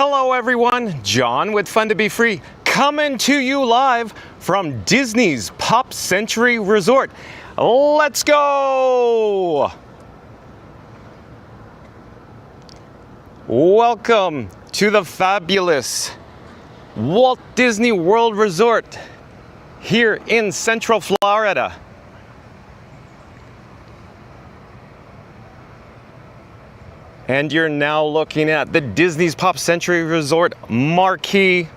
Hello everyone, John with Fun to Be Free, coming to you live from Disney's Pop Century Resort. Let's go! Welcome to the fabulous Walt Disney World Resort here in Central Florida. And you're now looking at the Disney's Pop Century Resort marquee.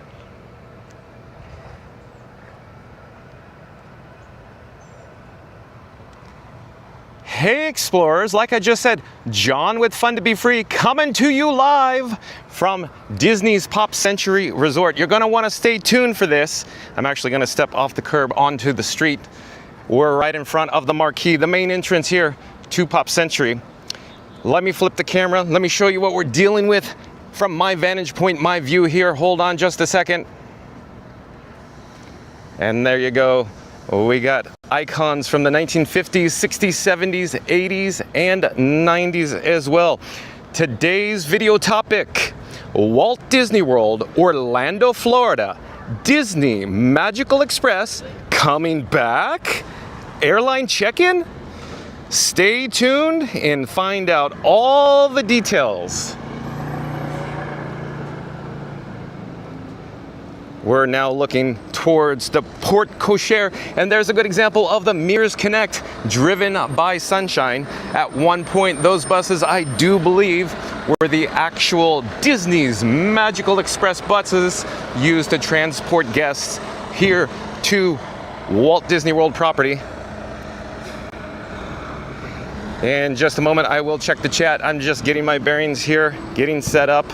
Hey explorers, like I just said, John with Fun to Be Free coming to you live from Disney's Pop Century Resort. You're gonna wanna stay tuned for this. I'm actually gonna step off the curb onto the street. We're right in front of the marquee, the main entrance here to Pop Century. Let me flip the camera. Let me show you what we're dealing with from my vantage point, my view here. Hold on just a second. And there you go. We got icons from the 1950s, 60s, 70s, 80s, and 90s as well. Today's video topic, Walt Disney World, Orlando, Florida. Disney Magical Express coming back? Airline check-in? Stay tuned and find out all the details. We're now looking towards the Port Cochere, and there's a good example of the Mears Connect driven by Sunshine. At one point, those buses, I do believe, were the actual Disney's Magical Express buses used to transport guests here to Walt Disney World property. In just a moment, I will check the chat. I'm just getting my bearings here, getting set up.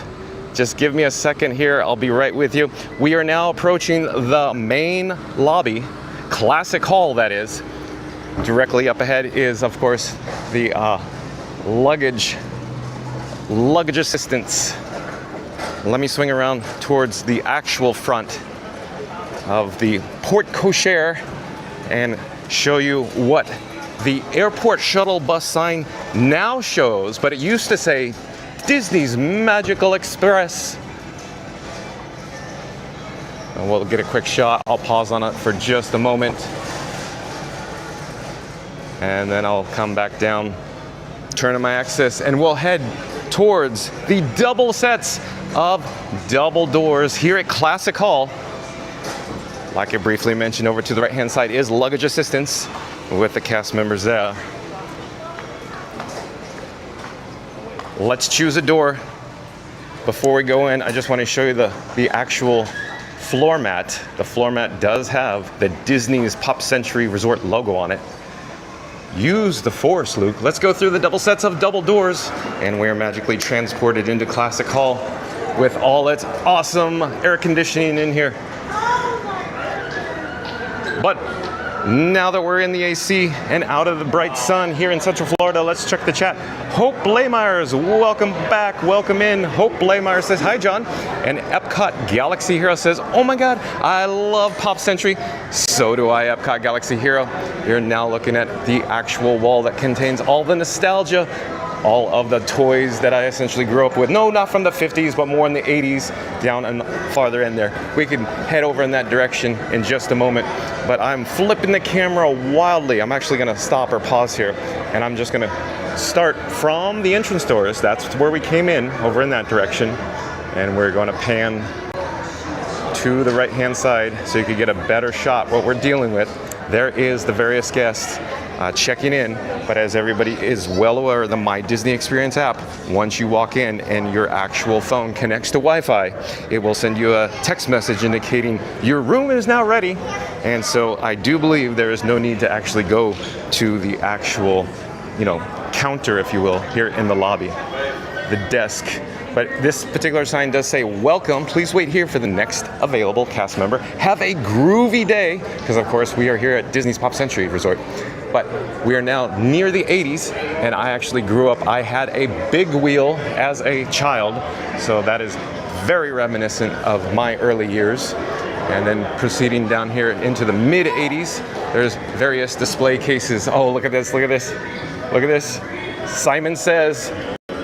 Just give me a second here. I'll be right with you. We are now approaching the main lobby, Classic Hall that is. Directly up ahead is, of course, the luggage assistance. Let me swing around towards the actual front of the Port Cochere and show you what the airport shuttle bus sign now shows, but it used to say Disney's Magical Express. And we'll get a quick shot. I'll pause on it for just a moment. And then I'll come back down, turn on my axis, and we'll head towards the double sets of double doors here at Classic Hall. Like I briefly mentioned, over to the right-hand side is luggage assistance with the cast members there. Let's choose a door. Before we go in, I just want to show you the actual floor mat. The floor mat does have the Disney's Pop Century Resort logo on it. Use the force, Luke. Let's go through the double sets of double doors, and we're magically transported into Classic Hall with all its awesome air conditioning in here. But now that we're in the AC and out of the bright sun here in Central Florida, let's check the chat. Hope Blaymeyers, welcome back, welcome in. Hope Blaymeyers says, hi John. And Epcot Galaxy Hero says, oh my God, I love Pop Century. So do I, Epcot Galaxy Hero. You're now looking at the actual wall that contains all the nostalgia, all of the toys that I essentially grew up with. No, not from the 50s, but more in the 80s, down and farther in there. We can head over in that direction in just a moment, but I'm flipping the camera wildly. I'm actually gonna stop or pause here, and I'm just gonna start from the entrance doors. That's where we came in, over in that direction, and we're gonna pan to the right-hand side so you can get a better shot what we're dealing with. There is the various guests checking in, but as everybody is well aware, the My Disney Experience app, once you walk in and your actual phone connects to Wi-Fi, it will send you a text message indicating your room is now ready. And so I do believe there is no need to actually go to the actual, counter, if you will, here in the lobby, the desk. But this particular sign does say, welcome, please wait here for the next available cast member. Have a groovy day, because of course we are here at Disney's Pop Century Resort. But we are now near the 80s, and I actually grew up, I had a big wheel as a child, so that is very reminiscent of my early years. And then proceeding down here into the mid 80s, there's various display cases. Oh, look at this, look at this, look at this. Simon Says.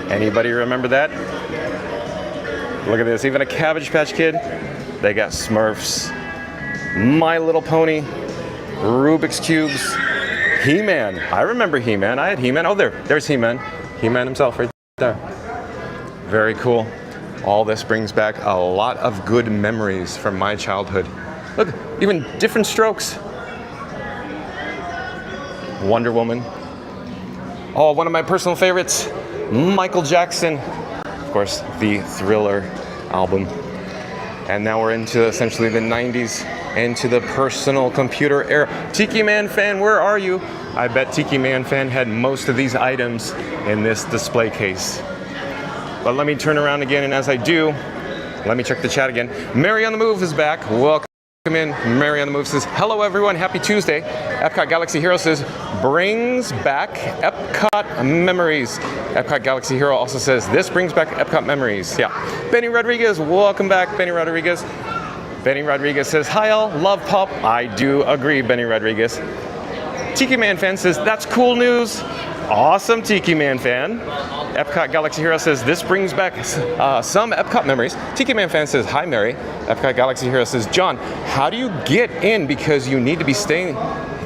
Anybody remember that? Look at this, even a Cabbage Patch Kid. They got Smurfs, My Little Pony, Rubik's Cubes, He-Man. I remember He-Man. I had He-Man. Oh, there's He-Man. He-Man himself right there. Very cool. All this brings back a lot of good memories from my childhood. Look, even different strokes. Wonder Woman. Oh, one of my personal favorites, Michael Jackson. Of course, the Thriller album. And now we're into essentially the 90s, into the personal computer era. Tiki Man fan, where are you? I bet Tiki Man fan had most of these items in this display case. But let me turn around again, and as I do, let me check the chat again. Mary on the Move is back. Welcome in. Mary on the Move says, hello everyone, happy Tuesday. Epcot Galaxy Hero says, brings back Epcot memories. Epcot Galaxy Hero also says, this brings back Epcot memories. Yeah. Benny Rodriguez, welcome back, Benny Rodriguez. Benny Rodriguez says, hi all, love pop. I do agree, Benny Rodriguez. Tiki Man fan says, that's cool news. Awesome, Tiki Man fan. Epcot Galaxy Hero says, this brings back some Epcot memories. Tiki Man fan says, hi Mary. Epcot Galaxy Hero says, John, how do you get in? Because you need to be staying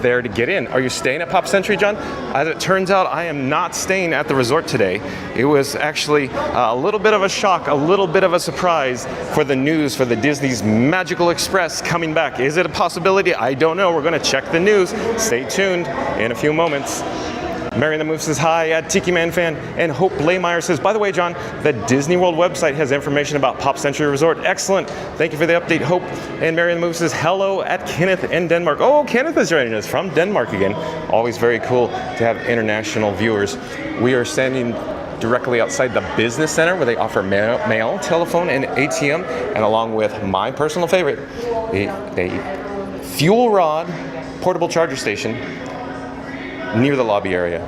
there to get in. Are you staying at Pop Century, John? As it turns out, I am not staying at the resort today. It was actually a little bit of a shock, a little bit of a surprise for the news for the Disney's Magical Express coming back. Is it a possibility? I don't know. We're going to check the news. Stay tuned in a few moments. Mary the Move says hi at Tiki Man fan, and Hope Blaymeyer says, by the way, John, the Disney World website has information about Pop Century Resort. Excellent. Thank you for the update, Hope. And Mary the Move says hello at Kenneth in Denmark. Oh, Kenneth is joining us from Denmark again. Always very cool to have international viewers. We are standing directly outside the business center where they offer mail, telephone, and ATM, and along with my personal favorite, a fuel rod portable charger station near the lobby area.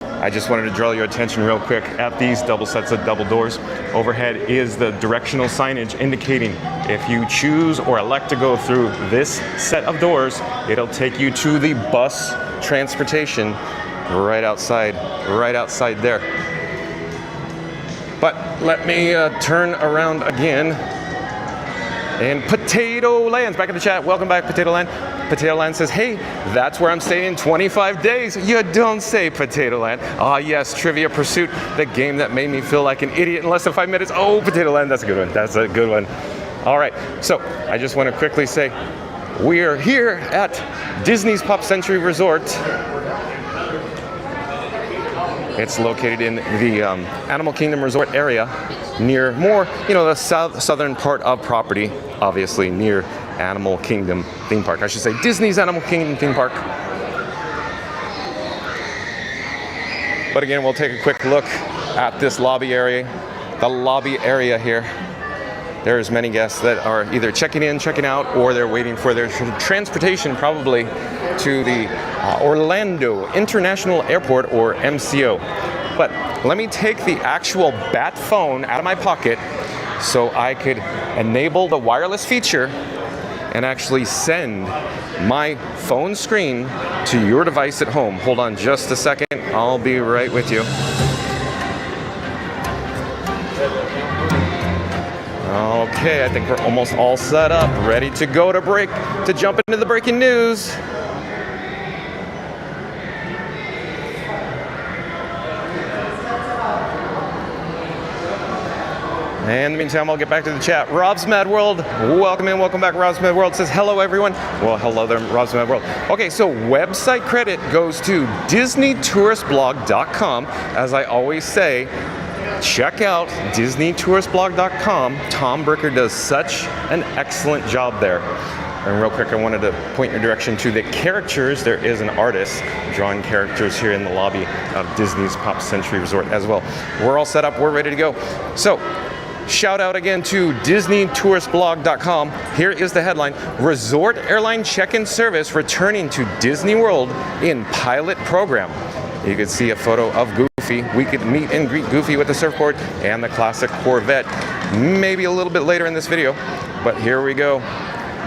I just wanted to draw your attention real quick at these double sets of double doors. Overhead is the directional signage indicating if you choose or elect to go through this set of doors, it'll take you to the bus transportation right outside there. But let me turn around again. And Potato Land's back in the chat. Welcome back, Potato Land. Potato Land says, hey, that's where I'm staying in 25 days. You don't say, Potato Land. Ah, yes, Trivia Pursuit, the game that made me feel like an idiot in less than 5 minutes. Oh, Potato Land, that's a good one. That's a good one. All right, so I just want to quickly say, we're here at Disney's Pop Century Resort. It's located in the Animal Kingdom Resort area, near more, the southern part of property, obviously near Animal Kingdom theme park. I should say Disney's Animal Kingdom theme park. But again, we'll take a quick look at this lobby area. The lobby area here. There's many guests that are either checking in, checking out, or they're waiting for their transportation probably to the Orlando International Airport, or MCO. But let me take the actual bat phone out of my pocket so I could enable the wireless feature and actually send my phone screen to your device at home. Hold on just a second. I'll be right with you. Okay, I think we're almost all set up, ready to go to jump into the breaking news. And in the meantime, I'll get back to the chat. Rob's Mad World, welcome in, welcome back. Rob's Mad World says, hello everyone. Well, hello there, Rob's Mad World. Okay, so website credit goes to DisneyTouristBlog.com. As I always say, check out DisneyTouristBlog.com. Tom Bricker does such an excellent job there. And real quick, I wanted to point your direction to the characters. There is an artist drawing characters here in the lobby of Disney's Pop Century Resort as well. We're all set up, we're ready to go. So, shout out again to DisneyTouristBlog.com. Here is the headline: Resort Airline check-in service returning to Disney World in pilot program. You can see a photo of Goofy. We could meet and greet Goofy with the surfboard and the classic Corvette maybe a little bit later in this video, but here we go.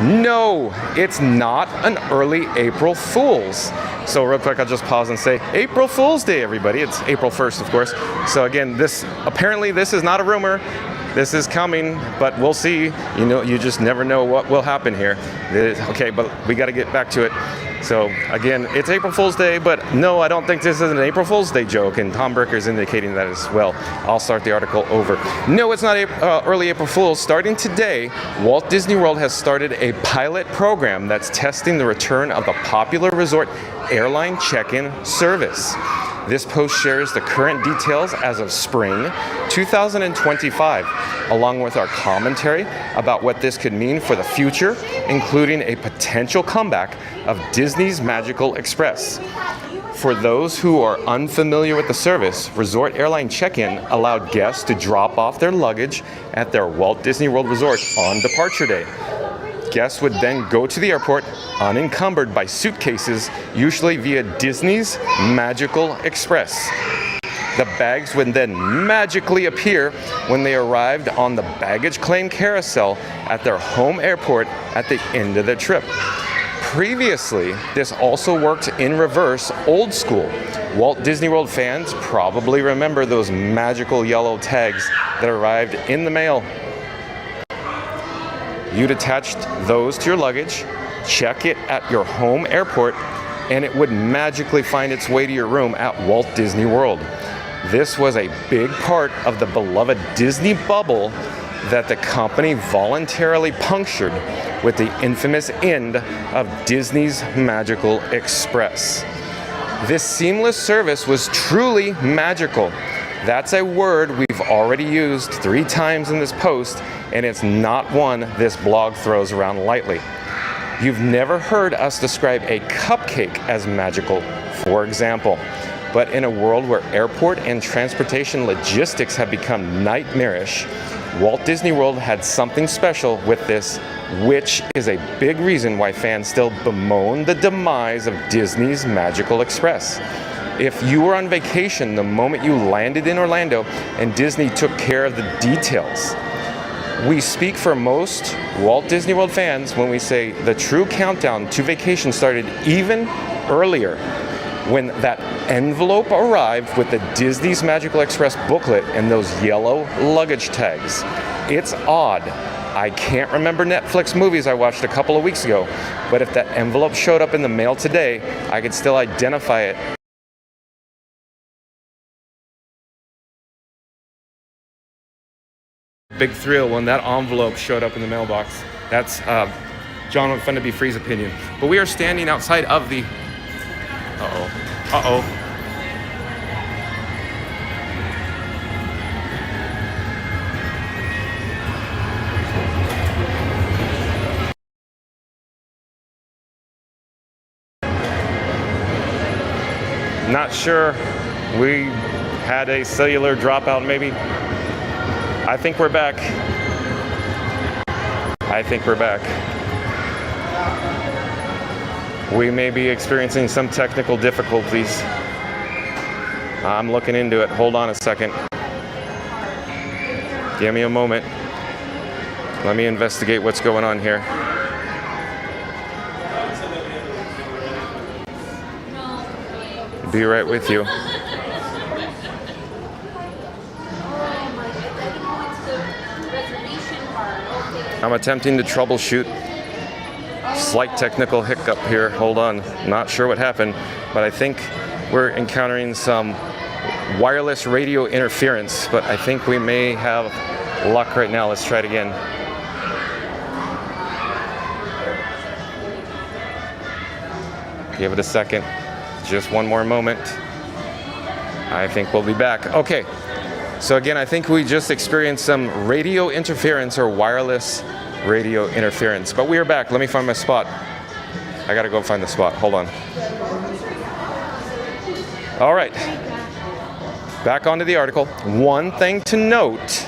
No, it's not an early April Fool's. So real quick, I'll just pause and say, April Fool's Day, everybody. It's April 1st, of course. So again, apparently this is not a rumor. This is coming, but we'll see. You know, you just never know what will happen here. Okay, but we got to get back to it. So again, it's April Fool's Day, but no, I don't think this is an April Fool's Day joke, and Tom Bricker is indicating that as well. I'll start the article over. No, it's not early April Fool's. Starting today, Walt Disney World has started a pilot program that's testing the return of the popular resort airline check-in service. This post shares the current details as of spring 2025, along with our commentary about what this could mean for the future, including a potential comeback of Disney's Magical Express. For those who are unfamiliar with the service, Resort Airline Check-In allowed guests to drop off their luggage at their Walt Disney World Resort on departure day. Guests would then go to the airport unencumbered by suitcases, usually via Disney's Magical Express. The bags would then magically appear when they arrived on the baggage claim carousel at their home airport at the end of their trip. Previously, this also worked in reverse, old school. Walt Disney World fans probably remember those magical yellow tags that arrived in the mail. You'd attach those to your luggage, check it at your home airport, and it would magically find its way to your room at Walt Disney World. This was a big part of the beloved Disney bubble that the company voluntarily punctured with the infamous end of Disney's Magical Express. This seamless service was truly magical. That's a word we've already used 3 times in this post, and it's not one this blog throws around lightly. You've never heard us describe a cupcake as magical, for example. But in a world where airport and transportation logistics have become nightmarish, Walt Disney World had something special with this, which is a big reason why fans still bemoan the demise of Disney's Magical Express. If you were on vacation the moment you landed in Orlando and Disney took care of the details, we speak for most Walt Disney World fans when we say the true countdown to vacation started even earlier, when that envelope arrived with the Disney's Magical Express booklet and those yellow luggage tags. It's odd. I can't remember Netflix movies I watched a couple of weeks ago, but if that envelope showed up in the mail today, I could still identify it. Big thrill when that envelope showed up in the mailbox. That's John Funderby Free's opinion. But we are standing outside of the... Not sure. We had a cellular dropout maybe. I think we're back. We may be experiencing some technical difficulties. I'm looking into it. Hold on a second. Give me a moment. Let me investigate what's going on here. Be right with you. I'm attempting to troubleshoot. Slight technical hiccup here. Hold on. Not sure what happened, but I think we're encountering some wireless radio interference, but I think we may have luck right now. Let's try it again. Give it a second. Just one more moment. I think we'll be back. Okay. So again, I think we just experienced some radio interference or wireless radio interference, but we are back. Let me find my spot. I gotta go find the spot. Hold on. All right. Back onto the article. One thing to note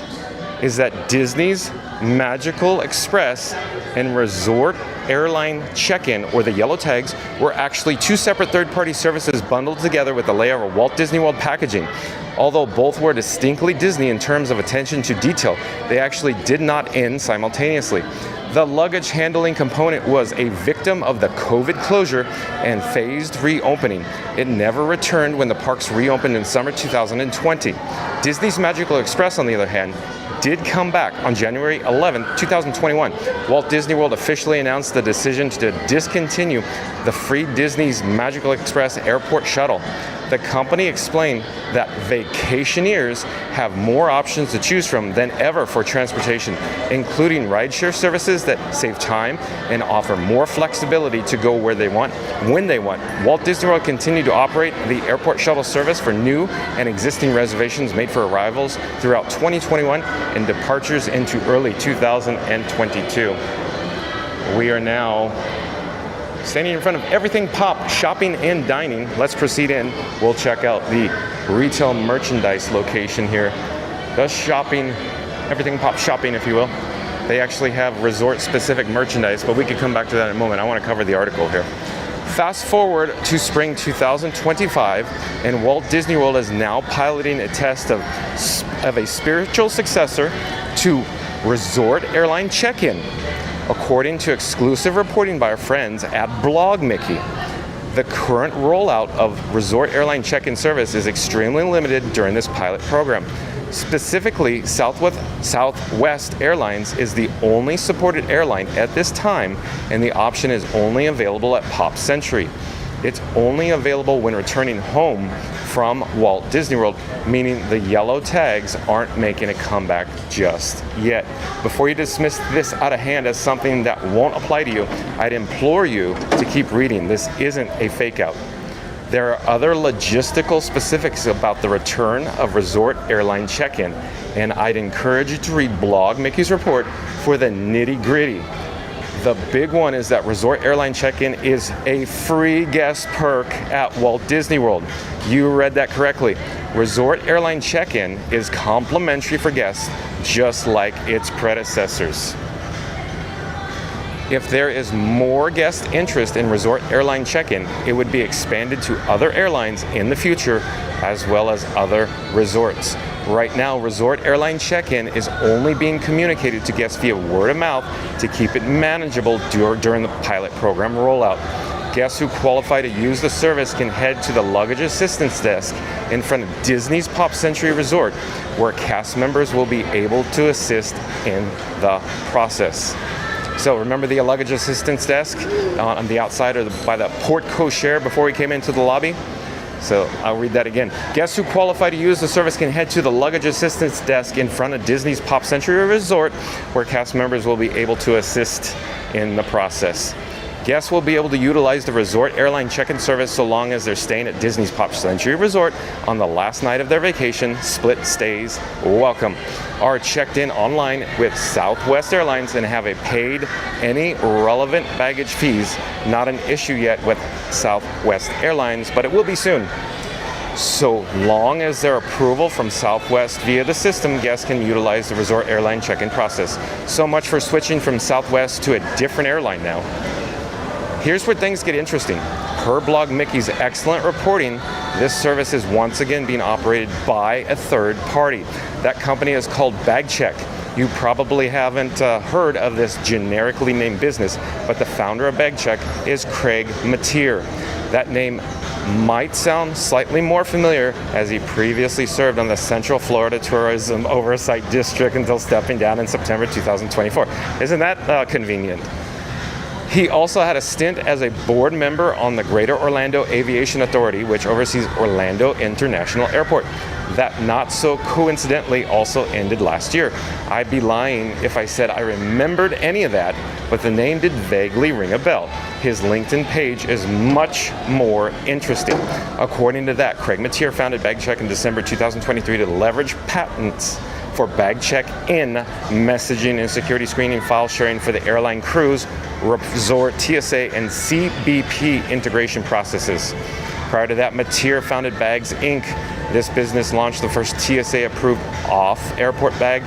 is that Disney's Magical Express and Resort Airline Check-In, or the yellow tags, were actually 2 separate third-party services bundled together with the layout of Walt Disney World packaging. Although both were distinctly Disney in terms of attention to detail, they actually did not end simultaneously. The luggage handling component was a victim of the COVID closure and phased reopening. It never returned when the parks reopened in summer 2020. Disney's Magical Express, on the other hand, did come back on January 11th, 2021. Walt Disney World officially announced the decision to discontinue the free Disney's Magical Express airport shuttle. The company explained that vacationers have more options to choose from than ever for transportation, including rideshare services that save time and offer more flexibility to go where they want, when they want. Walt Disney World continued to operate the airport shuttle service for new and existing reservations made for arrivals throughout 2021 and departures into early 2022. We are now standing in front of Everything Pop Shopping and Dining. Let's proceed in. We'll check out the retail merchandise location here. The shopping, Everything Pop Shopping, if you will. They actually have resort-specific merchandise, but we could come back to that in a moment. I want to cover the article here. Fast forward to spring 2025, and Walt Disney World is now piloting a test of a spiritual successor to Resort Airline Check-in, according to exclusive reporting by our friends at Blog Mickey. The current rollout of Resort Airline Check-in service is extremely limited during this pilot program. Specifically, Southwest Airlines is the only supported airline at this time, and the option is only available at Pop Century. It's only available when returning home from Walt Disney World, meaning the yellow tags aren't making a comeback just yet. Before you dismiss this out of hand as something that won't apply to you, I'd implore you to keep reading. This isn't a fake out. There are other logistical specifics about the return of Resort Airline Check-in, and I'd encourage you to read Blog Mickey's report for the nitty-gritty. The big one is that Resort Airline Check-in is a free guest perk at Walt Disney World. You read that correctly. Resort Airline Check-in is complimentary for guests, just like its predecessors. If there is more guest interest in Resort Airline Check-in, it would be expanded to other airlines in the future, as well as other resorts. Right now, Resort Airline Check-in is only being communicated to guests via word of mouth to keep it manageable during the pilot program rollout. Guests who qualify to use the service can head to the luggage assistance desk in front of Disney's Pop Century Resort, where cast members will be able to assist in the process. So remember the luggage assistance desk on the outside or by the porte cochere before we came into the lobby? So I'll read that again. Guests who qualify to use the service can head to the luggage assistance desk in front of Disney's Pop Century Resort, where cast members will be able to assist in the process. Guests will be able to utilize the Resort Airline Check-in service so long as they're staying at Disney's Pop Century Resort on the last night of their vacation. Split stays welcome. Are checked in online with Southwest Airlines and have paid any relevant baggage fees. Not an issue yet with Southwest Airlines, but it will be soon. So long as their approval from Southwest via the system, guests can utilize the Resort Airline check-in process. So much for switching from Southwest to a different airline now. Here's where things get interesting. Per Blog Mickey's excellent reporting, this service is once again being operated by a third party. That company is called BagCheck. You probably haven't heard of this generically named business, but the founder of BagCheck is Craig Mateer. That name might sound slightly more familiar, as he previously served on the Central Florida Tourism Oversight District until stepping down in September 2024. Isn't that convenient? He also had a stint as a board member on the Greater Orlando Aviation Authority, which oversees Orlando International Airport. That not so coincidentally also ended last year. I'd be lying if I said I remembered any of that, but the name did vaguely ring a bell. His LinkedIn page is much more interesting. According to that, Craig Mateer founded BagCheck in December 2023 to leverage patents for BagCheck in messaging and security screening, file sharing for the airline crews, resort TSA, and CBP integration processes. Prior to that, Mateer founded Bags Inc. This business launched the first TSA-approved off-airport bag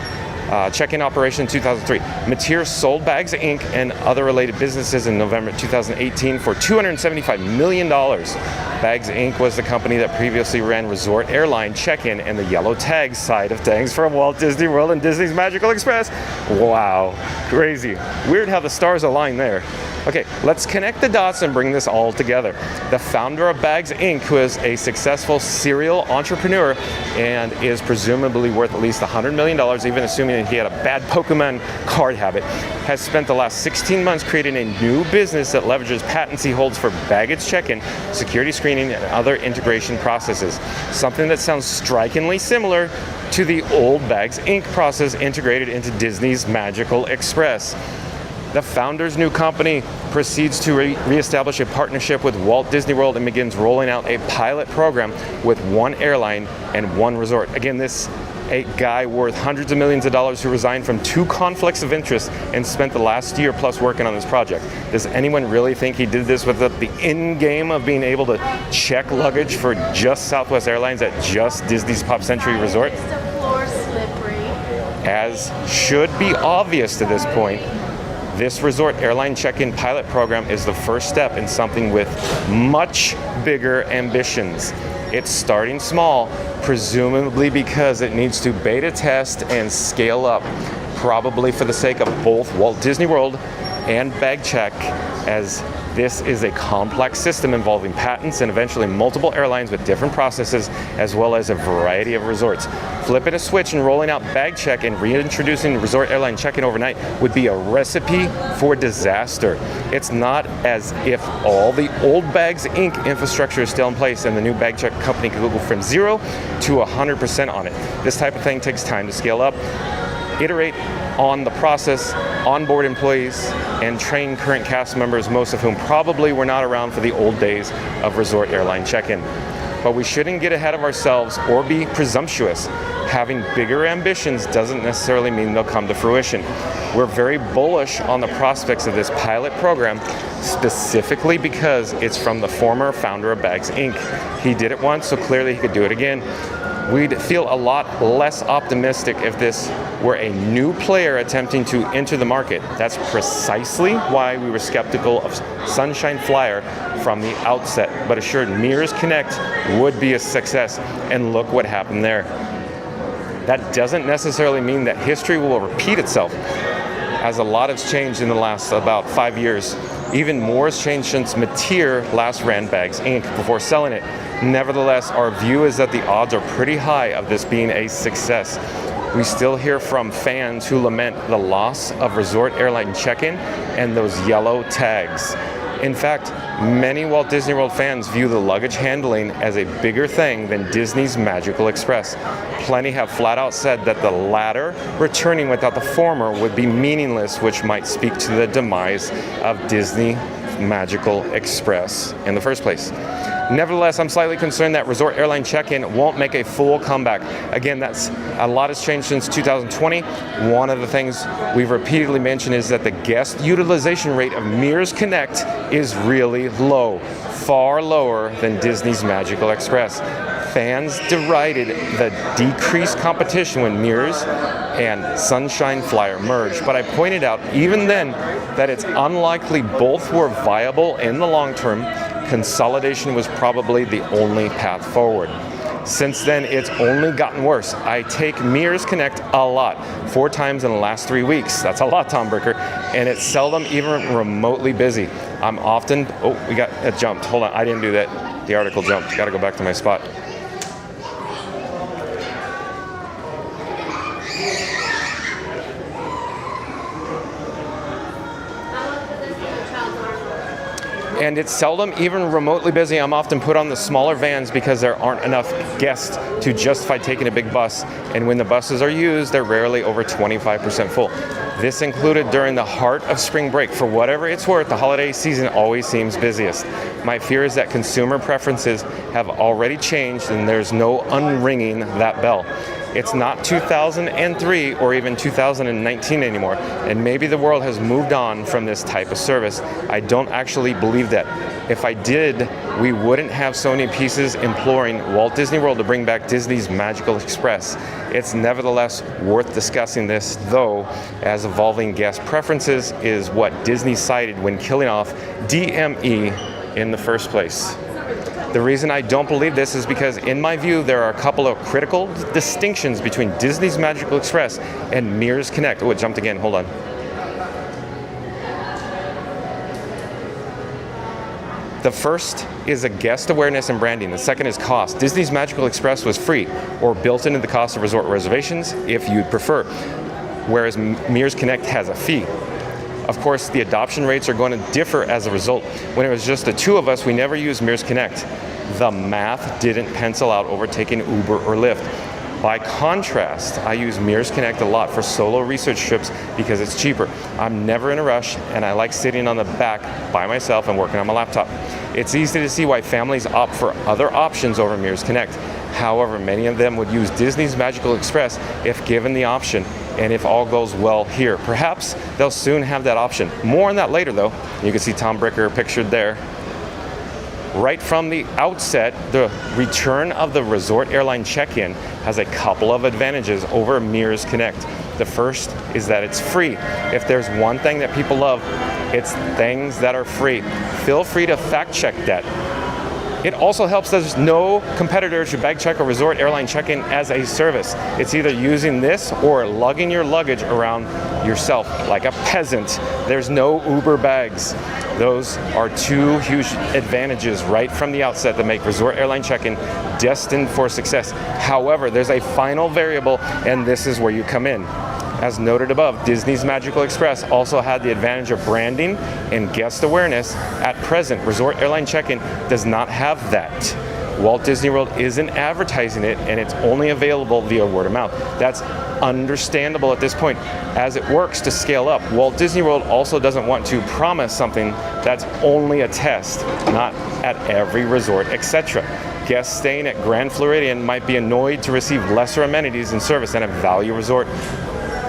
check-in operation in 2003. Mateer sold Bags Inc. and other related businesses in November 2018 for $275 million. Bags Inc. was the company that previously ran Resort Airline Check-in and the yellow tag side of things for Walt Disney World and Disney's Magical Express. Wow, crazy. Weird how the stars align there. Okay, let's connect the dots and bring this all together. The founder of Bags Inc., who is a successful serial entrepreneur and is presumably worth at least $100 million, even assuming that he had a bad Pokemon card habit, has spent the last 16 months creating a new business that leverages patents he holds for baggage check-in, security screening, and other integration processes. Something that sounds strikingly similar to the old Bags Inc. process integrated into Disney's Magical Express. The founder's new company proceeds to reestablish a partnership with Walt Disney World and begins rolling out a pilot program with one airline and one resort. Again, this a guy worth hundreds of millions of dollars who resigned from 2 conflicts of interest and spent the last year plus working on this project. Does anyone really think he did this with the end game of being able to check luggage for just Southwest Airlines at just Disney's Pop Century Resort? As should be obvious to this point, this resort airline check-in pilot program is the first step in something with much bigger ambitions. It's starting small, presumably because it needs to beta test and scale up, probably for the sake of both Walt Disney World and BagCheck, as this is a complex system involving patents and eventually multiple airlines with different processes, as well as a variety of resorts. Flipping a switch and rolling out BagCheck and reintroducing resort airline check-in overnight would be a recipe for disaster. It's not as if all the old Bags Inc. infrastructure is still in place and the new BagCheck company could go from 0 to 100% on it. This type of thing takes time to scale up, iterate on the process, onboard employees, and train current cast members, most of whom probably were not around for the old days of resort airline check-in. But we shouldn't get ahead of ourselves or be presumptuous. Having bigger ambitions doesn't necessarily mean they'll come to fruition. We're very bullish on the prospects of this pilot program, specifically because it's from the former founder of Bags Inc. He did it once, so clearly he could do it again. We'd feel a lot less optimistic if this were a new player attempting to enter the market. That's precisely why we were skeptical of Sunshine Flyer from the outset, but assured Mears Connect would be a success, and look what happened there. That doesn't necessarily mean that history will repeat itself, as a lot has changed in the last about 5 years. Even more has changed since Mateer last ran Bags Inc. before selling it. Nevertheless, our view is that the odds are pretty high of this being a success. We still hear from fans who lament the loss of resort airline check-in and those yellow tags. In fact, many Walt Disney World fans view the luggage handling as a bigger thing than Disney's Magical Express. Plenty have flat out said that the latter, returning without the former, would be meaningless, which might speak to the demise of Disney Magical Express in the first place. Nevertheless, I'm slightly concerned that resort airline check-in won't make a full comeback. Again, that's a lot has changed since 2020. One of the things we've repeatedly mentioned is that the guest utilization rate of Mears Connect is really low, far lower than Disney's Magical Express. Fans derided the decreased competition when Mears and Sunshine Flyer merged, but I pointed out even then that it's unlikely both were viable in the long term. Consolidation was probably the only path forward. Since then, it's only gotten worse. I take Mears Connect a lot, 4 times in the last 3 weeks. That's a lot, Tom Bricker, and it's seldom even remotely busy. I'm often, we got it jumped. Hold on, I didn't do that. The article jumped. Got to go back to my spot. And it's seldom even remotely busy. I'm often put on the smaller vans because there aren't enough guests to justify taking a big bus. And when the buses are used, they're rarely over 25% full. This included during the heart of spring break. For whatever it's worth, the holiday season always seems busiest. My fear is that consumer preferences have already changed and there's no unringing that bell. It's not 2003 or even 2019 anymore, and maybe the world has moved on from this type of service. I don't actually believe that. If I did, we wouldn't have so many pieces imploring Walt Disney World to bring back Disney's Magical Express. It's nevertheless worth discussing this, though, as evolving guest preferences is what Disney cited when killing off DME in the first place. The reason I don't believe this is because, in my view, there are a couple of critical distinctions between Disney's Magical Express and Mears Connect. Oh, it jumped again. Hold on. The first is a guest awareness and branding. The second is cost. Disney's Magical Express was free or built into the cost of resort reservations if you'd prefer, whereas Mears Connect has a fee. Of course, the adoption rates are going to differ as a result. When it was just the two of us, we never used Mears Connect. The math didn't pencil out over taking Uber or Lyft. By contrast, I use Mears Connect a lot for solo research trips because it's cheaper. I'm never in a rush, and I like sitting on the back by myself and working on my laptop. It's easy to see why families opt for other options over Mears Connect. However, many of them would use Disney's Magical Express if given the option, and if all goes well here. Perhaps they'll soon have that option. More on that later, though. You can see Tom Bricker pictured there. Right from the outset, the return of the resort airline check-in has a couple of advantages over Mears Connect. The first is that it's free. If there's one thing that people love, it's things that are free. Feel free to fact check that. It also helps that there's no competitor to bag check or resort airline check-in as a service. It's either using this or lugging your luggage around yourself like a peasant. There's no Uber bags. Those are two huge advantages right from the outset that make resort airline check-in destined for success. However, there's a final variable, and this is where you come in. As noted above, Disney's Magical Express also had the advantage of branding and guest awareness. At present, resort airline check-in does not have that. Walt Disney World isn't advertising it, and it's only available via word of mouth. That's understandable at this point. As it works to scale up, Walt Disney World also doesn't want to promise something that's only a test, not at every resort, etc. Guests staying at Grand Floridian might be annoyed to receive lesser amenities and service than a value resort.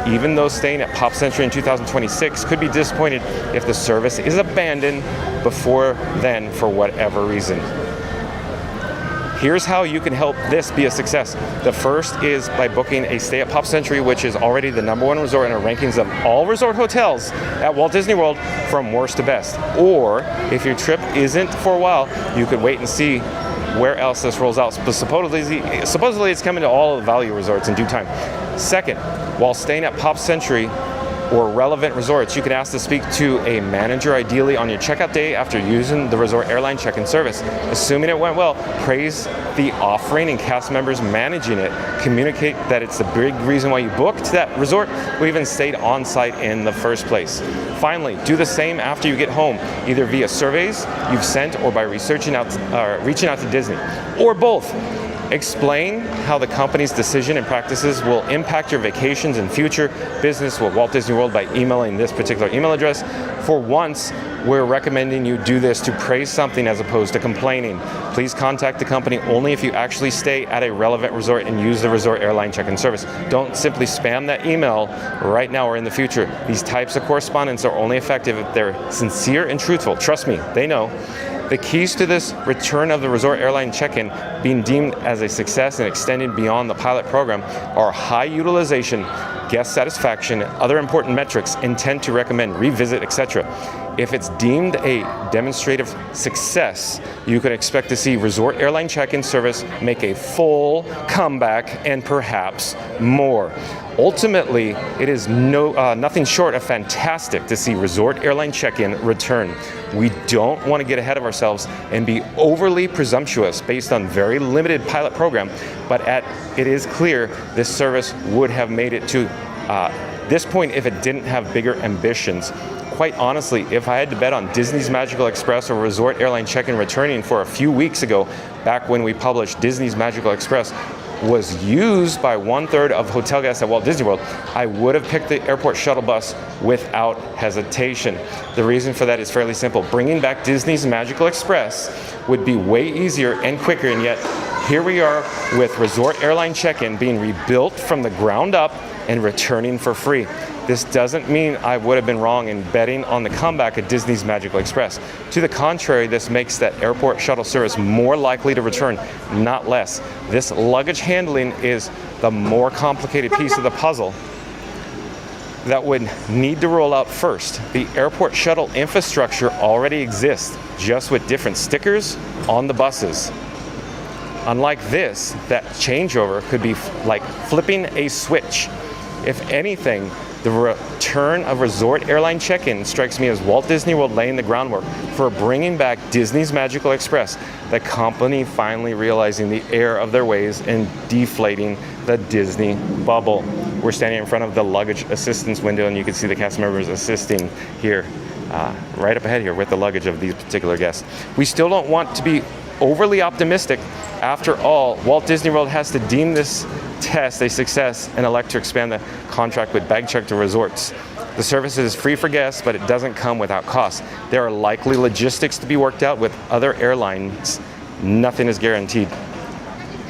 Even those staying at Pop Century in 2026 could be disappointed if the service is abandoned before then for whatever reason. Here's how you can help this be a success. The first is by booking a stay at Pop Century, which is already the #1 resort in our rankings of all resort hotels at Walt Disney World from worst to best. Or if your trip isn't for a while, you could wait and see where else this rolls out. But supposedly it's coming to all of the value resorts in due time. Second, while staying at Pop Century or relevant resorts, you can ask to speak to a manager, ideally on your checkout day after using the resort airline check-in service. Assuming it went well, praise the offering and cast members managing it. Communicate that it's the big reason why you booked that resort or even stayed on site in the first place. Finally, do the same after you get home, either via surveys you've sent or by reaching out to Disney, or both. Explain how the company's decision and practices will impact your vacations and future business with Walt Disney World by emailing this particular email address. For once, we're recommending you do this to praise something as opposed to complaining. Please contact the company only if you actually stay at a relevant resort and use the resort airline check-in service. Don't simply spam that email right now or in the future. These types of correspondence are only effective if they're sincere and truthful. Trust me, they know. The keys to this return of the resort airline check-in being deemed as a success and extended beyond the pilot program are high utilization, guest satisfaction, other important metrics, intent to recommend, revisit, etc. If it's deemed a demonstrative success, you can expect to see resort airline check-in service make a full comeback and perhaps more. Ultimately, it is nothing short of fantastic to see resort airline check-in return. We don't want to get ahead of ourselves and be overly presumptuous based on very limited pilot program, but it is clear this service would have made it to this point if it didn't have bigger ambitions. Quite honestly, if I had to bet on Disney's Magical Express or Resort Airline Check-in returning for a few weeks ago, back when we published Disney's Magical Express was used by 1/3 of hotel guests at Walt Disney World, I would have picked the airport shuttle bus without hesitation. The reason for that is fairly simple. Bringing back Disney's Magical Express would be way easier and quicker, and yet here we are with Resort Airline Check-in being rebuilt from the ground up and returning for free. This doesn't mean I would have been wrong in betting on the comeback of Disney's Magical Express. To the contrary, this makes that airport shuttle service more likely to return, not less. This luggage handling is the more complicated piece of the puzzle that would need to roll out first. The airport shuttle infrastructure already exists, just with different stickers on the buses. Unlike this, that changeover could be like flipping a switch. If anything, the return of resort airline check-in strikes me as Walt Disney World laying the groundwork for bringing back Disney's Magical Express, the company finally realizing the error of their ways and deflating the Disney bubble. We're standing in front of the luggage assistance window, and you can see the cast members assisting here, right up ahead here with the luggage of these particular guests. We still don't want to be overly optimistic. After all, Walt Disney World has to deem this test a success and elect to expand the contract with Bag Check to resorts. The service is free for guests, but it doesn't come without costs. There are likely logistics to be worked out with other airlines. Nothing is guaranteed.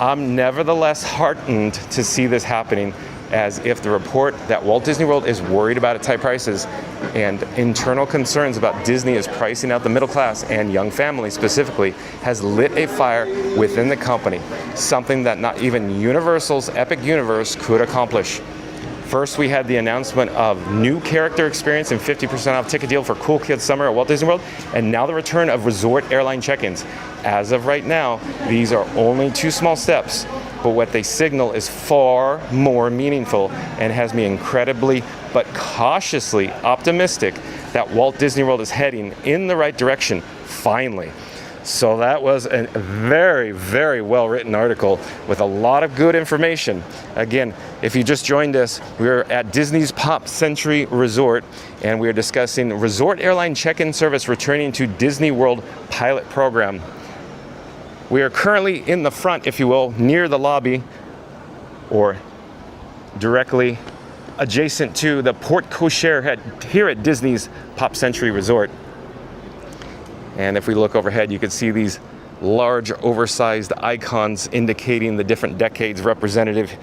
I'm nevertheless heartened to see this happening, as if the report that Walt Disney World is worried about its high prices and internal concerns about Disney is pricing out the middle class and young families specifically has lit a fire within the company, something that not even Universal's Epic Universe could accomplish. First, we had the announcement of new character experience and 50% off ticket deal for Cool Kids Summer at Walt Disney World, and now the return of resort airline check-ins. As of right now, these are only 2 small steps, but what they signal is far more meaningful and has me incredibly but cautiously optimistic that Walt Disney World is heading in the right direction, finally. So that was a very, very well-written article with a lot of good information. Again, if you just joined us, we're at Disney's Pop Century Resort, and we're discussing resort airline check-in service returning to Disney World pilot program. We are currently in the front, if you will, near the lobby, or directly adjacent to the porte cochere here at Disney's Pop Century Resort. And if we look overhead, you can see these large, oversized icons indicating the different decades representative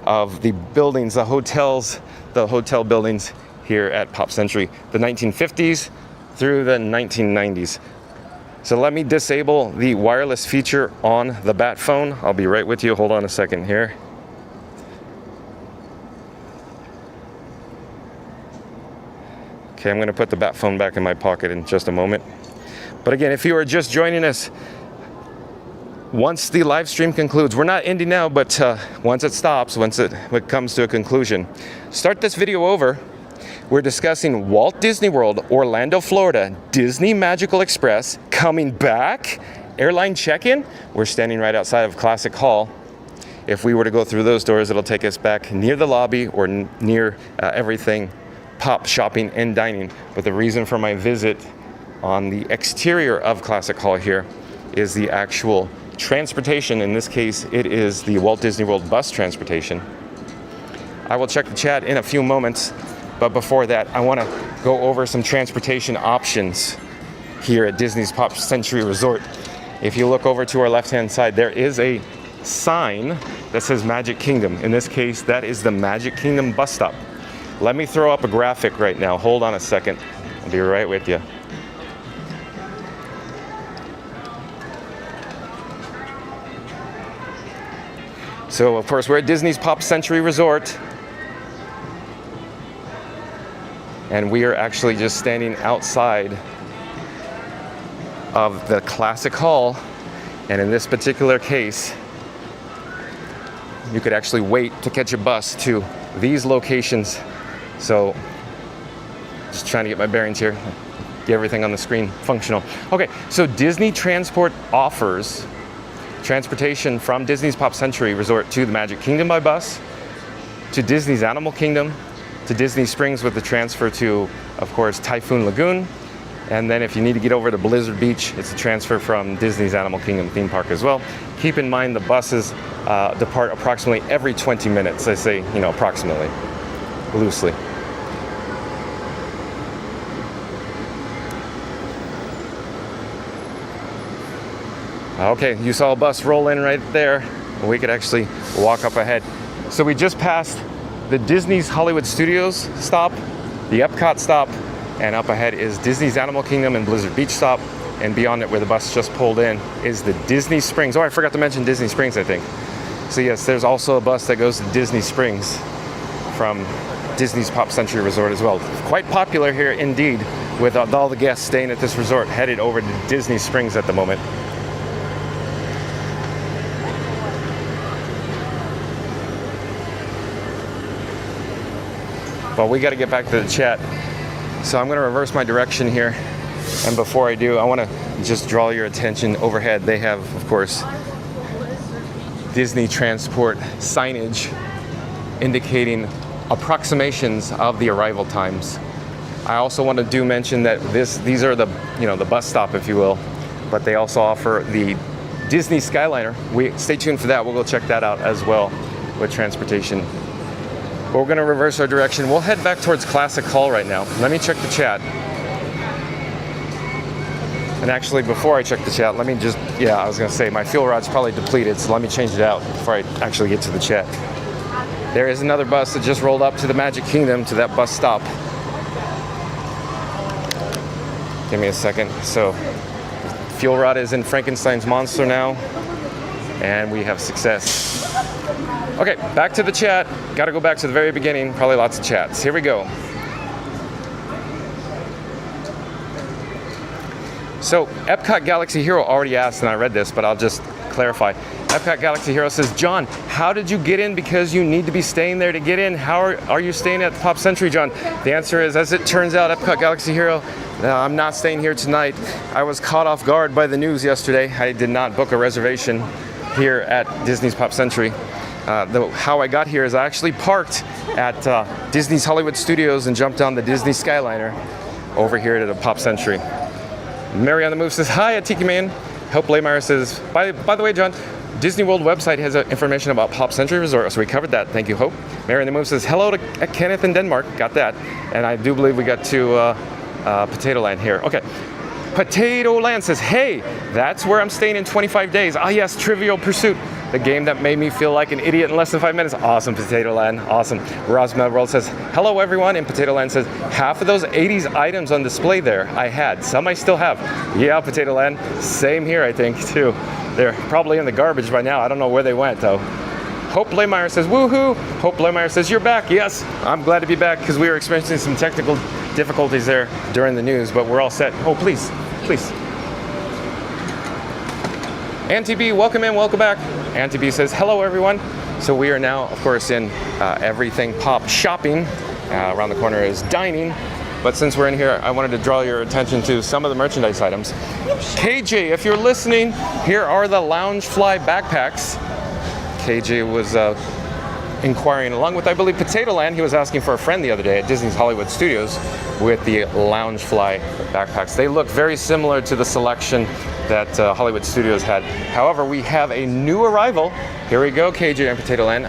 of the buildings, the hotel buildings here at Pop Century, the 1950s through the 1990s. So let me disable the wireless feature on the Bat phone. I'll be right with you. Hold on a second here. Okay, I'm going to put the Bat phone back in my pocket in just a moment. But again, if you are just joining us, once the live stream concludes, we're not ending now, but once it stops, once it comes to a conclusion, start this video over. We're discussing Walt Disney World, Orlando, Florida, Disney Magical Express coming back, airline check-in. We're standing right outside of Classic Hall. If we were to go through those doors, it'll take us back near the lobby or near everything pop, shopping, and dining. But the reason for my visit on the exterior of Classic Hall here is the actual transportation. In this case, it is the Walt Disney World bus transportation. I will check the chat in a few moments, but before that, I want to go over some transportation options here at Disney's Pop Century Resort. If you look over to our left-hand side, there is a sign that says Magic Kingdom. In this case, that is the Magic Kingdom bus stop. Let me throw up a graphic right now. Hold on a second. I'll be right with you. So, of course, we're at Disney's Pop Century Resort. And we are actually just standing outside of the Classic Hall. And in this particular case, you could actually wait to catch a bus to these locations. So, just trying to get my bearings here, get everything on the screen functional. Okay, so Disney Transport offers transportation from Disney's Pop Century Resort to the Magic Kingdom by bus, to Disney's Animal Kingdom, to Disney Springs with the transfer to, of course, Typhoon Lagoon. And then if you need to get over to Blizzard Beach, it's a transfer from Disney's Animal Kingdom theme park as well. Keep in mind the buses depart approximately every 20 minutes. I say, approximately, loosely. Okay, you saw a bus roll in right there. We could actually walk up ahead. So we just passed the Disney's Hollywood Studios stop, the Epcot stop, and up ahead is Disney's Animal Kingdom and Blizzard Beach stop. And beyond it, where the bus just pulled in, is the Disney Springs. Oh, I forgot to mention Disney Springs, I think. So yes, there's also a bus that goes to Disney Springs from Disney's Pop Century Resort as well. Quite popular here indeed, with all the guests staying at this resort headed over to Disney Springs at the moment. but we got to get back to the chat. So I'm going to reverse my direction here. And before I do, I want to just draw your attention overhead. They have, of course, Disney Transport signage indicating approximations of the arrival times. I also want to mention that these are the bus stop, if you will, but they also offer the Disney Skyliner. Stay tuned for that. We'll go check that out as well with transportation. But we're going to reverse our direction. We'll head back towards Classic Hall right now. Let me check the chat. And actually, before I check the chat, let me just, I was going to say my fuel rod's probably depleted, so let me change it out before I actually get to the chat. There is another bus that just rolled up to the Magic Kingdom, to that bus stop. Give me a second. So, fuel rod is in Frankenstein's Monster now, and we have success. Okay, back to the chat. Got to go back to the very beginning. Probably lots of chats. Here we go. So, Epcot Galaxy Hero already asked, and I read this, but I'll just clarify. Epcot Galaxy Hero says, John, how did you get in? Because you need to be staying there to get in. How are you staying at Pop Century, John? The answer is, as it turns out, Epcot Galaxy Hero, I'm not staying here tonight. I was caught off guard by the news yesterday. I did not book a reservation here at Disney's Pop Century. How I got here is I actually parked at Disney's Hollywood Studios and jumped on the Disney Skyliner over here to the Pop Century. Mary on the Move says, hi, at Tiki Man. Hope Laymeyer says, by the way, John, Disney World website has information about Pop Century Resort, so we covered that. Thank you, Hope. Mary on the Move says, hello to Kenneth in Denmark. Got that. And I do believe we got to Potato Land here. Okay. Potato Land says, hey, that's where I'm staying in 25 days. Ah, yes, Trivial Pursuit, the game that made me feel like an idiot in less than 5 minutes. Awesome, Potato Land. Awesome. Rosmel World says, hello, everyone. And Potato Land says, half of those 80s items on display there I had. Some I still have. Yeah, Potato Land. Same here, I think, too. They're probably in the garbage by now. I don't know where they went, though. Hope Laymeyer says, woohoo. Hope Laymeyer says, you're back. Yes, I'm glad to be back because we were experiencing some technical difficulties there during the news, but we're all set. Oh, please. Auntie B, welcome in, welcome back. Auntie B says, hello, everyone. So we are now, of course, in Everything Pop shopping. Around the corner is dining. But since we're in here, I wanted to draw your attention to some of the merchandise items. KJ, if you're listening, here are the Loungefly backpacks. KJ was inquiring along with, I believe, Potato Land. He was asking for a friend the other day at Disney's Hollywood Studios with the Loungefly backpacks. They look very similar to the selection that Hollywood Studios had. However, we have a new arrival. Here we go, KJ and Potato Land.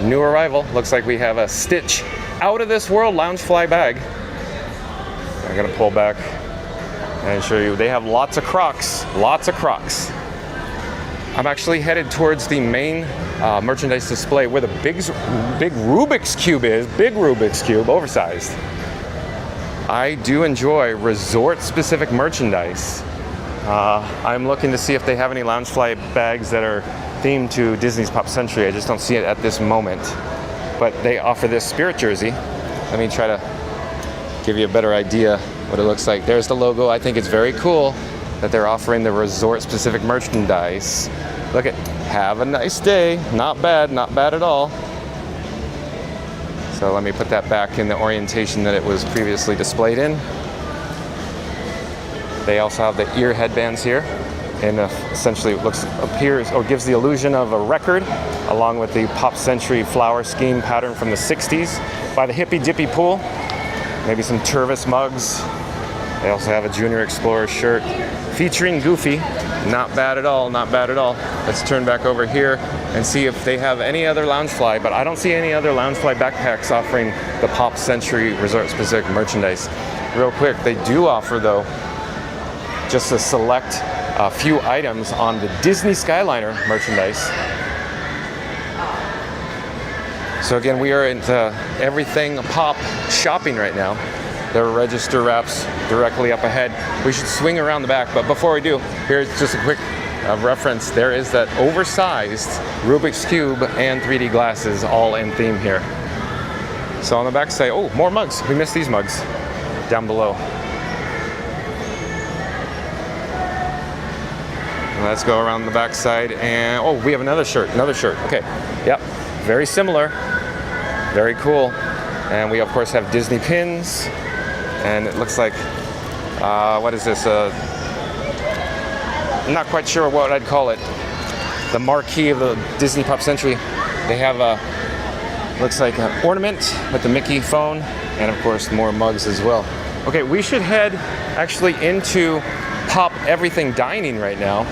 New arrival. Looks like we have a Stitch out of this world Loungefly bag. I'm gonna pull back and show you. They have lots of Crocs. I'm actually headed towards the main merchandise display where the big Rubik's Cube is. Big Rubik's Cube, oversized. I do enjoy resort-specific merchandise. I'm looking to see if they have any Loungefly bags that are themed to Disney's Pop Century. I just don't see it at this moment. But they offer this Spirit jersey. Let me try to give you a better idea what it looks like. There's the logo. I think it's very cool that they're offering the resort-specific merchandise. Look at, have a nice day. Not bad at all. So let me put that back in the orientation that it was previously displayed in. They also have the ear headbands here, and essentially it appears or gives the illusion of a record, along with the Pop Century flower scheme pattern from the 60s by the Hippy Dippy Pool. Maybe some Tervis mugs. They also have a Junior Explorer shirt featuring Goofy. Not bad at all. Let's turn back over here and see if they have any other Loungefly, but I don't see any other Loungefly backpacks offering the Pop Century resort-specific merchandise. Real quick, they do offer, though, just a select few items on the Disney Skyliner merchandise. So again, we are into Everything Pop shopping right now. There are register wraps directly up ahead. We should swing around the back, but before we do, here's just a quick reference. There is that oversized Rubik's Cube and 3D glasses all in theme here. So on the back side, oh, more mugs. We missed these mugs down below. Let's go around the back side and, oh, we have another shirt. Okay, yep, very similar, very cool. And we of course have Disney pins, and it looks like, what is this? I'm not quite sure what I'd call it. The marquee of the Disney Pop Century. They have looks like an ornament with the Mickey phone, and of course more mugs as well. Okay, we should head actually into Pop Everything Dining right now.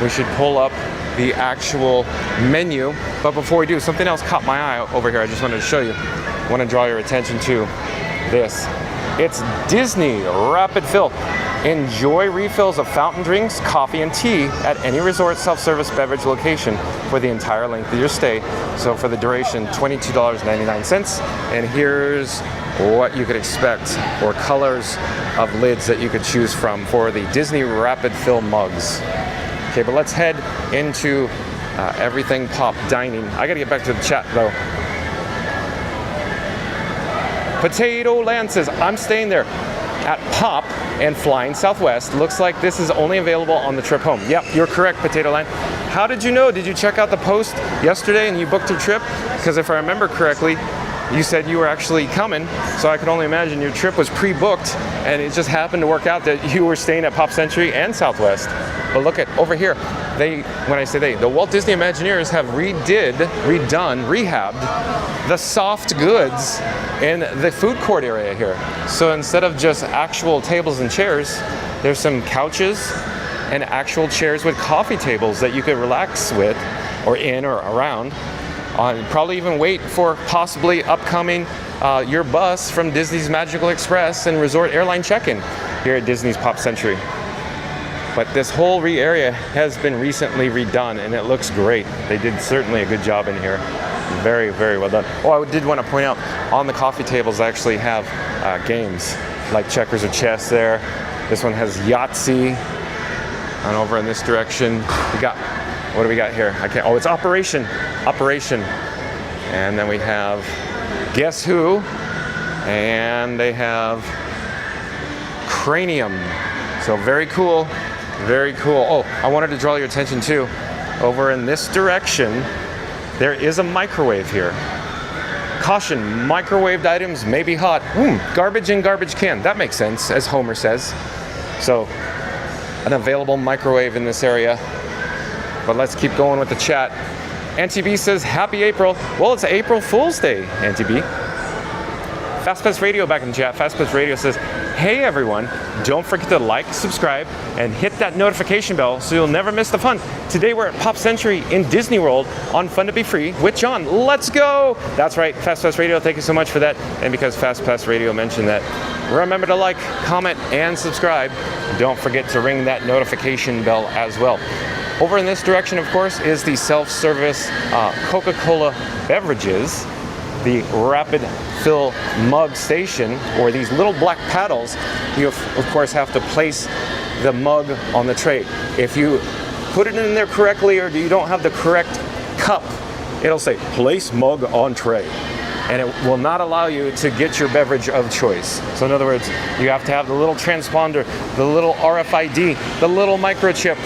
We should pull up the actual menu, but before we do, something else caught my eye over here. I just wanted to show you. I want to draw your attention to this. It's Disney Rapid Fill. Enjoy refills of fountain drinks, coffee, and tea at any resort self-service beverage location for the entire length of your stay. So for the duration, $22.99. And here's what you could expect, or colors of lids that you could choose from for the Disney Rapid Fill mugs. Okay, but let's head into Everything Pop Dining. I gotta get back to the chat though. Potato Land says, I'm staying there at Pop and flying Southwest. Looks like this is only available on the trip home. Yep, you're correct, Potato Land. How did you know? Did you check out the post yesterday and you booked your trip? Because if I remember correctly, you said you were actually coming, so I could only imagine your trip was pre-booked, and it just happened to work out that you were staying at Pop Century and Southwest. But look at over here. When I say they, the Walt Disney Imagineers have rehabbed the soft goods in the food court area here. So instead of just actual tables and chairs, there's some couches and actual chairs with coffee tables that you could relax with, or in or around. Probably even wait for possibly upcoming your bus from Disney's Magical Express and Resort Airline check-in here at Disney's Pop Century. But this whole area has been recently redone, and it looks great. They did certainly a good job in here. Very, very well done. Oh, I did want to point out, on the coffee tables I actually have games like checkers or chess there. This one has Yahtzee. And over in this direction, we got, what do we got here? Oh, it's Operation. And then we have Guess Who, and they have Cranium. So very cool, very cool. Oh, I wanted to draw your attention too. Over in this direction, there is a microwave here. Caution, microwaved items may be hot. Garbage in garbage can. That makes sense, as Homer says. So, an available microwave in this area. But let's keep going with the chat. Auntie B says, happy April. Well, it's April Fool's Day, Auntie B. FastPass Radio back in the chat. FastPass Radio says, hey everyone, don't forget to like, subscribe, and hit that notification bell so you'll never miss the fun. Today we're at Pop Century in Disney World on Fun to Be Free with John. Let's go! That's right, FastPass Radio, thank you so much for that. And because FastPass Radio mentioned that, remember to like, comment, and subscribe. Don't forget to ring that notification bell as well. Over in this direction, of course, is the self-service Coca-Cola beverages, the Rapid Fill mug station, or these little black paddles. You, of course, have to place the mug on the tray. If you put it in there correctly, or you don't have the correct cup, it'll say, place mug on tray. And it will not allow you to get your beverage of choice. So in other words, you have to have the little transponder, the little RFID, the little microchip.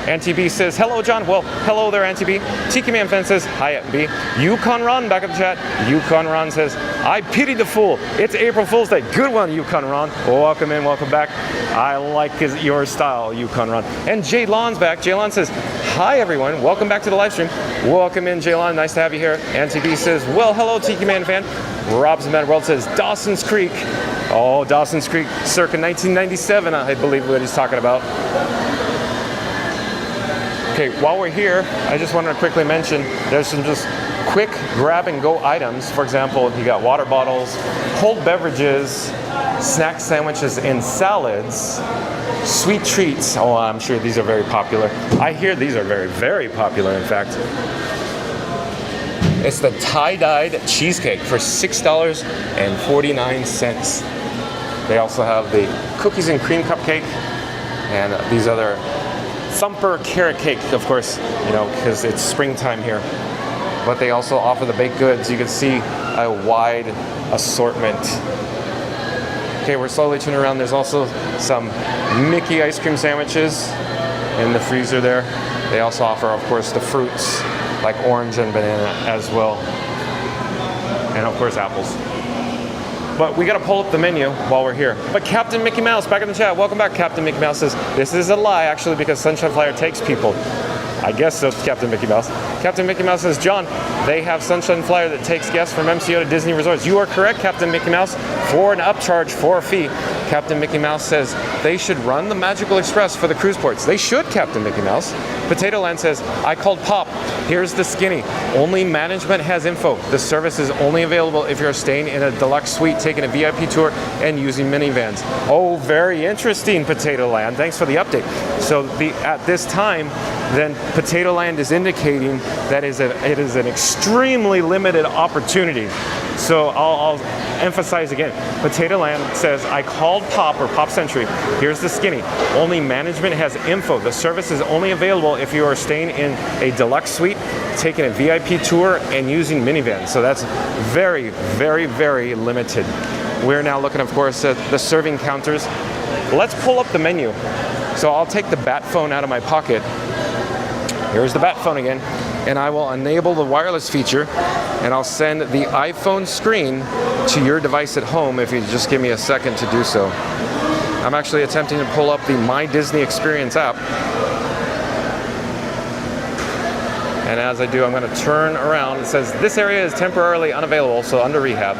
Auntie B says, hello, John. Well, hello there, Auntie B. Tiki Man Fan says, hi, Aunt B. Yukon Ron back in the chat. Yukon Ron says, I pity the fool. It's April Fool's Day. Good one, Yukon Ron. Welcome in, welcome back. I like your style, Yukon Ron. And Jay Lon's back. Jay Lon says, hi, everyone. Welcome back to the live stream. Welcome in, Jay Lon. Nice to have you here. Auntie B says, well, hello, Tiki Man Fan. Rob's Mad World says, Dawson's Creek. Oh, Dawson's Creek, circa 1997, I believe what he's talking about. Okay, while we're here, I just wanted to quickly mention there's some just quick grab and go items. For example, you got water bottles, cold beverages, snack sandwiches, and salads, sweet treats. Oh, I'm sure these are very popular. I hear these are very, very popular, in fact. It's the tie-dyed cheesecake for $6.49. They also have the cookies and cream cupcake and these other Thumper carrot cake, of course, you know, because it's springtime here. But they also offer the baked goods. You can see a wide assortment. Okay, we're slowly turning around. There's also some Mickey ice cream sandwiches in the freezer there. They also offer, of course, the fruits like orange and banana as well. and of course apples. But we gotta pull up the menu while we're here. But Captain Mickey Mouse, back in the chat. Welcome back, Captain Mickey Mouse says, this is a lie actually because Sunshine Flyer takes people. I guess so, Captain Mickey Mouse. Captain Mickey Mouse says, John, they have Sunshine Flyer that takes guests from MCO to Disney resorts. You are correct, Captain Mickey Mouse, for an upcharge for a fee. Captain Mickey Mouse says they should run the Magical Express for the cruise ports. They should, Captain Mickey Mouse. Potato Land says, I called Pop. Here's the skinny. Only management has info. The service is only available if you're staying in a deluxe suite, taking a VIP tour, and using minivans. Oh, very interesting, Potato Land. Thanks for the update. So at this time, then Potato Land is indicating that it is an extremely limited opportunity. So I'll emphasize again. Potato Land says, I called Pop or Pop Century. Here's the skinny. Only management has info. The service is only available if you are staying in a deluxe suite, taking a VIP tour, and using minivans. So that's very, very, very limited. We're now looking, of course, at the serving counters. Let's pull up the menu. So I'll take the bat phone out of my pocket. Here's the bat phone again, and I will enable the wireless feature, and I'll send the iPhone screen to your device at home if you just give me a second to do so. I'm actually attempting to pull up the My Disney Experience app. And as I do, I'm going to turn around. It says, this area is temporarily unavailable, so under rehab.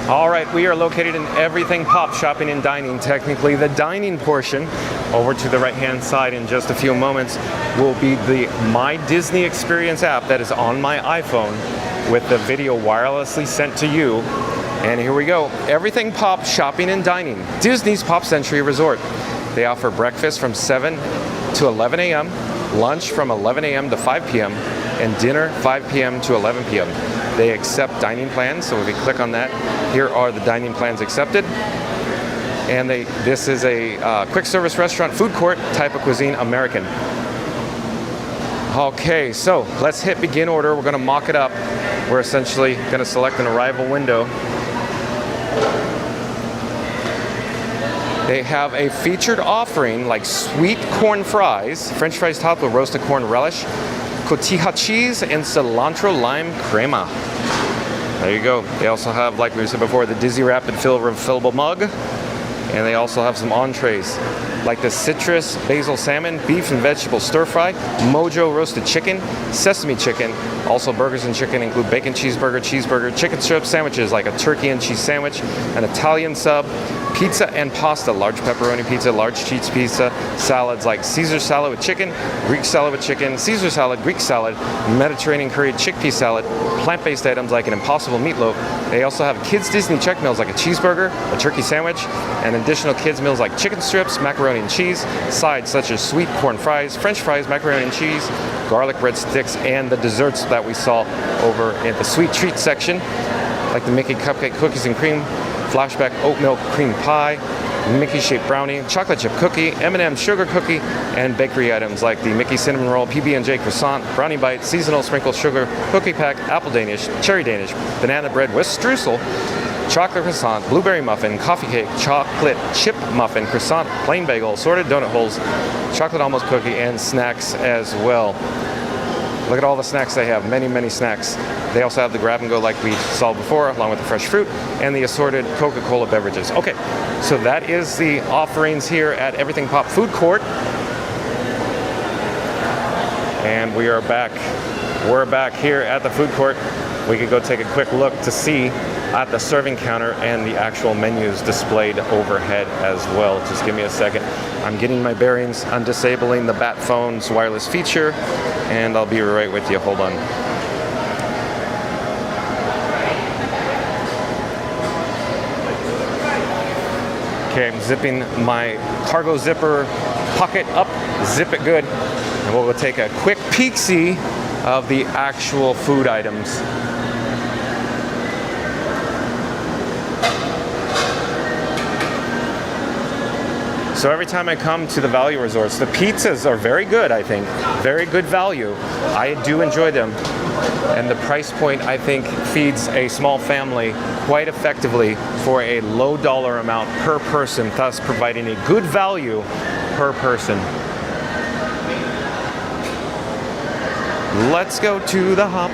All right, we are located in Everything Pop Shopping and Dining. Technically, the dining portion, over to the right-hand side in just a few moments, will be the My Disney Experience app that is on my iPhone with the video wirelessly sent to you. And here we go. Everything Pop Shopping and Dining, Disney's Pop Century Resort. They offer breakfast from 7 to 11 a.m., lunch from 11 a.m. to 5 p.m., and dinner 5 p.m. to 11 p.m. They accept dining plans, so if we click on that, here are the dining plans accepted. And this is a quick service restaurant, food court, type of cuisine, American. Okay, so let's hit begin order. We're going to mock it up. We're essentially going to select an arrival window. They have a featured offering like sweet corn fries, French fries topped with roasted corn relish, cotija cheese, and cilantro lime crema. There you go. They also have, like we said before, the Dizzy Rapid Fill refillable mug. And they also have some entrees, like the citrus basil salmon, beef and vegetable stir fry, mojo roasted chicken, sesame chicken. Also burgers and chicken include bacon cheeseburger, chicken strip sandwiches like a turkey and cheese sandwich, an Italian sub, pizza and pasta, large pepperoni pizza, large cheese pizza, salads like Caesar salad with chicken, Greek salad with chicken, Caesar salad, Greek salad, Mediterranean curried chickpea salad, plant-based items like an Impossible meatloaf. They also have kids Disney check meals like a cheeseburger, a turkey sandwich, and additional kids meals like chicken strips, macaroni and cheese, sides such as sweet corn fries, French fries, macaroni and cheese, garlic breadsticks, and the desserts that we saw over in the sweet treat section, like the Mickey cupcake cookies and cream, flashback oat milk cream pie, Mickey shaped brownie, chocolate chip cookie, M&M sugar cookie, and bakery items like the Mickey cinnamon roll, PB&J croissant, brownie bite, seasonal sprinkle sugar, cookie pack, apple Danish, cherry Danish, banana bread with streusel, chocolate croissant, blueberry muffin, coffee cake, chocolate chip muffin, croissant, plain bagel, assorted donut holes, chocolate almond cookie, and snacks as well. Look at all the snacks they have, many, many snacks. They also have the grab and go like we saw before, along with the fresh fruit and the assorted Coca-Cola beverages. Okay, so that is the offerings here at Everything Pop Food Court. And we are back. We're back here at the food court. We could go take a quick look to see at the serving counter and the actual menus displayed overhead as well. Just give me a second. I'm getting my bearings. I'm disabling the Bat Phone's wireless feature, and I'll be right with you. Hold on. Okay, I'm zipping my cargo zipper pocket up, zip it good, and we'll take a quick peek-see of the actual food items. So every time I come to the value resorts, the pizzas are very good, I think. Very good value. I do enjoy them. And the price point, I think, feeds a small family quite effectively for a low dollar amount per person, thus providing a good value per person. Let's go to the hop.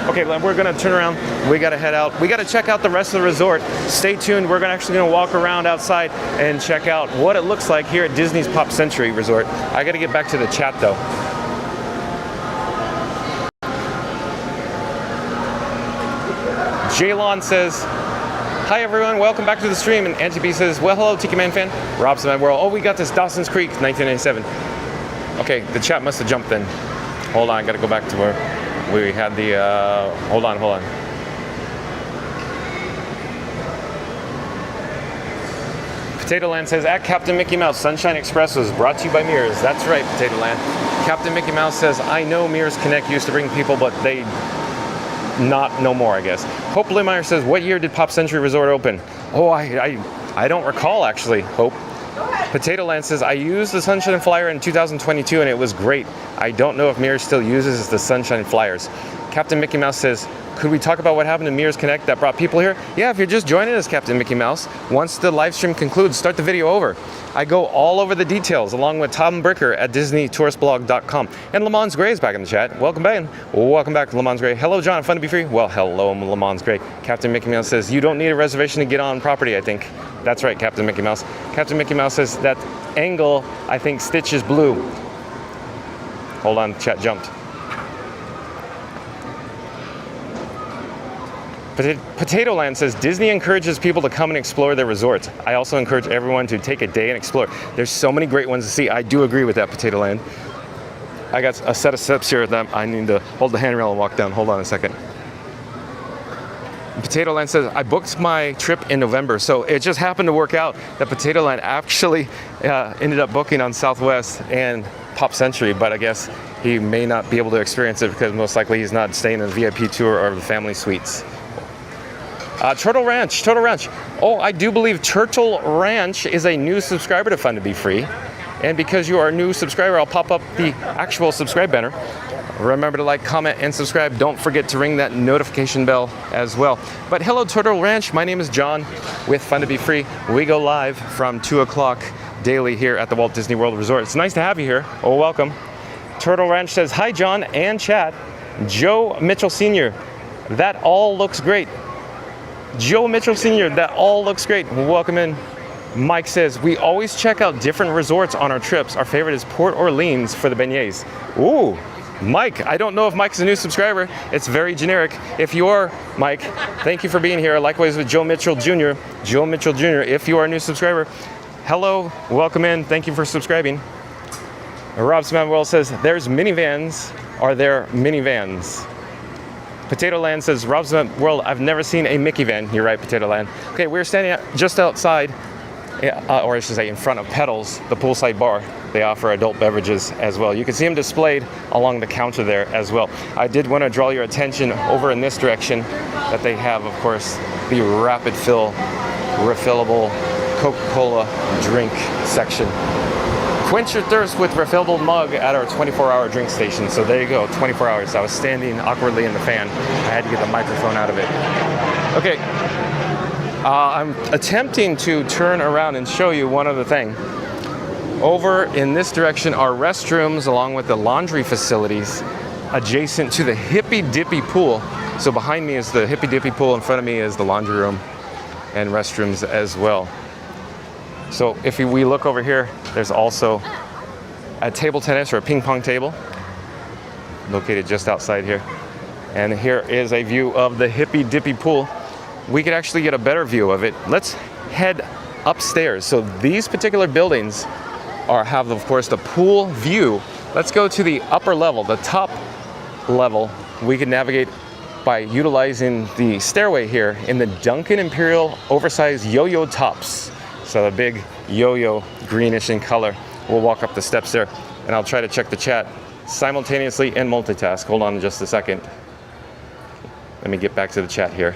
Okay, we're gonna turn around. We gotta head out. We gotta check out the rest of the resort. Stay tuned. We're actually gonna walk around outside and check out what it looks like here at Disney's Pop Century Resort. I gotta get back to the chat though. Jaylon says, hi everyone, welcome back to the stream. And Auntie B says, well, hello Tiki Man fan. Robson Man World. Oh, we got this Dawson's Creek, 1997. Okay, the chat must have jumped then. Hold on, I gotta go back to where we had the, hold on. Potato Land says, at Captain Mickey Mouse, Sunshine Express was brought to you by Mears. That's right, Potato Land. Captain Mickey Mouse says, I know Mears Connect used to bring people, but they not no more, I guess. Hope Limeyer says, what year did Pop Century Resort open? Oh, I don't recall, actually, Hope. Potato Land says, I used the Sunshine Flyer in 2022 and it was great. I don't know if Mears still uses the Sunshine Flyers. Captain Mickey Mouse says, could we talk about what happened to Mears Connect that brought people here? Yeah, if you're just joining us, Captain Mickey Mouse, once the live stream concludes, start the video over. I go all over the details, along with Tom Bricker at DisneyTouristBlog.com. And Lamons Gray is back in the chat. Welcome back. Welcome back, Lamons Gray. Hello, John. Fun to be free. Well, hello, Lamons Gray. Captain Mickey Mouse says, you don't need a reservation to get on property, I think. That's right, Captain Mickey Mouse. Captain Mickey Mouse says, that angle, I think Stitch is blue. Hold on, chat jumped. Potato Land says, Disney encourages people to come and explore their resorts. I also encourage everyone to take a day and explore. There's so many great ones to see. I do agree with that, Potato Land. I got a set of steps here that I need to hold the handrail and walk down. Hold on a second. Potato Land says, I booked my trip in November, so it just happened to work out that Potato Land actually ended up booking on Southwest and Pop Century, but I guess he may not be able to experience it because most likely he's not staying in the VIP tour or the family suites. Turtle Ranch. Oh, I do believe Turtle Ranch is a new subscriber to Fun to Be Free. And because you are a new subscriber, I'll pop up the actual subscribe banner. Remember to like, comment, and subscribe. Don't forget to ring that notification bell as well. But hello, Turtle Ranch. My name is John with Fun to Be Free. We go live from 2 o'clock daily here at the Walt Disney World Resort. It's nice to have you here. Oh, welcome. Turtle Ranch says, hi, John and chat. Joe Mitchell Sr., that all looks great. Joe Mitchell Sr., that all looks great. Welcome in. Mike says, we always check out different resorts on our trips. Our favorite is Port Orleans for the beignets. Ooh, Mike, I don't know if Mike's a new subscriber. It's very generic. If you are, Mike, thank you for being here. Likewise with Joe Mitchell Jr. Joe Mitchell Jr., if you are a new subscriber, hello, welcome in. Thank you for subscribing. Rob Smanwell says, there's minivans. Are there minivans? Potato Land says, Rob's World, I've never seen a Mickey van. You're right, Potato Land. Okay, we're standing just outside, or I should say in front of Petals, the poolside bar. They offer adult beverages as well. You can see them displayed along the counter there as well. I did want to draw your attention over in this direction that they have, of course, the rapid fill, refillable Coca-Cola drink section. Quench your thirst with refillable mug at our 24-hour drink station. So there you go, 24 hours. I was standing awkwardly in the fan. I had to get the microphone out of it. Okay, I'm attempting to turn around and show you one other thing. Over in this direction are restrooms along with the laundry facilities adjacent to the Hippy Dippy pool. So behind me is the Hippy Dippy pool, in front of me is the laundry room and restrooms as well. So if we look over here, there's also a table tennis or a ping pong table located just outside here. And here is a view of the Hippy Dippy pool. We could actually get a better view of it. Let's head upstairs. So these particular buildings have, of course, the pool view. Let's go to the upper level, the top level. We can navigate by utilizing the stairway here in the Duncan Imperial oversized yo-yo tops. So the big yo-yo, greenish in color. We'll walk up the steps there, and I'll try to check the chat simultaneously and multitask. Hold on just a second. Let me get back to the chat here.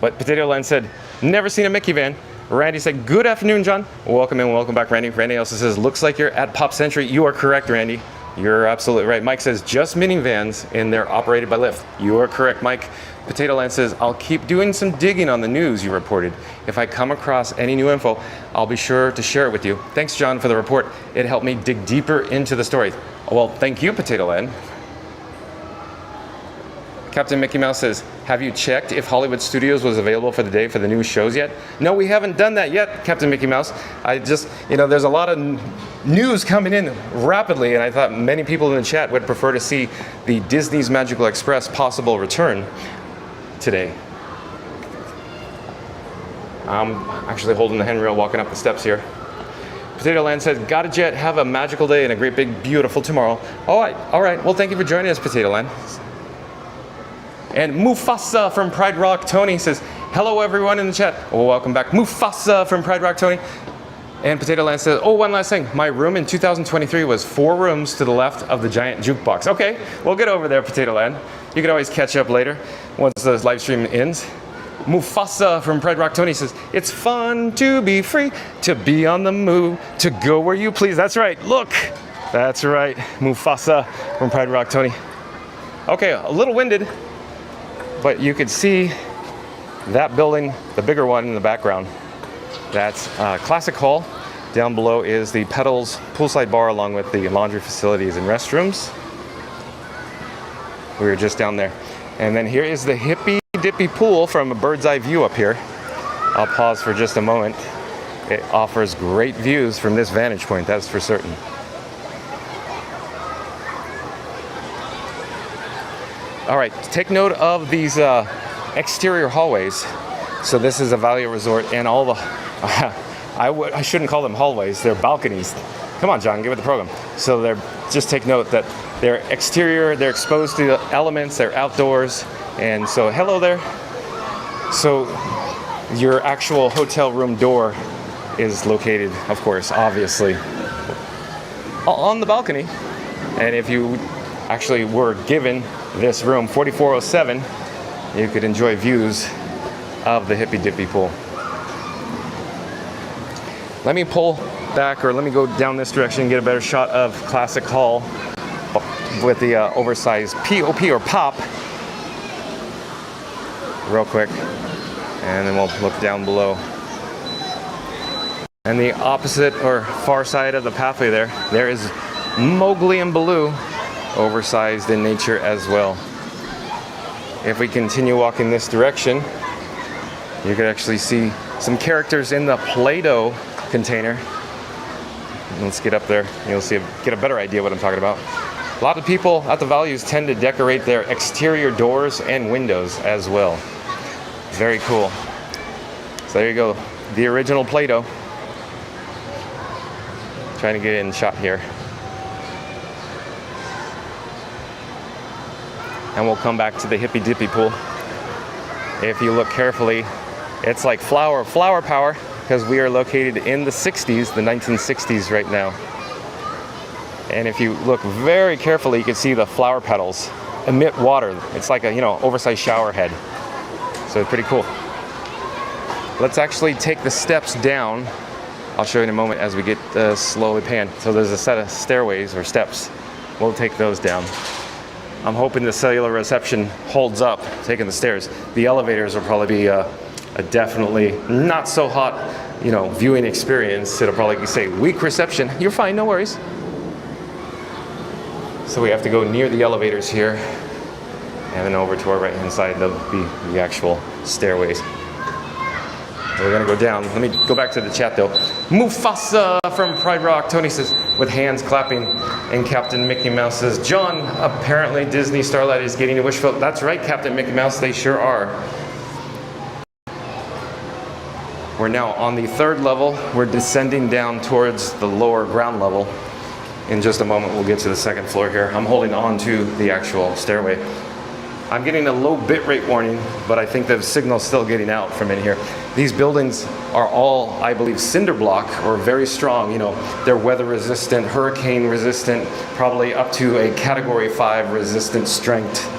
But Potato Land said, never seen a Mickey van. Randy said, good afternoon, John. Welcome in, welcome back, Randy. Randy also says, looks like you're at Pop Century. You are correct, Randy. You're absolutely right. Mike says, just minivans and they're operated by Lyft. You are correct, Mike. Potato Land says, I'll keep doing some digging on the news you reported. If I come across any new info, I'll be sure to share it with you. Thanks, John, for the report. It helped me dig deeper into the story. Well, thank you, Potato Land. Captain Mickey Mouse says, have you checked if Hollywood Studios was available for the day for the new shows yet? No, we haven't done that yet, Captain Mickey Mouse. I just, there's a lot of news coming in rapidly, and I thought many people in the chat would prefer to see the Disney's Magical Express possible return today. I'm actually holding the handrail walking up the steps here. Potato Land says, got a jet, have a magical day and a great big beautiful tomorrow. All right. Well, thank you for joining us, Potato Land. And Mufasa from Pride Rock Tony says, hello everyone in the chat. Well, welcome back. Mufasa from Pride Rock Tony. And Potato Land says, oh, one last thing. My room in 2023 was 4 rooms to the left of the giant jukebox. Okay, we'll get over there, Potato Land. You can always catch up later once the live stream ends. Mufasa from Pride Rock Tony says, it's fun to be free, to be on the move, to go where you please. That's right, look. That's right, Mufasa from Pride Rock Tony. Okay, a little winded, but you could see that building, the bigger one in the background. That's Classic Hall. Down below is the Petals poolside bar along with the laundry facilities and restrooms. We were just down there. And then here is the Hippy Dippy pool from a bird's eye view up here. I'll pause for just a moment. It offers great views from this vantage point, that's for certain. All right, take note of these exterior hallways. So this is a value resort, and all the, I shouldn't call them hallways, they're balconies. Come on, John, give it the program. So just take note that they're exterior, they're exposed to the elements, they're outdoors, and so hello there. So your actual hotel room door is located, of course, obviously, on the balcony. And if you actually were given this room, 4407, you could enjoy views of the Hippy Dippy pool. Let me pull back, or let me go down this direction and get a better shot of Classic Hall with the oversized POP or pop real quick, and then we'll look down below. And the opposite or far side of the pathway there is Mowgli and Baloo, oversized in nature as well. If we continue walking this direction, you could actually see some characters in the Play-Doh container. Let's get up there. You'll get a better idea what I'm talking about. A lot of people at the values tend to decorate their exterior doors and windows as well. Very cool. So there you go, the original Play-Doh. Trying to get it in shot here. And we'll come back to the Hippy Dippy pool. If you look carefully, it's like flower power, because we are located in the 60s, the 1960s right now. And if you look very carefully, you can see the flower petals emit water. It's like a, oversized shower head. So it's pretty cool. Let's actually take the steps down. I'll show you in a moment as we get slowly panned. So there's a set of stairways or steps. We'll take those down. I'm hoping the cellular reception holds up taking the stairs. The elevators will probably be a definitely not so hot, viewing experience. It'll probably say weak reception. You're fine, no worries. So we have to go near the elevators here, and then over to our right hand side, there'll be the actual stairways. So we're gonna go down. Let me go back to the chat though. Mufasa from Pride Rock, Tony says, with hands clapping, and Captain Mickey Mouse says, John, apparently Disney Starlight is getting a wish fulfilled. That's right, Captain Mickey Mouse, they sure are. We're now on the 3rd level. We're descending down towards the lower ground level. In just a moment, we'll get to the 2nd floor here. I'm holding on to the actual stairway. I'm getting a low bit rate warning, but I think the signal's still getting out from in here. These buildings are all, I believe, cinder block or very strong. They're weather resistant, hurricane resistant, probably up to a Category 5 resistant strength.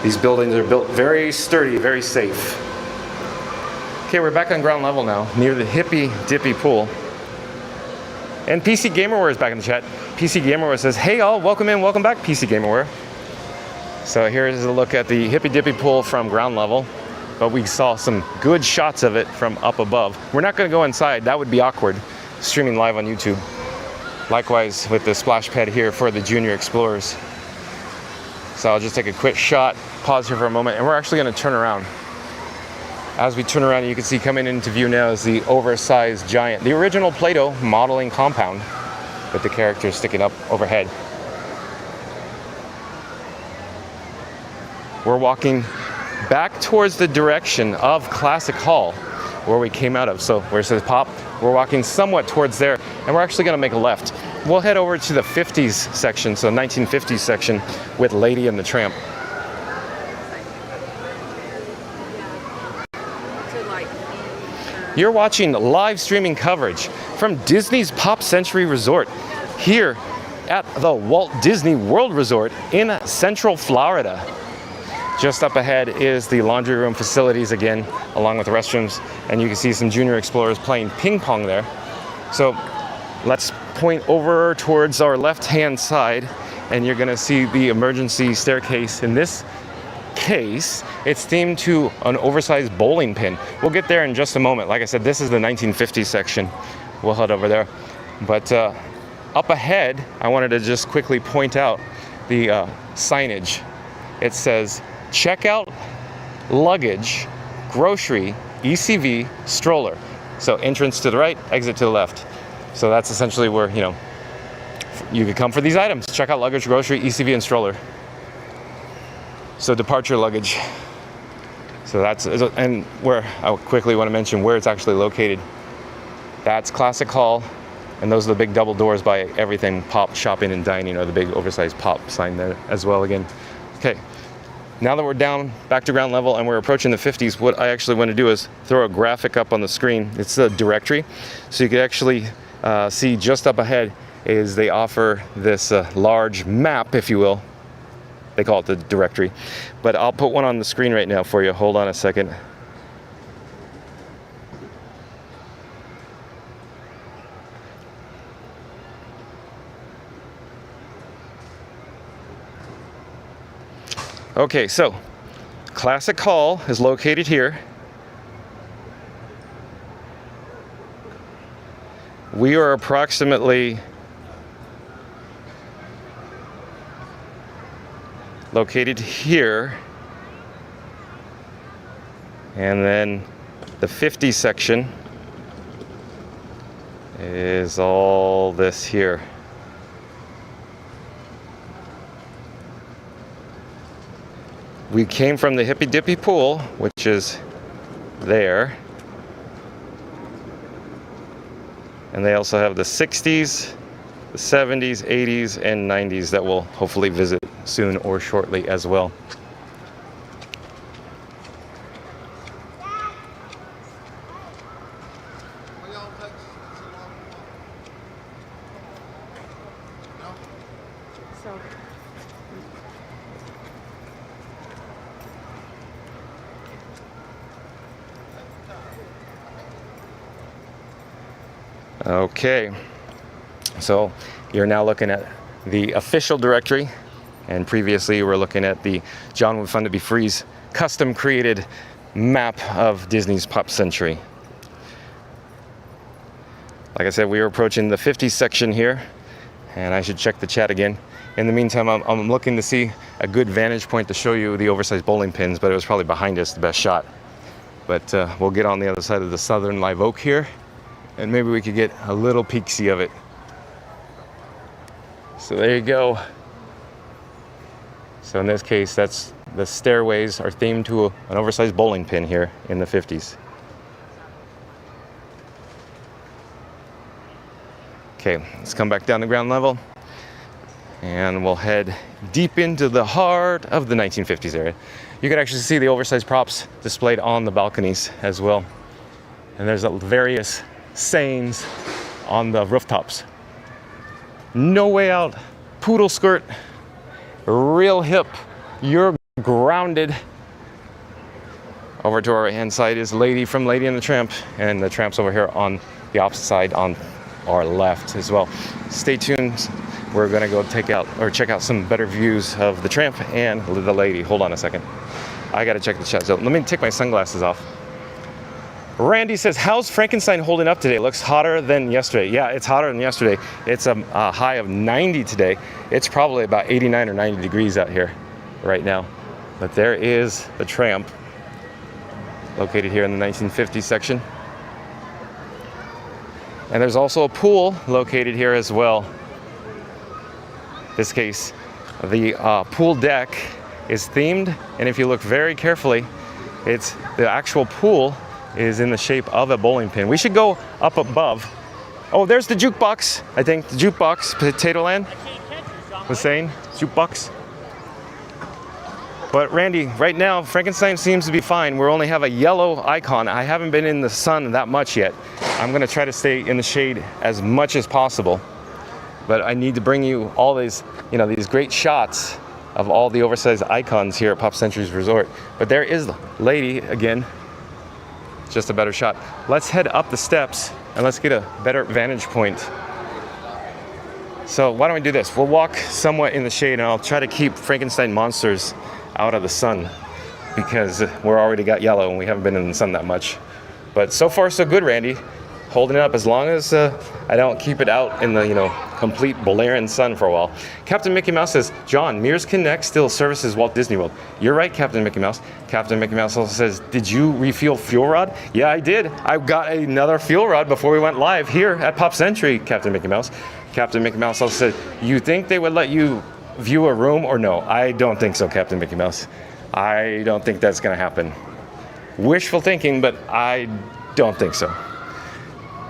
These buildings are built very sturdy, very safe. Okay, we're back on ground level now, near the Hippy Dippy pool. And PC Gamerware is back in the chat. PC Gamerware says, hey all, welcome in, welcome back, PC Gamerware. So here's a look at the Hippy Dippy pool from ground level, but we saw some good shots of it from up above. We're not gonna go inside, that would be awkward, streaming live on YouTube. Likewise with the splash pad here for the Junior Explorers. So I'll just take a quick shot, pause here for a moment, and we're actually gonna turn around. As we turn around, you can see coming into view now is the oversized giant, the original Play-Doh modeling compound with the characters sticking up overhead. We're walking back towards the direction of Classic Hall, where we came out of. So where it says pop, we're walking somewhat towards there, and we're actually gonna make a left. We'll head over to the 50s section, so 1950s section with Lady and the Tramp. You're watching live streaming coverage from Disney's Pop Century Resort here at the Walt Disney World Resort in Central Florida. Just up ahead is the laundry room facilities again, along with the restrooms, and you can see some Junior Explorers playing ping pong there. So let's point over towards our left-hand side, and you're gonna see the emergency staircase. In this case, it's themed to an oversized bowling pin. We'll get there in just a moment. Like I said, this is the 1950s section. We'll head over there. But up ahead, I wanted to just quickly point out the signage. It says, checkout, luggage, grocery, ECV, stroller. So entrance to the right, exit to the left. So that's essentially where, you know, you could come for these items. Checkout, luggage, grocery, ECV, and stroller. So departure luggage. So that's, and where I quickly want to mention where it's actually located. That's Classic Hall, and those are the big double doors by everything pop, shopping and dining, or the big oversized pop sign there as well again. Okay, now that we're down back to ground level and we're approaching the 50s, what I actually want to do is throw a graphic up on the screen. It's a directory, so you can actually see just up ahead is they offer this large map, if you will. They call it the directory, but I'll put one on the screen right now for you. Hold on a second. Okay, so Classic Hall is located here. We are approximately located here, and then the 50 section is all this here. We came from the Hippy Dippy pool, which is there, and they also have the 60s, the 70s, 80s, and 90s that we'll hopefully visit soon or shortly as well. Okay, so you're now looking at the official directory, and previously we were looking at the John Would Fun to Be Free's custom created map of Disney's Pop Century. Like I said, we are approaching the 50s section here, and I should check the chat again. In the meantime, I'm looking to see a good vantage point to show you the oversized bowling pins, but it was probably behind us, the best shot. But we'll get on the other side of the Southern Live Oak here, and maybe we could get a little peek-see of it. So there you go. So in this case, that's the stairways are themed to an oversized bowling pin here in the 50s. Okay, let's come back down to ground level, and we'll head deep into the heart of the 1950s area. You can actually see the oversized props displayed on the balconies as well. And there's various sayings on the rooftops. No way out, poodle skirt, real hip, you're grounded. Over to our right hand side is Lady from Lady and the Tramp, and the Tramp's over here on the opposite side on our left as well. Stay tuned. We're gonna go check out some better views of the Tramp and the Lady. Hold on a second. I gotta check the chat. So let me take my sunglasses off. Randy says, how's Frankenstein holding up today? It looks hotter than yesterday. Yeah, it's hotter than yesterday. It's a high of 90 today. It's probably about 89 or 90 degrees out here right now. But there is the Tramp, located here in the 1950s section. And there's also a pool located here as well. In this case, the pool deck is themed, and if you look very carefully, it's the actual pool is in the shape of a bowling pin. We should go up above. Oh, there's the jukebox. I think the jukebox, Potato Land was saying, jukebox. But Randy, right now, Frankenstein seems to be fine. We only have a yellow icon. I haven't been in the sun that much yet. I'm gonna try to stay in the shade as much as possible. But I need to bring you all these, these great shots of all the oversized icons here at Pop Century's Resort. But there is Lady again. Just a better shot. Let's head up the steps and let's get a better vantage point. So why don't we do this? We'll walk somewhat in the shade, and I'll try to keep Frankenstein monsters out of the sun because we're already got yellow and we haven't been in the sun that much. But so far so good, Randy. Holding it up as long as I don't keep it out in the complete blaring sun for a while. Captain Mickey Mouse says, John, Mears Connect still services Walt Disney World. You're right, Captain Mickey Mouse. Captain Mickey Mouse also says, did you refuel fuel rod? Yeah, I did. I got another fuel rod before we went live here at Pop Century, Captain Mickey Mouse. Captain Mickey Mouse also said, you think they would let you view a room or no? I don't think so, Captain Mickey Mouse. I don't think that's gonna happen. Wishful thinking, but I don't think so.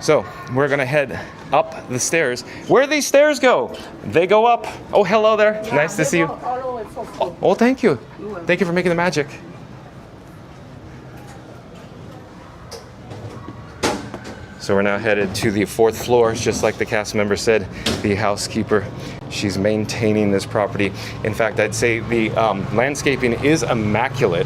So we're gonna head up the stairs. Where do these stairs go? They go up. Oh, hello there. Yeah, nice to see you. Oh, thank you. Thank you for making the magic. So we're now headed to the 4th floor, just like the cast member said, the housekeeper. She's maintaining this property. In fact, I'd say the landscaping is immaculate,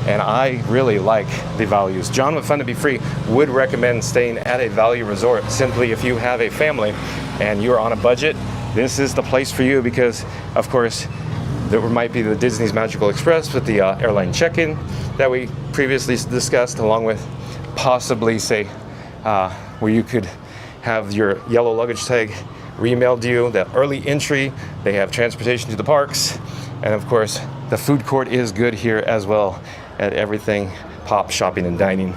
and I really like the values. John with Fun to Be Free would recommend staying at a value resort. Simply, if you have a family and you're on a budget, this is the place for you because, of course, there might be the Disney's Magical Express with the airline check-in that we previously discussed, along with possibly, say, where you could have your yellow luggage tag remailed to you, the early entry. They have transportation to the parks, and of course, the food court is good here as well at everything Pop Shopping and Dining.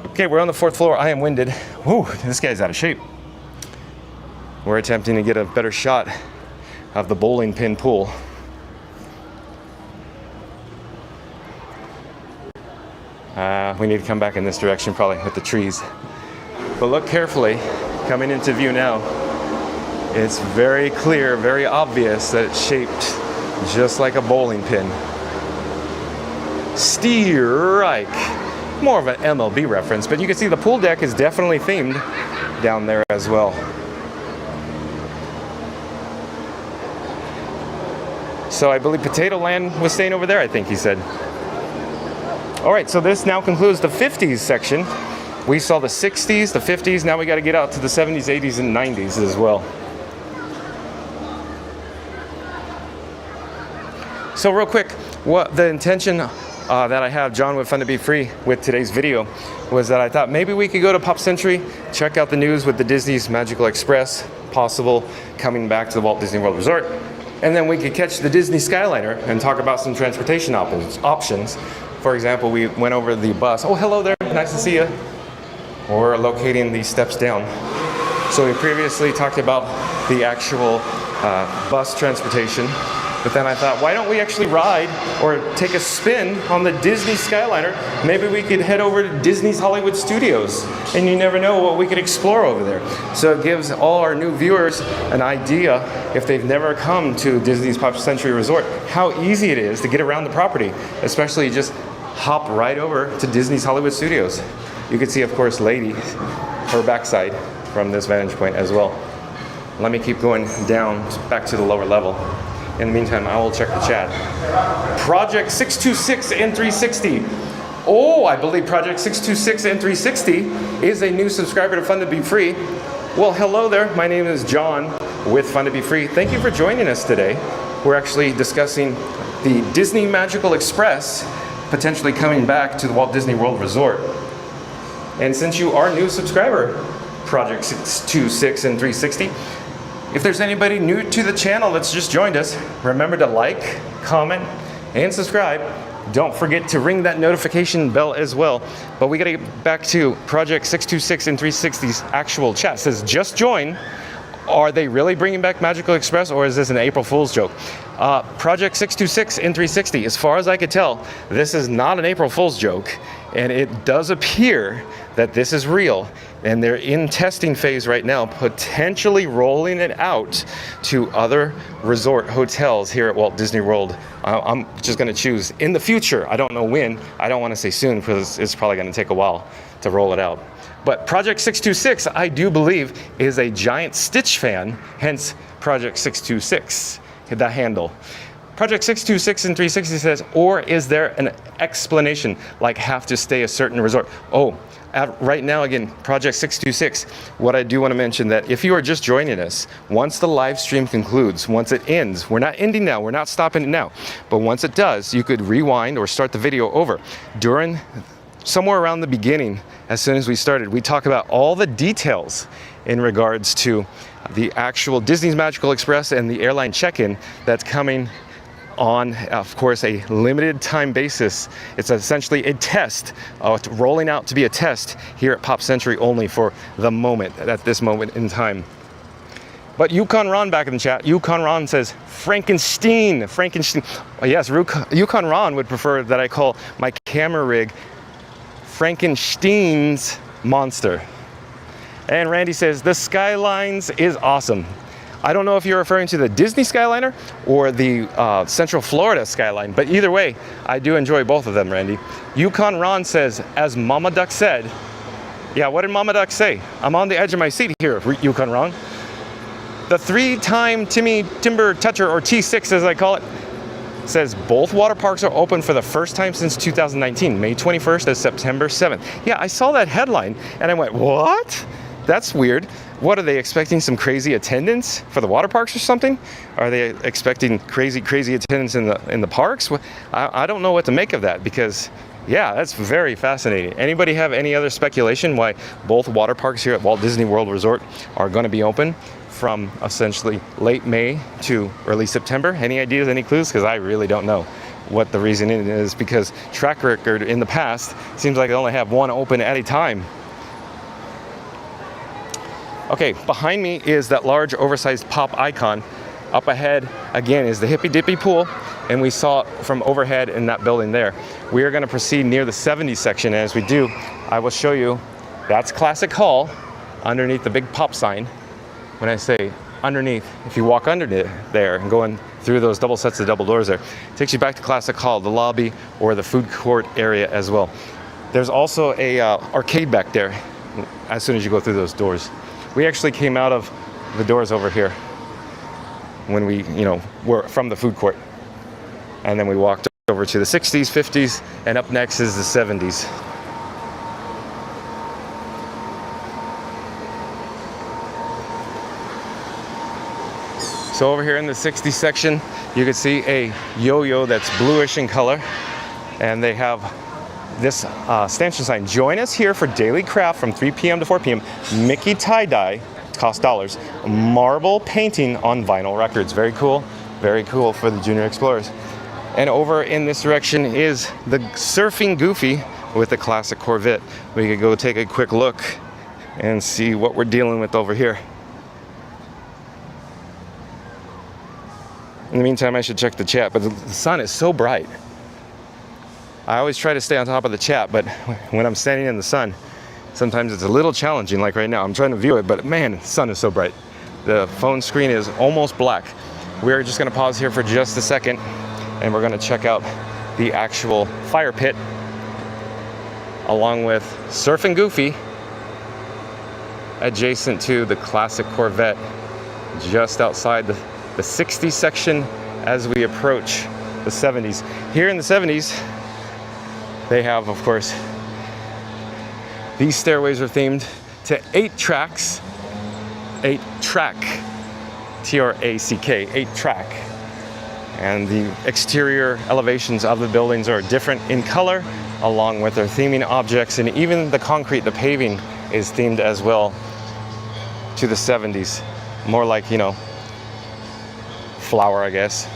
Okay, we're on the 4th floor. I am winded. Whew, this guy's out of shape. We're attempting to get a better shot of the bowling pin pool. We need to come back in this direction probably with the trees. But look carefully, coming into view now. It's very clear, very obvious that it's shaped just like a bowling pin. Strike. More of an MLB reference, but you can see the pool deck is definitely themed down there as well. So I believe Potato Land was staying over there, I think he said. All right, so this now concludes the 50s section. We saw the 60s, the 50s, now we got to get out to the 70s, 80s, and 90s as well. So real quick, what the intention that I have, John with Fun to Be Free, with today's video was that I thought maybe we could go to Pop Century, check out the news with the Disney's Magical Express, possible coming back to the Walt Disney World Resort, and then we could catch the Disney Skyliner and talk about some transportation options. For example, we went over the bus. Oh, hello there, nice to see you. We're locating these steps down. So we previously talked about the actual bus transportation. But then I thought, why don't we actually ride or take a spin on the Disney Skyliner? Maybe we could head over to Disney's Hollywood Studios, and you never know what we could explore over there. So it gives all our new viewers an idea, if they've never come to Disney's Pop Century Resort, how easy it is to get around the property, especially just hop right over to Disney's Hollywood Studios. You can see, of course, Lady, her backside from this vantage point as well. Let me keep going down back to the lower level. In the meantime, I will check the chat. Project 626 and 360. Oh, I believe Project 626 and 360 is a new subscriber to Fun to Be Free. Well, hello there. My name is John with Fun to Be Free. Thank you for joining us today. We're actually discussing the Disney Magical Express potentially coming back to the Walt Disney World Resort. And since you are a new subscriber, Project 626 and 360, if there's anybody new to the channel that's just joined us, remember to like, comment, and subscribe. Don't forget to ring that notification bell as well. But we gotta get back to Project 626 and 360's actual chat. It says, just join. Are they really bringing back Magical Express, or is this an April Fool's joke? Project 626 and 360, as far as I could tell, this is not an April Fool's joke. And it does appear that this is real. And they're in testing phase right now, potentially rolling it out to other resort hotels here at Walt Disney World. I'm just gonna choose in the future. I don't know when. I don't wanna say soon because it's probably gonna take a while to roll it out. But Project 626, I do believe, is a giant Stitch fan, hence Project 626, the handle. Project 626 and 360 says, or is there an explanation, like have to stay a certain resort? Oh, right now, again, Project 626, what I do want to mention that if you are just joining us, once the live stream concludes, once it ends, we're not ending now, we're not stopping it now, but once it does, you could rewind or start the video over. During, somewhere around the beginning, as soon as we started, we talk about all the details in regards to the actual Disney's Magical Express and the airline check-in that's coming on, of course, a limited time basis. It's essentially a test, rolling out to be a test here at Pop Century only for the moment, at this moment in time. But Yukon Ron back in the chat, Yukon Ron says, Frankenstein. Oh, yes, Yukon Ron would prefer that I call my camera rig Frankenstein's monster. And Randy says, the Skylines is awesome. I don't know if you're referring to the Disney Skyliner or the Central Florida Skyline, but either way, I do enjoy both of them, Randy. Yukon Ron says, as Mama Duck said, yeah, what did Mama Duck say? I'm on the edge of my seat here, Yukon Ron. The three-time Timber Toucher, or T6 as I call it, says both water parks are open for the first time since 2019, May 21st to September 7th. Yeah, I saw that headline and I went, what? That's weird. What, are they expecting some crazy attendance for the water parks or something? Are they expecting crazy attendance in the parks? I don't know what to make of that, because yeah, that's very fascinating. Anybody have any other speculation why both water parks here at Walt Disney World Resort are going to be open from essentially late May to early September? Any ideas, any clues? Because I really don't know what the reason is, because track record in the past seems like they only have one open at a time. Okay, behind me is that large oversized pop icon. Up ahead, again, is the Hippy Dippy pool, and we saw it from overhead in that building there. We are gonna proceed near the 70s section, and as we do, I will show you, that's Classic Hall underneath the big pop sign. When I say underneath, if you walk under there and going through those double sets of double doors there, it takes you back to Classic Hall, the lobby, or the food court area as well. There's also a arcade back there as soon as you go through those doors. We actually came out of the doors over here when we, were from the food court. And then we walked over to the 60s, 50s, and up next is the 70s. So over here in the 60s section, you can see a yo-yo that's bluish in color. And they have this stanchion sign, join us here for daily craft from 3 p.m. to 4 p.m. Mickey tie-dye, cost dollars. Marble painting on vinyl records. Very cool for the Junior Explorers. And over in this direction is the Surfing Goofy with the classic Corvette. We could go take a quick look and see what we're dealing with over here. In the meantime, I should check the chat, but the sun is so bright. I always try to stay on top of the chat, but when I'm standing in the sun, sometimes it's a little challenging, like right now. I'm trying to view it, but man, the sun is so bright. The phone screen is almost black. We're just gonna pause here for just a second, and we're gonna check out the actual fire pit, along with Surfing Goofy, adjacent to the classic Corvette, just outside the 60s section as we approach the 70s. Here in the 70s, they have, of course, these stairways are themed to 8 tracks, 8-track, T-R-A-C-K, 8-track. And the exterior elevations of the buildings are different in color, along with their theming objects, and even the concrete, the paving is themed as well to the 70s. More like, you know, flower, I guess.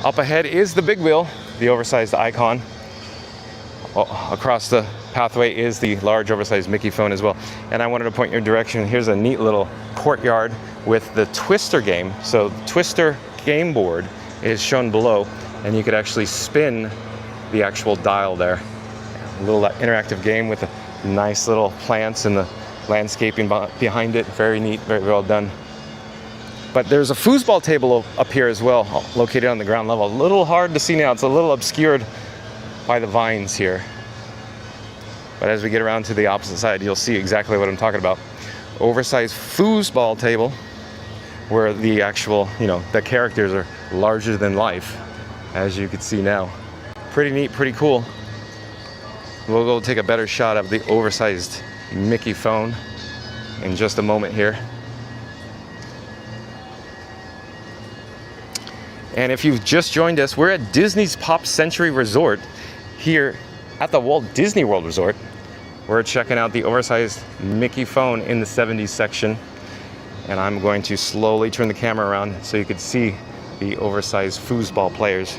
Up ahead is the big wheel, the oversized icon. Across the pathway is the large oversized Mickey phone as well. And I wanted to point your direction. Here's a neat little courtyard with the Twister game. So Twister game board is shown below, and you could actually spin the actual dial there. A little interactive game with the nice little plants and the landscaping behind it. Very neat, very well done. But there's a foosball table up here as well, located on the ground level. A little hard to see now. It's a little obscured by the vines here. But as we get around to the opposite side, you'll see exactly what I'm talking about. Oversized foosball table where the actual, you know, the characters are larger than life, as you can see now. Pretty neat, pretty cool. We'll go take a better shot of the oversized Mickey phone in just a moment here. And if you've just joined us, we're at Disney's Pop Century Resort here at the Walt Disney World Resort. We're checking out the oversized Mickey phone in the 70s section. And I'm going to slowly turn the camera around so you can see the oversized foosball players,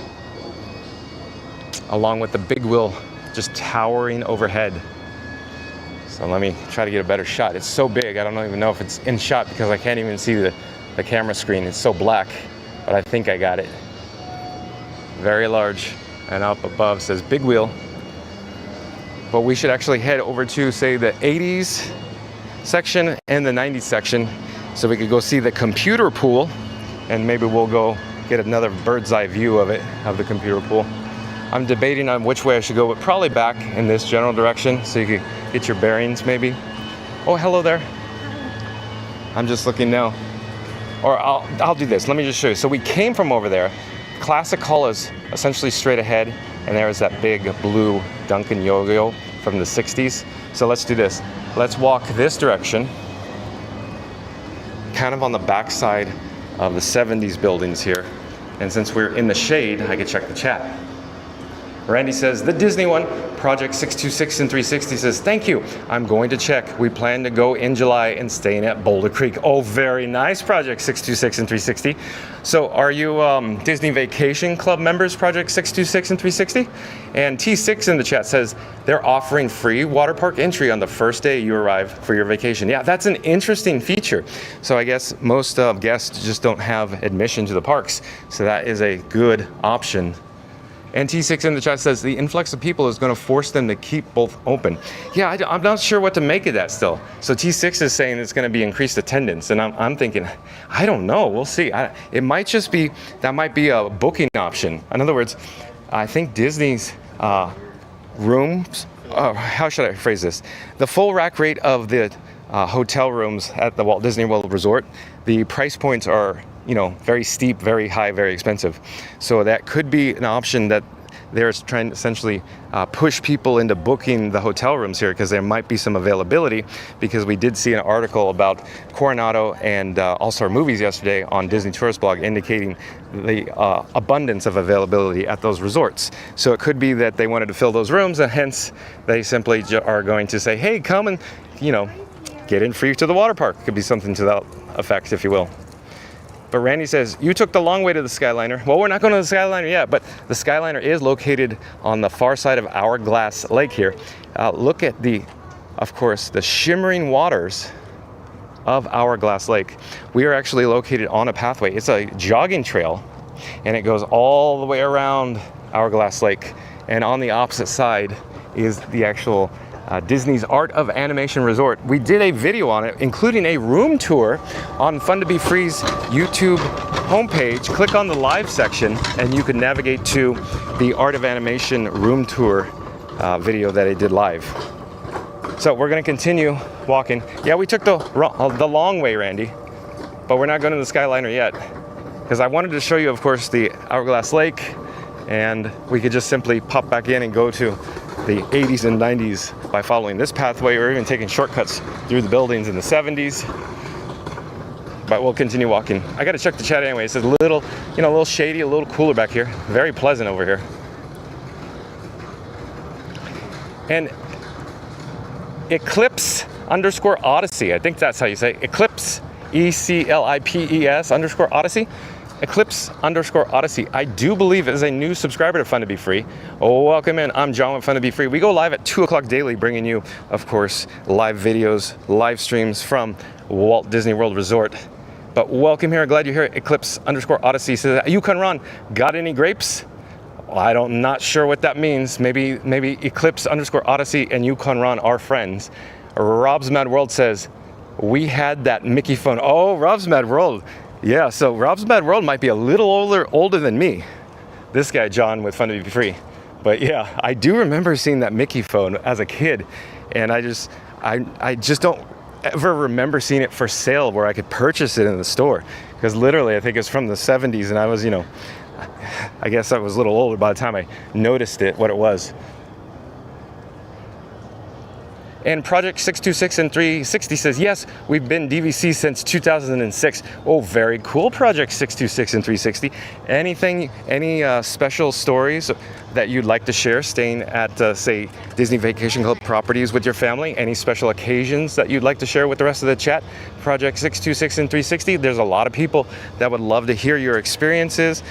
along with the big wheel just towering overhead. So let me try to get a better shot. It's so big, I don't even know if it's in shot because I can't even see the camera screen. It's so black, but I think I got it. Very large, and up above says big wheel. But we should actually head over to, say, the 80s section and the 90s section so we could go see the computer pool, and maybe we'll go get another bird's eye view of it, of the computer pool. I'm debating on which way I should go, but probably back in this general direction so you can get your bearings maybe. Oh, hello there. I'm just looking now. Or I'll do this. Let me just show you. So we came from over there. Classic Hall is essentially straight ahead, and there is that big blue Duncan yo-yo from the 60s. So let's do this. Let's walk this direction, kind of on the back side of the 70s buildings here. And since we're in the shade, I can check the chat. Randy says, the Disney one, Project 626 and 360 says, thank you. I'm going to check. We plan to go in July and staying at Boulder Creek. Oh, very nice, Project 626 and 360. So are you Disney Vacation Club members, Project 626 and 360? And T6 in the chat says, they're offering free water park entry on the first day you arrive for your vacation. Yeah, that's an interesting feature. So I guess most guests just don't have admission to the parks. So that is a good option. And T6 in the chat says the influx of people is going to force them to keep both open. Yeah, I'm not sure what to make of that still. So T6 is saying it's going to be increased attendance, and I'm thinking, I don't know. We'll see. It might just be, that might be a booking option. In other words, I think Disney's rooms, how should I phrase this? The full rack rate of the hotel rooms at the Walt Disney World Resort, the price points are, you know, very steep, very high, very expensive. So that could be an option that they're trying to essentially push people into booking the hotel rooms here, because there might be some availability, because we did see an article about Coronado and All-Star Movies yesterday on Disney Tourist Blog indicating the abundance of availability at those resorts. So it could be that they wanted to fill those rooms, and hence they simply are going to say, hey, come and, you know, get in free to the water park. Could be something to that effect, if you will. But Randy says, you took the long way to the Skyliner. Well, we're not going to the Skyliner yet, but the Skyliner is located on the far side of Hourglass Lake here. Look at of course, the shimmering waters of Hourglass Lake. We are actually located on a pathway. It's a jogging trail, and it goes all the way around Hourglass Lake. And on the opposite side is the actual Disney's Art of Animation Resort. We did a video on it, including a room tour on Fun to Be Free's YouTube homepage. Click on the live section and you can navigate to the Art of Animation room tour video that I did live. So we're gonna continue walking. Yeah, we took the long way, Randy, but we're not going to the Skyliner yet, because I wanted to show you, of course, the Hourglass Lake And we could just simply pop back in and go to the 80s and 90s by following this pathway, or even taking shortcuts through the buildings in the 70s. But we'll continue walking. I gotta check the chat anyway. It's a little, a little shady, a little cooler back here. Very pleasant over here. And Eclipse_Odyssey, I think that's how you say it. Eclipse, ECLIPES_Odyssey. Eclipse_Odyssey, I do believe is a new subscriber to Fun to Be Free. Welcome in, I'm John with Fun to Be Free. We go live at 2 o'clock daily, bringing you, of course, live videos, live streams from Walt Disney World Resort. But welcome here, glad you're here. Eclipse_Odyssey says, Yukon Ron, got any grapes? Well, not sure what that means. Maybe Eclipse_Odyssey and Yukon Ron are friends. Rob's Mad World says, we had that Mickey phone. Oh, Rob's Mad World. Yeah, so Rob's Mad World might be a little older than me. This guy, John, with Fun to Be Free. But yeah, I do remember seeing that Mickey phone as a kid. And I just don't ever remember seeing it for sale where I could purchase it in the store. Because literally, I think it's from the 70s, and I was, I guess I was a little older by the time I noticed what it was. And Project 626 and 360 says, yes, we've been DVC since 2006. Oh, very cool, Project 626 and 360. Any special stories that you'd like to share staying at, say, Disney Vacation Club properties with your family? Any special occasions that you'd like to share with the rest of the chat? Project 626 and 360, there's a lot of people that would love to hear your experiences.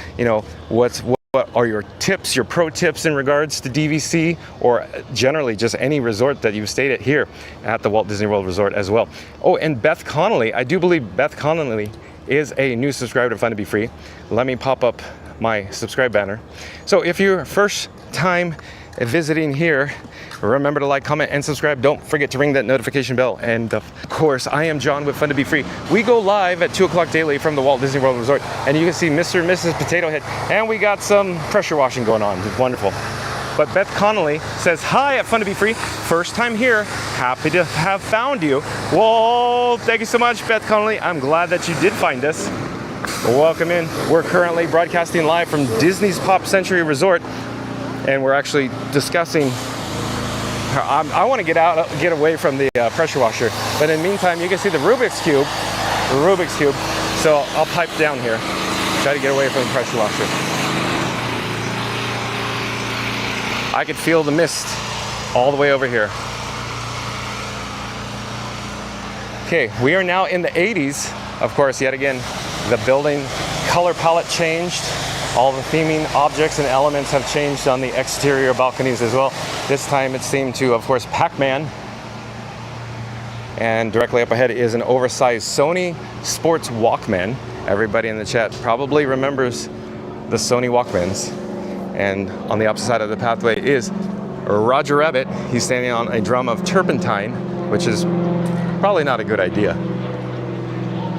What are your tips, your pro tips in regards to DVC, or generally just any resort that you've stayed at here at the Walt Disney World Resort as well. Oh, and Beth Connolly, I do believe Beth Connolly is a new subscriber to Fun to Be Free. Let me pop up my subscribe banner. So if you're first time visiting here, remember to like, comment, and subscribe. Don't forget to ring that notification bell. And of course, I am John with Fun to Be Free. We go live at 2 o'clock daily from the Walt Disney World Resort. And you can see Mr. and Mrs. Potato Head. And we got some pressure washing going on. It's wonderful. But Beth Connolly says, hi at Fun to Be Free. First time here. Happy to have found you. Whoa, thank you so much, Beth Connolly. I'm glad that you did find us. Welcome in. We're currently broadcasting live from Disney's Pop Century Resort. And we're actually discussing, I want to get away from the pressure washer. But in the meantime, you can see the Rubik's Cube. So I'll pipe down here, try to get away from the pressure washer. I could feel the mist all the way over here. Okay, we are now in the 80s. Of course, yet again, the building color palette changed. All the theming objects and elements have changed on the exterior balconies as well. This time it's themed to, of course, Pac-Man. And directly up ahead is an oversized Sony Sports Walkman. Everybody in the chat probably remembers the Sony Walkmans. And on the opposite side of the pathway is Roger Rabbit. He's standing on a drum of turpentine, which is probably not a good idea.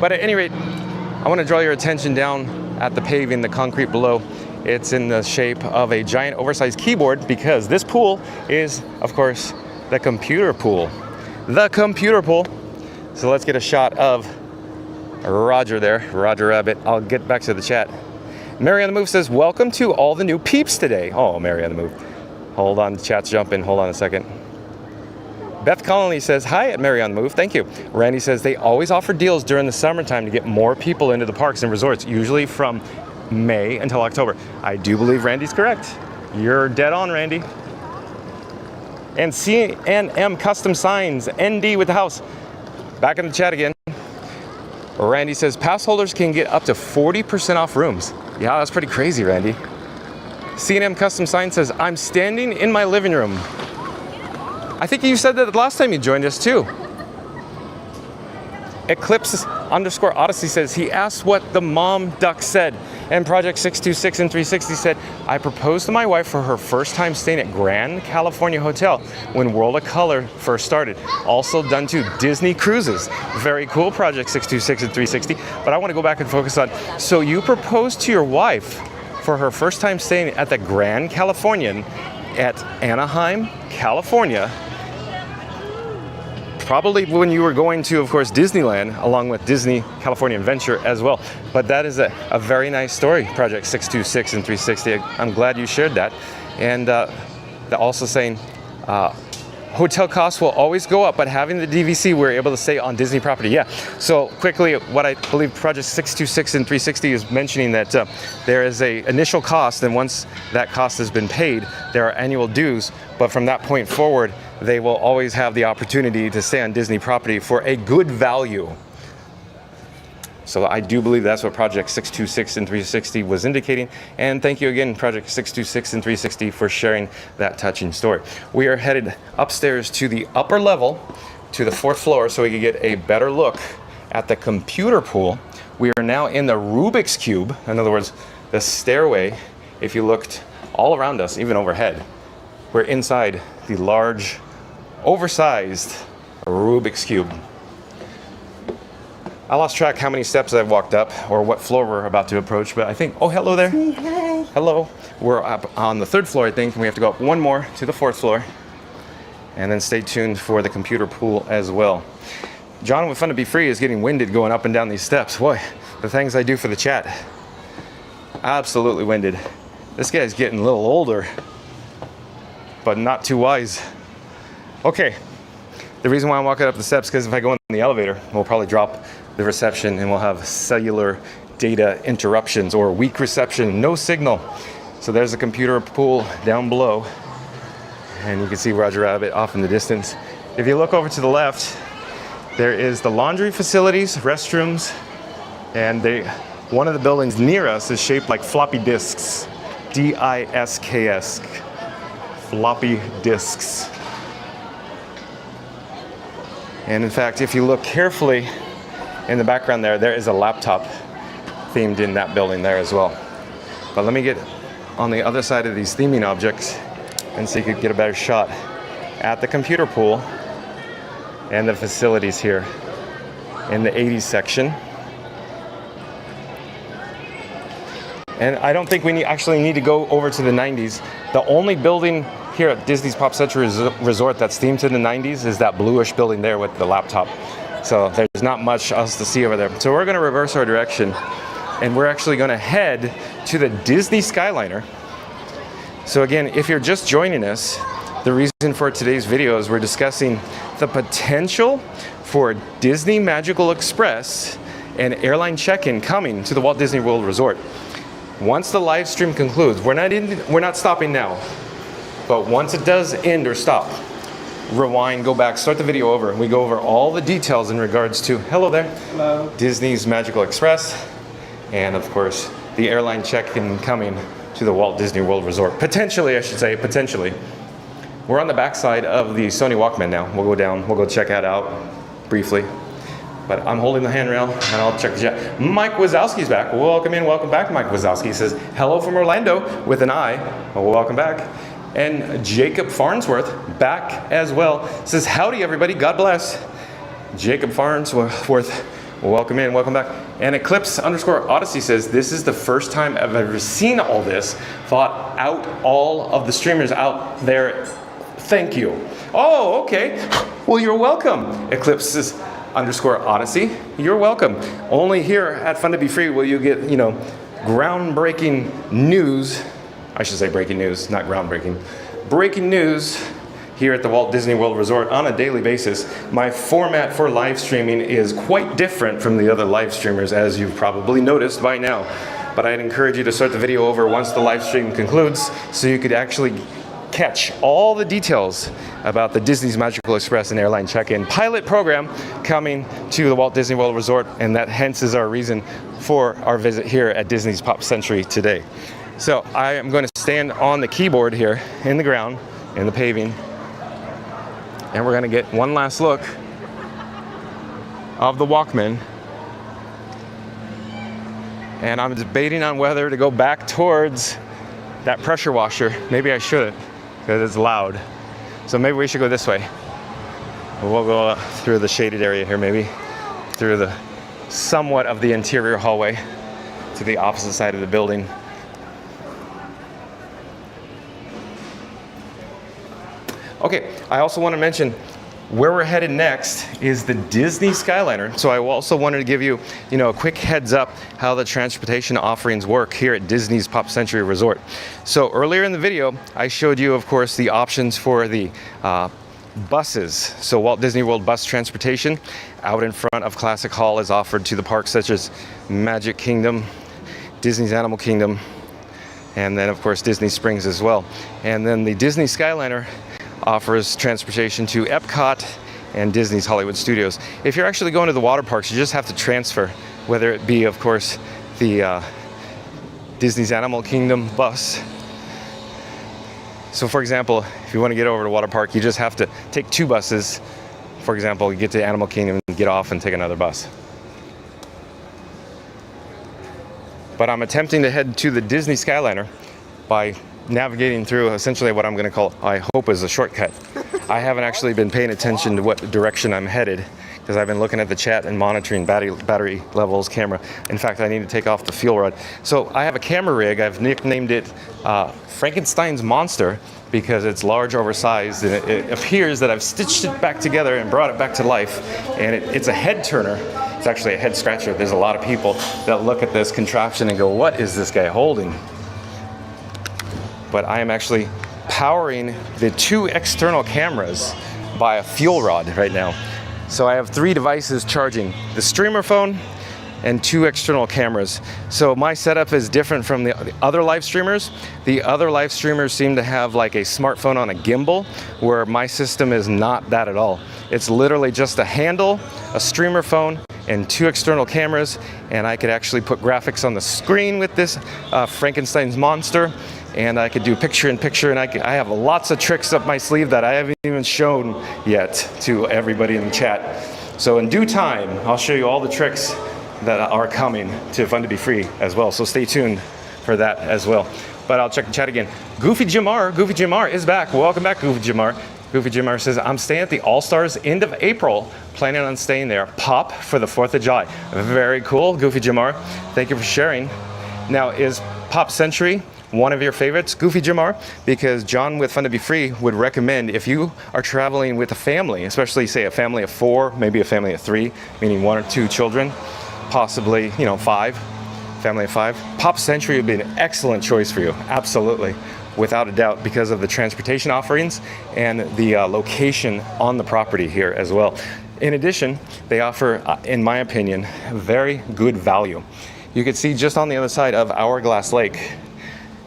But at any rate, I want to draw your attention down at the paving, the concrete below. It's in the shape of a giant oversized keyboard because this pool is, of course, the computer pool. The computer pool. So let's get a shot of Roger there, Roger Rabbit. I'll get back to the chat. Mary on the Move says, welcome to all the new peeps today. Oh, Mary on the Move. Hold on, the chat's jumping. Hold on a second. Beth Connolly says, hi at Mary on the Move. Thank you. Randy says, they always offer deals during the summertime to get more people into the parks and resorts, usually from May until October. I do believe Randy's correct. You're dead on, Randy. And C&M Custom Signs, ND with the house. Back in the chat again. Randy says, pass holders can get up to 40% off rooms. Yeah, that's pretty crazy, Randy. C&M Custom Signs says, I'm standing in my living room. I think you said that the last time you joined us too. Eclipse_Odyssey says, he asked what the mom duck said. And Project 626 and 360 said, I proposed to my wife for her first time staying at Grand California Hotel when World of Color first started. Also done to Disney Cruises. Very cool, Project 626 and 360. But I want to go back and focus on, so you proposed to your wife for her first time staying at the Grand Californian at Anaheim, California. probably when you were going to, of course, Disneyland, along with Disney California Adventure as well. But that is a very nice story, Project 626 and 360. I'm glad you shared that. And they're also saying hotel costs will always go up, but having the DVC, we're able to stay on Disney property. Yeah, so quickly, what I believe Project 626 and 360 is mentioning that there is a initial cost, and once that cost has been paid, there are annual dues, but from that point forward, they will always have the opportunity to stay on Disney property for a good value. So I do believe that's what Project 626 and 360 was indicating. And thank you again, Project 626 and 360, for sharing that touching story. We are headed upstairs to the upper level, to the 4th floor, so we can get a better look at the computer pool. We are now in the Rubik's Cube. In other words, the stairway, if you looked all around us, even overhead, we're inside the large, oversized Rubik's Cube. I lost track how many steps I've walked up or what floor we're about to approach, but I think, oh, hello there. Hi. Hello. We're up on the 3rd floor, I think, and we have to go up one more to the 4th floor. And then stay tuned for the computer pool as well. John with Fun to Be Free is getting winded going up and down these steps. Boy, the things I do for the chat. Absolutely winded. This guy's getting a little older, but not too wise. Okay. The reason why I'm walking up the steps is because if I go in the elevator, we'll probably drop the reception and we'll have cellular data interruptions or weak reception, no signal. So there's the computer pool down below, and you can see Roger Rabbit off in the distance. If you look over to the left, there is the laundry facilities, restrooms, and one of the buildings near us is shaped like floppy disks, D-I-S-K-S, floppy disks. And in fact, if you look carefully in the background there is a laptop themed in that building there as well. But let me get on the other side of these theming objects and so you could get a better shot at the computer pool and the facilities here in the 80s section. And I don't think we actually need to go over to the 90s. The only building here at Disney's Pop Century Resort that's themed to the 90s is that bluish building there with the laptop. So there's not much else to see over there. So we're gonna reverse our direction and we're actually gonna head to the Disney Skyliner. So again, if you're just joining us, the reason for today's video is we're discussing the potential for Disney Magical Express and airline check-in coming to the Walt Disney World Resort. Once the live stream concludes, we're not stopping now. But once it does end or stop, rewind, go back, start the video over, and we go over all the details in regards to, hello there, Hello. Disney's Magical Express, and of course, the airline check-in coming to the Walt Disney World Resort. Potentially, I should say, potentially. We're on the backside of the Sony Walkman now. We'll go down, we'll go check that out briefly. But I'm holding the handrail and I'll check the chat. Mike Wazowski's back. Welcome in, welcome back, Mike Wazowski. He says, hello from Orlando with an I. Well, welcome back. And Jacob Farnsworth, back as well, says, howdy everybody, God bless. Jacob Farnsworth, welcome in, welcome back. And Eclipse_Odyssey says, this is the first time I've ever seen all this, thought out all of the streamers out there. Thank you. Oh, okay. Well, you're welcome. Eclipse_Odyssey, you're welcome. Only here at Fun to Be Free will you get, groundbreaking news. I should say breaking news, not groundbreaking. Breaking news here at the Walt Disney World Resort on a daily basis. My format for live streaming is quite different from the other live streamers, as you've probably noticed by now. But I'd encourage you to start the video over once the live stream concludes so you could actually catch all the details about the Disney's Magical Express and airline check-in pilot program coming to the Walt Disney World Resort, and that hence is our reason for our visit here at Disney's Pop Century today. So I am going to stand on the keyboard here in the ground, in the paving, and we're going to get one last look of the Walkman. And I'm debating on whether to go back towards that pressure washer. Maybe I shouldn't, because it's loud. So maybe we should go this way. We'll go through the shaded area here, maybe through the somewhat of the interior hallway to the opposite side of the building. Okay, I also want to mention Where we're headed next is the Disney Skyliner. So I also wanted to give you, a quick heads up how the transportation offerings work here at Disney's Pop Century Resort. So earlier in the video, I showed you, of course, the options for the buses. So Walt Disney World bus transportation out in front of Classic Hall is offered to the parks such as Magic Kingdom, Disney's Animal Kingdom, and then of course Disney Springs as well. And then the Disney Skyliner offers transportation to Epcot and Disney's Hollywood Studios. If you're actually going to the water parks, you just have to transfer, whether it be, of course, the Disney's Animal Kingdom bus. So for example, if you want to get over to water park, you just have to take 2 buses. For example, you get to Animal Kingdom and get off and take another bus. But I'm attempting to head to the Disney Skyliner by navigating through essentially what I'm going to call, I hope, is a shortcut. I haven't actually been paying attention to what direction I'm headed because I've been looking at the chat and monitoring battery levels, camera. In fact, I need to take off the fuel rod. So I have a camera rig. I've nicknamed it Frankenstein's Monster because it's large, oversized, and it appears that I've stitched it back together and brought it back to life. And it's a head turner. It's actually a head scratcher. There's a lot of people that look at this contraption and go, what is this guy holding? But I am actually powering the 2 external cameras by a fuel rod right now. So I have 3 devices charging, the streamer phone and 2 external cameras. So my setup is different from the other live streamers. The other live streamers seem to have like a smartphone on a gimbal, where my system is not that at all. It's literally just a handle, a streamer phone, and 2 external cameras, and I could actually put graphics on the screen with this Frankenstein's Monster. And I could do picture-in-picture, and I have lots of tricks up my sleeve that I haven't even shown yet to everybody in the chat. So in due time, I'll show you all the tricks that are coming to Fun to Be Free as well. So stay tuned for that as well. But I'll check the chat again. Goofy Jim R is back. Welcome back, Goofy Jim R. Goofy Jim R says, I'm staying at the All-Stars end of April, planning on staying there. Pop for the 4th of July. Very cool, Goofy Jim R. Thank you for sharing. Now, is Pop Century one of your favorites, Goofy Jim R? Because John with Fun to Be Free would recommend, if you are traveling with a family, especially say a family of 4, maybe a family of 3, meaning 1 or 2 children, possibly 5, family of 5, Pop Century would be an excellent choice for you, absolutely, without a doubt, because of the transportation offerings and the location on the property here as well. In addition, they offer, in my opinion, very good value. You can see just on the other side of Hourglass Lake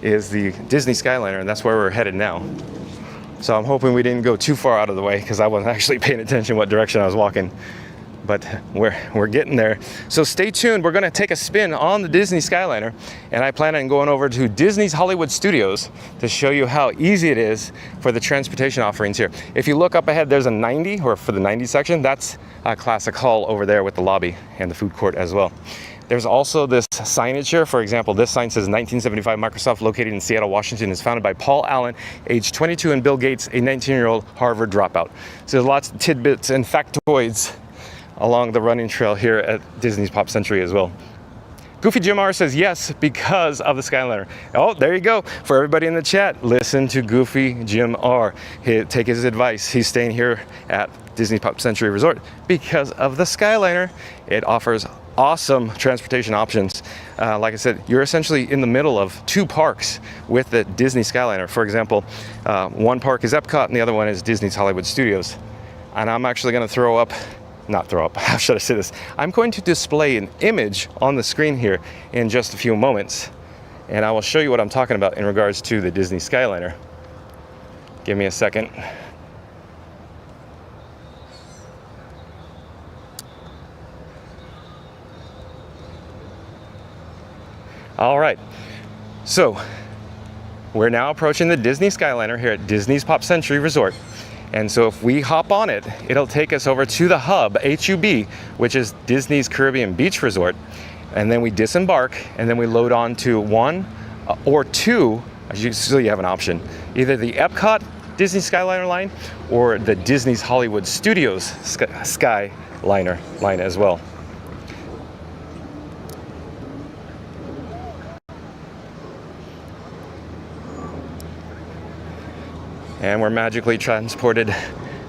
is the Disney Skyliner, and that's where we're headed now. So I'm hoping we didn't go too far out of the way because I wasn't actually paying attention what direction I was walking. But we're getting there. So stay tuned. We're going to take a spin on the Disney Skyliner, and I plan on going over to Disney's Hollywood Studios to show you how easy it is for the transportation offerings here. If you look up ahead, there's a 90, or for the 90 section, that's Classic Hall over there with the lobby and the food court as well. There's also this signage here. For example, this sign says 1975 Microsoft, located in Seattle, Washington, is founded by Paul Allen, age 22, and Bill Gates, a 19-year-old Harvard dropout. So there's lots of tidbits and factoids along the running trail here at Disney's Pop Century as well. Goofy Jim R says yes because of the Skyliner. Oh, there you go. For everybody in the chat, listen to Goofy Jim R. Take his advice. He's staying here at Disney Pop Century Resort because of the Skyliner. It offers awesome transportation options. Like I said, you're essentially in the middle of 2 parks with the Disney Skyliner. For example, one park is Epcot and the other one is Disney's Hollywood Studios. And I'm actually going to how should I say this? I'm going to display an image on the screen here in just a few moments, and I will show you what I'm talking about in regards to the Disney Skyliner. Give me a second. All right, so we're now approaching the Disney Skyliner here at Disney's Pop Century Resort. And so if we hop on it, it'll take us over to the hub, HUB, which is Disney's Caribbean Beach Resort. And then we disembark, and then we load on to 1 or 2, so you have an option, either the Epcot Disney Skyliner line or the Disney's Hollywood Studios Skyliner line as well. And we're magically transported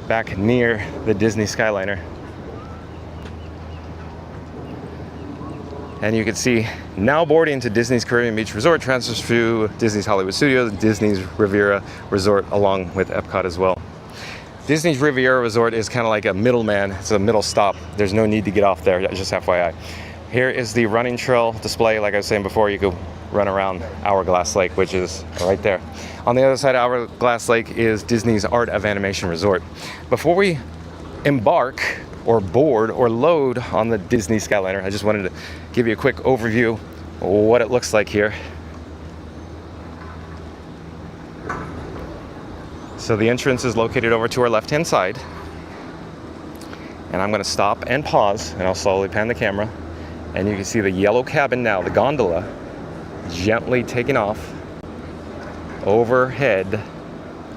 back near the Disney Skyliner. And you can see now boarding to Disney's Caribbean Beach Resort transfers through Disney's Hollywood Studios, Disney's Riviera Resort, along with Epcot as well. Disney's Riviera Resort is kind of like a middleman. It's a middle stop. There's no need to get off there, just FYI. Here is the running trail display. Like I was saying before, you could run around Hourglass Lake, which is right there. On the other side of Hourglass Lake is Disney's Art of Animation Resort. Before we embark or board or load on the Disney Skyliner, I just wanted to give you a quick overview of what it looks like here. So the entrance is located over to our left-hand side. And I'm gonna stop and pause, and I'll slowly pan the camera. And you can see the yellow cabin now, the gondola, gently taking off overhead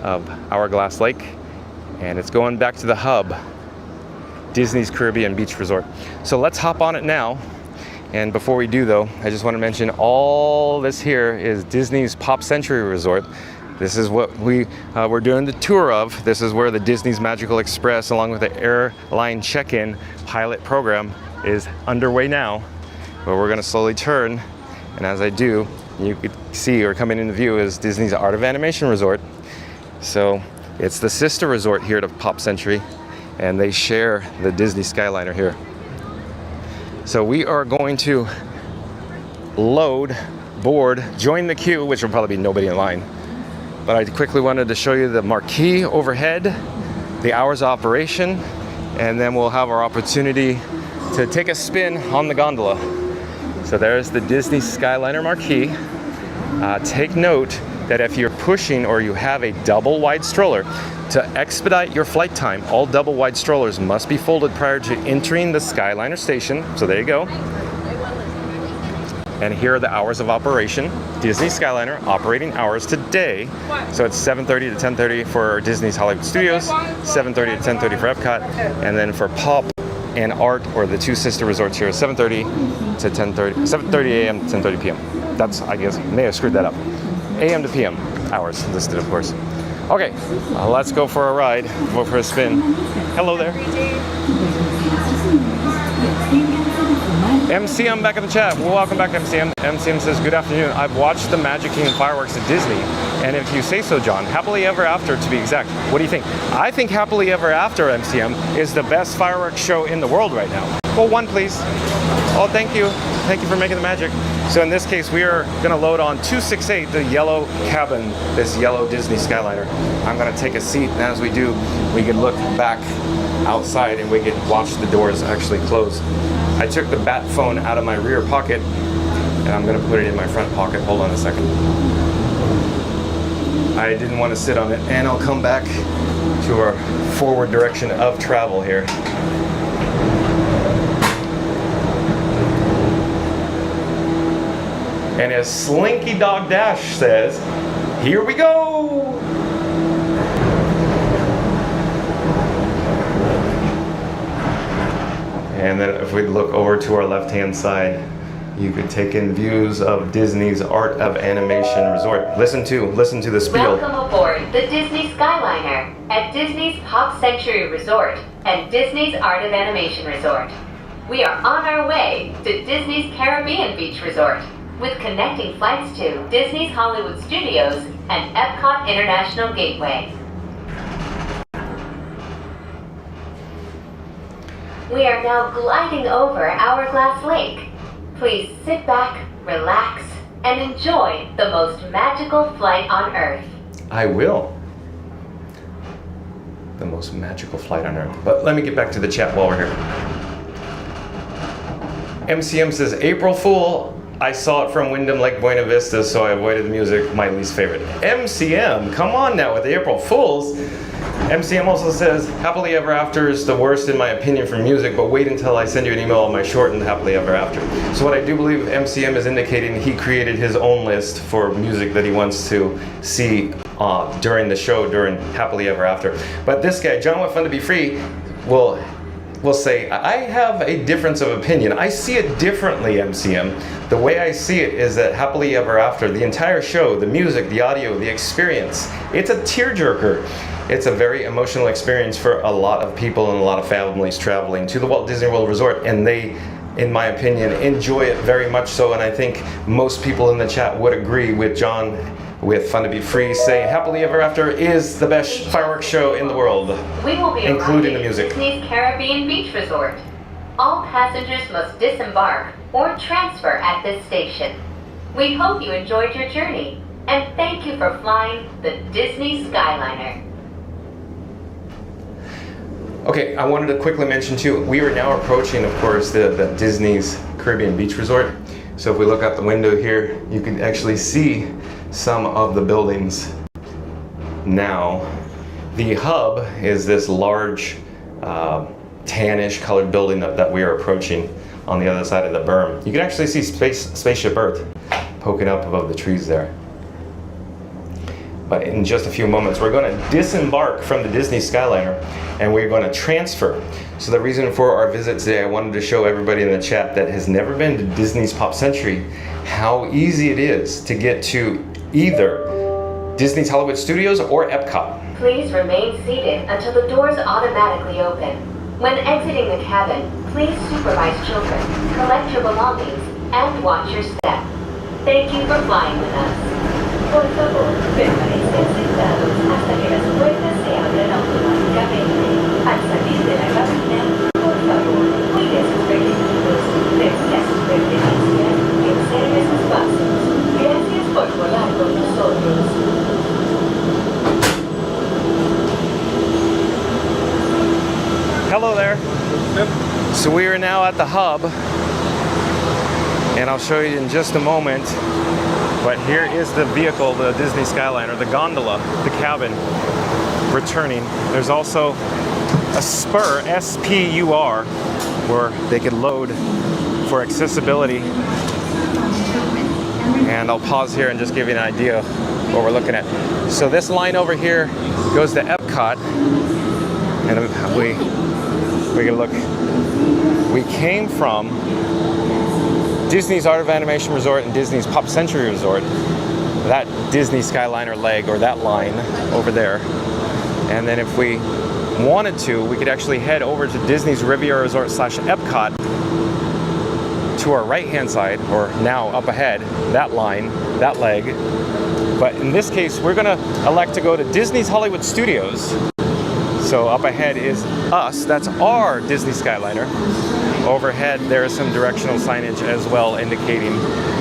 of Hourglass Lake. And it's going back to the hub, Disney's Caribbean Beach Resort. So let's hop on it now. And before we do though, I just want to mention all this here is Disney's Pop Century Resort. This is what we're doing the tour of. This is where the Disney's Magical Express, along with the Airline check-in pilot program, is underway now. But we're gonna slowly turn, and as I do, you can see, or coming into view, is Disney's Art of Animation Resort. So it's the sister resort here to Pop Century, and they share the Disney Skyliner here. So we are going to load, board, join the queue, which will probably be nobody in line. But I quickly wanted to show you the marquee overhead, the hours of operation, and then we'll have our opportunity to take a spin on the gondola. So there's the Disney Skyliner marquee. Take note that if you're pushing or you have a double wide stroller, to expedite your flight time, all double wide strollers must be folded prior to entering the Skyliner station. So there you go. And here are the hours of operation. Disney Skyliner operating hours today. So it's 7:30 to 10:30 for Disney's Hollywood Studios, 7:30 to 10:30 for Epcot, and then for Pop and Art, or the two sister resorts here, 7:30 to 10:30, 7:30 a.m. to 10:30 p.m. That's, I guess, may have screwed that up. A.m. to p.m. hours listed, of course. Okay, let's go for a ride, go for a spin. Hello there. MCM back in the chat. Well, welcome back, MCM. MCM says, good afternoon. I've watched the Magic Kingdom fireworks at Disney, and if you say so, John, Happily Ever After to be exact. What do you think? I think Happily Ever After, MCM, is the best fireworks show in the world right now. Well, one, please. Oh, thank you. Thank you for making the magic. So in this case, we are going to load on 268, the yellow cabin, this yellow Disney Skyliner. I'm going to take a seat, and as we do, we can look back outside and we can watch the doors actually close. I took the bat phone out of my rear pocket, and I'm going to put it in my front pocket. Hold on a second. I didn't want to sit on it, and I'll come back to our forward direction of travel here. And as Slinky Dog Dash says, here we go! And then if we look over to our left-hand side, you could take in views of Disney's Art of Animation Resort. Listen to the spiel. Welcome aboard the Disney Skyliner at Disney's Pop Century Resort and Disney's Art of Animation Resort. We are on our way to Disney's Caribbean Beach Resort, with connecting flights to Disney's Hollywood Studios and Epcot International Gateway. We are now gliding over Hourglass Lake. Please sit back, relax, and enjoy the most magical flight on Earth. I will. The most magical flight on Earth. But let me get back to the chat while we're here. MCM says, April Fool. I saw it from Wyndham Lake Buena Vista, so I avoided the music, my least favorite. MCM, come on now with the April Fools. MCM also says, Happily Ever After is the worst in my opinion for music, but wait until I send you an email on my shortened Happily Ever After. So what I do believe MCM is indicating, he created his own list for music that he wants to see during the show, during Happily Ever After. But this guy, John Want Fun to Be Free, will will say, I have a difference of opinion. I see it differently, MCM. The way I see it is that Happily Ever After, the entire show, the music, the audio, the experience, it's a tearjerker. It's a very emotional experience for a lot of people and a lot of families traveling to the Walt Disney World Resort, and they, in my opinion, enjoy it very much so, and I think most people in the chat would agree with John with Fun to Be Free saying Happily Ever After is the best fireworks show in the world, We will be including the arriving music. at Disney's Caribbean Beach Resort. All passengers must disembark or transfer at this station. We hope you enjoyed your journey, and thank you for flying the Disney Skyliner. Okay, I wanted to quickly mention too, we are now approaching, of course, the Disney's Caribbean Beach Resort. So if we look out the window here, you can actually see some of the buildings now. The hub is this large tannish colored building that we are approaching on the other side of the berm. You can actually see Spaceship Earth poking up above the trees there. But in just a few moments, we're going to disembark from the Disney Skyliner and we're going to transfer. So the reason for our visit today, I wanted to show everybody in the chat that has never been to Disney's Pop Century how easy it is to get to either Disney's Hollywood Studios or Epcot. Please remain seated until the doors automatically open. When exiting the cabin, please supervise children, collect your belongings, and watch your step. Thank you for flying with us. Por favor, permanezcan sentados hasta que las puertas se abran automáticamente. Al salir de la cabina, por favor, cuide sus requisitos, tenga sus pertenencias y observe sus pasos. Gracias por volar con nosotros. Hello there. So we are now at the hub, and I'll show you in just a moment. But here is the vehicle, the Disney Skyliner, the gondola, the cabin, returning. There's also a spur, S-P-U-R, where they could load for accessibility. And I'll pause here and just give you an idea of what we're looking at. So this line over here goes to Epcot, and we can look. We came from Disney's Art of Animation Resort and Disney's Pop Century Resort, that Disney Skyliner leg or that line over there. And then if we wanted to, we could actually head over to Disney's Riviera Resort / Epcot to our right hand side, or now up ahead, that line, that leg. But in this case, we're gonna elect to go to Disney's Hollywood Studios. So up ahead is us, that's our Disney Skyliner. Overhead, there is some directional signage as well indicating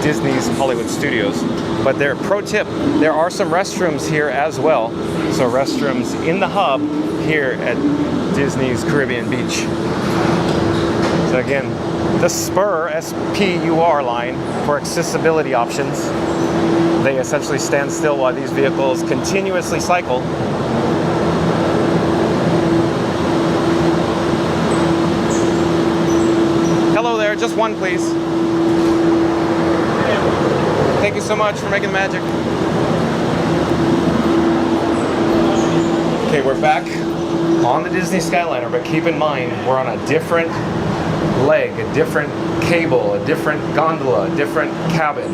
Disney's Hollywood Studios. But there, pro tip, there are some restrooms here as well. So restrooms in the hub here at Disney's Caribbean Beach. So again, the Spur, S-P-U-R line for accessibility options. They essentially stand still while these vehicles continuously cycle. Hello there, just one please. Thank you so much for making the magic. Okay, we're back on the Disney Skyliner, but keep in mind, we're on a different leg, a different cable, a different gondola, a different cabin.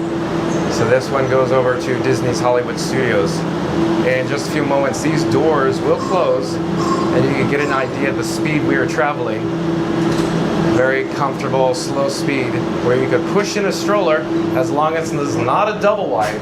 So this one goes over to Disney's Hollywood Studios. In just a few moments, these doors will close, and you can get an idea of the speed we are traveling. Very comfortable, slow speed, where you could push in a stroller as long as it's not a double wide.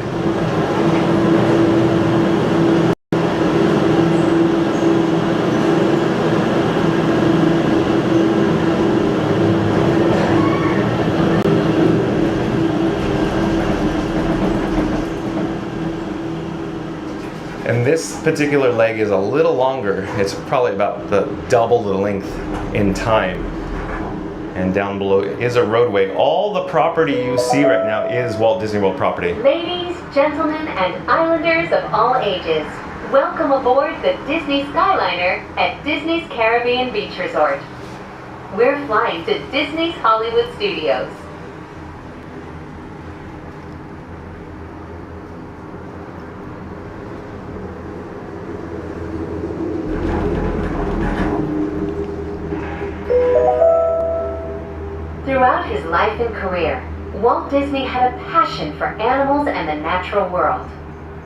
And this particular leg is a little longer. It's probably about double the length in time. And down below is a roadway. All the property you see right now is Walt Disney World property. Ladies, gentlemen, and islanders of all ages, welcome aboard the Disney Skyliner at Disney's Caribbean Beach Resort. We're flying to Disney's Hollywood Studios. Throughout his life and career, Walt Disney had a passion for animals and the natural world.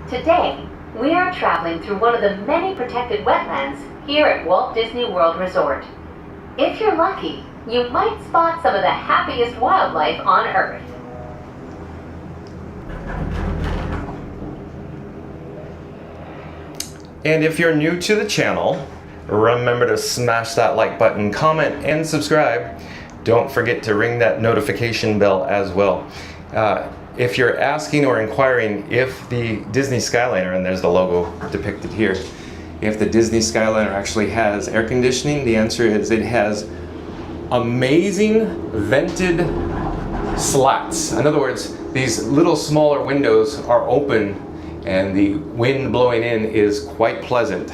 Today, we are traveling through one of the many protected wetlands here at Walt Disney World Resort. If you're lucky, you might spot some of the happiest wildlife on Earth. And if you're new to the channel, remember to smash that like button, comment, and subscribe. Don't forget to ring that notification bell as well. If you're asking or inquiring if the Disney Skyliner, and there's the logo depicted here, if the Disney Skyliner actually has air conditioning, the answer is it has amazing vented slats. In other words, these little smaller windows are open and the wind blowing in is quite pleasant.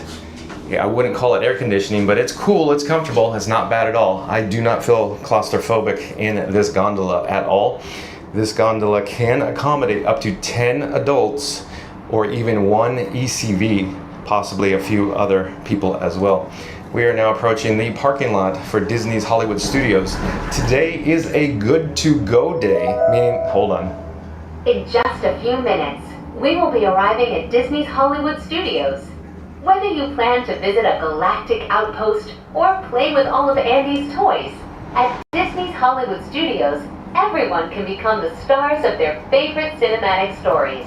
Yeah, I wouldn't call it air conditioning, but it's cool, it's comfortable, it's not bad at all. I do not feel claustrophobic in this gondola at all. This gondola can accommodate up to 10 adults or even one ECV, possibly a few other people as well. We are now approaching the parking lot for Disney's Hollywood Studios. Today is a good to go day, meaning, hold on. In just a few minutes, we will be arriving at Disney's Hollywood Studios. Whether you plan to visit a galactic outpost or play with all of Andy's toys, at Disney's Hollywood Studios, everyone can become the stars of their favorite cinematic stories.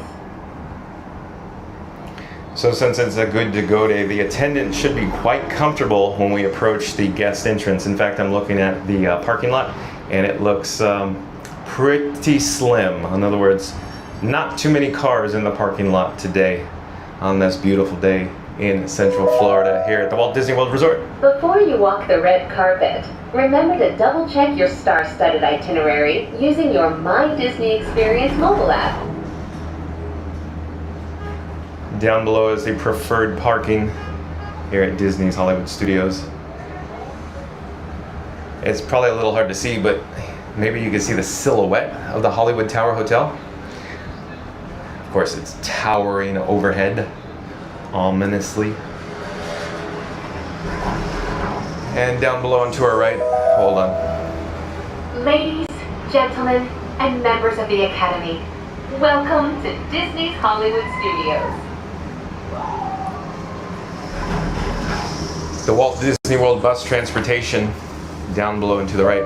So since it's a good to go day, the attendant should be quite comfortable when we approach the guest entrance. In fact, I'm looking at the parking lot and it looks pretty slim. In other words, not too many cars in the parking lot today on this beautiful day in Central Florida here at the Walt Disney World Resort. Before you walk the red carpet, remember to double check your star-studded itinerary using your My Disney Experience mobile app. Down below is the preferred parking here at Disney's Hollywood Studios. It's probably a little hard to see, but maybe you can see the silhouette of the Hollywood Tower Hotel. Of course, it's towering overhead, ominously. And down below and to our right, hold on. Ladies, gentlemen, and members of the Academy, welcome to Disney's Hollywood Studios. The Walt Disney World bus transportation down below and to the right.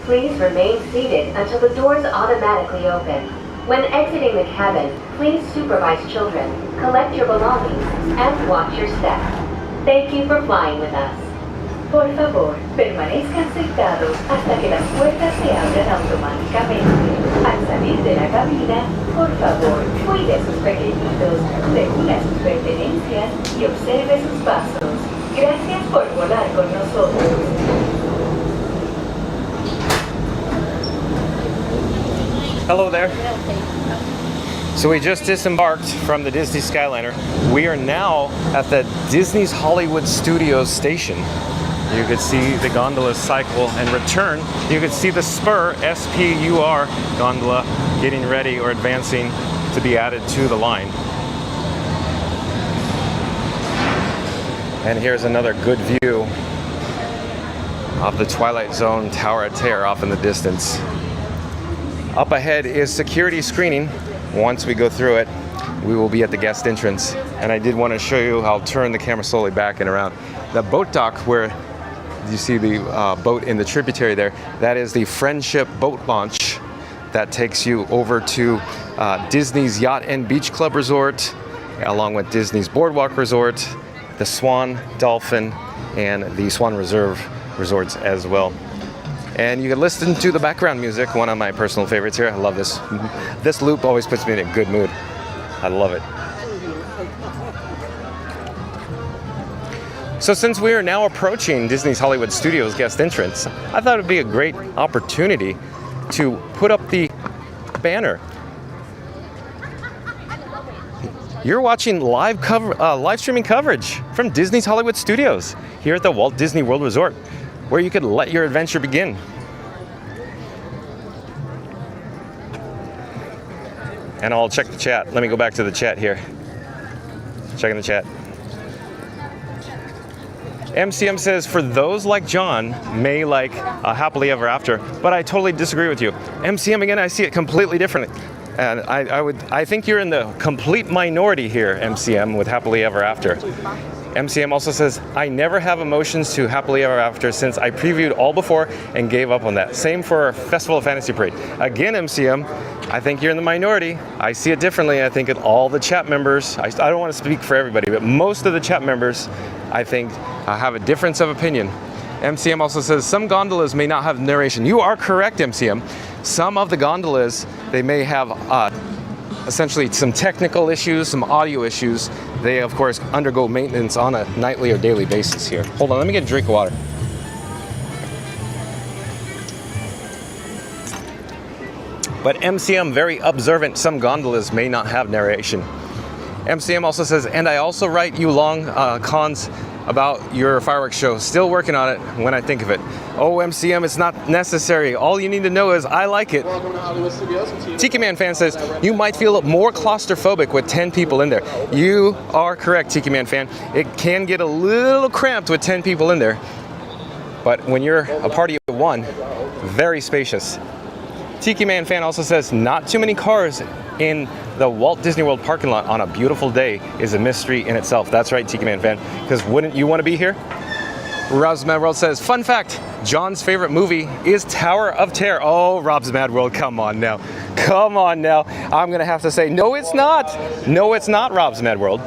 Please remain seated until the doors automatically open. When exiting the cabin, please supervise children, collect your belongings, and watch your step. Thank you for flying with us. Por favor, permanezcan sentados hasta que las puertas se abran automáticamente. Al salir de la cabina, por favor, cuide sus pequeñitos, regula sus pertenencias y observe sus pasos. Gracias por volar con nosotros. Hello there. So we just disembarked from the Disney Skyliner. We are now at the Disney's Hollywood Studios station. You could see the gondola cycle and return. You could see the Spur, S-P-U-R gondola getting ready or advancing to be added to the line. And here's another good view of the Twilight Zone Tower of Terror off in the distance. Up ahead is security screening. Once we go through it, we will be at the guest entrance. And I did want to show you, I'll turn the camera slowly back and around. The boat dock where you see the boat in the tributary there, that is the Friendship boat launch that takes you over to Disney's Yacht and Beach Club Resort, along with Disney's Boardwalk Resort, the Swan, Dolphin, and the Swan Reserve resorts as well. And you can listen to the background music, one of my personal favorites here. I love this. This loop always puts me in a good mood. I love it. So since we are now approaching Disney's Hollywood Studios guest entrance, I thought it would be a great opportunity to put up the banner. You're watching live streaming coverage from Disney's Hollywood Studios here at the Walt Disney World Resort, where you could let your adventure begin. And I'll check the chat. Let me go back to the chat here. Checking the chat. MCM says, for those like John, may like Happily Ever After, but I totally disagree with you. MCM, again, I see it completely differently. And I think you're in the complete minority here, MCM, with Happily Ever After. MCM also says, I never have emotions to Happily Ever After since I previewed all before and gave up on that. Same for Festival of Fantasy Parade. Again, MCM, I think you're in the minority. I see it differently. I think all the chat members, I don't want to speak for everybody, but most of the chat members, I think, have a difference of opinion. MCM also says, some gondolas may not have narration. You are correct, MCM. Some of the gondolas, they may have essentially some technical issues, some audio issues. They, of course, undergo maintenance on a nightly or daily basis here. Hold on, let me get a drink of water. But MCM, very observant, some gondolas may not have narration. MCM also says, and I also write you long cons about your fireworks show. Still working on it when I think of it. Oh, MCM, it's not necessary. All you need to know is I like it. Welcome to Hollywood Studios. Tiki Man fan says, you might feel more claustrophobic with 10 people in there. You are correct, Tiki Man fan. It can get a little cramped with 10 people in there. But when you're a party of one, very spacious. Tiki Man fan also says, not too many cars in the Walt Disney World parking lot on a beautiful day is a mystery in itself. That's right, Tiki Man fan, because wouldn't you want to be here? Rob's Mad World says, fun fact, John's favorite movie is Tower of Terror. Oh, Rob's Mad World, come on now. Come on now. I'm going to have to say, no, it's not. No, it's not Rob's Mad World.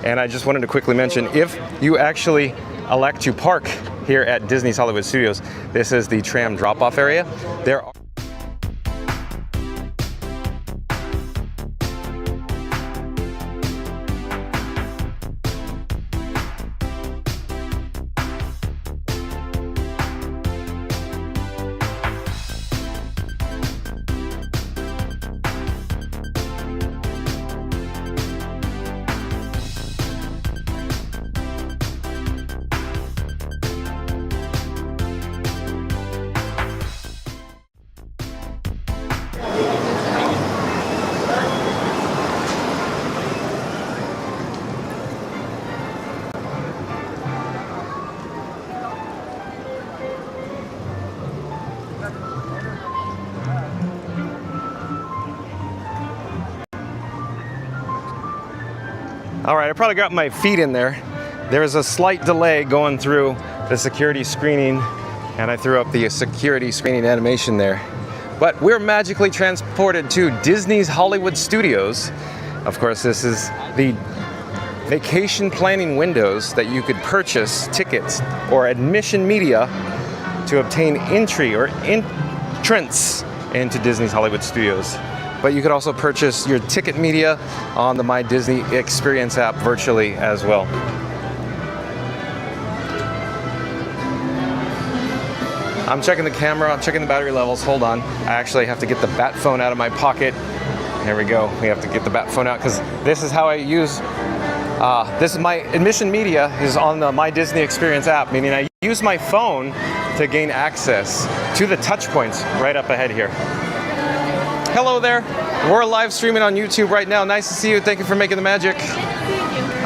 And I just wanted to quickly mention, if you actually elect to park here at Disney's Hollywood Studios, this is the tram drop-off area. There are all right, I probably got my feet in there. There was a slight delay going through the security screening, and I threw up the security screening animation there. But we're magically transported to Disney's Hollywood Studios. Of course, this is the vacation planning windows that you could purchase tickets or admission media to obtain entry or entrance into Disney's Hollywood Studios. But you could also purchase your ticket media on the My Disney Experience app virtually as well. I'm checking the camera, I'm checking the battery levels. Hold on. I actually have to get the bat phone out of my pocket. There we go. We have to get the bat phone out because this is how I use, this is my admission media is on the My Disney Experience app, meaning I use my phone to gain access to the touch points right up ahead here. Hello there. We're live streaming on YouTube right now. Nice to see you. Thank you for making the magic.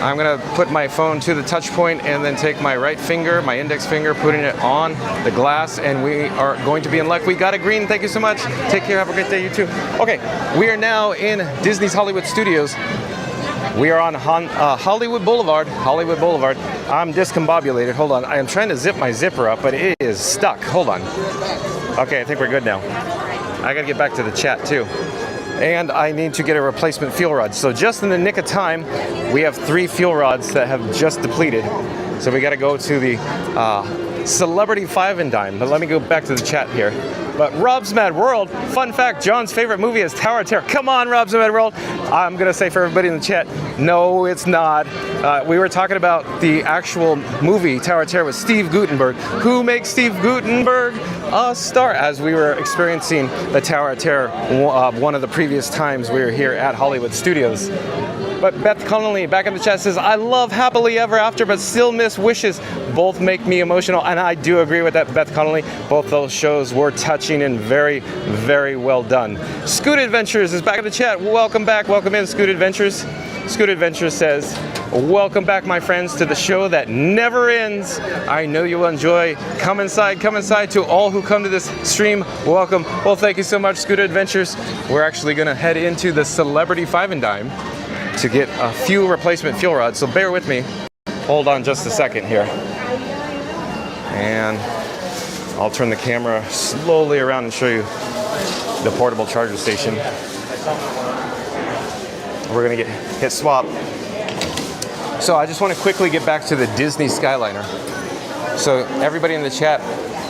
I'm going to put my phone to the touch point and then take my right finger, my index finger, putting it on the glass, and we are going to be in luck. We got a green. Thank you so much. Take care. Have a great day, you too. Okay, we are now in Disney's Hollywood Studios. We are on Hollywood Boulevard. Hollywood Boulevard. I'm discombobulated. Hold on. I am trying to zip my zipper up, but it is stuck. Hold on. Okay, I think we're good now. I gotta get back to the chat too. And I need to get a replacement fuel rod. So just in the nick of time, we have 3 fuel rods that have just depleted. So we gotta go to the Celebrity 5 and Dime. But let me go back to the chat here. But Rob's Mad World, fun fact, John's favorite movie is Tower of Terror. Come on, Rob's Mad World. I'm gonna say for everybody in the chat, no, it's not. We were talking about the actual movie, Tower of Terror, with Steve Guttenberg. Who makes Steve Guttenberg a star? As we were experiencing the Tower of Terror one of the previous times we were here at Hollywood Studios. But Beth Connolly back in the chat says, I love Happily Ever After, but still miss Wishes. Both make me emotional, and I do agree with that, Beth Connolly. Both those shows were touching and very, very well done. Scoot Adventures is back in the chat. Welcome back. Welcome in, Scoot Adventures. Scoot Adventures says, welcome back, my friends, to the show that never ends. I know you will enjoy. Come inside, come inside. To all who come to this stream, welcome. Well, thank you so much, Scoot Adventures. We're actually going to head into the Celebrity 5 and Dime to get a few replacement fuel rods, so bear with me. Hold on just a second here. And I'll turn the camera slowly around and show you the portable charger station. We're gonna hit swap. So I just want to quickly get back to the Disney Skyliner. So everybody in the chat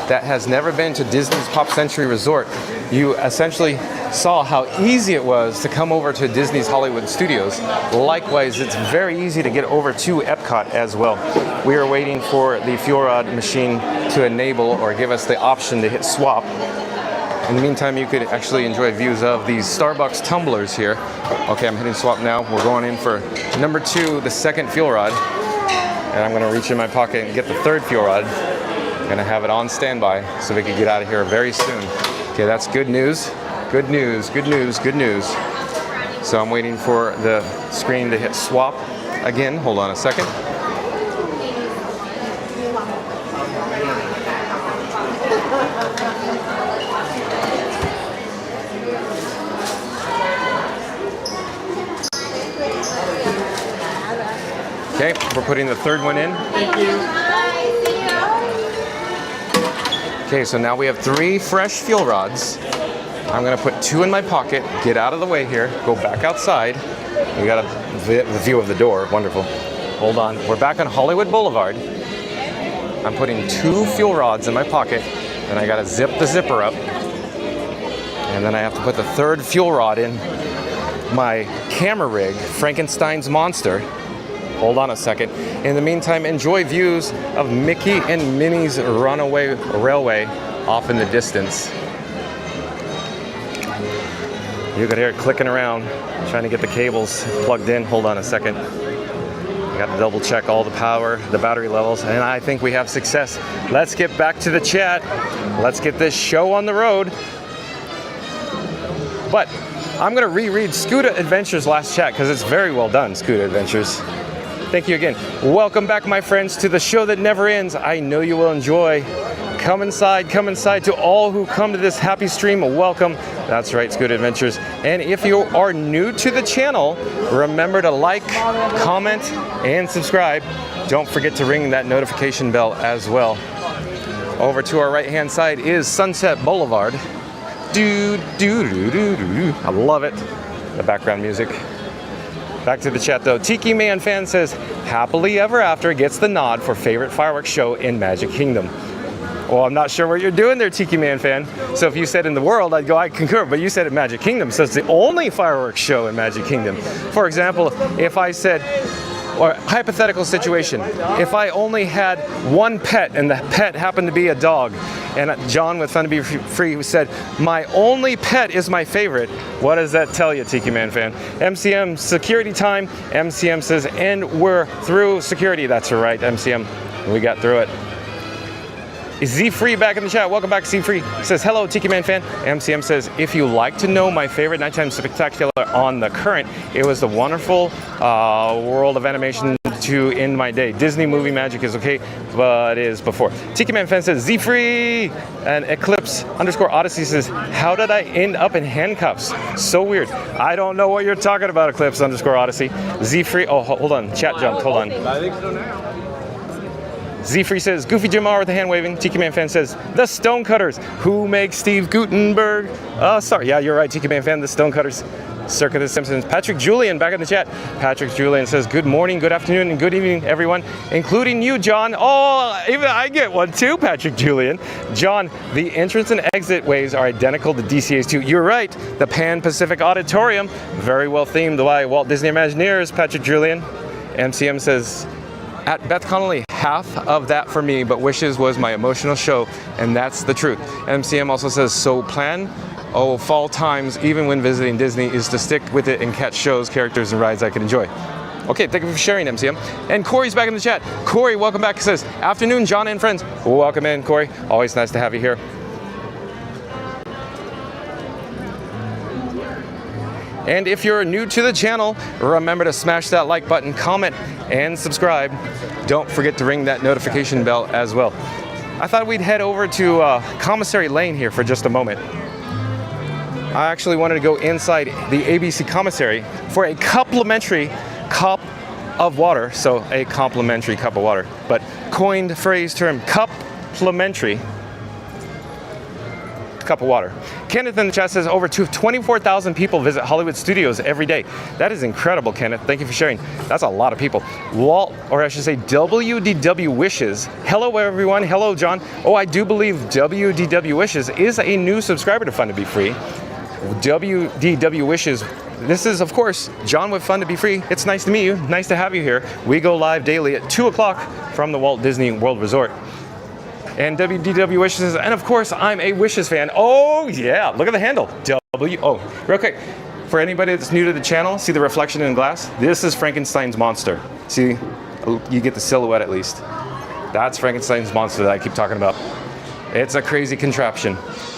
that has never been to Disney's Pop Century Resort, you essentially saw how easy it was to come over to Disney's Hollywood Studios. Likewise, it's very easy to get over to Epcot as well. We are waiting for the fuel rod machine to enable or give us the option to hit swap. In the meantime, you could actually enjoy views of these Starbucks tumblers here. Okay, I'm hitting swap now. We're going in for number 2, the second fuel rod. And I'm gonna reach in my pocket and get the third fuel rod. I'm gonna have it on standby so we can get out of here very soon. Okay, that's good news. Good news, good news, good news. So I'm waiting for the screen to hit swap again. Hold on a second. Okay, we're putting the third one in. Thank you. Okay, so now we have 3 fresh fuel rods. I'm gonna put 2 in my pocket, get out of the way here, go back outside. We got the view of the door, wonderful. Hold on, we're back on Hollywood Boulevard. I'm putting 2 fuel rods in my pocket, and I gotta zip the zipper up. And then I have to put the third fuel rod in my camera rig, Frankenstein's Monster. Hold on a second. In the meantime, enjoy views of Mickey and Minnie's Runaway Railway off in the distance. You could hear it clicking around, trying to get the cables plugged in. Hold on a second. I got to double check all the power, the battery levels, and I think we have success. Let's get back to the chat. Let's get this show on the road. But I'm gonna reread Scoot Adventures' last chat because it's very well done, Scoot Adventures. Thank you again. Welcome back, my friends, to the show that never ends. I know you will enjoy. Come inside, come inside. To all who come to this happy stream, welcome. That's right, Scoot Adventures. And if you are new to the channel, remember to like, comment, and subscribe. Don't forget to ring that notification bell as well. Over to our right-hand side is Sunset Boulevard. I love it. The background music. Back to the chat though. Tiki Man Fan says, happily ever after gets the nod for favorite fireworks show in Magic Kingdom. Well, I'm not sure what you're doing there, Tiki Man Fan. So if you said in the world, I'd go, I concur, but you said in Magic Kingdom, so it's the only fireworks show in Magic Kingdom. For example, if I said, or hypothetical situation, if I only had one pet and the pet happened to be a dog, and John with Fun to Be Free said, my only pet is my favorite, what does that tell you, Tiki Man Fan? MCM, security time. MCM says, and we're through security. That's right, MCM. We got through it. Z-Free back in the chat. Welcome back, Z-Free. Says, hello, Tiki Man Fan. MCM says, if you like to know my favorite nighttime spectacular on the current, it was the wonderful World of Animation to end my day. Disney movie magic is okay, but is before. Tiki Man Fan says, Z-Free. And Eclipse_Odyssey says, how did I end up in handcuffs? So weird. I don't know what you're talking about, Eclipse_Odyssey. Z-Free, oh, hold on. Chat jumped, hold on. I think so now. Z-Free says, Goofy Jim R with the hand waving. Tiki Man Fan says, the Stonecutters. Who makes Steve Guttenberg? Sorry, yeah, you're right, Tiki Man Fan, the Stonecutters. Circuit of the Simpsons. Patrick Julian back in the chat. Patrick Julian says, good morning, good afternoon, and good evening, everyone, including you, John. Oh, even I get one too, Patrick Julian. John, the entrance and exit ways are identical to DCA's too. You're right, the Pan Pacific Auditorium, very well themed by Walt Disney Imagineers, Patrick Julian. MCM says, at Beth Connolly, half of that for me, but Wishes was my emotional show, and that's the truth. MCM also says, so plan, fall times, even when visiting Disney, is to stick with it and catch shows, characters, and rides I can enjoy. Okay, thank you for sharing, MCM. And Corey's back in the chat. Corey, welcome back. He says, afternoon, John and friends. Welcome in, Corey. Always nice to have you here. And if you're new to the channel, remember to smash that like button, comment, and subscribe. Don't forget to ring that notification bell as well. I thought we'd head over to Commissary Lane here for just a moment. I actually wanted to go inside the ABC Commissary for a complimentary cup of water. So a complimentary cup of water, but coined phrase term complimentary cup of water. Kenneth in the chat says over 24,000 people visit Hollywood Studios every day. That is incredible, Kenneth. Thank you for sharing. That's a lot of people. Walt, or I should say WDW Wishes. Hello, everyone. Hello, John. Oh, I do believe WDW Wishes is a new subscriber to Fun to Be Free. WDW Wishes. This is, of course, John with Fun to Be Free. It's nice to meet you. Nice to have you here. We go live daily at 2 o'clock from the Walt Disney World Resort. And WDW Wishes, and of course, I'm a Wishes fan. Oh, yeah, look at the handle. Real quick, for anybody that's new to the channel, see the reflection in the glass? This is Frankenstein's monster. See, you get the silhouette at least. That's Frankenstein's monster that I keep talking about. It's a crazy contraption.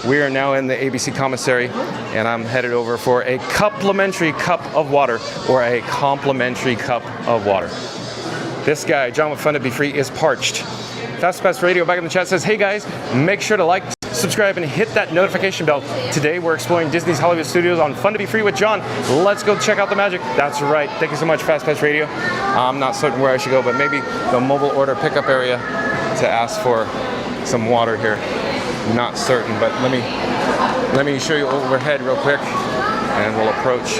We are now in the ABC Commissary, and I'm headed over for a complimentary cup of water, or a complimentary cup of water. This guy, John with Fun to Be Free, is parched. Fast Pass Radio back in the chat says, hey guys, make sure to like, subscribe, and hit that notification bell. Today we're exploring Disney's Hollywood Studios on Fun to Be Free with John. Let's go check out the magic. That's right. Thank you so much, Fast Pass Radio. I'm not certain where I should go, but maybe the mobile order pickup area to ask for some water here. Not certain, but let me show you overhead real quick, and we'll approach.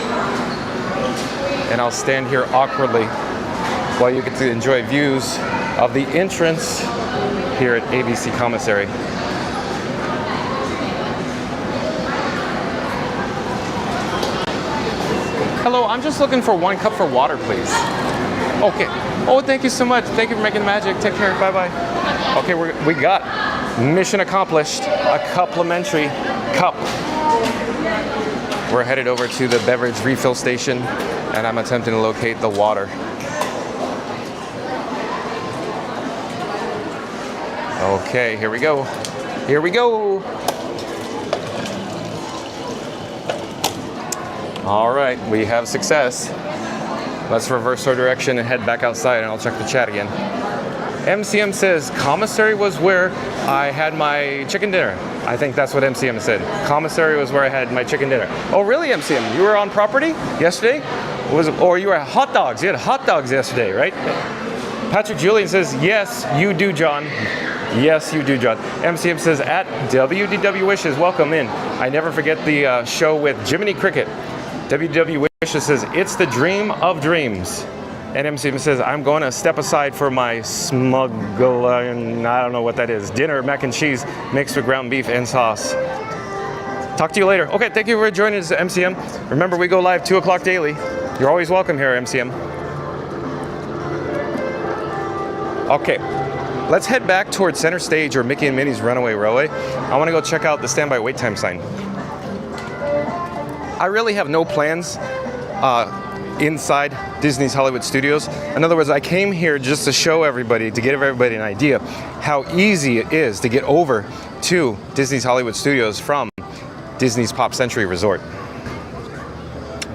And I'll stand here awkwardly while you get to enjoy views of the entrance here at ABC Commissary. Hello, I'm just looking for 1 cup for water, please. Okay. Oh, thank you so much. Thank you for making the magic. Take care. Bye-bye. Okay, we got mission accomplished. A complimentary cup. We're headed over to the beverage refill station, and I'm attempting to locate the water. Okay, here we go. Here we go. All right, we have success. Let's reverse our direction and head back outside, and I'll check the chat again. MCM says, commissary was where I had my chicken dinner. I think that's what MCM said. Commissary was where I had my chicken dinner. Oh, really, MCM? You were on property yesterday? Or you were at hot dogs? You had hot dogs yesterday, right? Patrick Julian says, yes, you do, John. Yes, you do, John. MCM says, at WDW Wishes, welcome in. I never forget the show with Jiminy Cricket. WDW Wishes says, it's the dream of dreams. And MCM says, I'm going to step aside for my smuggling, I don't know what that is, dinner, mac and cheese mixed with ground beef and sauce. Talk to you later. Okay, thank you for joining us, MCM. Remember, we go live 2 o'clock daily. You're always welcome here, MCM. Okay. Let's head back towards Center Stage or Mickey and Minnie's Runaway Railway. I want to go check out the standby wait time sign. I really have no plans inside Disney's Hollywood Studios. In other words, I came here just to show everybody, to give everybody an idea how easy it is to get over to Disney's Hollywood Studios from Disney's Pop Century Resort.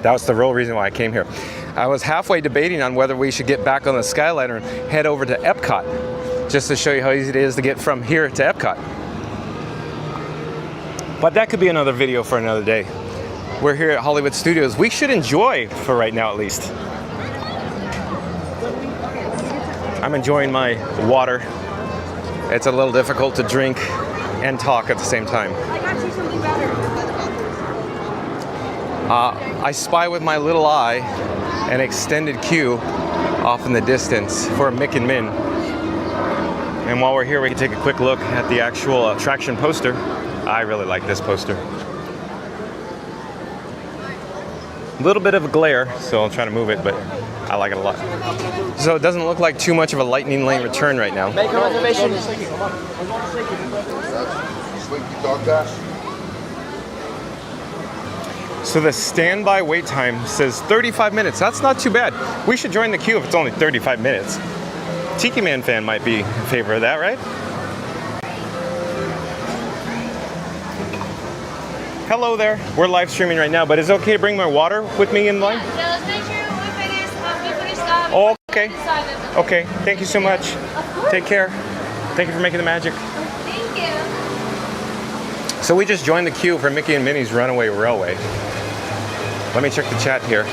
That was the real reason why I came here. I was halfway debating on whether we should get back on the Skyliner and head over to Epcot, just to show you how easy it is to get from here to Epcot. But that could be another video for another day. We're here at Hollywood Studios. We should enjoy, for right now at least. I'm enjoying my water. It's a little difficult to drink and talk at the same time. I spy with my little eye an extended queue off in the distance for Mick and Min. And while we're here, we can take a quick look at the actual attraction poster. I really like this poster. A little bit of a glare, so I'll try to move it, but I like it a lot. So it doesn't look like too much of a lightning lane return right now. Make a reservation. So the standby wait time says 35 minutes. That's not too bad. We should join the queue if it's only 35 minutes. Tiki Man fan might be in favor of that, right? Hello there. We're live streaming right now, but is it okay to bring my water with me in line? Yeah, just make sure we finish up. Oh, okay. Okay, thank you so much. Take care. Thank you for making the magic. Thank you. So we just joined the queue for Mickey and Minnie's Runaway Railway. Let me check the chat here.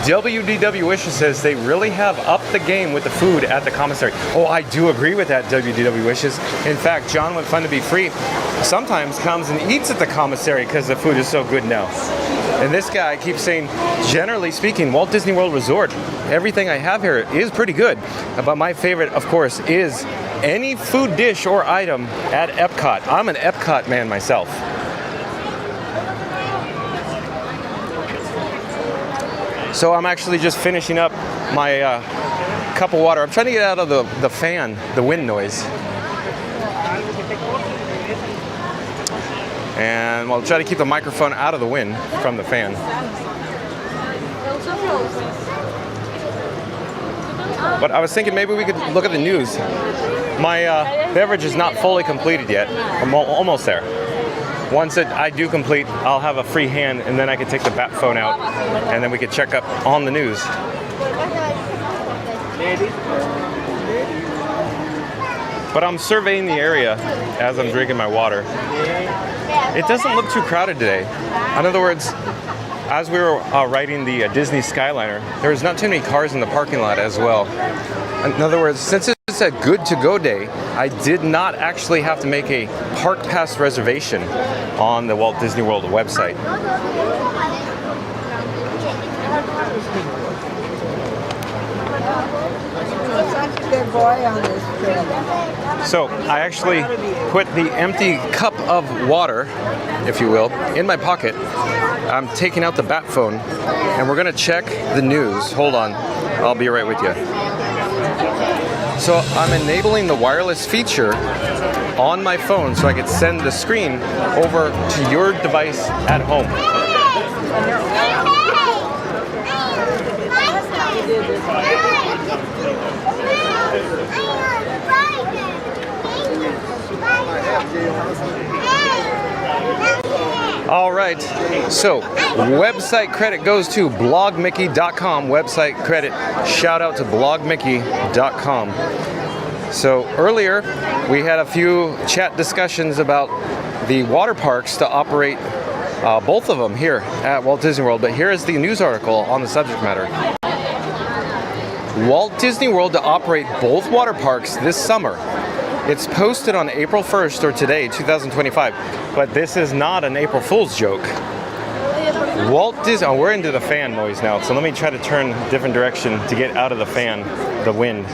WDW Wishes says they really have upped the game with the food at the commissary. Oh, I do agree with that, WDW Wishes. In fact, John with Fun to Be Free sometimes comes and eats at the commissary because the food is so good now. And this guy keeps saying, generally speaking, Walt Disney World Resort, everything I have here is pretty good. But my favorite, of course, is any food dish or item at Epcot. I'm an Epcot man myself. So I'm actually just finishing up my cup of water. I'm trying to get out of the fan, the wind noise. And we'll try to keep the microphone out of the wind from the fan. But I was thinking maybe we could look at the news. My beverage is not fully completed yet. I'm almost there. Once I do complete, I'll have a free hand, and then I can take the bat phone out, and then we can check up on the news. But I'm surveying the area as I'm drinking my water. It doesn't look too crowded today. In other words, as we were riding the Disney Skyliner, there was not too many cars in the parking lot as well. In other words, since it's a good to go day, I did not actually have to make a park pass reservation on the Walt Disney World website. So I actually put the empty cup of water, if you will, in my pocket. I'm taking out the bat phone, and we're gonna check the news. Hold on, I'll be right with you. So I'm enabling the wireless feature on my phone so I could send the screen over to your device at home. All right, so website credit goes to blogmickey.com. Website credit, shout out to blogmickey.com. So earlier, we had a few chat discussions about the water parks to operate both of them here at Walt Disney World, but here is the news article on the subject matter. Walt Disney World to operate both water parks this summer. It's posted on April 1st or today, 2025, but this is not an April Fool's joke. Walt Disney, oh, we're into the fan noise now, so let me try to turn a different direction to get out of the fan, the wind.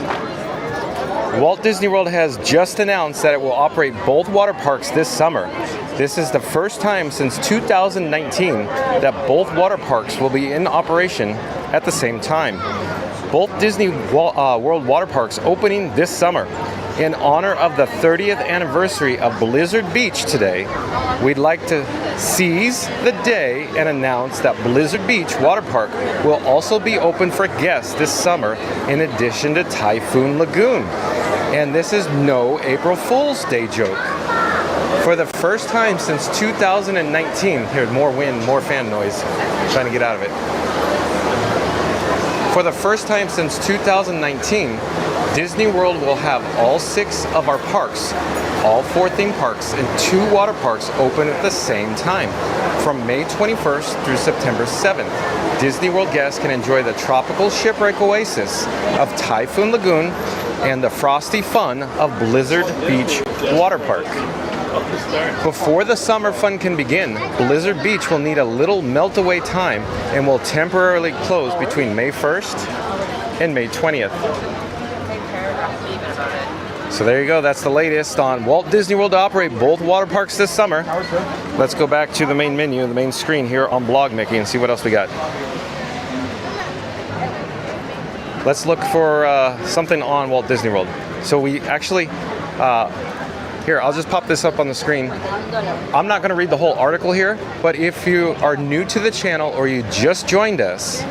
Walt Disney World has just announced that it will operate both water parks this summer. This is the first time since 2019 that both water parks will be in operation at the same time. Both Disney World water parks opening this summer. In honor of the 30th anniversary of Blizzard Beach today, we'd like to seize the day and announce that Blizzard Beach Water Park will also be open for guests this summer in addition to Typhoon Lagoon. And this is no April Fool's Day joke. For the first time since 2019, here's more wind, more fan noise, I'm trying to get out of it. For the first time since 2019, Disney World will have all 6 of our parks, all 4 theme parks and 2 water parks open at the same time. From May 21st through September 7th, Disney World guests can enjoy the tropical shipwreck oasis of Typhoon Lagoon and the frosty fun of Blizzard Beach Water Park. Before the summer fun can begin, Blizzard Beach will need a little melt-away time and will temporarily close between May 1st and May 20th. So there you go, that's the latest on Walt Disney World to operate both water parks this summer. Let's go back to the main menu, the main screen here on Blog Mickey and see what else we got. Let's look for something on Walt Disney World. So we actually, here, I'll just pop this up on the screen. I'm not gonna read the whole article here, but if you are new to the channel or you just joined us,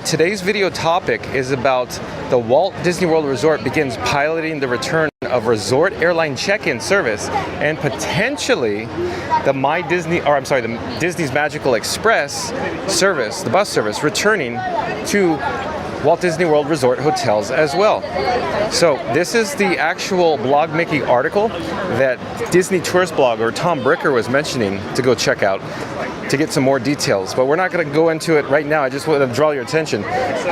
today's video topic is about the Walt Disney World Resort begins piloting the return of resort airline check-in service and potentially the Disney's Magical Express service, the bus service, returning to Walt Disney World Resort hotels as well. So this is the actual Blog Mickey article that Disney Tourist Blogger Tom Bricker was mentioning to go check out to get some more details. But we're not going to go into it right now. I just want to draw your attention.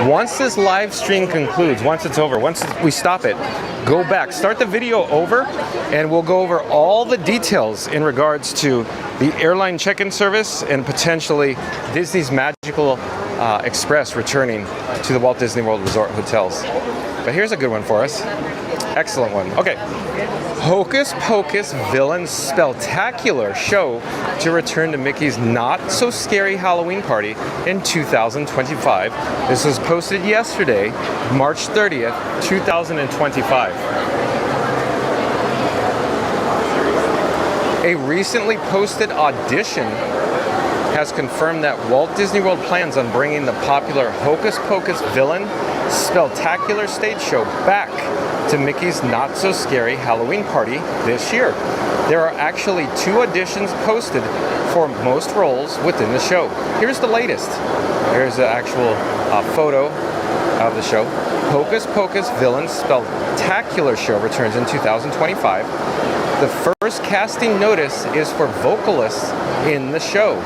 Once this live stream concludes, once it's over, once we stop it, go back, start the video over, and we'll go over all the details in regards to the airline check-in service and potentially Disney's Magical Express returning to the Walt Disney World Resort hotels. But here's a good one for us. Excellent one. Okay. Hocus Pocus Villain Spectacular show to return to Mickey's Not So Scary Halloween Party in 2025. This was posted yesterday, March 30th, 2025. A recently posted audition has confirmed that Walt Disney World plans on bringing the popular Hocus Pocus Villain Spectacular stage show back to Mickey's Not So Scary Halloween Party this year. There are actually 2 auditions posted for most roles within the show. Here's the latest. Here's the actual photo of the show. Hocus Pocus Villain Spectacular show returns in 2025. The first casting notice is for vocalists in the show.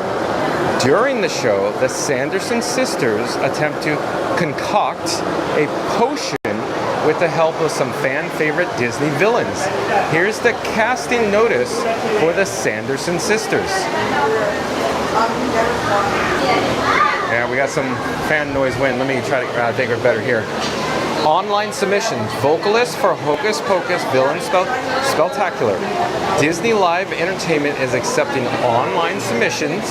During the show, the Sanderson sisters attempt to concoct a potion with the help of some fan-favorite Disney villains. Here's the casting notice for the Sanderson sisters. Yeah, we got some fan noise win. Let me try to think of it better here. Online submissions. Vocalist for Hocus Pocus Villain Spectacular. Disney Live Entertainment is accepting online submissions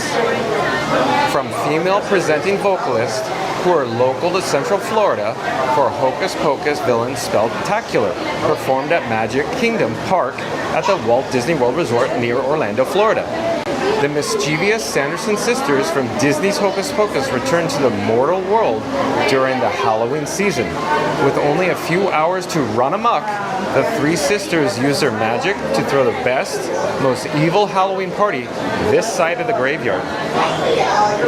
from female presenting vocalists who are local to Central Florida for Hocus Pocus Villain Spectacular, performed at Magic Kingdom Park at the Walt Disney World Resort near Orlando, Florida. The mischievous Sanderson sisters from Disney's Hocus Pocus return to the mortal world during the Halloween season. With only a few hours to run amok, the 3 sisters use their magic to throw the best, most evil Halloween party this side of the graveyard.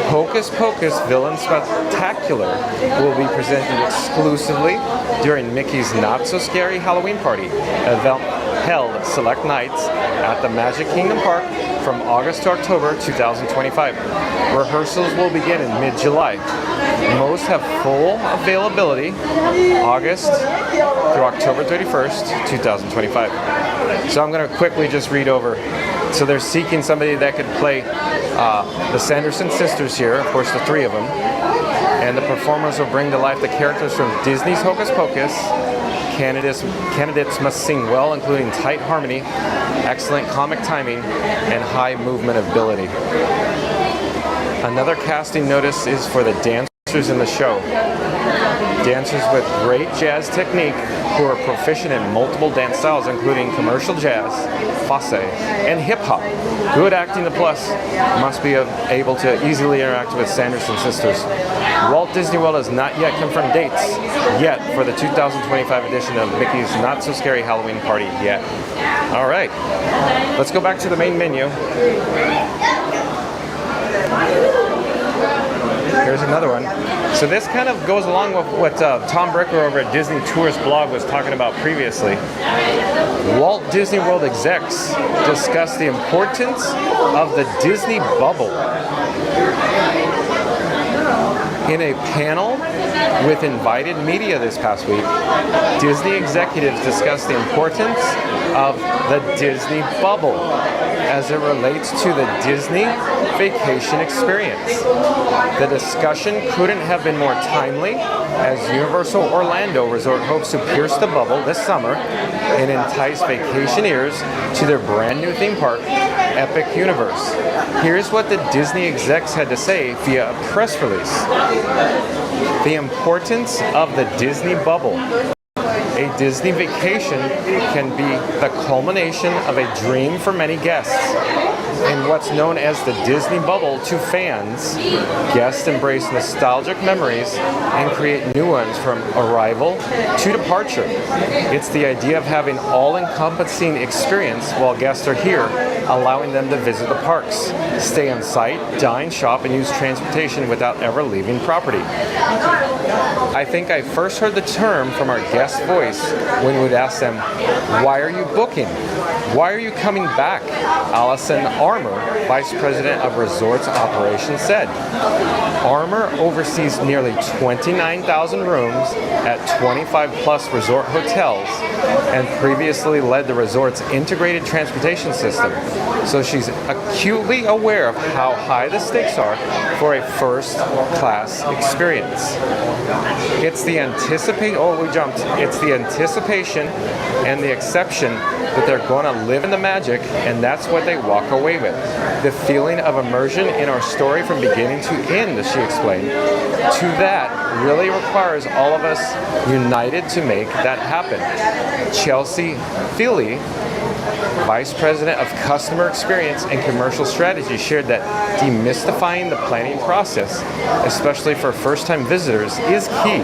Hocus Pocus Villain Spectacular will be presented exclusively during Mickey's Not So Scary Halloween Party, event held select nights at the Magic Kingdom Park from August to October 2025. Rehearsals will begin in mid-July. Most have full availability August through October 31st, 2025. So I'm going to quickly just read over. So they're seeking somebody that could play the Sanderson sisters here, of course the 3 of them. And the performers will bring to life the characters from Disney's Hocus Pocus. Candidates must sing well, including tight harmony, excellent comic timing, and high movement ability. Another casting notice is for the dancers in the show. Dancers with great jazz technique who are proficient in multiple dance styles, including commercial jazz, fosse, and hip-hop. Good acting to plus, must be able to easily interact with Sanderson sisters. Walt Disney World has not yet confirmed dates yet for the 2025 edition of Mickey's Not So Scary Halloween Party yet. All right, let's go back to the main menu. Here's another one. So this kind of goes along with what Tom Bricker over at Disney Tourist Blog was talking about previously. Walt Disney World execs discussed the importance of the Disney bubble. In a panel with invited media this past week, Disney executives discussed the importance of the Disney bubble as it relates to the Disney vacation experience. The discussion couldn't have been more timely, as Universal Orlando Resort hopes to pierce the bubble this summer and entice vacationers to their brand new theme park, Epic Universe. Here's what the Disney execs had to say via a press release. The importance of the Disney bubble. A Disney vacation can be the culmination of a dream for many guests. In what's known as the Disney bubble to fans, guests embrace nostalgic memories and create new ones from arrival to departure. It's the idea of having all-encompassing experience while guests are here, allowing them to visit the parks, stay on site, dine, shop, and use transportation without ever leaving property. I think I first heard the term from our guest voice when we would ask them, "Why are you booking? Why are you coming back?" Allison Armour, Vice President of Resorts Operations, said. Armour oversees nearly 29,000 rooms at 25 plus resort hotels and previously led the resort's integrated transportation system. So she's acutely aware of how high the stakes are for a first-class experience. It's the anticipation and the exception that they're going to live in the magic, and that's what they walk away with. The feeling of immersion in our story from beginning to end, as she explained. To that really requires all of us united to make that happen. Chelsea Feely, Vice President of Customer Experience and Commercial Strategy, shared that demystifying the planning process, especially for first-time visitors, is key.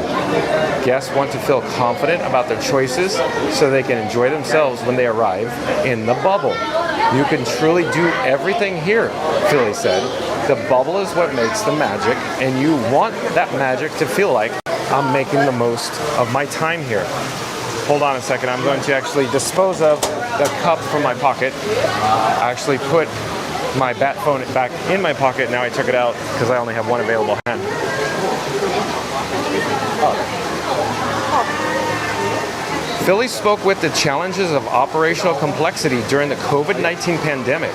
Guests want to feel confident about their choices so they can enjoy themselves when they arrive in the bubble. You can truly do everything here, Philly said. The bubble is what makes the magic, and you want that magic to feel like I'm making the most of my time here. Hold on a second, I'm going to actually dispose of the cup from my pocket. I actually put my bat phone back in my pocket, now I took it out because I only have one available hand. Philly spoke with the challenges of operational complexity during the COVID-19 pandemic.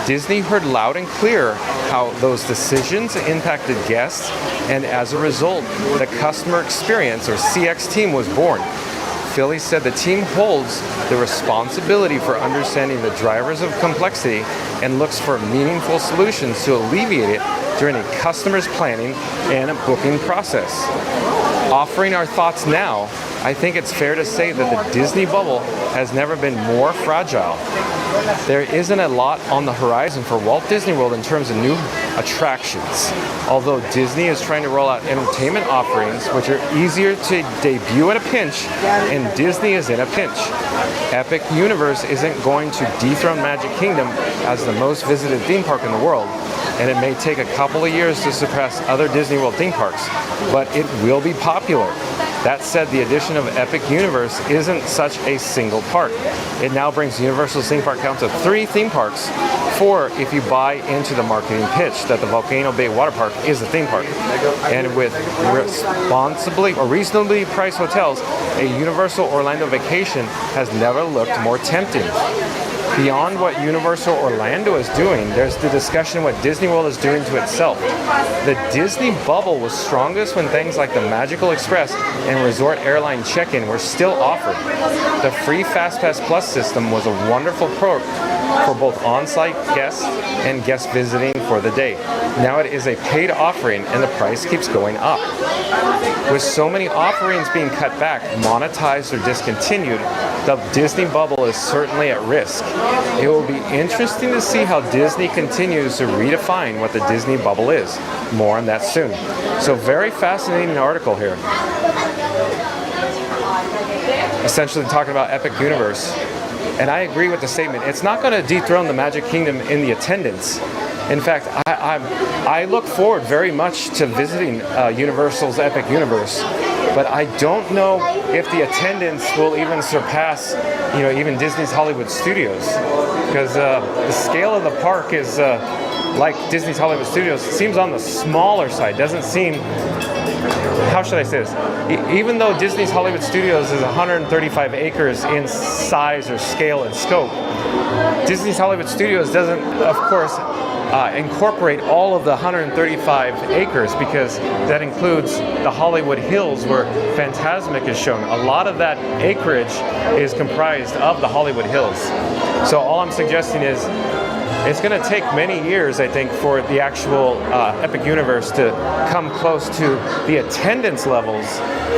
Disney heard loud and clear how those decisions impacted guests, and as a result, the Customer Experience, or CX team, was born. Philly said the team holds the responsibility for understanding the drivers of complexity and looks for meaningful solutions to alleviate it during a customer's planning and booking process. Offering our thoughts now, I think it's fair to say that the Disney bubble has never been more fragile. There isn't a lot on the horizon for Walt Disney World in terms of new attractions. Although Disney is trying to roll out entertainment offerings which are easier to debut in a pinch, and Disney is in a pinch. Epic Universe isn't going to dethrone Magic Kingdom as the most visited theme park in the world, and it may take a couple of years to surpass other Disney World theme parks, but it will be popular. That said, the addition of Epic Universe isn't such a single park. It now brings Universal's theme park count to 3 theme parks, 4 if you buy into the marketing pitch that the Volcano Bay Water Park is a theme park. And with responsibly or reasonably priced hotels, a Universal Orlando vacation has never looked more tempting. Beyond what Universal Orlando is doing, there's the discussion what Disney World is doing to itself. The Disney bubble was strongest when things like the Magical Express and Resort Airline check-in were still offered. The free FastPass Plus system was a wonderful perk for both on-site guests and guests visiting for the day. Now it is a paid offering and the price keeps going up. With so many offerings being cut back, monetized, or discontinued, the Disney bubble is certainly at risk. It will be interesting to see how Disney continues to redefine what the Disney bubble is. More on that soon. So very fascinating article here. Essentially talking about Epic Universe. And I agree with the statement. It's not going to dethrone the Magic Kingdom in the attendance. In fact, I look forward very much to visiting Universal's Epic Universe, but I don't know if the attendance will even surpass, even Disney's Hollywood Studios, because the scale of the park is like Disney's Hollywood Studios. It seems on the smaller side. Doesn't seem. How should I say this? Even though Disney's Hollywood Studios is 135 acres in size or scale and scope, Disney's Hollywood Studios doesn't, of course, incorporate all of the 135 acres because that includes the Hollywood Hills where Fantasmic is shown. A lot of that acreage is comprised of the Hollywood Hills. So all I'm suggesting is It's going to take many years, I think, for the actual Epic Universe to come close to the attendance levels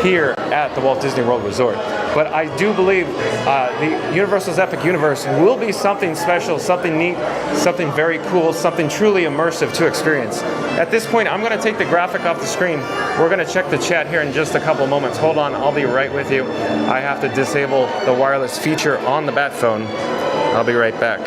here at the Walt Disney World Resort. But I do believe the Universal's Epic Universe will be something special, something neat, something very cool, something truly immersive to experience. At this point, I'm going to take the graphic off the screen. We're going to check the chat here in just a couple moments. Hold on, I'll be right with you. I have to disable the wireless feature on the Bat phone. I'll be right back.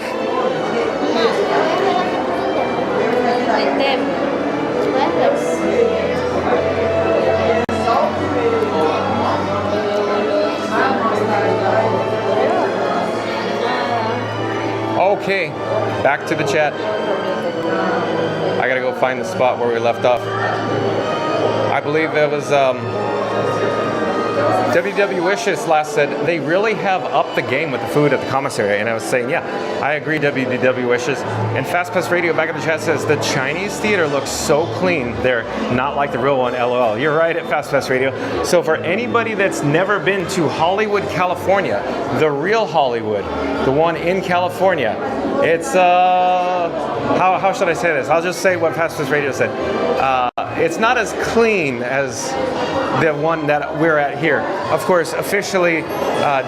Okay, back to the chat. I gotta go find the spot where we left off. I believe it was WW Wishes last said they really have upped the game with the food at the commissary, and I was saying, yeah, I agree, WW Wishes. And Fast Pass Radio back in the chat says the Chinese theater looks so clean there, not like the real one, LOL. You're right at Fast Pass Radio. So for anybody that's never been to Hollywood, California, the real Hollywood, the one in California, it's how should I say this? I'll just say what Fast Pass Radio said. It's not as clean as the one that we're at here. Of course, officially,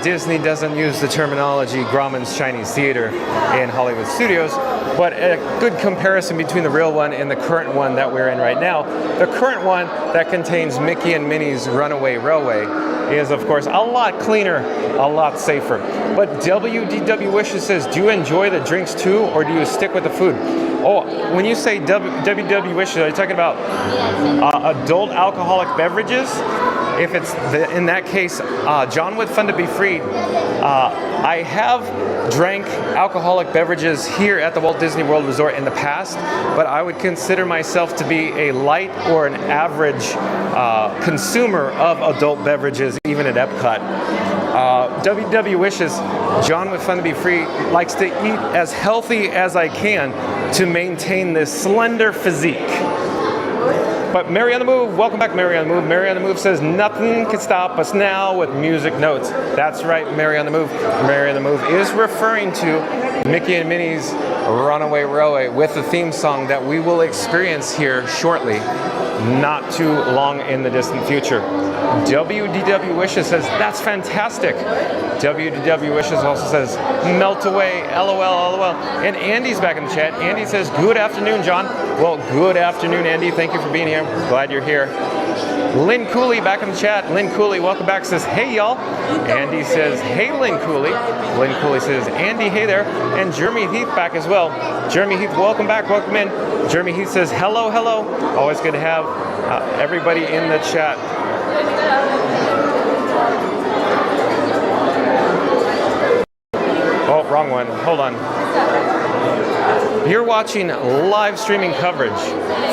Disney doesn't use the terminology Grauman's Chinese Theater in Hollywood Studios, but a good comparison between the real one and the current one that we're in right now. The current one that contains Mickey and Minnie's Runaway Railway is, of course, a lot cleaner, a lot safer. But WDW Wishes says, do you enjoy the drinks too, or do you stick with the food? Oh, when you say WW Wishes, are you talking about adult alcoholic beverages? If it's in that case, John would Fun to Be Free. I have drank alcoholic beverages here at the Walt Disney World Resort in the past, but I would consider myself to be a light or an average consumer of adult beverages, even at Epcot. WW Wishes, John with Fun to Be Free, likes to eat as healthy as I can to maintain this slender physique. But Mary on the Move, welcome back, Mary on the Move. Mary on the Move says, nothing can stop us now with music notes. That's right, Mary on the Move. Mary on the Move is referring to Mickey and Minnie's Runaway Railway with the theme song that we will experience here shortly, not too long in the distant future. WDW Wishes says, that's fantastic. WDW Wishes also says, melt away, LOL, LOL. And Andy's back in the chat. Andy says, good afternoon, John. Well, good afternoon, Andy. Thank you for being here. Glad you're here. Lynn Cooley back in the chat. Lynn Cooley, welcome back, says, hey, y'all. Andy says, hey, Lynn Cooley. Lynn Cooley says, Andy, hey there. And Jeremy Heath back as well. Jeremy Heath, welcome back, welcome in. Jeremy Heath says, hello, hello. Always good to have everybody in the chat. Oh, wrong one. Hold on. You're watching live streaming coverage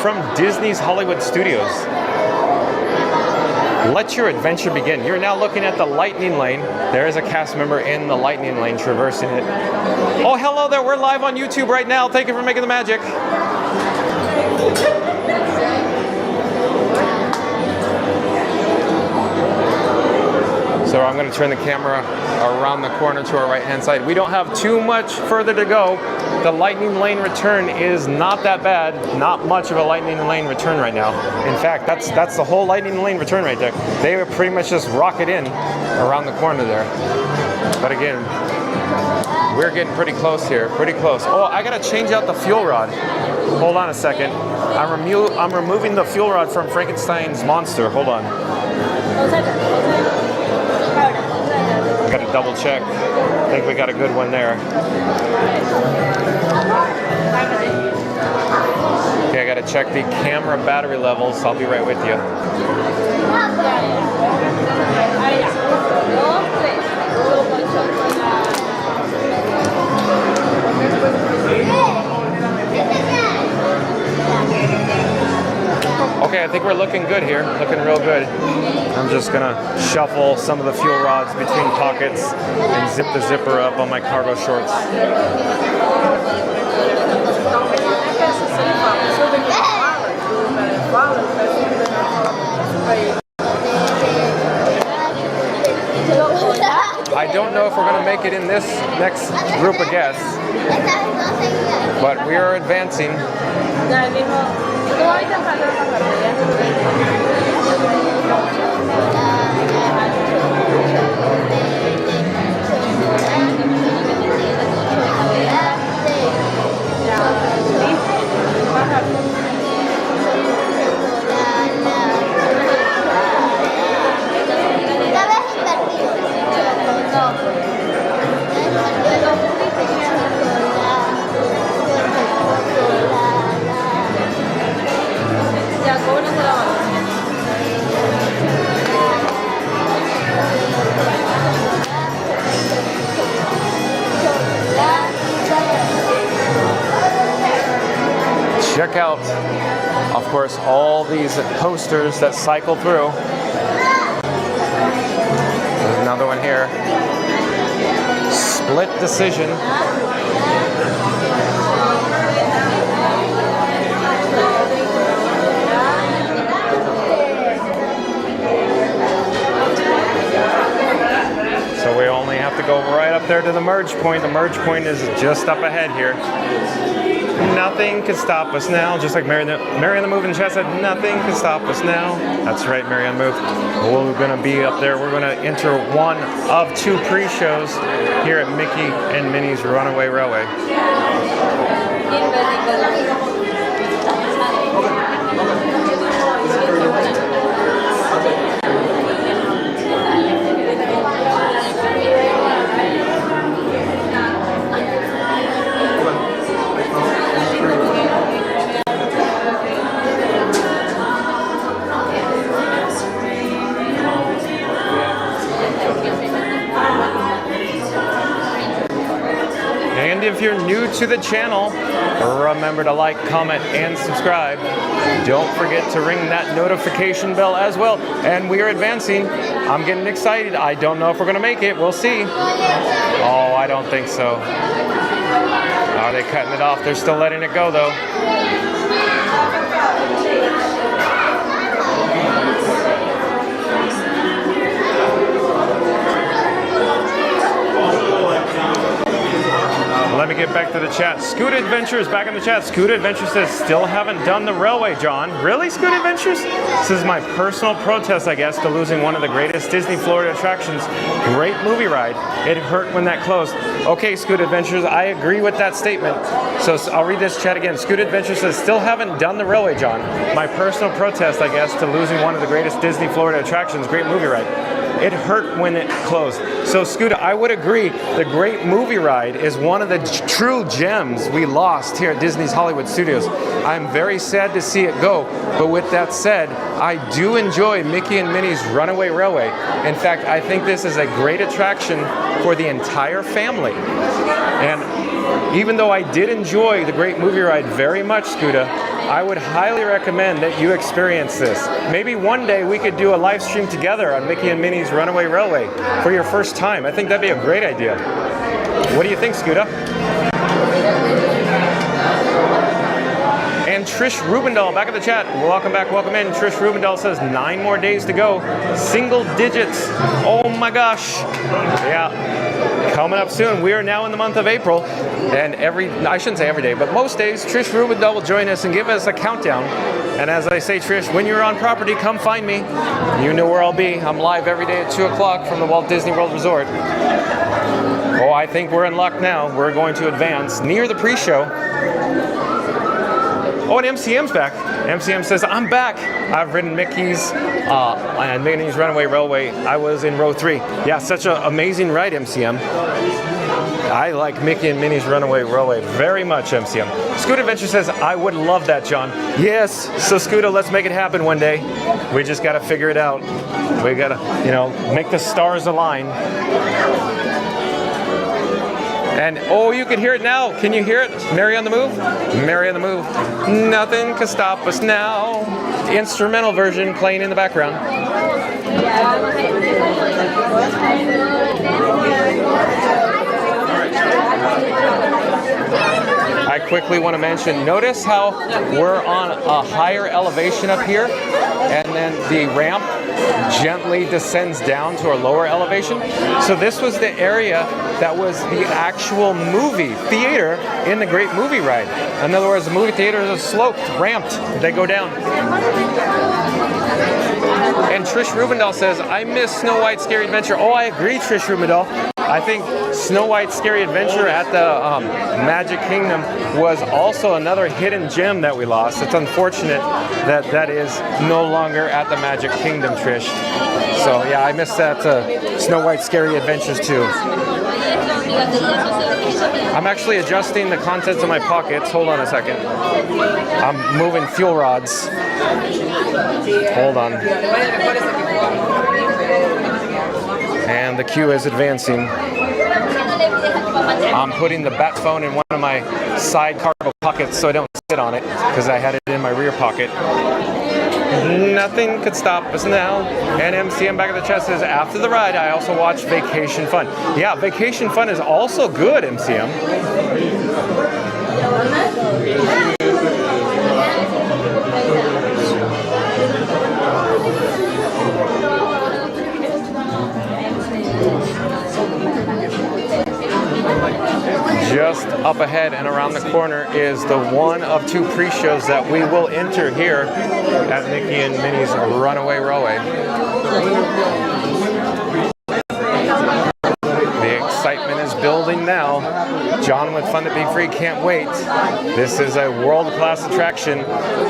from Disney's Hollywood Studios. Let your adventure begin. You're now looking at the Lightning Lane. There is a cast member in the Lightning Lane traversing it. Oh, hello there. We're live on YouTube right now. Thank you for making the magic. So I'm going to turn the camera around the corner to our right-hand side. We don't have too much further to go. The Lightning Lane return is not that bad. Not much of a Lightning Lane return right now. In fact, that's the whole Lightning Lane return right there. They would pretty much just rocket in around the corner there. But again, we're getting pretty close here. Pretty close. Oh, I got to change out the fuel rod. Hold on a second. I'm removing the fuel rod from Frankenstein's monster. Hold on. Got to double check. I think we got a good one there. Okay, I got to check the camera battery levels. I'll be right with you. Okay, I think we're looking good here. Looking real good. I'm just gonna shuffle some of the fuel rods between pockets and zip the zipper up on my cargo shorts. I don't know if we're going to make it in this next group of guests, but we are advancing. Check out, of course, all these posters that cycle through. There's another one here. Split decision. So we only have to go right up there to the merge point. The merge point is just up ahead here. Nothing can stop us now. Just like Mary on the Move in the chat said, nothing can stop us now. That's right, Mary on the Move. We're going to be up there. We're going to enter one of two pre-shows here at Mickey and Minnie's Runaway Railway. And if you're new to the channel, remember to like, comment, and subscribe. Don't forget to ring that notification bell as well. And we are advancing. I'm getting excited. I don't know if we're going to make it. We'll see. Oh, I don't think so. Are they cutting it off? They're still letting it go, though. Let me get back to the chat. Scoot Adventure is back in the chat. Scoot Adventure says, still haven't done the railway, John. Really, Scoot Adventures? This is my personal protest, I guess, to losing one of the greatest Disney Florida attractions. Great movie ride. It hurt when that closed. Okay, Scoot Adventures, I agree with that statement. So I'll read this chat again. Scoot Adventure says, still haven't done the railway, John. My personal protest, I guess, to losing one of the greatest Disney Florida attractions. Great movie ride. It hurt when it closed. So Scooter, I would agree, the Great Movie Ride is one of the true gems we lost here at Disney's Hollywood Studios. I'm very sad to see it go, but with that said, I do enjoy Mickey and Minnie's Runaway Railway. In fact, I think this is a great attraction for the entire family. And even though I did enjoy the Great Movie Ride very much, Scooter, I would highly recommend that you experience this. Maybe one day we could do a live stream together on Mickey and Minnie's Runaway Railway for your first time. I think that'd be a great idea. What do you think, Scooter? And Trish Rubendahl back in the chat. Welcome back, welcome in. Trish Rubendahl says 9 more days to go. Single digits. Oh my gosh. Yeah. Coming up soon. We are now in the month of April, and I shouldn't say every day, but most days, Trish Rubendahl will join us and give us a countdown. And as I say, Trish, when you're on property, come find me. You know where I'll be. I'm live every day at 2 o'clock from the Walt Disney World Resort. Oh, I think we're in luck now. We're going to advance near the pre-show. Oh, and MCM's back. MCM says, I'm back. I've ridden Mickey's and Minnie's Runaway Railway. I was in row 3. Yeah, such an amazing ride, MCM. I like Mickey and Minnie's Runaway Railway very much, MCM. Scoot Adventure says, I would love that, John. Yes, so Scooter, let's make it happen one day. We just got to figure it out. We got to, make the stars align. And, oh, you can hear it now. Can you hear it? Mary on the Move? Mary on the Move. Nothing can stop us now. The instrumental version playing in the background. I quickly want to mention, notice how we're on a higher elevation up here, and then the ramp gently descends down to a lower elevation. So this was the area that was the actual movie theater in the Great Movie Ride. In other words, the movie theater is sloped, ramped. They go down. And Trish Rubendahl says, I miss Snow White's Scary Adventure. Oh, I agree, Trish Rubendahl. I think Snow White's Scary Adventure at the Magic Kingdom was also another hidden gem that we lost. It's unfortunate that that is no longer at the Magic Kingdom, Trish. So yeah, I miss that Snow White's Scary Adventures too. I'm actually adjusting the contents of my pockets. Hold on a second. I'm moving fuel rods. Hold on. And the queue is advancing. I'm putting the bat phone in one of my side cargo pockets so I don't sit on it because I had it in my rear pocket. Nothing could stop us now. And MCM back of the chat says, after the ride, I also watched Vacation Fun. Yeah, Vacation Fun is also good, MCM. Just up ahead and around the corner is the one of two pre-shows that we will enter here at Mickey and Minnie's Runaway Railway. The excitement is building now. John with Fun to Be Free can't wait. This is a world-class attraction,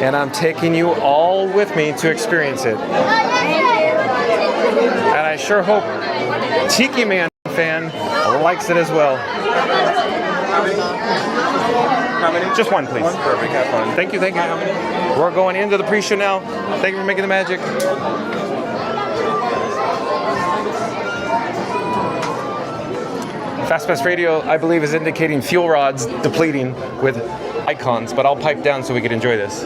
and I'm taking you all with me to experience it. And I sure hope Tiki Man fan likes it as well. How many? Just one, please. One? Perfect. Have fun. Thank you, thank you. We're going into the pre-show now. Thank you for making the magic. FastPass Radio, I believe, is indicating fuel rods depleting with icons, but I'll pipe down so we can enjoy this.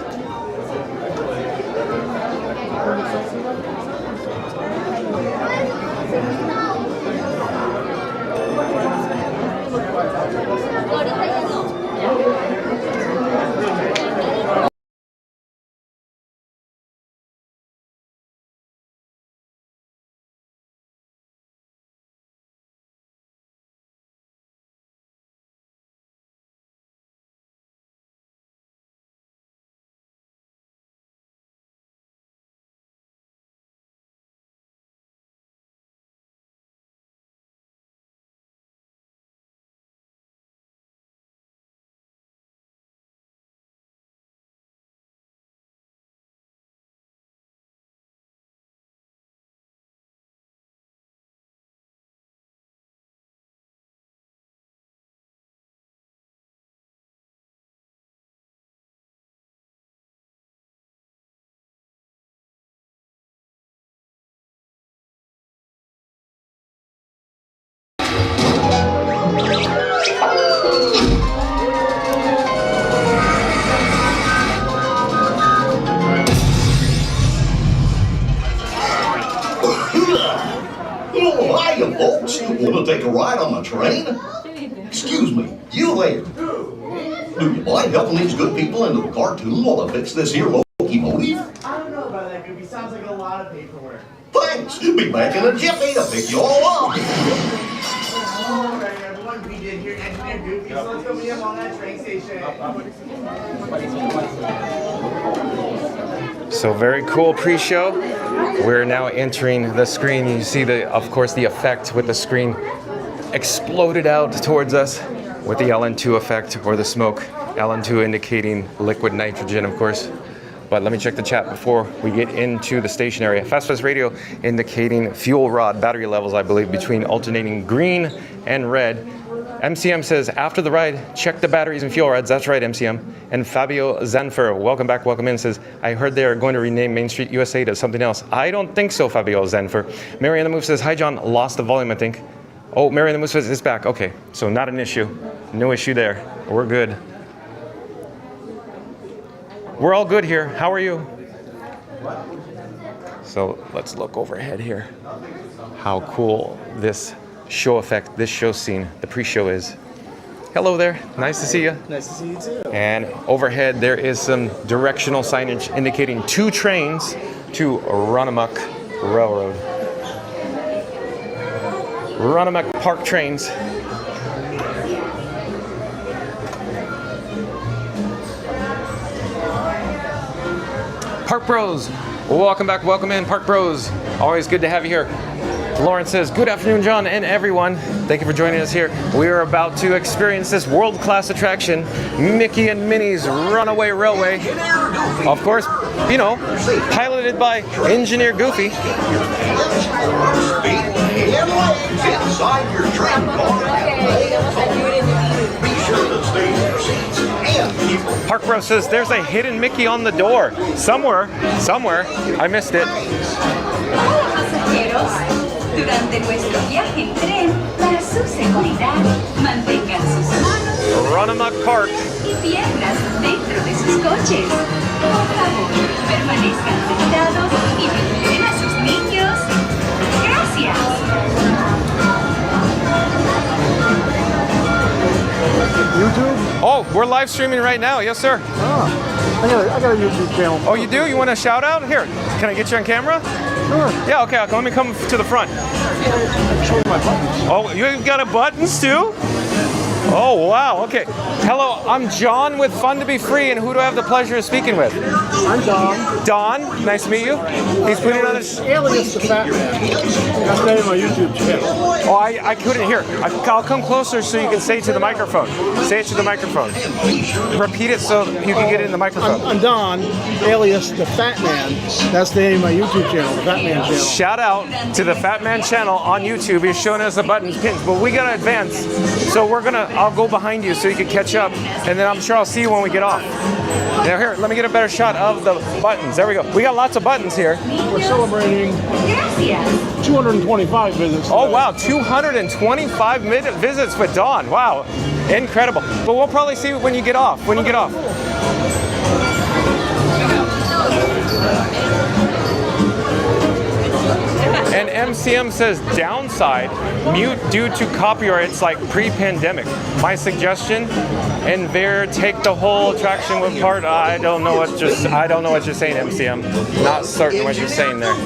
Folks, want to take a ride on the train? Excuse me, you there. Do you mind helping these good people into the cartoon while I fix this here locomotive? I don't know about that, Goofy. Sounds like a lot of paperwork. Thanks. Be back in a jiffy to pick you all up. All right, everyone, we did hear Engineer Goofy, so let's go meet him on that train station. So very cool pre-show. We're now entering the screen. You see of course, the effect with the screen exploded out towards us with the LN2 effect, or the smoke. LN2 indicating liquid nitrogen, of course. But let me check the chat before we get into the station area. FastPass Radio indicating fuel rod battery levels, I believe, between alternating green and red. MCM says, after the ride, check the batteries and fuel rods. That's right, MCM. And Fabio Zanfer, welcome back, welcome in, says, I heard they're going to rename Main Street USA to something else. I don't think so, Fabio Zanfer. Mary on the Move says, hi, John, lost the volume, I think. Oh, Mary on the Move says, it's back. Okay, so not an issue. No issue there. We're good. We're all good here. How are you? So let's look overhead here. How cool this show effect, this show scene, the pre-show is. Hello there. Nice to see you. Nice to see you too. And overhead there is some directional signage indicating 2 trains to run amok Railroad. Runamuck Park trains. Park Bros, welcome back, welcome in, Park Bros. Always good to have you here. Lauren says, good afternoon, John and everyone. Thank you for joining us here. We are about to experience this world-class attraction, Mickey and Minnie's Runaway Railway. Of course, you know, piloted by Engineer Goofy. Inside your train car. Be sure to stay in your seats and keep Park Bros says there's a hidden Mickey on the door. Somewhere. I missed it. Pasajeros, durante nuestro viaje en tren, para su seguridad, mantengan sus manos Runamuck Park. y piernas dentro de sus coches. Por favor, permanezcan sentados y vigilen a sus niños. Gracias. YouTube? Oh, we're live streaming right now. Yes, sir. I got a YouTube channel. Oh, you do? You want a shout out? Here, can I get you on camera? Sure. Yeah, okay. Let me come to the front. Show you my buttons. Oh, you got a buttons too? Oh, wow. Okay. Hello, I'm John with Fun to Be Free, and who do I have the pleasure of speaking with? I'm Don. Don, nice to meet you. He's putting on his... Alias the Fat Man. That's the name of my YouTube channel. Oh, I couldn't hear. I'll come closer so you can say it to the microphone. Say it to the microphone. Repeat it so you can get it in the microphone. I'm Don, alias the Fat Man. That's the name of my YouTube channel, the Fat Man channel. Shout out to the Fat Man channel on YouTube. He's showing us the buttons, pins, but we gotta advance. So I'll go behind you so you can catch up, and then I'm sure I'll see you when we get off. Now here, let me get a better shot of the buttons. There we go. We got lots of buttons here. We're celebrating 225 visits. Oh wow, 225 visits with Dawn. Wow, incredible. But we'll probably see when you get off. And MCM says downside, mute due to copyrights like pre-pandemic. My suggestion, and there take the whole attraction with part. I don't know what you're saying, MCM. Not certain what you're saying there.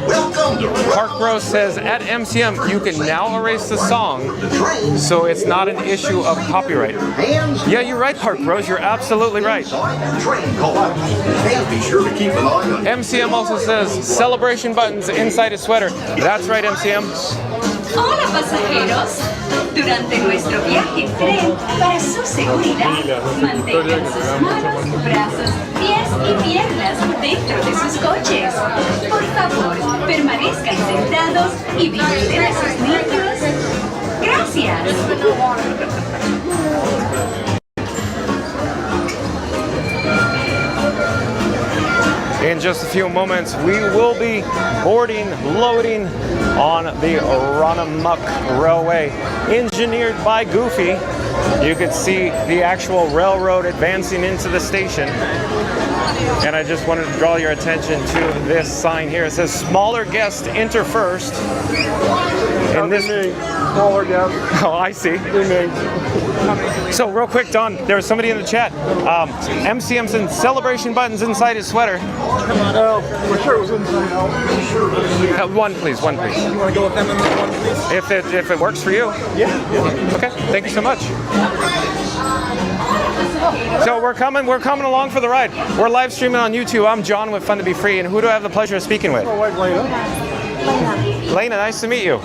Welcome to Park Bros says at MCM you can now erase the song, so it's not an issue of copyright. Yeah, you're right, Park Bros. You're absolutely right. train car. And be sure to keep an eye on MCM also says celebration buttons inside his sweater. That's right, MCM. Hola pasajeros, durante nuestro viaje en tren, para su seguridad, mantengan sus manos, brazos, pies y piernas dentro de sus coches. Por favor, permanezcan sentados y vigilen a sus niños. Gracias. In just a few moments, we will be loading on the Runamuck Railway, engineered by Goofy. You can see the actual railroad advancing into the station. And I just wanted to draw your attention to this sign here. It says, smaller guests enter first. And this... Smaller guests. Oh, I see. So real quick, Don, there was somebody in the chat. MCM's in celebration buttons inside his sweater. We're sure it was inside out. One, please. You want to go with them in this one, please? If it works for you. Yeah. Okay, thank you so much. So we're coming along for the ride. We're live streaming on YouTube. I'm John with Fun to Be Free, and who do I have the pleasure of speaking with? My wife, Lena. Lena, nice to meet you.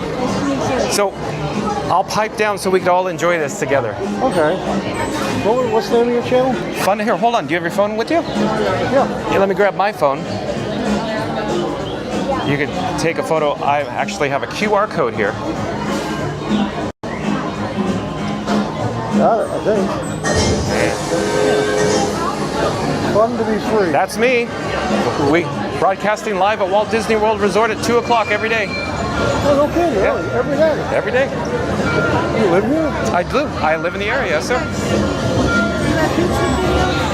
So I'll pipe down so we can all enjoy this together. Okay. What's the name of your channel? Fun to hear. Hold on, do you have your phone with you? Yeah. Yeah, let me grab my phone. You can take a photo. I actually have a QR code here. Got it, I think. Fun to Be Free. That's me. We broadcasting live at Walt Disney World Resort at 2 o'clock every day. Oh, no kidding, really? Every day? Every day. You live here? I do. I live in the area, yes, sir.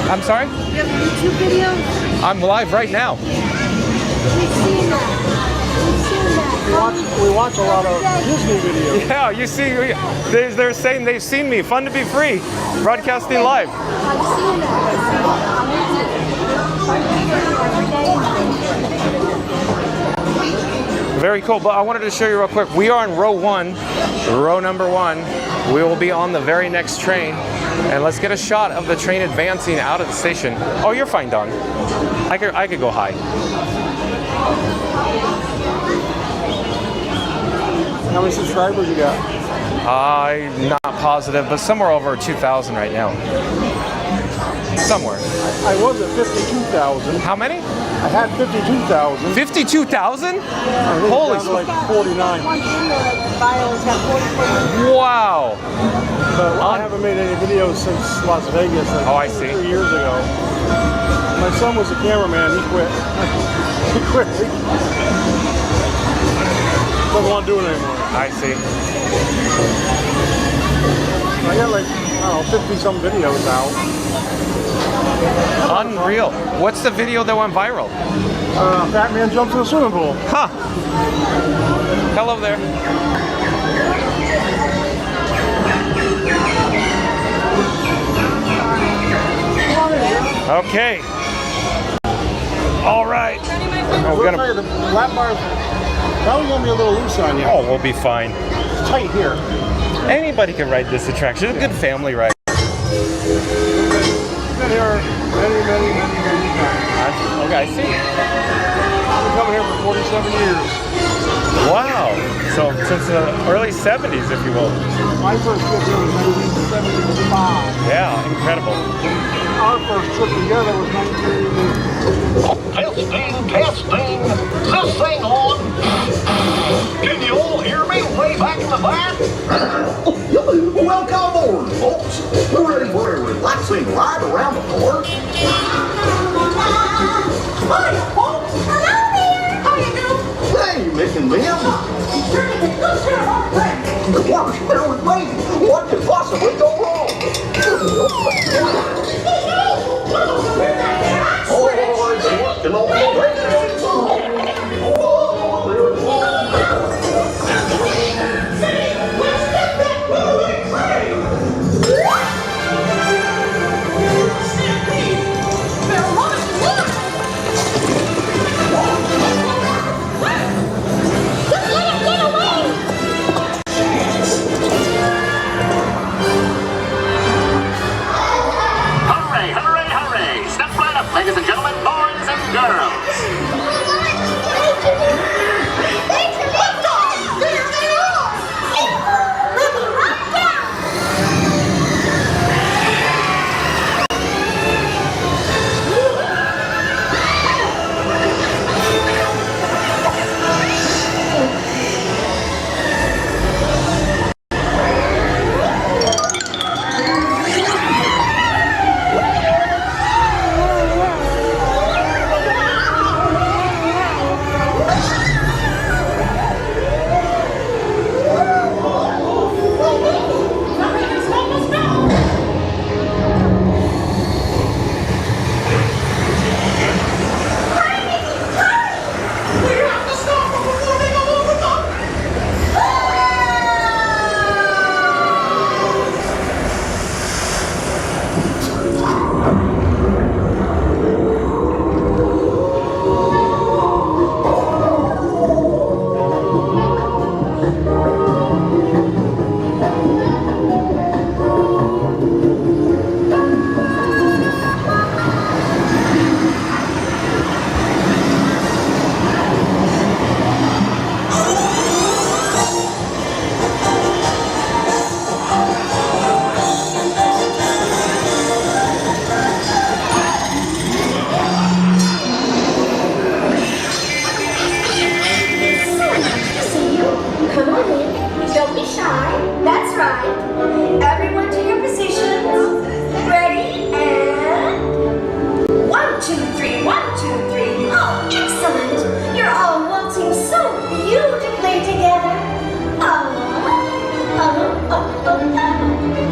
I'm sorry? You have a YouTube video? I'm live right now. We've seen that. We watch a lot of Disney videos. Yeah, you see, they're saying they've seen me. Fun to Be Free, broadcasting live. I've seen that. Very cool. But I wanted to show you real quick. We are in row 1, row number 1. We will be on the very next train. And let's get a shot of the train advancing out of the station. Oh, you're fine, Don. I could go high. How many subscribers you got? I'm not positive, but somewhere over 2,000 right now. Somewhere. I was at 52,000. How many? I had 52,000. 52,000? Holy Holy like 49. One video that the bio has got 44. Wow. But I haven't made any videos since Las Vegas. Like Oh, I see. 3 years ago. My son was a cameraman. He quit. He quit. Doesn't want to do it anymore. I see. I got like, I don't know, 50-some videos out. Unreal. What's the video that went viral? Fat man jumps in a swimming pool. Huh. Hello there. Okay. All right. Oh, we're Tell you, gonna. the lap bars probably gonna be a little loose on you. Oh, we'll be fine. It's tight here. Anybody can ride this attraction. It's a good family ride. Been here many times. Okay, I see. I've been coming here for 47 years. Wow. So since the early 70s, if you will. My first trip here was 1975. Yeah, incredible. Our first trip together was 1980. Testing. Is this thing on? Can you all hear me way back in the back? Welcome aboard, folks. We're ready for a relaxing ride around the park. Hi, folks. Hello there. How you doing? Hey, Mick and Ben. The water's filled with rain. What could possibly go wrong? Oh, it's working on the rain. Hooray, hooray, hooray! Step right up, ladies and gentlemen, boys and girls. Come on in. Don't be shy. That's right. Everyone to your positions. Ready and 1, 2, 3. 1, 2, 3. Oh, excellent. You're all waltzing so beautifully together.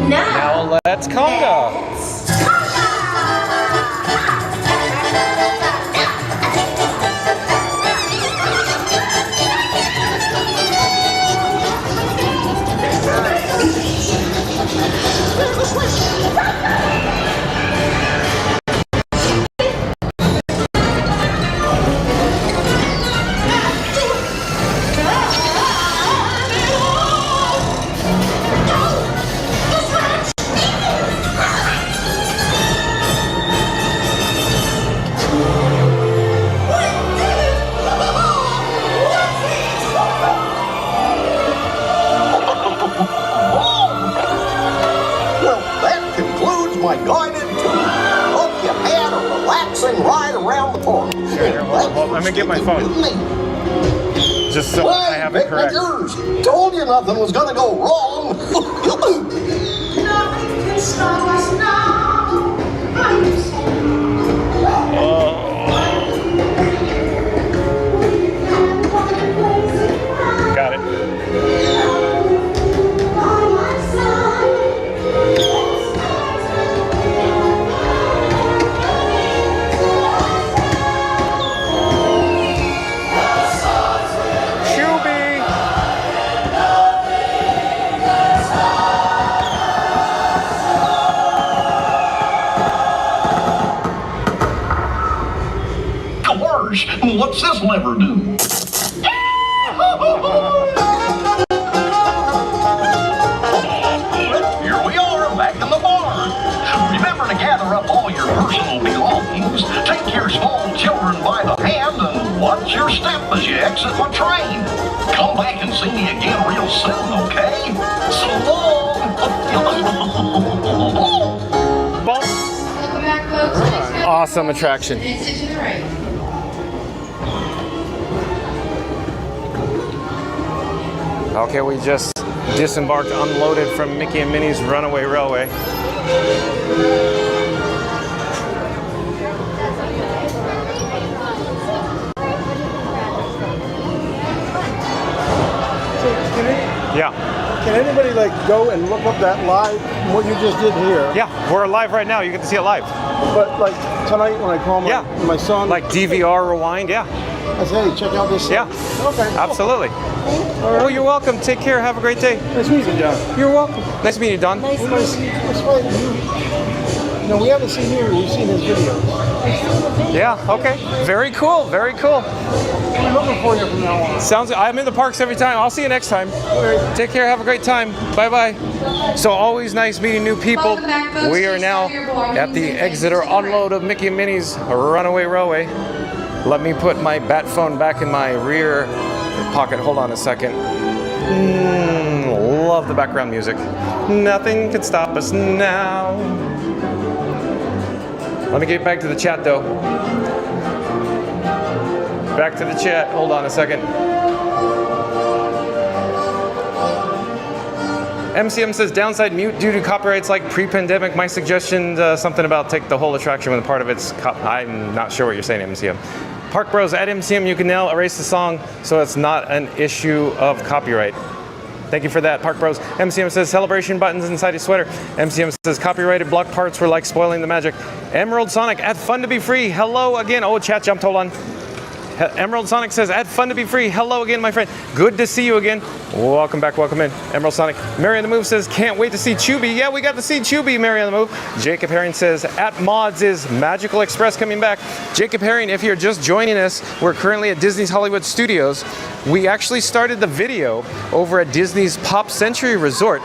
Now let's conga. Well, let me get my phone. Just so I have it correct. Told you nothing was gonna go wrong. Nothing can stop us now. Got it. What's this lever do? Here we are, back in the barn. Remember to gather up all your personal belongings, take your small children by the hand, and watch your step as you exit my train. Come back and see me again real soon, okay? So long. Welcome back, folks. Awesome attraction. Exit to the right. Okay, we just disembarked, unloaded from Mickey and Minnie's Runaway Railway. Yeah. Can anybody like go and look up that live, what you just did here? Yeah, we're live right now. You get to see it live. But like tonight when I call my son. Like DVR rewind, yeah. I say, hey, check out this. Yeah. Okay. Absolutely. Oh, you're welcome. Take care. Have a great day. Nice meeting you, John. You're welcome. Nice meeting you, Don. Nice to see you. No, we haven't seen you. We've seen his videos. Yeah. Okay. Very cool. Very cool. We're looking for you from now on. Sounds. I'm in the parks every time. I'll see you next time. Take care. Have a great time. Bye bye. So always nice meeting new people. We are now at the exit or unload of Mickey and Minnie's Runaway Railway. Let me put my bat phone back in my rear pocket. Hold on a second. Love the background music. Nothing can stop us now. Let me get back to the chat though. Back to the chat. Hold on a second. MCM says downside mute due to copyrights like pre-pandemic. My suggestion, something about take the whole attraction when part of it's I'm not sure what you're saying, MCM. Park Bros at MCM, you can now erase the song so it's not an issue of copyright. Thank you for that, Park Bros. MCM says celebration buttons inside his sweater. MCM says copyrighted block parts were like spoiling the magic. Emerald Sonic at Fun to Be Free. Hello again. Oh, chat jumped. Hold on. Emerald Sonic says, at Fun to Be Free. Hello again, my friend. Good to see you again. Welcome back, welcome in. Emerald Sonic. Mary on the Move says, can't wait to see Chubby. Yeah, we got to see Chubby, Mary on the Move. Jacob Herring says, at Mods is Magical Express coming back. Jacob Herring, if you're just joining us, we're currently at Disney's Hollywood Studios. We actually started the video over at Disney's Pop Century Resort.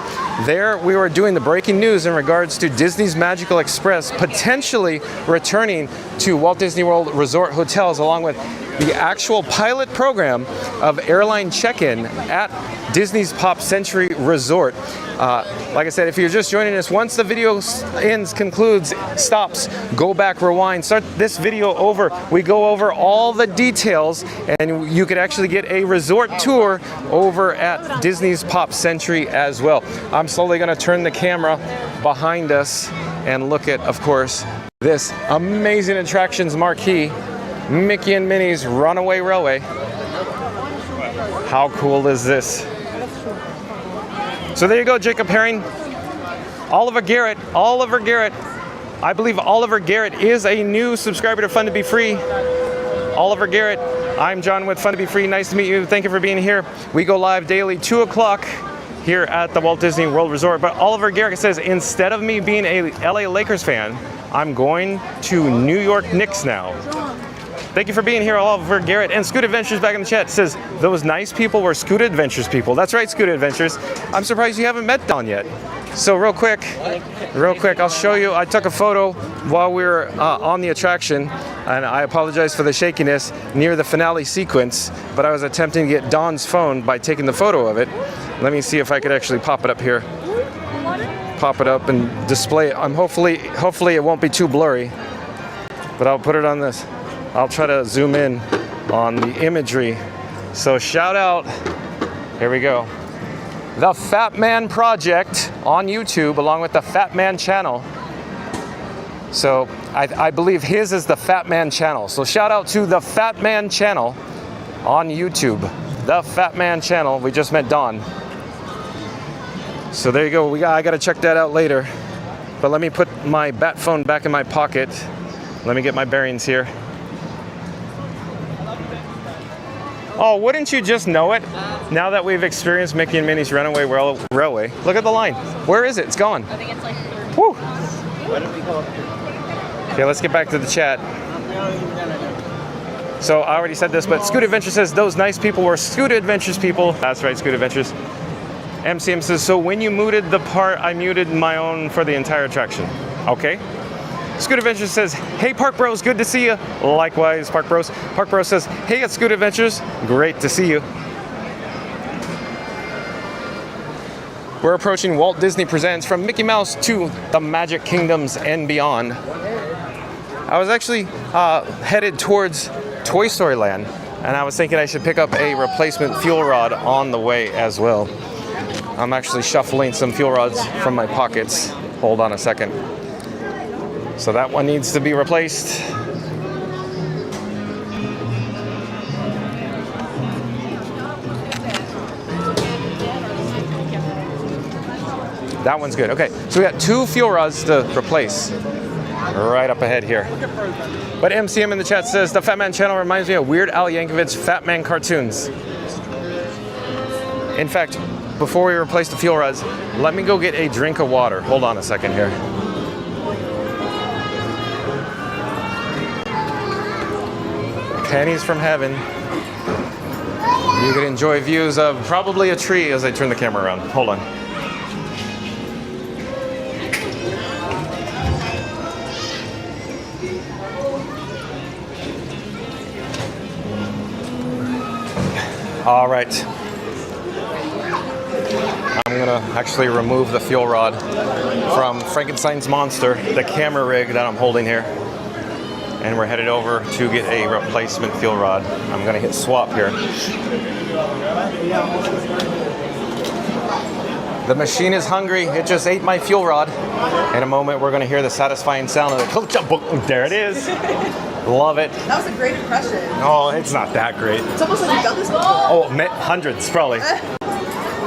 There, we were doing the breaking news in regards to Disney's Magical Express potentially returning to Walt Disney World Resort hotels, along with the actual pilot program of airline check-in at Disney's Pop Century Resort. Like I said, if you're just joining us, once the video ends, concludes, stops, go back, rewind, start this video over. We go over all the details, and you could actually get a resort tour over at Disney's Pop Century as well. I'm slowly going to turn the camera behind us and look at, of course, this amazing attractions marquee, Mickey and Minnie's Runaway Railway. How cool is this? So there you go, Jacob Herring. Oliver Garrett. I believe Oliver Garrett is a new subscriber to Fun to Be Free. Oliver Garrett, I'm John with Fun to Be Free. Nice to meet you. Thank you for being here. We go live daily, 2 o'clock here at the Walt Disney World Resort. But Oliver Garrett says, instead of me being a LA Lakers fan, I'm going to New York Knicks now. Thank you for being here, Oliver Garrett. And Scoot Adventures back in the chat says, those nice people were Scoot Adventures people. That's right, Scoot Adventures. I'm surprised you haven't met Don yet. So real quick, I'll show you. I took a photo while we were on the attraction, and I apologize for the shakiness near the finale sequence, but I was attempting to get Don's phone by taking the photo of it. Let me see if I could actually pop it up here. Pop it up and display it. Hopefully it won't be too blurry, but I'll put it on this. I'll try to zoom in on the imagery. So shout out, here we go. The Fat Man Project on YouTube, along with the Fat Man channel. So I believe his is the Fat Man channel. So shout out to the Fat Man channel on YouTube. The Fat Man channel. We just met Don. So there you go. I gotta check that out later. But let me put my bat phone back in my pocket. Let me get my bearings here. Oh, wouldn't you just know it? Now that we've experienced Mickey and Minnie's Runaway Railway. Look at the line. Where is it? It's gone. I think it's like Woo. Okay, let's get back to the chat. So I already said this, but Scoot Adventures says those nice people were Scoot Adventures people. That's right, Scoot Adventures. MCM says, so when you muted the part, I muted my own for the entire attraction. Okay. Scoot Adventures says, hey Park Bros, good to see you. Likewise, Park Bros. Park Bros says, hey at Scoot Adventures, great to see you. We're approaching Walt Disney Presents from Mickey Mouse to the Magic Kingdoms and beyond. I was actually headed towards Toy Story Land, and I was thinking I should pick up a replacement fuel rod on the way as well. I'm actually shuffling some fuel rods from my pockets. Hold on a second. So that one needs to be replaced. That one's good. Okay, so we got 2 fuel rods to replace right up ahead here. But MCM in the chat says, the Fat Man channel reminds me of Weird Al Yankovic's Fat Man cartoons. In fact, before we replace the fuel rods, let me go get a drink of water. Hold on a second here. Pennies from heaven. You can enjoy views of probably a tree as I turn the camera around. Hold on. All right. I'm gonna actually remove the fuel rod from Frankenstein's Monster, the camera rig that I'm holding here. And we're headed over to get a replacement fuel rod. I'm gonna hit swap here. The machine is hungry. It just ate my fuel rod. In a moment, we're gonna hear the satisfying sound of the coach. There it is. Love it. That was a great impression. Oh, it's not that great. It's almost like you've done this before. Oh, hundreds probably.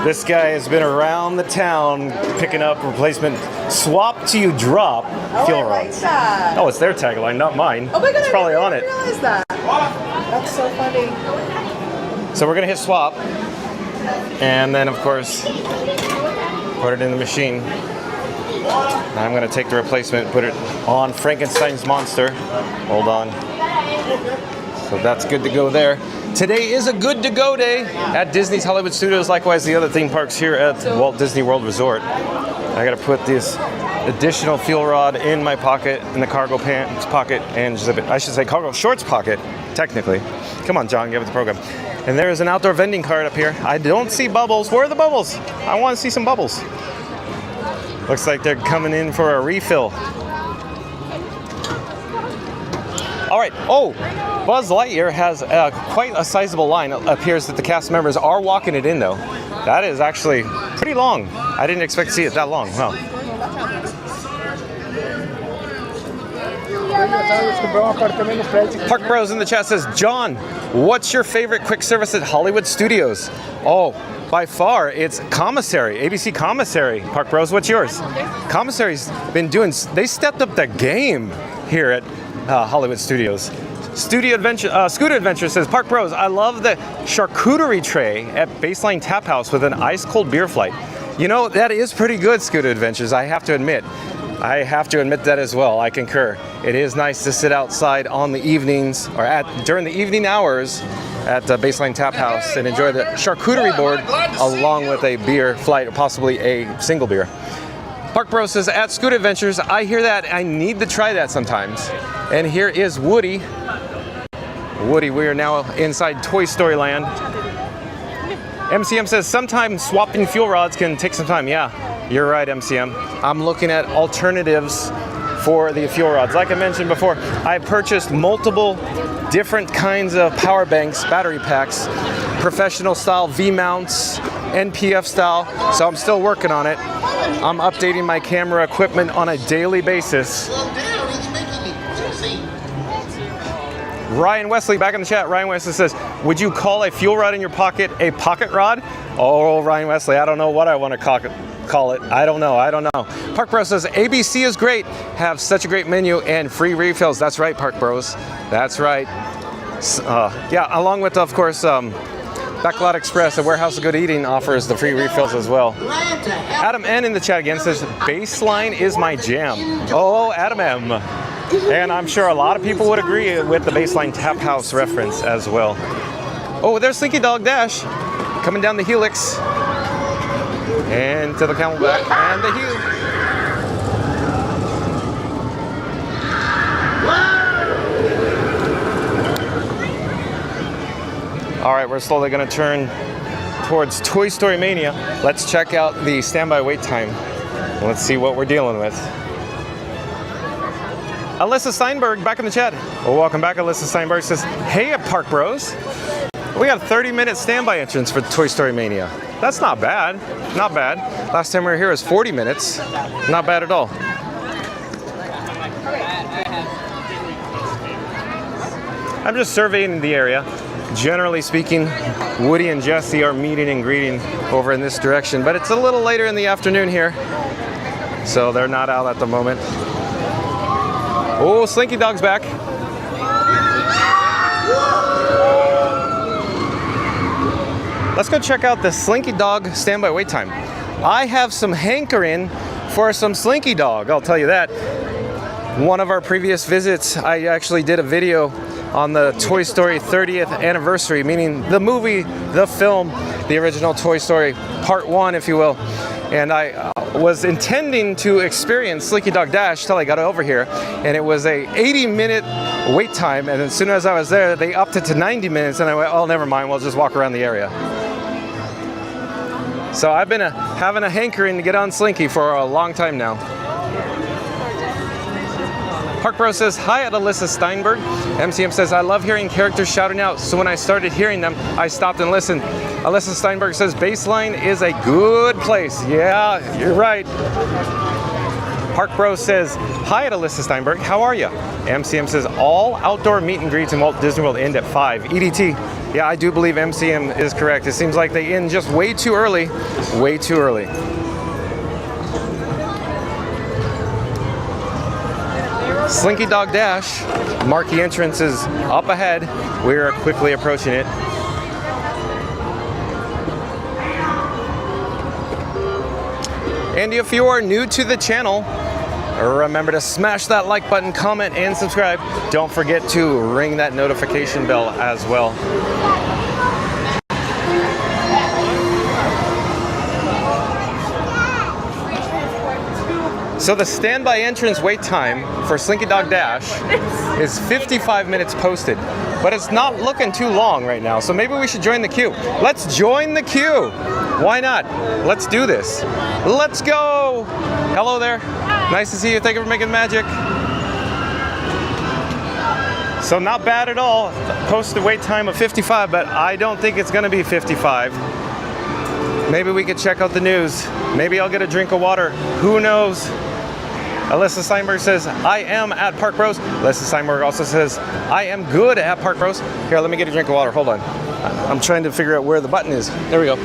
This guy has been around the town picking up replacement swap to you drop fuel rods. Like that. Oh, it's their tagline, not mine. Oh my god, it's probably on I it. didn't realize that. That's so funny. So we're gonna hit swap, and then of course put it in the machine. Now I'm gonna take the replacement, put it on Frankenstein's Monster. Hold on. So that's good to go there. Today is a good to go day at Disney's Hollywood Studios, likewise the other theme parks here at Walt Disney World Resort. I gotta put this additional fuel rod in my pocket, in the cargo pants pocket, and zip it. I should say cargo shorts pocket, technically. Come on, John, get with the program. And there is an outdoor vending cart up here. I don't see bubbles. Where are the bubbles? I want to see some bubbles. Looks like they're coming in for a refill. All right. Oh, Buzz Lightyear has quite a sizable line. It appears that the cast members are walking it in, though. That is actually pretty long. I didn't expect to see it that long. Wow. Park Bros in the chat says, John, what's your favorite quick service at Hollywood Studios? Oh, by far, it's Commissary, ABC Commissary. Park Bros, what's yours? Commissary's been doing, they stepped up the game here at Hollywood Studios. Scoot Adventure says, Park Bros, I love the charcuterie tray at Baseline Tap House with an ice cold beer flight. You know, that is pretty good, Scoot Adventures, I have to admit. I have to admit that as well. I concur. It is nice to sit outside on the evenings or during the evening hours at Baseline Tap House and enjoy the charcuterie board along with a beer flight or possibly a single beer. Park Bro says, at Scoot Adventures, I hear that. I need to try that sometimes. And here is Woody. Woody, we are now inside Toy Story Land. MCM says, sometimes swapping fuel rods can take some time. Yeah, you're right, MCM. I'm looking at alternatives for the fuel rods. Like I mentioned before, I purchased multiple different kinds of power banks, battery packs, professional style V-mounts, NPF style, so I'm still working on it. I'm updating my camera equipment on a daily basis. Ryan Wesley back in the chat. Ryan Wesley says, would you call a fuel rod in your pocket a pocket rod? Oh, Ryan Wesley, I don't know what I want to call it. I don't know. Park Bros says, ABC is great. Have such a great menu and free refills. That's right, Park Bros. That's right. Yeah, along with, of course, Backlot Express, a warehouse of good eating, offers the free refills as well. Adam N in the chat again says, baseline is my jam. Oh, Adam M. And I'm sure a lot of people would agree with the baseline tap house reference as well. Oh, there's Slinky Dog Dash coming down the helix and to the camelback and the heel. All right, we're slowly going to turn towards Toy Story Mania. Let's check out the standby wait time. Let's see what we're dealing with. Alyssa Steinberg back in the chat. Well, welcome back. Alyssa Steinberg says, hey at Park Bros. We got a 30-minute standby entrance for Toy Story Mania. That's not bad. Not bad. Last time we were here was 40 minutes. Not bad at all. I'm just surveying the area. Generally speaking, Woody and Jesse are meeting and greeting over in this direction, but it's a little later in the afternoon here, so they're not out at the moment. Oh, Slinky Dog's back. Let's go check out the Slinky Dog standby wait time. I have some hankering for some Slinky Dog, I'll tell you that. One of our previous visits, I actually did a video on the Toy Story 30th anniversary, meaning the movie, the film, the original Toy Story, part 1, if you will. And I was intending to experience Slinky Dog Dash till I got over here, and it was a 80-minute wait time, and as soon as I was there, they upped it to 90 minutes, and I went, oh, never mind, we'll just walk around the area. So I've been having a hankering to get on Slinky for a long time now. Park Bro says, hi at Alyssa Steinberg. MCM says, I love hearing characters shouting out, so when I started hearing them, I stopped and listened. Alyssa Steinberg says, baseline is a good place. Yeah, you're right. Park Bro says, hi at Alyssa Steinberg, how are you? MCM says, all outdoor meet and greets in Walt Disney World end at 5. EDT, yeah, I do believe MCM is correct. It seems like they end just way too early. Way too early. Slinky Dog Dash, marquee entrance is up ahead. We are quickly approaching it. And if you are new to the channel, remember to smash that like button, comment, and subscribe. Don't forget to ring that notification bell as well. So the standby entrance wait time for Slinky Dog Dash is 55 minutes posted, but it's not looking too long right now, so maybe we should join the queue. Let's join the queue. Why not? Let's do this. Let's go. Hello there. Nice to see you. Thank you for making magic. So not bad at all. Posted wait time of 55, but I don't think it's going to be 55. Maybe we could check out the news. Maybe I'll get a drink of water. Who knows? Alyssa Steinberg says, I am at Park Bros. Alyssa Steinberg also says, I am good at Park Bros. Here, let me get a drink of water. Hold on. I'm trying to figure out where the button is. There we go.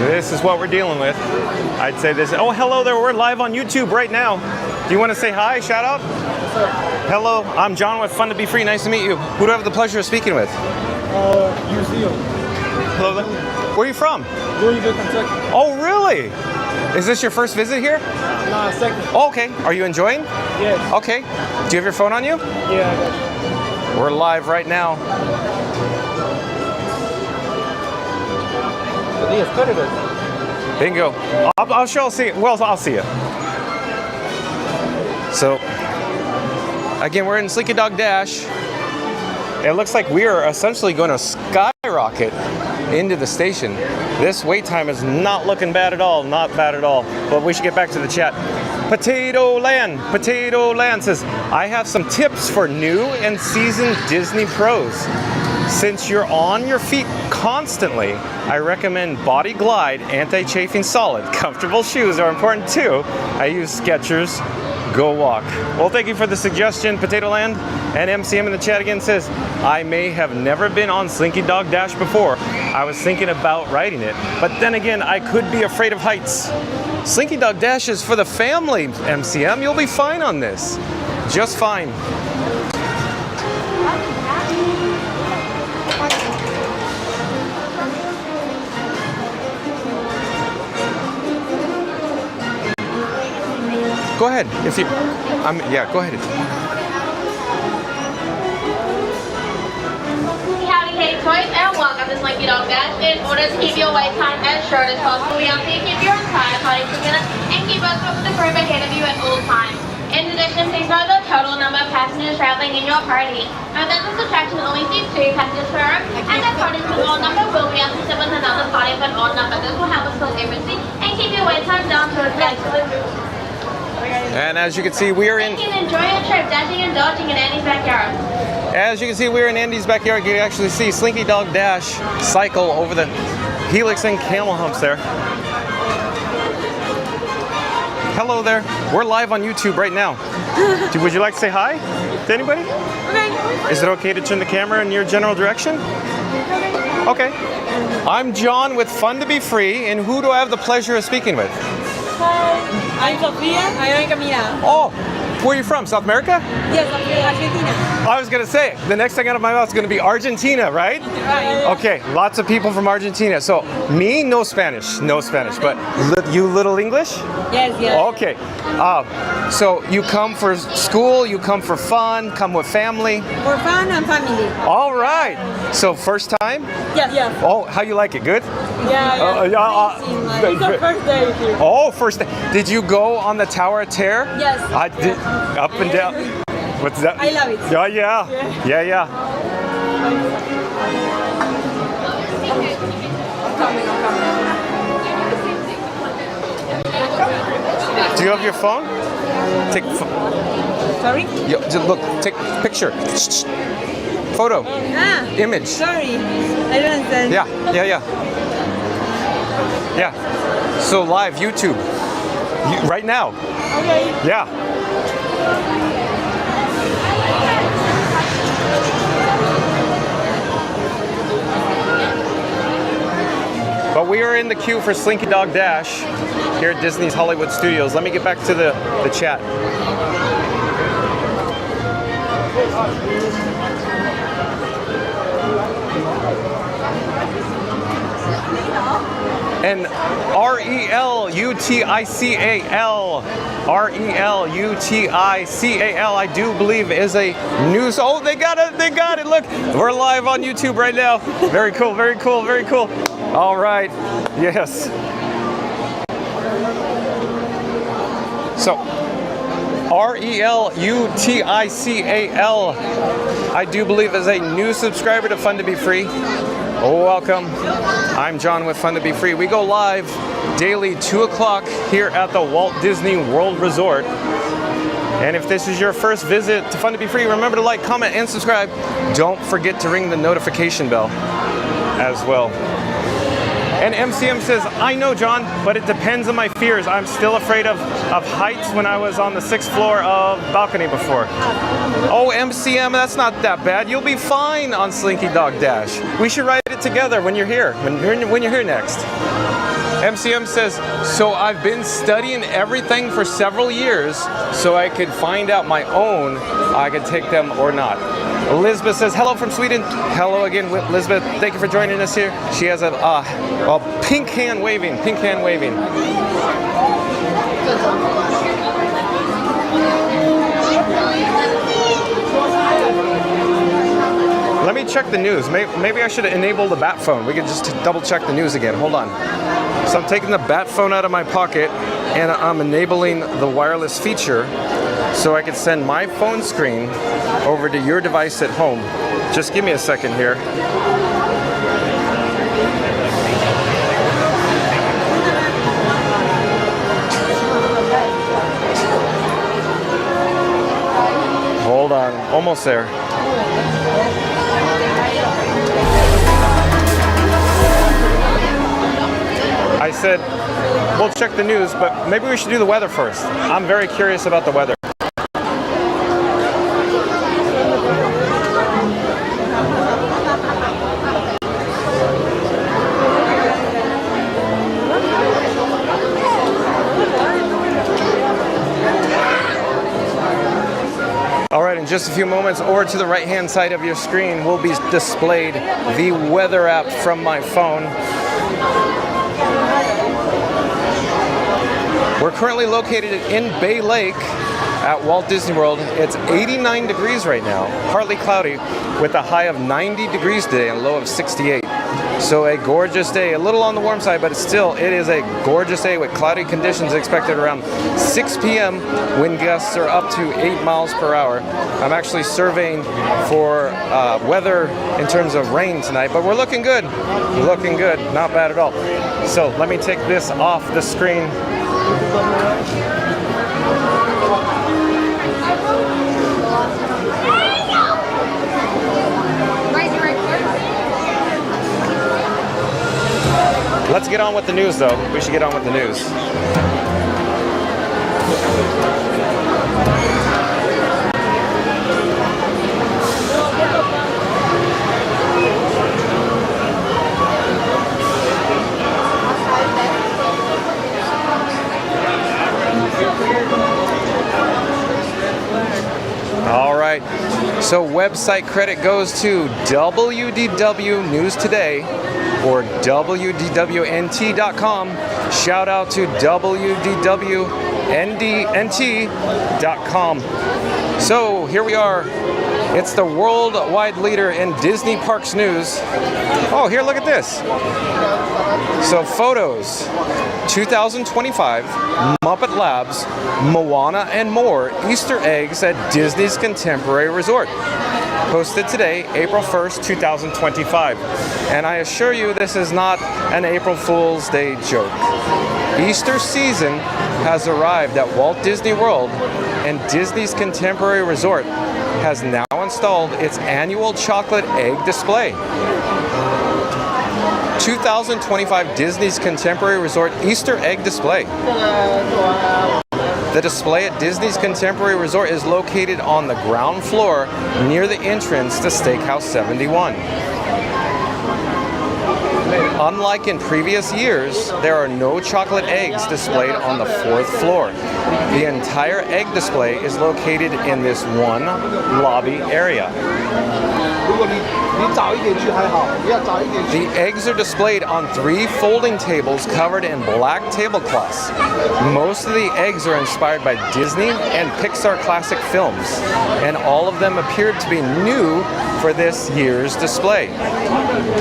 This is what we're dealing with. I'd say this. Oh, hello there. We're live on YouTube right now. Do you want to say hi? Shout out? Hello, I'm John with Fun to Be Free. Nice to meet you. Who do I have the pleasure of speaking with? Museum. Hello there. Where are you from? Louisville, Kentucky. Oh, really? Is this your first visit here? Nah, second. Oh, okay. Are you enjoying? Yes. Okay. Do you have your phone on you? Yeah, I got you. We're live right now. Bingo. I'll see you. Well, I'll see you. So, Again, we're in Slinky Dog Dash. It looks like we are essentially going to skyrocket into the station. This wait time is not looking bad at all, not bad at all. But we should get back to the chat. Potato Land says, I have some tips for new and seasoned Disney pros. Since you're on your feet constantly, I recommend Body Glide Anti-Chafing Solid. Comfortable shoes are important too. I use Skechers Go Walk. Well, thank you for the suggestion, Potato Land. And MCM in the chat again says, I may have never been on Slinky Dog Dash before. I was thinking about riding it, but then again, I could be afraid of heights. Slinky Dog Dash is for the family, MCM. You'll be fine on this. Just fine. Go ahead. If you, yeah, go ahead. Howdy, Katie Toys, and welcome to Slinky Dog Dash. In order to keep your wait time as short as possible, we ask you to keep your entire party together and keep us with the group ahead of you at all times. In addition, please note the total number of passengers traveling in your party. Now that this attraction only seats 2 passengers per room, and that party's odd number will be assisted with another party of an odd number. This will help us fill every seat and keep your wait time down to a maximum. And as you can see, we are in. You can enjoy your trip dashing and dodging in Andy's backyard. As you can see, we're in Andy's backyard. You can actually see Slinky Dog Dash cycle over the helix and camel humps there. Hello there. We're live on YouTube right now. Would you like to say hi to anybody? Okay. Is it okay to turn the camera in your general direction? Okay. I'm John with Fun to Be Free, and who do I have the pleasure of speaking with? Hi, I'm Sofia. I'm Camila. Oh, where are you from? South America? Yes, I'm from Argentina. I was going to say, the next thing out of my mouth is going to be Argentina, right? Right. Okay, lots of people from Argentina. So, me, no Spanish, but you little English? Yes, yes. Okay. So, you come for school, you come for fun, come with family? For fun and family. All right. So, first time? Yes, yes. Oh, how you like it? Good? Yeah, yeah. It's our first day here. Oh, first day. Did you go on the Tower of Terror? Yes. I did. Up and down. What's that? I love it. Yeah, yeah. Do you have your phone? Take. Sorry? Just look. Take picture. Photo. Image. Sorry. I don't understand. Yeah. So live YouTube. Right now. Okay. Yeah. But we are in the queue for Slinky Dog Dash here at Disney's Hollywood Studios. Let me get back to the chat. And RELUTICAL, I do believe is a news. Oh, they got it. Look, we're live on YouTube right now. Very cool. All right, yes. So, RELUTICAL, I do believe is a new subscriber to Fun to Be Free. Welcome. I'm John with Fun to Be Free. We go live daily 2 o'clock here at the Walt Disney World Resort. And if this is your first visit to Fun to Be Free, remember to like, comment, and subscribe. Don't forget to ring the notification bell as well. And MCM says, I know, John, but it depends on my fears. I'm still afraid of heights when I was on the 6th floor of balcony before. Oh, MCM, that's not that bad. You'll be fine on Slinky Dog Dash. We should ride it together when you're here, when you're here next. MCM says, so I've been studying everything for several years so I could find out my own I could take them or not. Elizabeth says, hello from Sweden. Hello again, Elizabeth. Thank you for joining us here. She has a pink hand waving. Let me check the news. Maybe I should enable the bat phone. We could just double check the news again. Hold on. So I'm taking the bat phone out of my pocket and I'm enabling the wireless feature. so I can send my phone screen over to your device at home. Just give me a second here. Hold on, almost there. I said, we'll check the news, but maybe we should do the weather first. I'm very curious about the weather. All right, in just a few moments, over to the right-hand side of your screen will be displayed the weather app from my phone. We're currently located in Bay Lake at Walt Disney World. It's 89 degrees right now, partly cloudy, with a high of 90 degrees today and a low of 68. So a gorgeous day, a little on the warm side, but it is a gorgeous day with cloudy conditions expected around 6 p.m. Wind gusts are up to 8 miles per hour. I'm actually surveying for weather in terms of rain tonight, but we're looking good. Looking good, not bad at all. So let me take this off the screen. Let's get on with the news, though. We should get on with the news. All right. So website credit goes to WDW News Today, or WDWNT.com. Shout out to WDWNT.com. So here we are. It's the worldwide leader in Disney Parks news. Oh, here, look at this. So photos, 2025, Muppet Labs, Moana and more Easter eggs at Disney's Contemporary Resort. Posted today, April 1st, 2025. And I assure you this is not an April Fool's Day joke. Easter season has arrived at Walt Disney World, and Disney's Contemporary Resort has now installed its annual chocolate egg display. 2025 Disney's Contemporary Resort Easter egg display. The display at Disney's Contemporary Resort is located on the ground floor near the entrance to Steakhouse 71. Unlike in previous years, there are no chocolate eggs displayed on the 4th floor. The entire egg display is located in this one lobby area. The eggs are displayed on 3 folding tables covered in black tablecloths. Most of the eggs are inspired by Disney and Pixar classic films, and all of them appeared to be new for this year's display.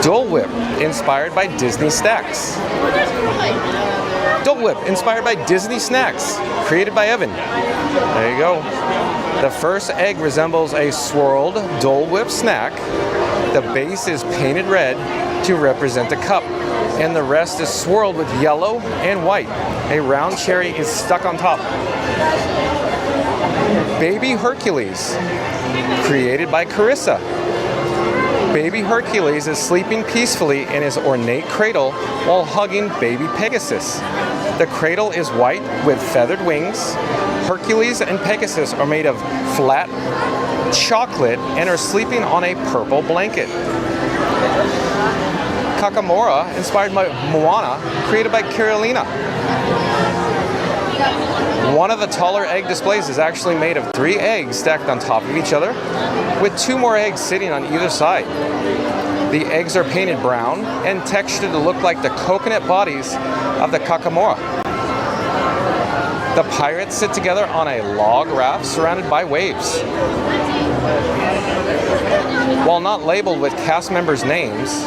Dole Whip, inspired by Disney snacks. Dole Whip, inspired by Disney snacks, created by Evan. There you go. The first egg resembles a swirled Dole Whip snack. The base is painted red to represent a cup, and the rest is swirled with yellow and white. A round cherry is stuck on top. Baby Hercules, created by Carissa. Baby Hercules is sleeping peacefully in his ornate cradle while hugging baby Pegasus. The cradle is white with feathered wings. Hercules and Pegasus are made of flat chocolate and are sleeping on a purple blanket. Kakamora, inspired by Moana, created by Carolina. One of the taller egg displays is actually made of 3 eggs stacked on top of each other, with 2 more eggs sitting on either side. The eggs are painted brown and textured to look like the coconut bodies of the Kakamora. The pirates sit together on a log raft surrounded by waves. While not labeled with cast members' names,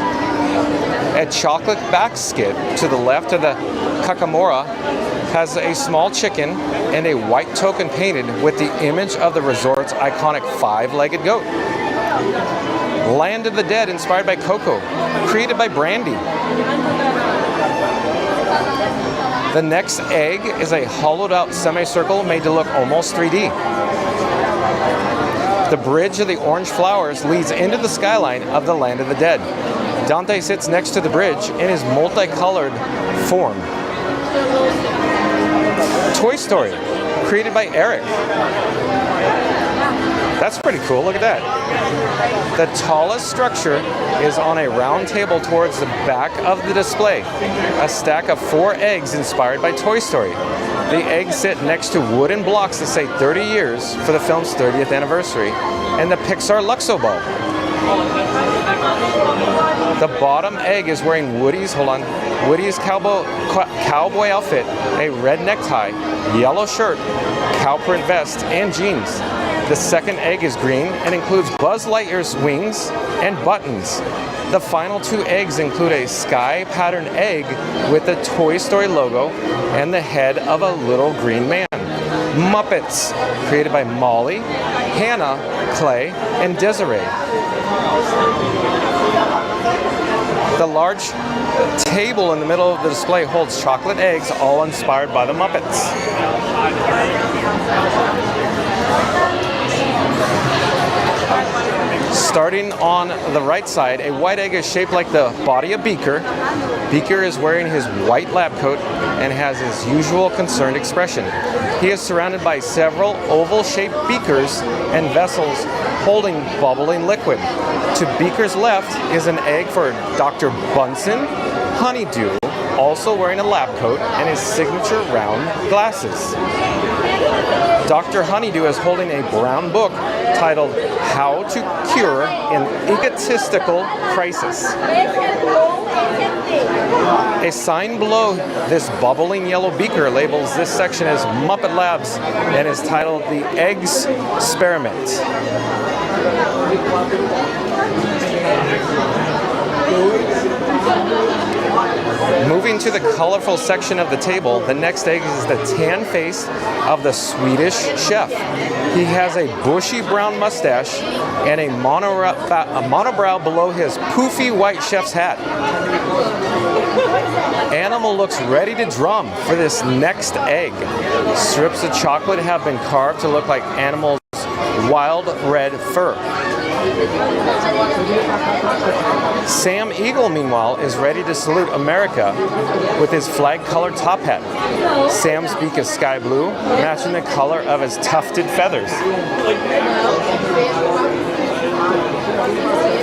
a chocolate basket to the left of the Kakamora has a small chicken and a white token painted with the image of the resort's iconic 5-legged goat. Land of the Dead, inspired by Coco, created by Brandy. The next egg is a hollowed out semicircle made to look almost 3D. The bridge of the orange flowers leads into the skyline of the Land of the Dead. Dante sits next to the bridge in his multicolored form. Toy Story, created by Eric. That's pretty cool, look at that. The tallest structure is on a round table towards the back of the display. A stack of 4 eggs inspired by Toy Story. The eggs sit next to wooden blocks that say 30 years for the film's 30th anniversary, and the Pixar Luxo ball. The bottom egg is wearing Woody's cowboy outfit, a red necktie, yellow shirt, cow print vest, and jeans. The second egg is green and includes Buzz Lightyear's wings and buttons. The final 2 eggs include a sky patterned egg with the Toy Story logo and the head of a little green man. Muppets, created by Molly, Hannah, Clay, and Desiree. The large table in the middle of the display holds chocolate eggs, all inspired by the Muppets. Starting on the right side, a white egg is shaped like the body of Beaker. Beaker is wearing his white lab coat and has his usual concerned expression. He is surrounded by several oval-shaped beakers and vessels holding bubbling liquid. To Beaker's left is an egg for Dr. Bunsen Honeydew, also wearing a lab coat and his signature round glasses. Dr. Honeydew is holding a brown book titled How to Cure an Egotistical Crisis. A sign below this bubbling yellow beaker labels this section as Muppet Labs and is titled The Eggs Experiment. Moving to the colorful section of the table, the next egg is the tan face of the Swedish chef. He has a bushy brown mustache and a monobrow below his poofy white chef's hat. Animal looks ready to drum for this next egg. Strips of chocolate have been carved to look like animals' wild red fur. Sam Eagle, meanwhile, is ready to salute America with his flag-colored top hat. Sam's beak is sky blue, matching the color of his tufted feathers.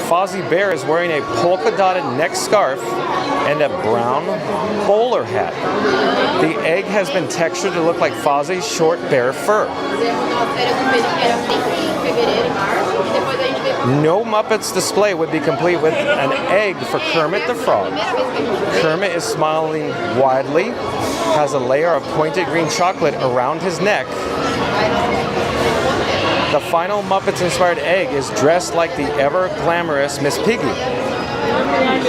Fozzie Bear is wearing a polka-dotted neck scarf and a brown bowler hat. The egg has been textured to look like Fozzie's short bear fur. No Muppets display would be complete with an egg for Kermit the Frog. Kermit is smiling widely, has a layer of pointed green chocolate around his neck. The final Muppets-inspired egg is dressed like the ever-glamorous Miss Piggy.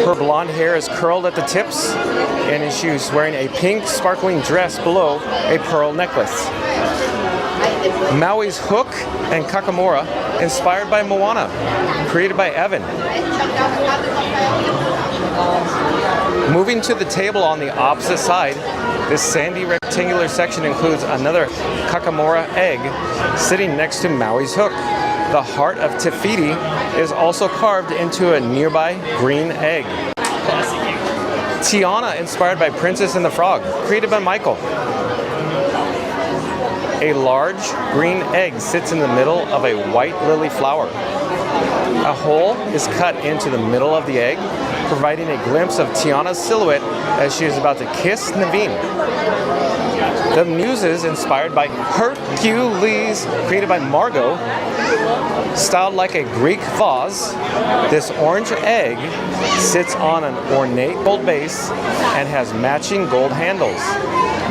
Her blonde hair is curled at the tips, and she's wearing a pink sparkling dress below a pearl necklace. Maui's Hook and Kakamora, inspired by Moana, created by Evan. Moving to the table on the opposite side, this sandy rectangular section includes another Kakamora egg sitting next to Maui's Hook. The heart of Te Fiti is also carved into a nearby green egg. Tiana, inspired by Princess and the Frog, created by Michael. A large green egg sits in the middle of a white lily flower. A hole is cut into the middle of the egg, providing a glimpse of Tiana's silhouette as she is about to kiss Naveen. The Muses, inspired by Hercules, created by Margot, styled like a Greek vase. This orange egg sits on an ornate gold base and has matching gold handles.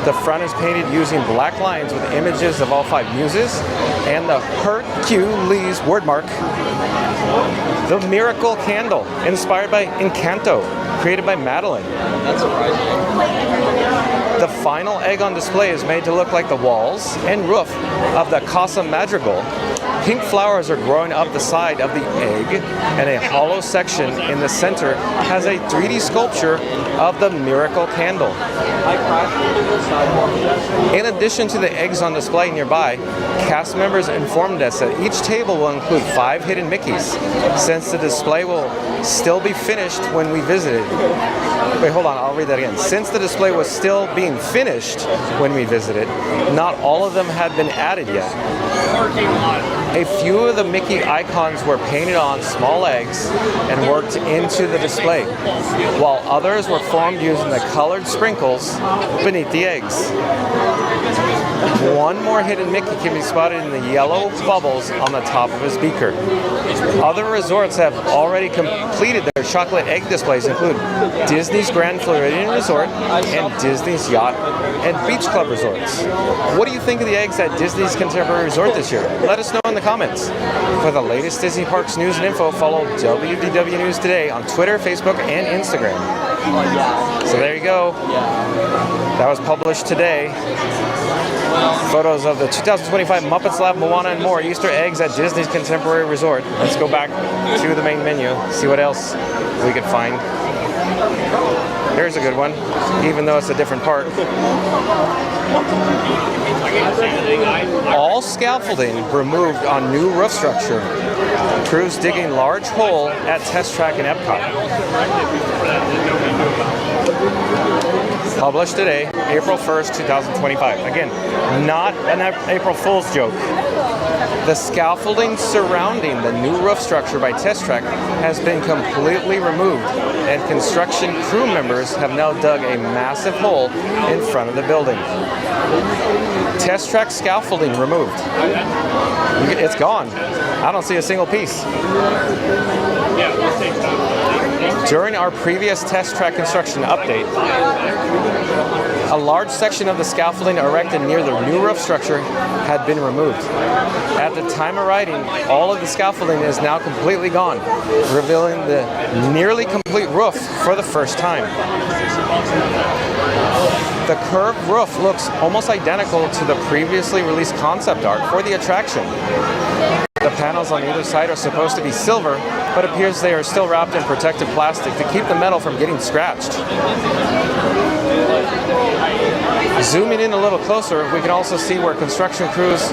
The front is painted using black lines with images of all 5 muses and the Hercules wordmark. The Miracle Candle, inspired by Encanto, created by Madeline. That's surprising. The final egg on display is made to look like the walls and roof of the Casa Madrigal. Pink flowers are growing up the side of the egg, and a hollow section in the center has a 3D sculpture of the miracle candle. In addition to the eggs on display nearby, cast members informed us that each table will include 5 hidden Mickeys, since the display will still be finished when we visited. Wait, hold on, I'll read that again. Since the display was still being finished when we visited, not all of them had been added yet. A few of the Mickey icons were painted on small eggs and worked into the display, while others were formed using the colored sprinkles beneath the eggs. One more hidden Mickey can be spotted in the yellow bubbles on the top of his beaker. Other resorts have already completed their chocolate egg displays, include Disney's Grand Floridian Resort and Disney's Yacht and Beach Club Resorts. What do you think of the eggs at Disney's Contemporary Resort this year? Let us know in the comments. For the latest Disney Parks news and info, follow WDW News Today on Twitter, Facebook, and Instagram. So there you go. That was published today. Photos of the 2025 Muppets Lab, Moana, and more Easter eggs at Disney's Contemporary Resort. Let's go back to the main menu, see what else we could find. Here's a good one, even though it's a different park. All scaffolding removed on new roof structure. Crews digging large hole at Test Track in Epcot. Published today, April 1st, 2025. Again, not an April Fool's joke. The scaffolding surrounding the new roof structure by Test Track has been completely removed, and construction crew members have now dug a massive hole in front of the building. Test Track scaffolding removed. It's gone. I don't see a single piece. During our previous Test Track construction update, a large section of the scaffolding erected near the new roof structure had been removed. At the time of writing, all of the scaffolding is now completely gone, revealing the nearly complete roof for the first time. The curved roof looks almost identical to the previously released concept art for the attraction. The panels on either side are supposed to be silver, but appears they are still wrapped in protective plastic to keep the metal from getting scratched. Zooming in a little closer, we can also see where construction crews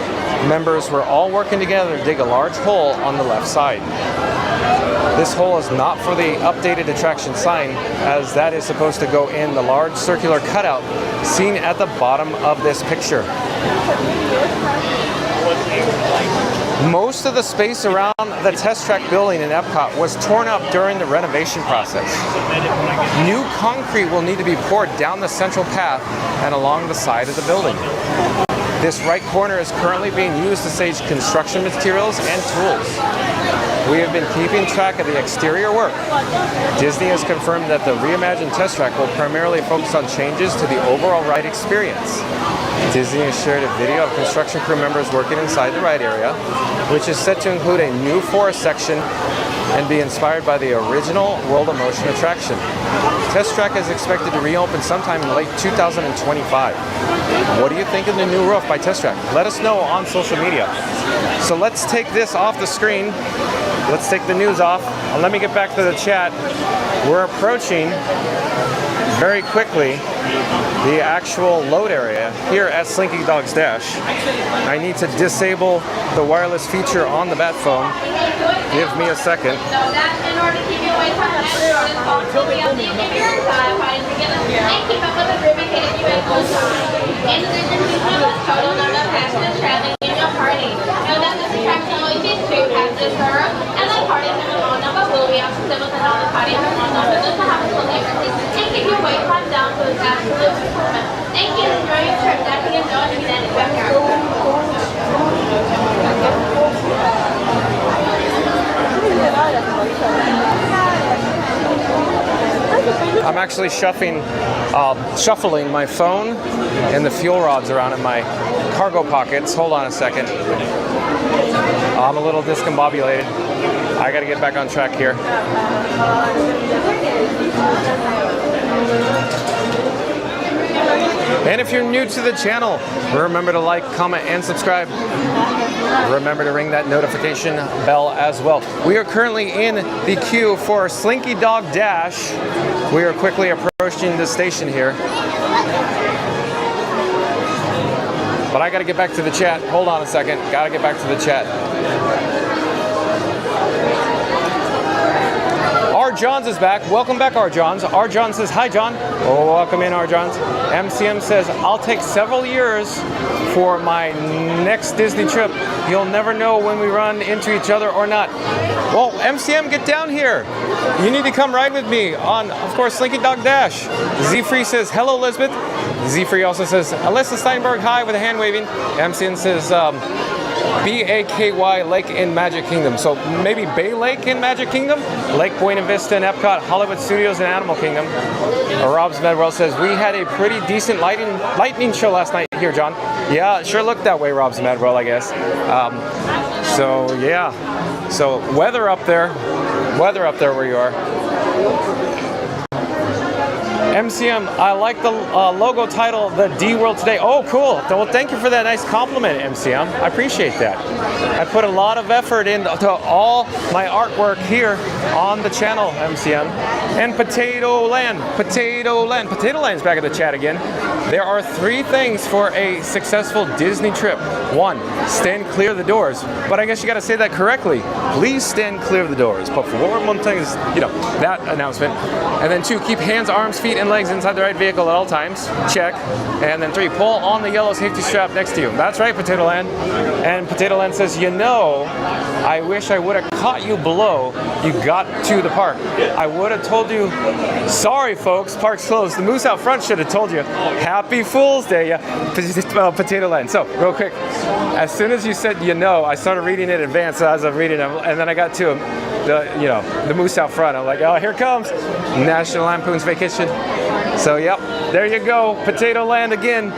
members were all working together to dig a large hole on the left side. This hole is not for the updated attraction sign, as that is supposed to go in the large circular cutout seen at the bottom of this picture. Most of the space around the Test Track building in Epcot was torn up during the renovation process. New concrete will need to be poured down the central path and along the side of the building. This right corner is currently being used to stage construction materials and tools. We have been keeping track of the exterior work. Disney has confirmed that the reimagined Test Track will primarily focus on changes to the overall ride experience. Disney has shared a video of construction crew members working inside the ride area, which is set to include a new forest section and be inspired by the original World of Motion attraction. Test Track is expected to reopen sometime in late 2025. What do you think of the new roof by Test Track? Let us know on social media. So let's take this off the screen. Let's take the news off. And let me get back to the chat. We're approaching very quickly the actual load area here at Slinky Dog's Dash. I need to disable the wireless feature on the bat phone. Give me a second. In order to keep you away from the keep your inside and keep up with the group in case you at all times. In addition, please know the total number of passengers traveling in your party. Know that this attraction only takes 2 passengers per room, and the party minimum number will be up to 7 within all the party minimum number. This will happen to emergency and keep your wait time down to its absolute minimum. Thank you. Enjoy your trip. That can enjoy and be landed back here. I'm actually shuffling my phone and the fuel rods around in my cargo pockets. Hold on a second. I'm a little discombobulated. I gotta get back on track here. And if you're new to the channel, remember to like, comment, and subscribe. Remember to ring that notification bell as well. We are currently in the queue for Slinky Dog Dash. We are quickly approaching the station here. But I gotta get back to the chat. Hold on a second. Gotta get back to the chat. R. Johns is back. Welcome back, R. Johns. R. Johns says, hi, John. Oh, welcome in, R. Johns. MCM says, I'll take several years for my next Disney trip. You'll never know when we run into each other or not. Well, MCM, get down here. You need to come ride with me on, of course, Slinky Dog Dash. Z-Free says, hello, Elizabeth. Z-Free also says, Alyssa Steinberg, hi, with a hand waving. MCM says, B-A-K-Y Lake in Magic Kingdom. So maybe Bay Lake in Magic Kingdom, Lake Buena Vista and Epcot, Hollywood Studios and Animal Kingdom. Rob's Medwell says, we had a pretty decent lightning show last night here, John. Yeah, it sure looked that way, Rob's Medwell, I guess. So yeah, so weather up there where you are. MCM, I like the logo title, the D World Today. Oh, cool. Well, thank you for that nice compliment, MCM. I appreciate that. I put a lot of effort into all my artwork here on the channel, MCM. And Potato Land's back at the chat again. There are 3 things for a successful Disney trip. 1, stand clear of the doors. But I guess you got to say that correctly. Please stand clear of the doors. But for one thing is, that announcement. And then 2, keep hands, arms, feet, and legs inside the right vehicle at all times. Check. And then 3, pull on the yellow safety strap next to you. That's right, Potato Land. And Potato Land says, I wish I would have caught you below you got to the park. I would have told you, sorry folks, park's closed. The moose out front should have told you, Happy Fool's Day, Potato Land. So, real quick, as soon as you said I started reading in advance as I'm reading them, and then I got to the moose out front. I'm like, oh, here comes National Lampoon's Vacation. So, yep, there you go, Potato Land again.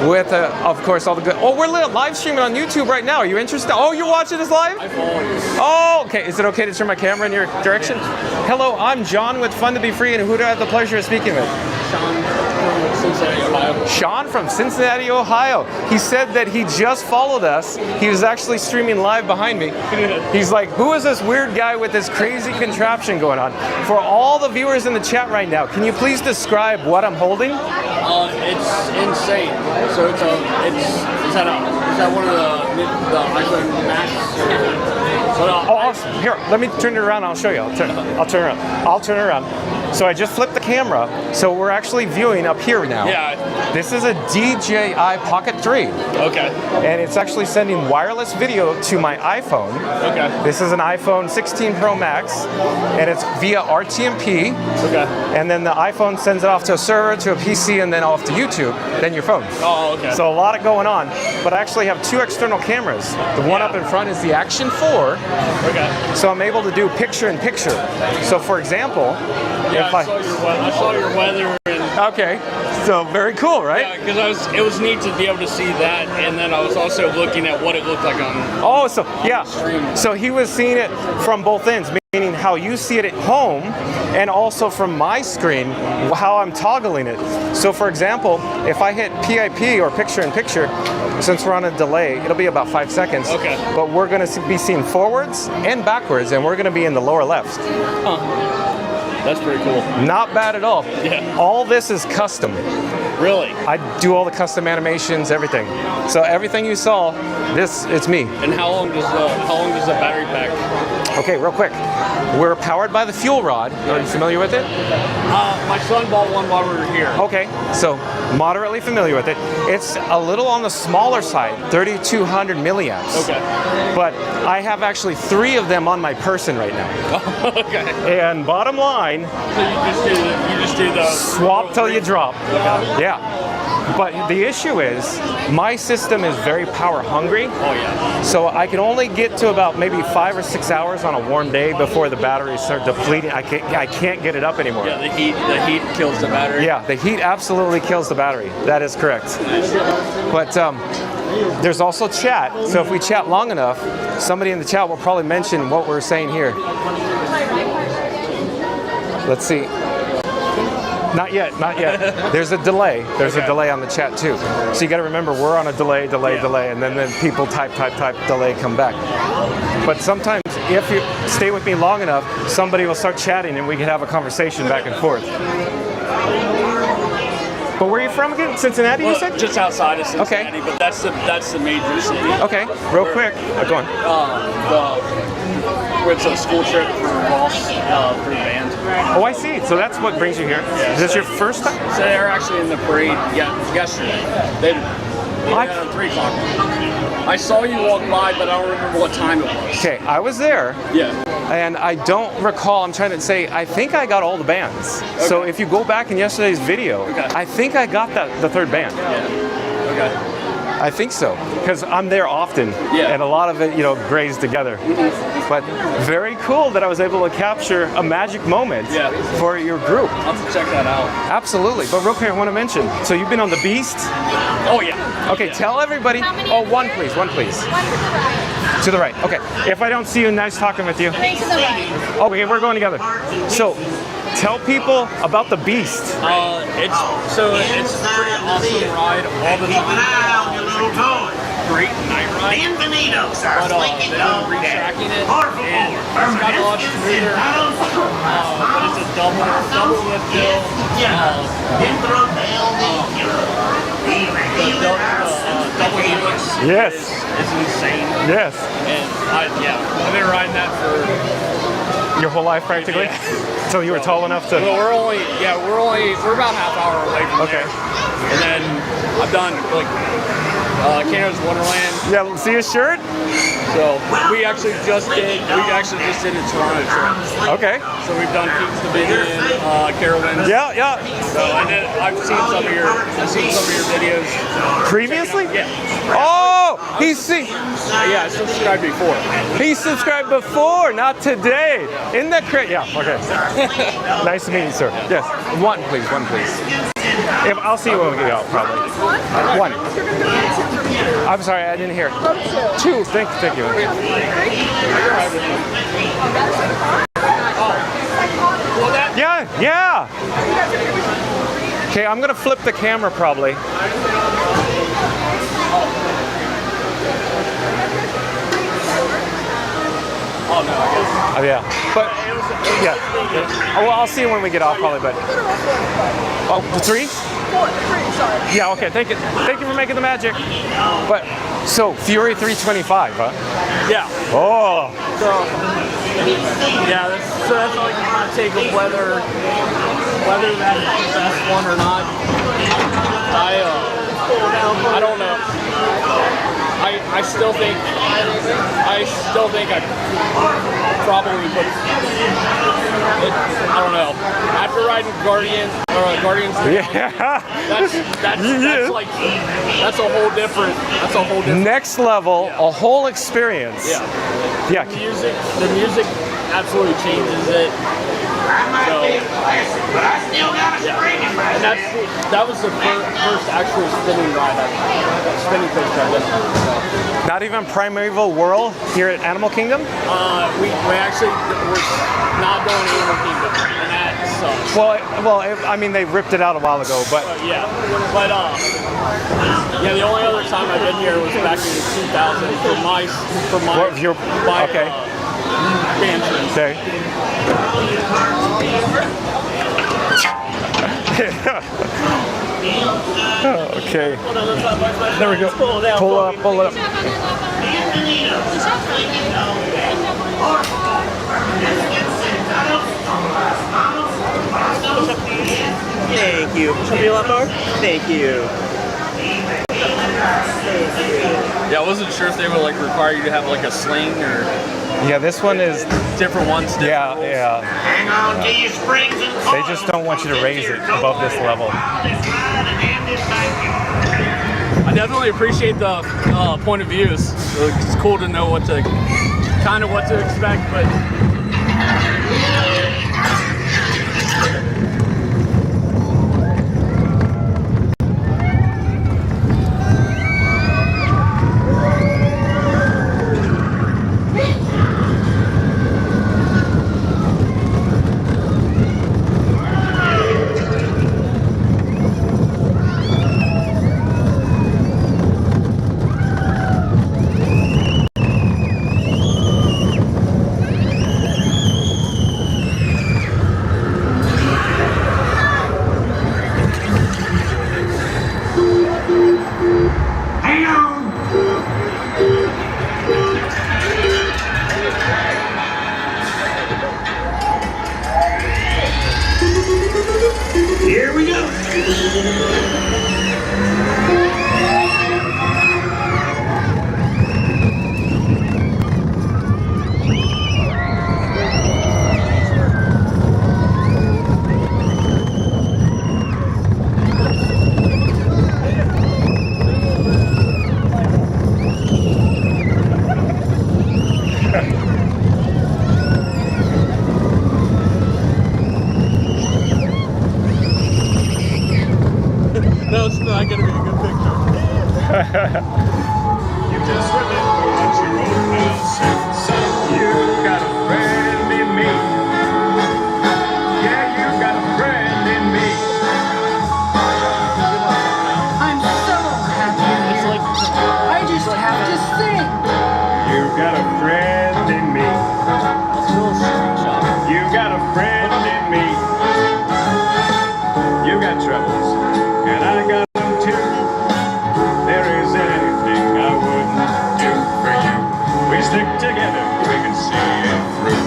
With, of course, all the good... Oh, we're live streaming on YouTube right now. Are you interested? Oh, you're watching this live? I follow you. Oh, okay. Is it okay to turn my camera in your direction? Yeah. Hello, I'm John with Fun to Be Free, and who do I have the pleasure of speaking with? Sean from Cincinnati, Ohio. Sean from Cincinnati, Ohio. He said that he just followed us. He was actually streaming live behind me. He's like, who is this weird guy with this crazy contraption going on? For all the viewers in the chat right now, can you please describe what I'm holding? It's insane. So is that one of the iPhone Max? Awesome. Here, let me turn it around. I'll show you. I'll turn it around. So I just flipped the camera. So we're actually viewing up here now. Yeah. This is a DJI Pocket 3. Okay. And it's actually sending wireless video to my iPhone. Okay. This is an iPhone 16 Pro Max, and it's via RTMP. Okay. And then the iPhone sends it off to a server, to a PC, and then off to YouTube, then your phone. Oh, okay. So a lot going on. But I actually have 2 external cameras. The one up in front is the Action 4. Okay. So I'm able to do picture-in-picture. So for example, I saw your weather. Okay, so very cool, right? Yeah, because it was neat to be able to see that, and then I was also looking at what it looked like on. Oh, so yeah. The stream. So he was seeing it from both ends, meaning how you see it at home, and also from my screen, how I'm toggling it. So for example, if I hit PIP or picture-in-picture, since we're on a delay, it'll be about 5 seconds. Okay. But we're going to be seeing forwards and backwards, and we're going to be in the lower left. Huh. That's pretty cool. Not bad at all. Yeah. All this is custom. Really? I do all the custom animations, everything. So everything you saw, it's me. And how long does the battery pack? Okay, real quick. We're powered by the fuel rod. Are you familiar with it? My son bought one while we were here. Okay, so moderately familiar with it. It's a little on the smaller side, 3,200 milliamps. Okay. But I have actually 3 of them on my person right now. Okay. And bottom line, so you just do the swap till you drop. Okay. Yeah. But the issue is, my system is very power hungry. Oh yeah. So I can only get to about maybe 5 or 6 hours on a warm day before the batteries start depleting. I can't get it up anymore. Yeah, the heat kills the battery. Yeah, the heat absolutely kills the battery. That is correct. But there's also chat. So if we chat long enough, somebody in the chat will probably mention what we're saying here. Let's see. Not yet, not yet. There's a delay. There's a delay on the chat too. So you got to remember, we're on a delay, and then people type, delay, come back. But sometimes, if you stay with me long enough, somebody will start chatting and we can have a conversation back and forth. But where are you from again? Cincinnati, you said? Just outside of Cincinnati, but that's the major city. Okay, real quick. Go on. It's a school trip for Ross for the band. Oh, I see. So that's what brings you here. Yeah, Is this your first time? So they're actually in the parade yesterday. They at 3 o'clock. I saw you walk by, but I don't remember what time it was. Okay, I was there. Yeah. And I don't recall, I'm trying to say, I think I got all the bands. Okay. So if you go back in yesterday's video, I think I got the third band. Yeah. Okay. I think so, because I'm there often, and a lot of it, grays together. But very cool that I was able to capture a magic moment for your group. I'll have to check that out. Absolutely. But real quick, I want to mention, so you've been on the Beast? Oh, yeah. Okay, tell everybody. Oh, one please. One to the right. To the right. Okay. If I don't see you, nice talking with you. To the right. Okay, we're going together. So, tell people about the Beast. It's a pretty awesome ride all the time. Great night ride. But they've been retracking it, and it's got a lot smoother. But it's a double lift hill. Double helix. Yes. It's insane. Yes. And I've been riding that for your whole life practically. Yeah. So you were tall enough to. Well, we're about half hour away from there. And then I've done Canada's Wonderland. Yeah, see his shirt? So we actually just did a Toronto trip. Okay. So we've done Peaks Dominion, Carowinds. Yeah. So and then I've seen some of your videos. Previously? Yeah. Oh, I subscribed before. He subscribed before, not today. In the crate. Yeah. Okay. Nice to meet you, sir. Yes. One, please. I'll see you when we get out, probably. One. I'm sorry, I didn't hear. 2. Thank you. Yeah. Okay, I'm gonna flip the camera probably. Oh no, I guess. Oh yeah, but yeah. Well, I'll see you when we get off probably. But 3? 4, 3. Sorry. Yeah. Okay. Thank you for making the magic. But so Fury 325, huh? Yeah. Oh. So that's like my take of whether that's the best one or not. I don't know. I still think I probably put it. I don't know. After riding Guardians, that's a whole different. Next level, a whole experience. Yeah. The music absolutely changes it. So, and that was the first actual spinning coach I've been on. So. Not even Primeval Whirl here at Animal Kingdom? We're not going to Animal Kingdom, and that sucks. Well, I mean, they ripped it out a while ago, but the only other time I've been here was back in 2000 for my band trip. Okay. Okay. There we go. Pull up. Thank you. Should be a lot more? Thank you. Yeah, I wasn't sure if they would require you to have a sling or. Yeah, this one is different ones. Yeah. Hang on to your springs and They just don't want you to raise it above this level. I definitely appreciate the point of views. It's cool to know what to expect, but. No, it's not gonna be a good picture. You just remember what your old pal said. You got a friend in me. Yeah, you got a friend in me. I'm so happy here. I just have to sing. You got a friend in me. You got a friend in me. You got troubles, and I got them too. There isn't anything I wouldn't do for you. We stick together, we can see it through.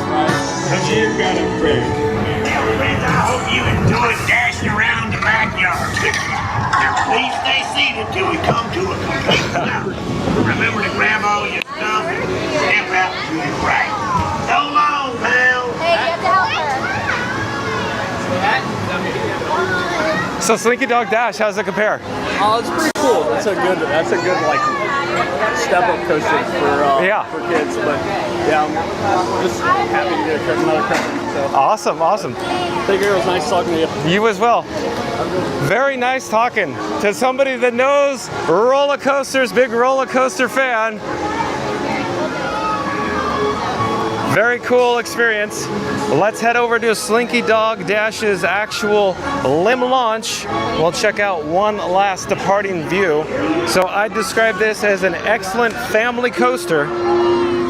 Cause you got a friend. Well, friends, I hope you enjoyed dashing around the backyard. Please stay seated till we come to a complete stop. Remember to grab all your stuff and step out to your right. So long, pal. Hey, you have to help her. So Slinky Dog Dash, how does it compare? Oh, it's pretty cool. That's a good like step up coaster for kids. But yeah, I'm just happy to get another credit. So. Awesome. Take care. It was nice talking to you. You as well. Very nice talking to somebody that knows roller coasters, big roller coaster fan. Very cool experience. Let's head over to Slinky Dog Dash's actual limb launch. We'll check out one last departing view. So I describe this as an excellent family coaster.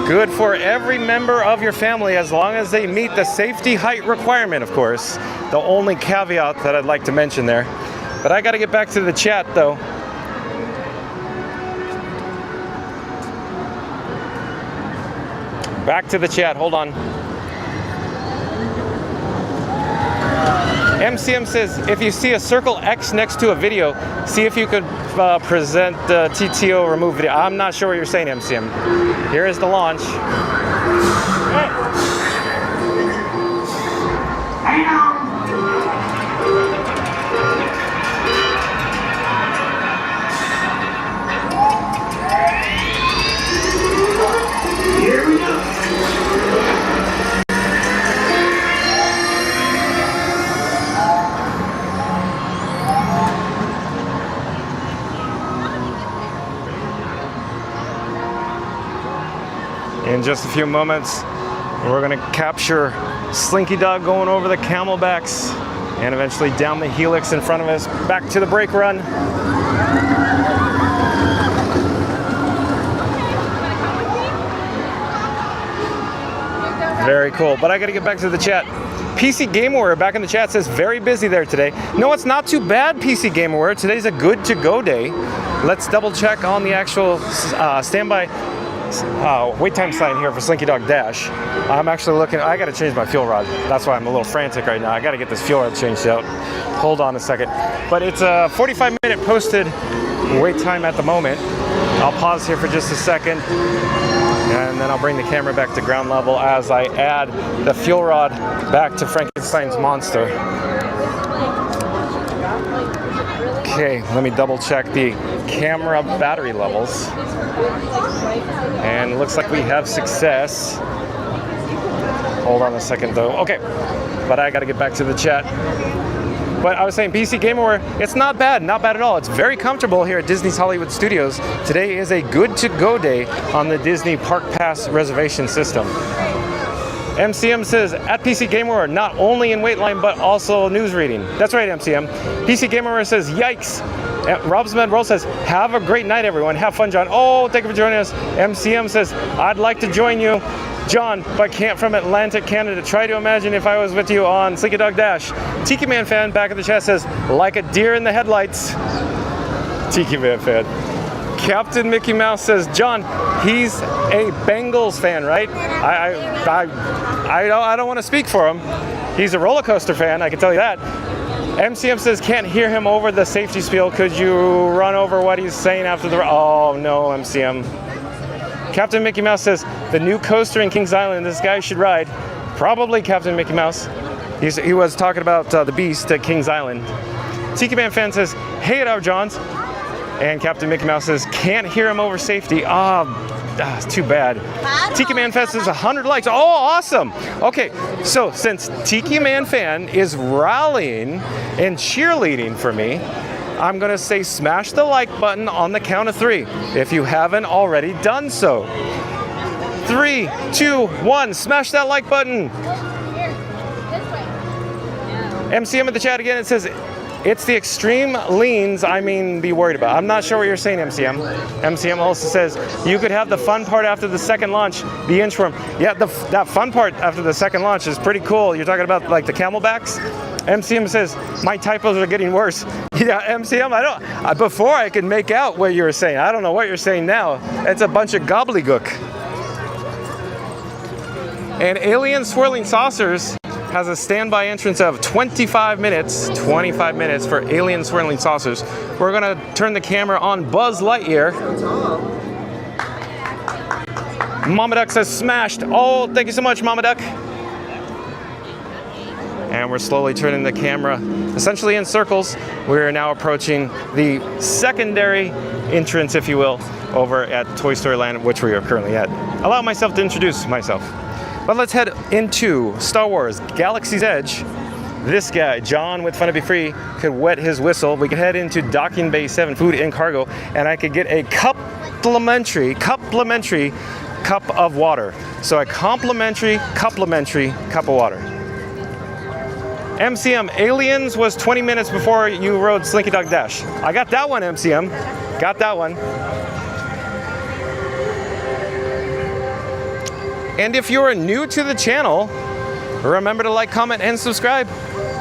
Good for every member of your family as long as they meet the safety height requirement, of course. The only caveat that I'd like to mention there. But I gotta get back to the chat though. Back to the chat, hold on. MCM says, if you see a circle X next to a video, see if you could present the TTO remove video. I'm not sure what you're saying, MCM. Here is the launch. Hang on. Here we go. In just a few moments, we're gonna capture Slinky Dog going over the camelbacks and eventually down the helix in front of us, back to the brake run. Very cool, but I gotta get back to the chat. PC Gamerware back in the chat says, very busy there today. No, it's not too bad, PC Gamerware. Today's a good to go day. Let's double check on the actual standby wait time sign here for Slinky Dog Dash. I'm actually looking, I gotta change my fuel rod. That's why I'm a little frantic right now. I gotta get this fuel rod changed out. Hold on a second. But it's a 45-minute posted wait time at the moment. I'll pause here for just a second and then I'll bring the camera back to ground level as I add the fuel rod back to Frankenstein's monster. Okay, let me double check the camera battery levels. And it looks like we have success. Hold on a second though. Okay, but I gotta get back to the chat. But I was saying PC Gamerware, it's not bad at all. It's very comfortable here at Disney's Hollywood Studios. Today is a good to go day on the Disney Park Pass reservation system. MCM says, at PC Gamerware, not only in wait line, but also news reading. That's right, MCM. PC Gamerware says, yikes. Rob's Med World says, have a great night, everyone. Have fun, John. Oh, thank you for joining us. MCM says, I'd like to join you, John, but can't from Atlantic, Canada. Try to imagine if I was with you on Slinky Dog Dash. Tiki Man fan back in the chat says, like a deer in the headlights. Tiki Man fan. Captain Mickey Mouse says, John, he's a Bengals fan, right? I don't want to speak for him. He's a roller coaster fan, I can tell you that. MCM says can't hear him over the safety spiel. Could you run over what he's saying after the? Oh no, MCM. Captain Mickey Mouse says the new coaster in Kings Island. This guy should ride. Probably Captain Mickey Mouse. He was talking about the Beast at Kings Island. Tiki Man Fan says, hey, Our Johns. And Captain Mickey Mouse says, can't hear him over safety. It's too bad. Tiki Man Fan says 100 likes. Oh, awesome. Okay, so since Tiki Man Fan is rallying and cheerleading for me, I'm going to say smash the like button on the count of 3 if you haven't already done so. 3, 2, 1, smash that like button. MCM in the chat again, it says, it's the extreme leans be worried about. I'm not sure what you're saying, MCM. MCM also says, you could have the fun part after the second launch, the inchworm. Yeah, that fun part after the second launch is pretty cool. You're talking about like the camelbacks? MCM says, my typos are getting worse. Yeah, MCM, before I could make out what you were saying. I don't know what you're saying now. It's a bunch of gobbledygook. And Alien Swirling Saucers has a standby entrance of 25 minutes for Alien Swirling Saucers. We're gonna turn the camera on Buzz Lightyear. Mama Duck says smashed. Oh, thank you so much, Mama Duck. And we're slowly turning the camera essentially in circles. We're now approaching the secondary entrance, if you will, over at Toy Story Land, which we are currently at. Allow myself to introduce myself. But let's head into Star Wars Galaxy's Edge. This guy, John with Fun to Be Free, could wet his whistle. We could head into Docking Bay 7 Food and Cargo, and I could get a complimentary cup of water. So a complimentary cup of water. MCM, Aliens was 20 minutes before you rode Slinky Dog Dash. I got that one, MCM. Got that one. And if you're new to the channel, remember to like, comment, and subscribe.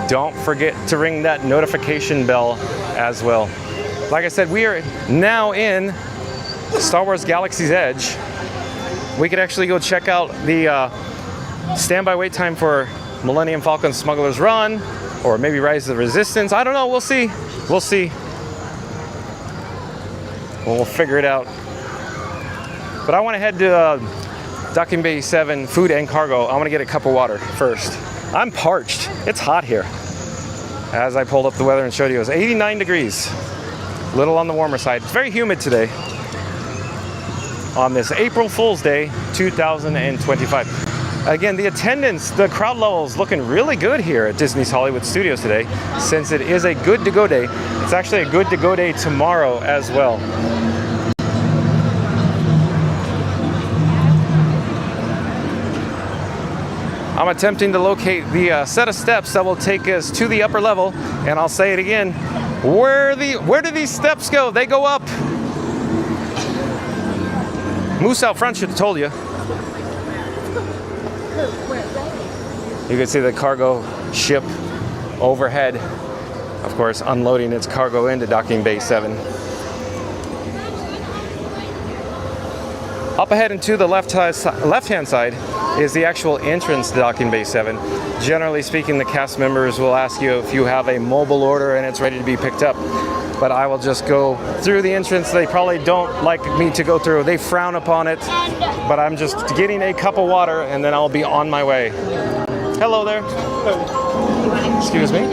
Don't forget to ring that notification bell as well. Like I said, we are now in Star Wars Galaxy's Edge. We could actually go check out the standby wait time for Millennium Falcon Smuggler's Run, or maybe Rise of the Resistance. I don't know, we'll see. We'll see. We'll figure it out. But I want to head to Docking Bay 7 Food and Cargo. I want to get a cup of water first. I'm parched. It's hot here. As I pulled up the weather and showed you, it was 89 degrees. A little on the warmer side. It's very humid today on this April Fool's Day 2025. Again, the attendance, the crowd levels looking really good here at Disney's Hollywood Studios today, since it is a good to go day. It's actually a good to go day tomorrow as well. I'm attempting to locate the set of steps that will take us to the upper level, and I'll say it again. Where do these steps go? They go up. Moose out front should have told you. You can see the cargo ship overhead, of course, unloading its cargo into Docking Bay 7. Up ahead and to the left-hand side is the actual entrance to Docking Bay 7. Generally speaking, the cast members will ask you if you have a mobile order and it's ready to be picked up. But I will just go through the entrance. They probably don't like me to go through. They frown upon it. But I'm just getting a cup of water and then I'll be on my way. Hello there. Excuse me.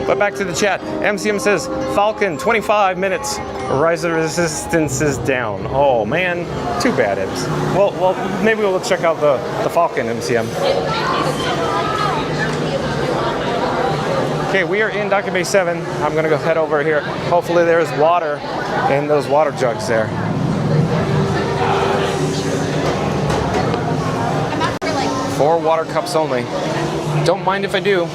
But back to the chat. MCM says, Falcon, 25 minutes. Rise of the Resistance is down. Oh man, too bad, Ebbs. Well, maybe we'll check out the Falcon, MCM. Okay, we are in Docking Bay 7. I'm gonna go head over here. Hopefully there's water in those water jugs there. Four water cups only. Don't mind if I do.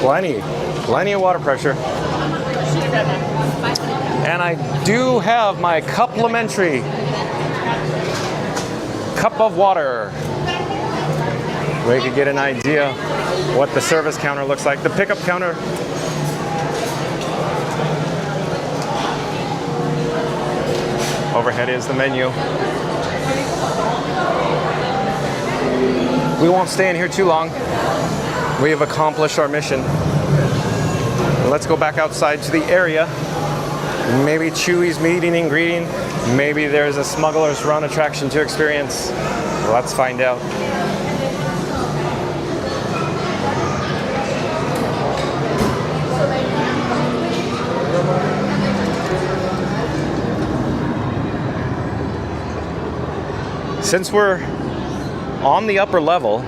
Plenty of water pressure. And I do have my complimentary cup of water. We could get an idea what the service counter looks like. The pickup counter. Overhead is the menu. we won't stay in here too long. We have accomplished our mission. Let's go back outside to the area. Maybe Chewy's meeting and greeting. Maybe there's a Smuggler's Run attraction to experience. Let's find out. Since we're on the upper level,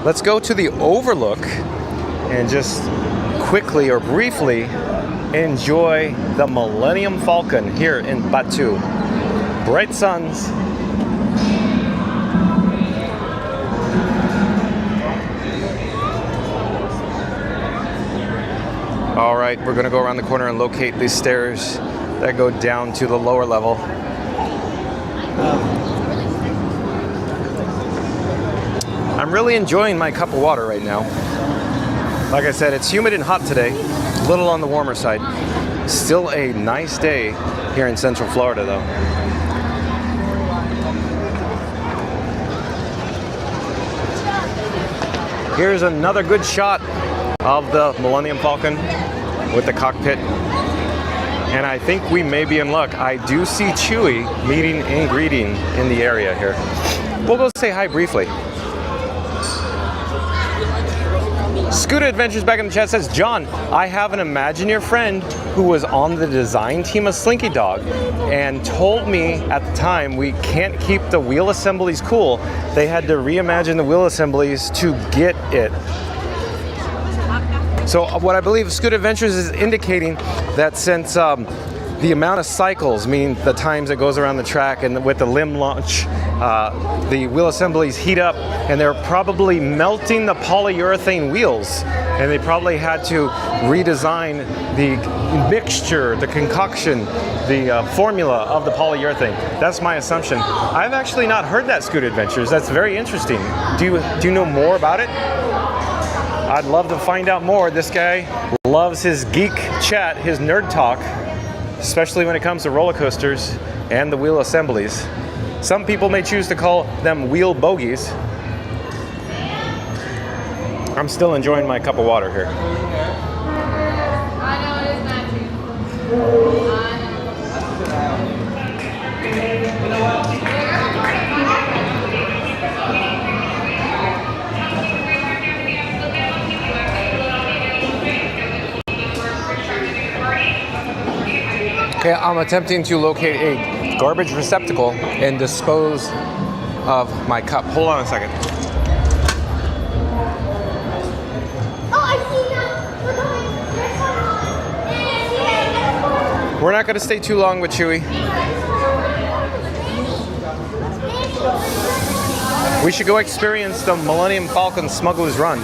let's go to the overlook and just quickly or briefly enjoy the Millennium Falcon here in Batu. Bright suns. All right, we're gonna go around the corner and locate these stairs that go down to the lower level. I'm really enjoying my cup of water right now. Like I said, it's humid and hot today, a little on the warmer side. Still a nice day here in Central Florida though. Here's another good shot of the Millennium Falcon with the cockpit. And I think we may be in luck. I do see Chewy meeting and greeting in the area here. We'll go say hi briefly. Scooter Adventures back in the chat says, John, I have an Imagineer friend who was on the design team of Slinky Dog and told me at the time we can't keep the wheel assemblies cool. They had to reimagine the wheel assemblies to get it. So what I believe Scooter Adventures is indicating that since the amount of cycles, meaning the times it goes around the track, and with the limb launch, the wheel assemblies heat up, and they're probably melting the polyurethane wheels, and they probably had to redesign the mixture, the concoction, the formula of the polyurethane. That's my assumption. I've actually not heard that, Scooter Adventures. That's very interesting. Do you know more about it? I'd love to find out more. This guy loves his geek chat, his nerd talk, especially when it comes to roller coasters and the wheel assemblies. Some people may choose to call them wheel bogies. I'm still enjoying my cup of water here. I know it is magic. Okay, I'm attempting to locate a garbage receptacle and dispose of my cup. Hold on a second. Oh, I see that. We're not going to stay too long with Chewy. We should go experience the Millennium Falcon Smuggler's Run.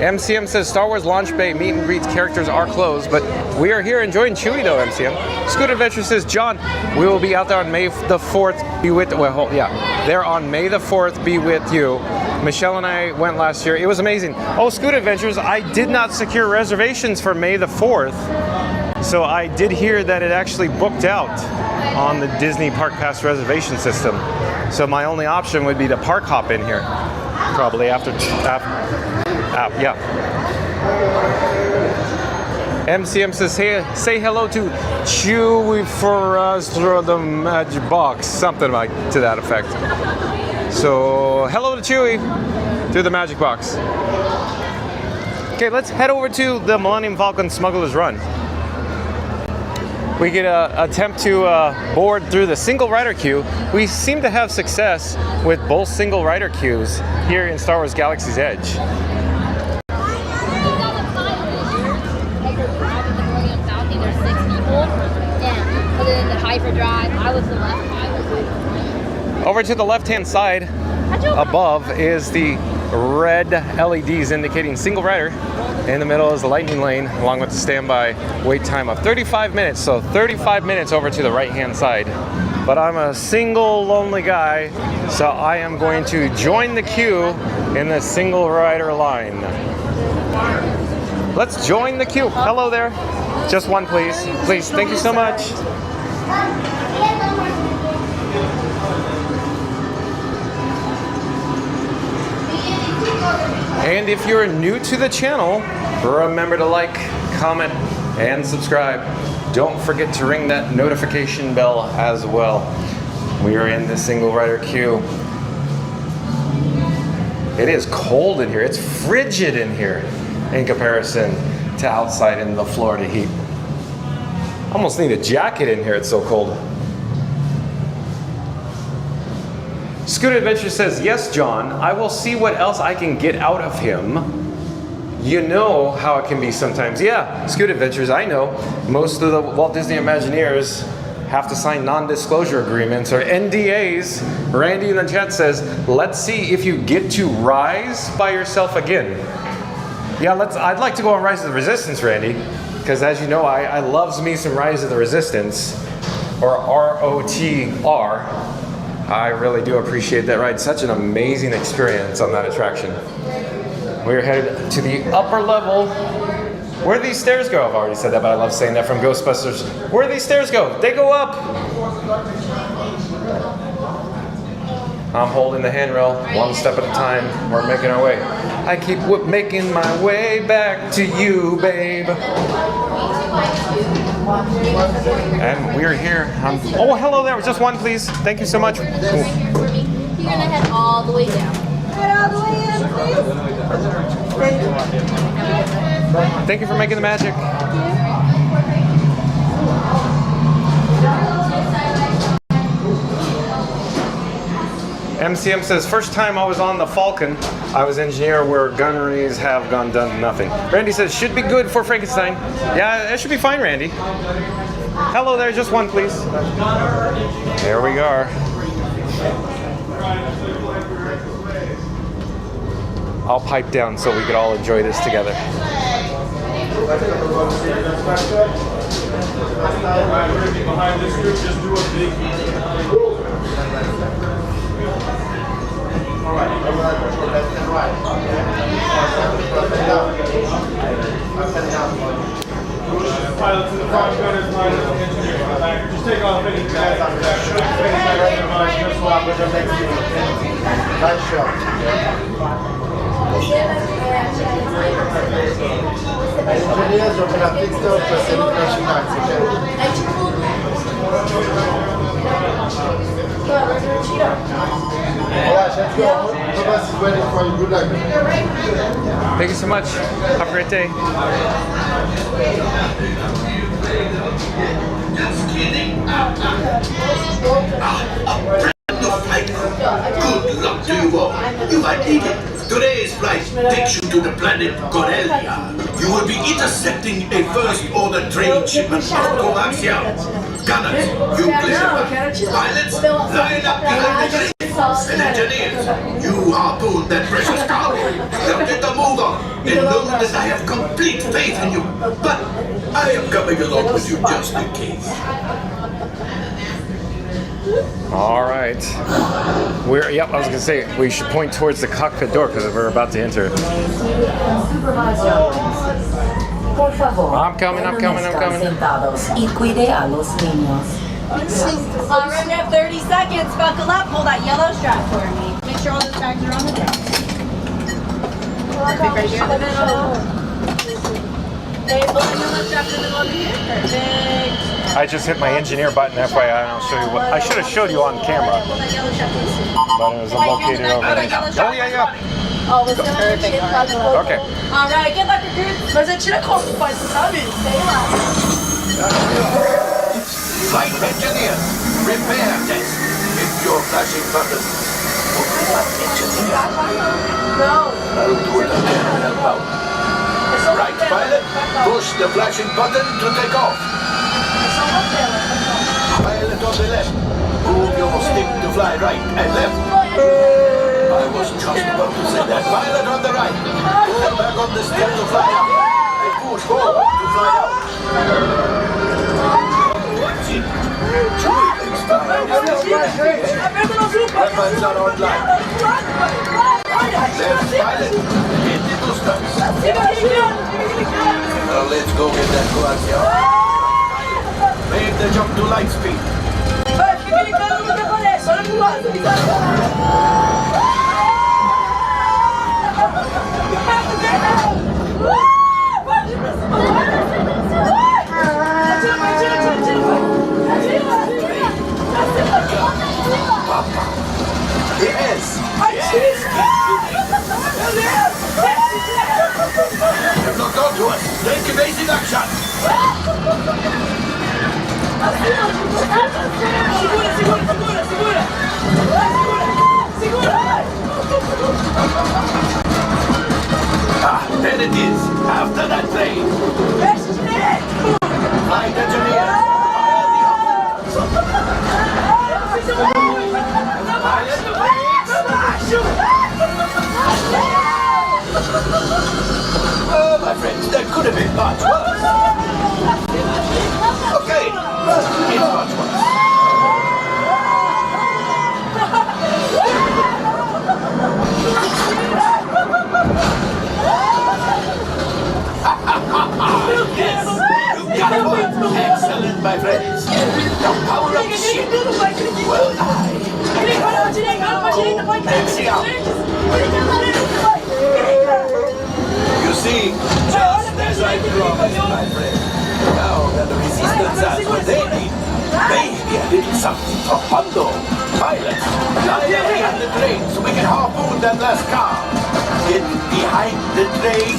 MCM says Star Wars Launch Bay meet and greets characters are closed, but we are here enjoying Chewy though, MCM. Scooter Adventure says, John, we will be out there on May the 4th, be with, well, yeah, there on May the 4th, be with you. Michelle and I went last year. It was amazing. Oh, Scooter Adventures, I did not secure reservations for May the 4th, so I did hear that it actually booked out on the Disney Park Pass reservation system. So my only option would be to park hop in here, probably after yeah. MCM says, say hello to Chewy for us through the magic box. Something like to that effect. So, hello to Chewy through the magic box. Okay, let's head over to the Millennium Falcon Smuggler's Run. We could attempt to board through the single rider queue. We seem to have success with both single rider queues here in Star Wars Galaxy's Edge. Hyperdrive. I was the left. Over to the left-hand side, above is the red LEDs indicating single rider. In the middle is the lightning lane, along with the standby wait time of 35 minutes. So 35 minutes over to the right-hand side. But I'm a single lonely guy, so I am going to join the queue in the single rider line. Let's join the queue. Hello there. Just one, please. Please, thank you so much. And if you're new to the channel, remember to like, comment, and subscribe. Don't forget to ring that notification bell as well. We are in the single rider queue. It is cold in here. It's frigid in here in comparison to outside in the Florida heat. Almost need a jacket in here, it's so cold. Scoot Adventure says, yes, John, I will see what else I can get out of him. You know how it can be sometimes. Yeah, Scoot Adventures, I know. Most of the Walt Disney Imagineers have to sign non-disclosure agreements or NDAs. Randy in the chat says, let's see if you get to rise by yourself again. Yeah, I'd like to go on Rise of the Resistance, Randy, because as you know, I loves me some Rise of the Resistance, or ROTR. I really do appreciate that ride. Such an amazing experience on that attraction. We're headed to the upper level. Where do these stairs go? I've already said that, but I love saying that from Ghostbusters. Where do these stairs go? They go up. I'm holding the handrail one step at a time. We're making our way. I keep making my way back to you, babe. And we're here. Oh, hello there. Just one, please. Thank you so much. You're gonna head all the way down. Head all the way in, please. Thank you for making the magic. MCM says, first time I was on the Falcon, I was engineer where gunneries have done nothing. Randy says, should be good for Frankenstein. Yeah, it should be fine, Randy. Hello there, just one, please. There we are. I'll pipe down so we could all enjoy this together. Behind this group, just do a big all right. Pilots in the front, gunners, miners, engineers. Just take off any guys. Just swap with them next to you. Nice shot. Engineers, operating stuff, facilitation acts. Thank you so much. Have a great day. Just kidding. Good luck to you all. You might need it. Today's flight takes you to the planet Corellia. You will be intercepting a first-order train shipment of coaxium. Gunners, you clear. Pilots, line up behind the train. And engineers, you harpoon that precious cargo. Now get the move on, and know that I have complete faith in you. But I am coming along with you just in case. All right. I was going to say, we should point towards the cockpit door because we're about to enter. I'm coming. Alright, we have 30 seconds. Buckle up. Hold that yellow strap for me. Make sure all those bags are on the deck. Perfect. Right here in the middle. Okay, pull the yellow strap in the middle over here. Perfect. I just hit my engineer button, FYI. I'll show you what I should have showed you on camera. But it was located over there. Oh, yeah. Oh, was perfect. Okay. Alright, good luck, recruits. Mas eu tiro a conta, sabe? Sei lá. Flight engineers, repair test. Hit your flashing button. No. I'll do it again and help out. Right, pilot, push the flashing button to take off. Pilot on the left, move your stick to fly right and left. I was just about to say that. Pilot on the right, pull back on the stick to fly up. And push forward to fly out. That's it. Weapons are online. Left pilot, get into stops. Now let's go get that coaxium. Make the jump to light speed. Yes. Look on to us. Take evasive action. Ah, there it is. After that train. Flight engineers. Oh, my friends, that could have been much worse. Okay, it's much worse. Yes, you got it. Excellent, my friends. The power of shit. Well, you see, just as I promised, my friend. Now that the resistance has what they need, maybe a little something from Hondo. Pilots, fly around the train so we can harpoon that last car. Get behind the train.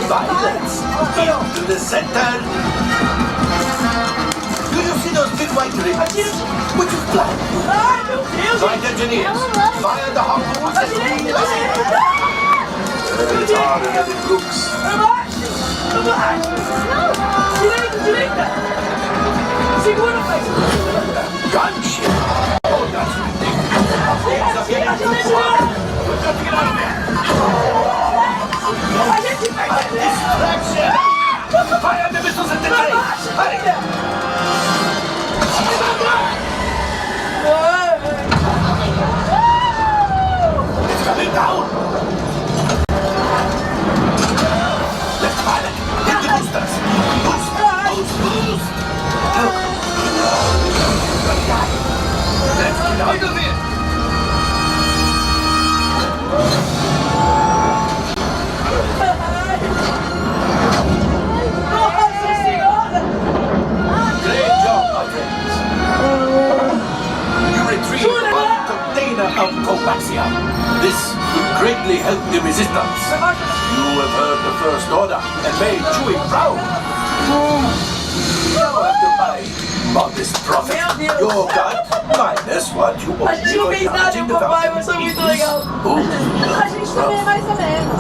Pilots, into the center. Do you see those big white rings? Which is black? Flight engineers, fire the harpoons as soon as it's harder than it looks. Gunship! Oh, that's ridiculous. Things are getting too far. We've got to get out of there. Distraction! Fire the missiles at the train! Hurry! It's coming down! Left pilot, hit the boosters! Boost! Boost! Boost! Let's get out of here! Great job, my friends! You retrieved one container of coaxium. This will greatly help the resistance. You have heard the first order and made Chewie proud. Now after my modest profit, your gut minus what you owe A gente não fez nada e o papai foi muito legal. A gente também é mais ou menos.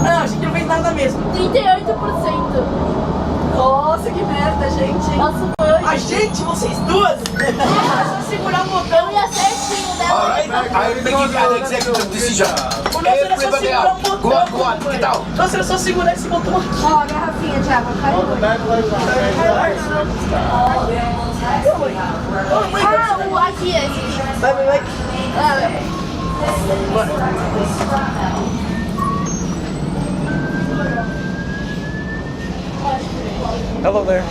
Não, a gente não fez nada mesmo. 38%. Nossa, que merda, gente. Nossa, foi. A gente, vocês duas. Só segurar o botão e certinho, né? Alright, I'm making an executive decision. Everybody out. Go on, get out. Nossa, eu só segurar esse botão aqui. Ó, a garrafinha de água caiu. Aqui, esse. Vai. Hello there.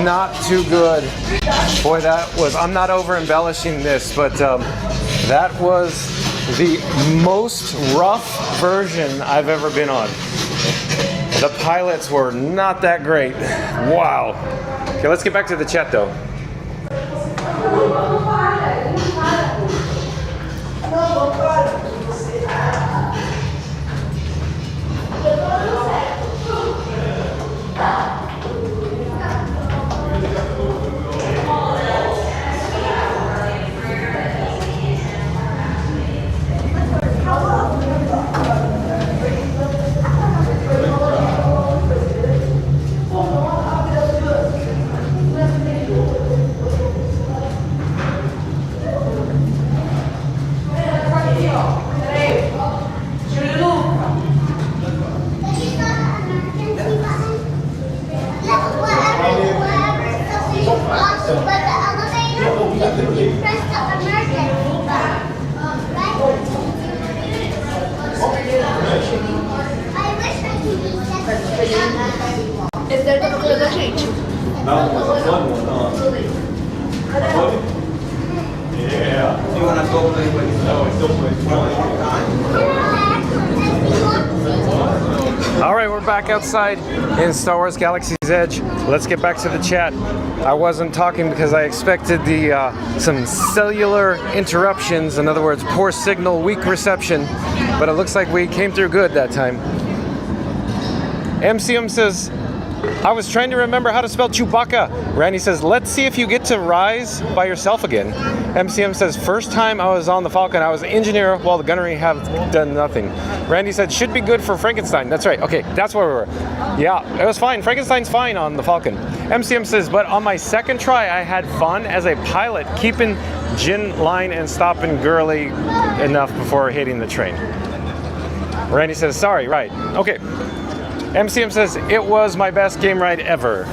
Not too good. Boy, that was, I'm not over embellishing this, but that was the most rough version I've ever been on. The pilots were not that great. Wow. Okay, let's get back to the chat though. Esse deve estar procurando a gente. Não, mas a fun one, Yeah. You want to go play with? No, I still play. All right, we're back outside in Star Wars Galaxy's Edge. Let's get back to the chat. I wasn't talking because I expected some cellular interruptions. In other words, poor signal, weak reception. But it looks like we came through good that time. MCM says, I was trying to remember how to spell Chewbacca. Randy says, let's see if you get to rise by yourself again. MCM says, first time I was on the Falcon, I was engineer while the gunnery have done nothing. Randy said, should be good for Frankenstein. That's right. Okay, that's where we were. Yeah, it was fine. Frankenstein's fine on the Falcon. MCM says, but on my second try, I had fun as a pilot, keeping gin line and stopping girly enough before hitting the train. Randy says, sorry, right. Okay. MCM says, it was my best game ride ever.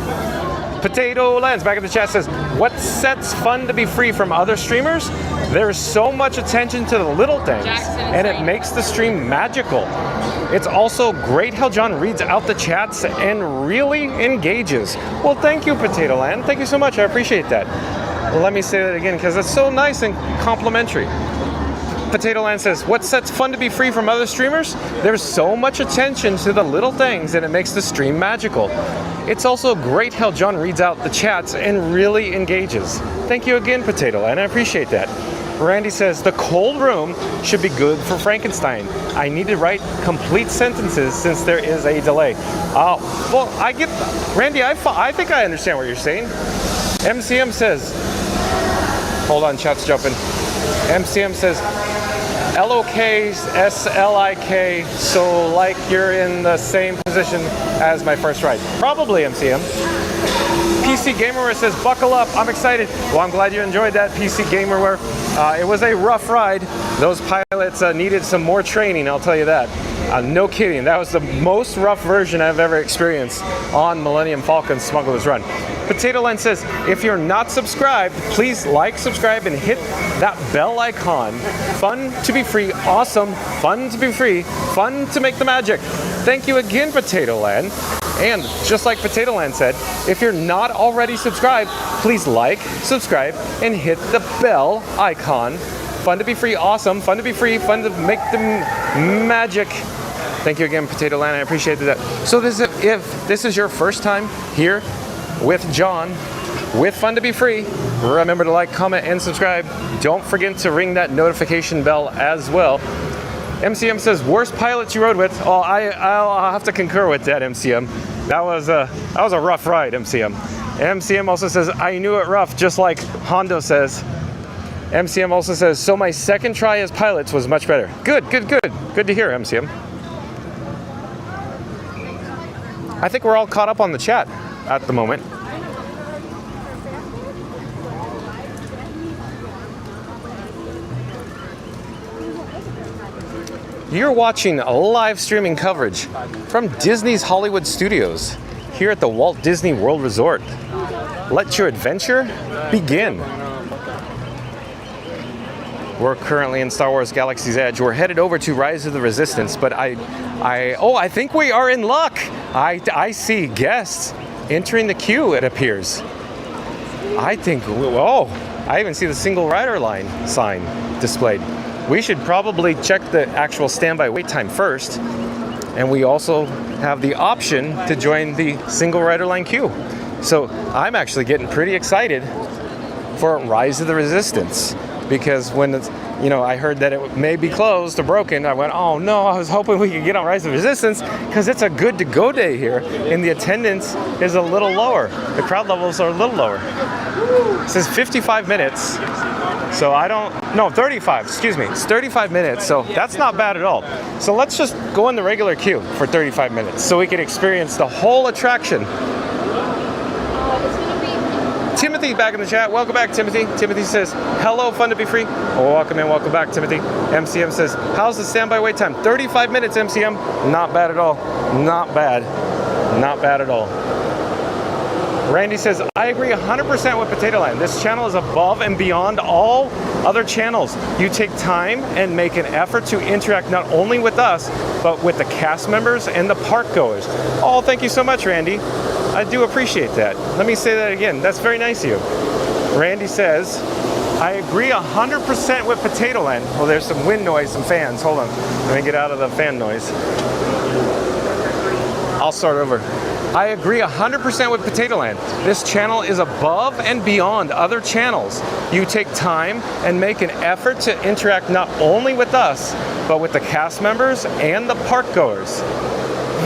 Potato Lens back in the chat says, what sets fun to be free from other streamers? There's so much attention to the little things, and it makes the stream magical. It's also great how John reads out the chats and really engages. Well, thank you, Potato Land. Thank you so much. I appreciate that. Well, let me say that again because it's so nice and complimentary. Potato Land says, what sets fun to be free from other streamers? There's so much attention to the little things and it makes the stream magical. It's also great how John reads out the chats and really engages. Thank you again, Potato Land. I appreciate that. Randy says, the cold room should be good for Frankenstein. I need to write complete sentences since there is a delay. Well, I get, Randy, I think I understand what you're saying. MCM says, hold on, chat's jumping. MCM says, LOK/SLIK, so like you're in the same position as my first ride. Probably, MCM. PC Gamerware says, buckle up, I'm excited. Well, I'm glad you enjoyed that, PC Gamerware. It was a rough ride. Those pilots needed some more training, I'll tell you that. No kidding, that was the most rough version I've ever experienced on Millennium Falcon Smuggler's Run. Potato Line says, if you're not subscribed, please like, subscribe, and hit that bell icon. Fun to be free, awesome, fun to be free, fun to make the magic. Thank you again, Potato Land. And just like Potato Land said, if you're not already subscribed, please like, subscribe, and hit the bell icon. Fun to be free, awesome, fun to be free, fun to make the magic. Thank you again, Potato Land, I appreciate that. So if this is your first time here with John, with Fun to be Free, remember to like, comment, and subscribe. Don't forget to ring that notification bell as well. MCM says, worst pilot you rode with? Oh, I'll have to concur with that, MCM. That was a rough ride, MCM. MCM also says, I knew it rough, just like Hondo says. MCM also says, so my second try as pilots was much better. Good. Good to hear, MCM. I think we're all caught up on the chat at the moment. You're watching a live streaming coverage from Disney's Hollywood Studios here at the Walt Disney World Resort. Let your adventure begin. We're currently in Star Wars Galaxy's Edge. We're headed over to Rise of the Resistance, but I think we are in luck. I see guests entering the queue, it appears. I even see the single rider line sign displayed. We should probably check the actual standby wait time first, and we also have the option to join the single rider line queue. So I'm actually getting pretty excited for Rise of the Resistance, because when I heard that it may be closed or broken, I went, oh no, I was hoping we could get on Rise of the Resistance because it's a good to go day here and the attendance is a little lower. The crowd levels are a little lower. It says 55 minutes. So 35, excuse me. It's 35 minutes, so that's not bad at all. So let's just go in the regular queue for 35 minutes so we can experience the whole attraction. Timothy back in the chat. Welcome back, Timothy. Timothy says, hello, fun to be free. Oh, welcome in, welcome back, Timothy. MCM says, how's the standby wait time? 35 minutes, MCM. Not bad at all. Not bad. Not bad at all. Randy says, I agree 100% with Potato Land. This channel is above and beyond all other channels. You take time and make an effort to interact not only with us, but with the cast members and the park goers. Oh, thank you so much, Randy. I do appreciate that. Let me say that again. That's very nice of you. Randy says, I agree 100% with Potato Land. Well, there's some wind noise, some fans. Hold on. Let me get out of the fan noise. I'll start over. I agree 100% with Potato Land. This channel is above and beyond other channels. You take time and make an effort to interact not only with us, but with the cast members and the park goers.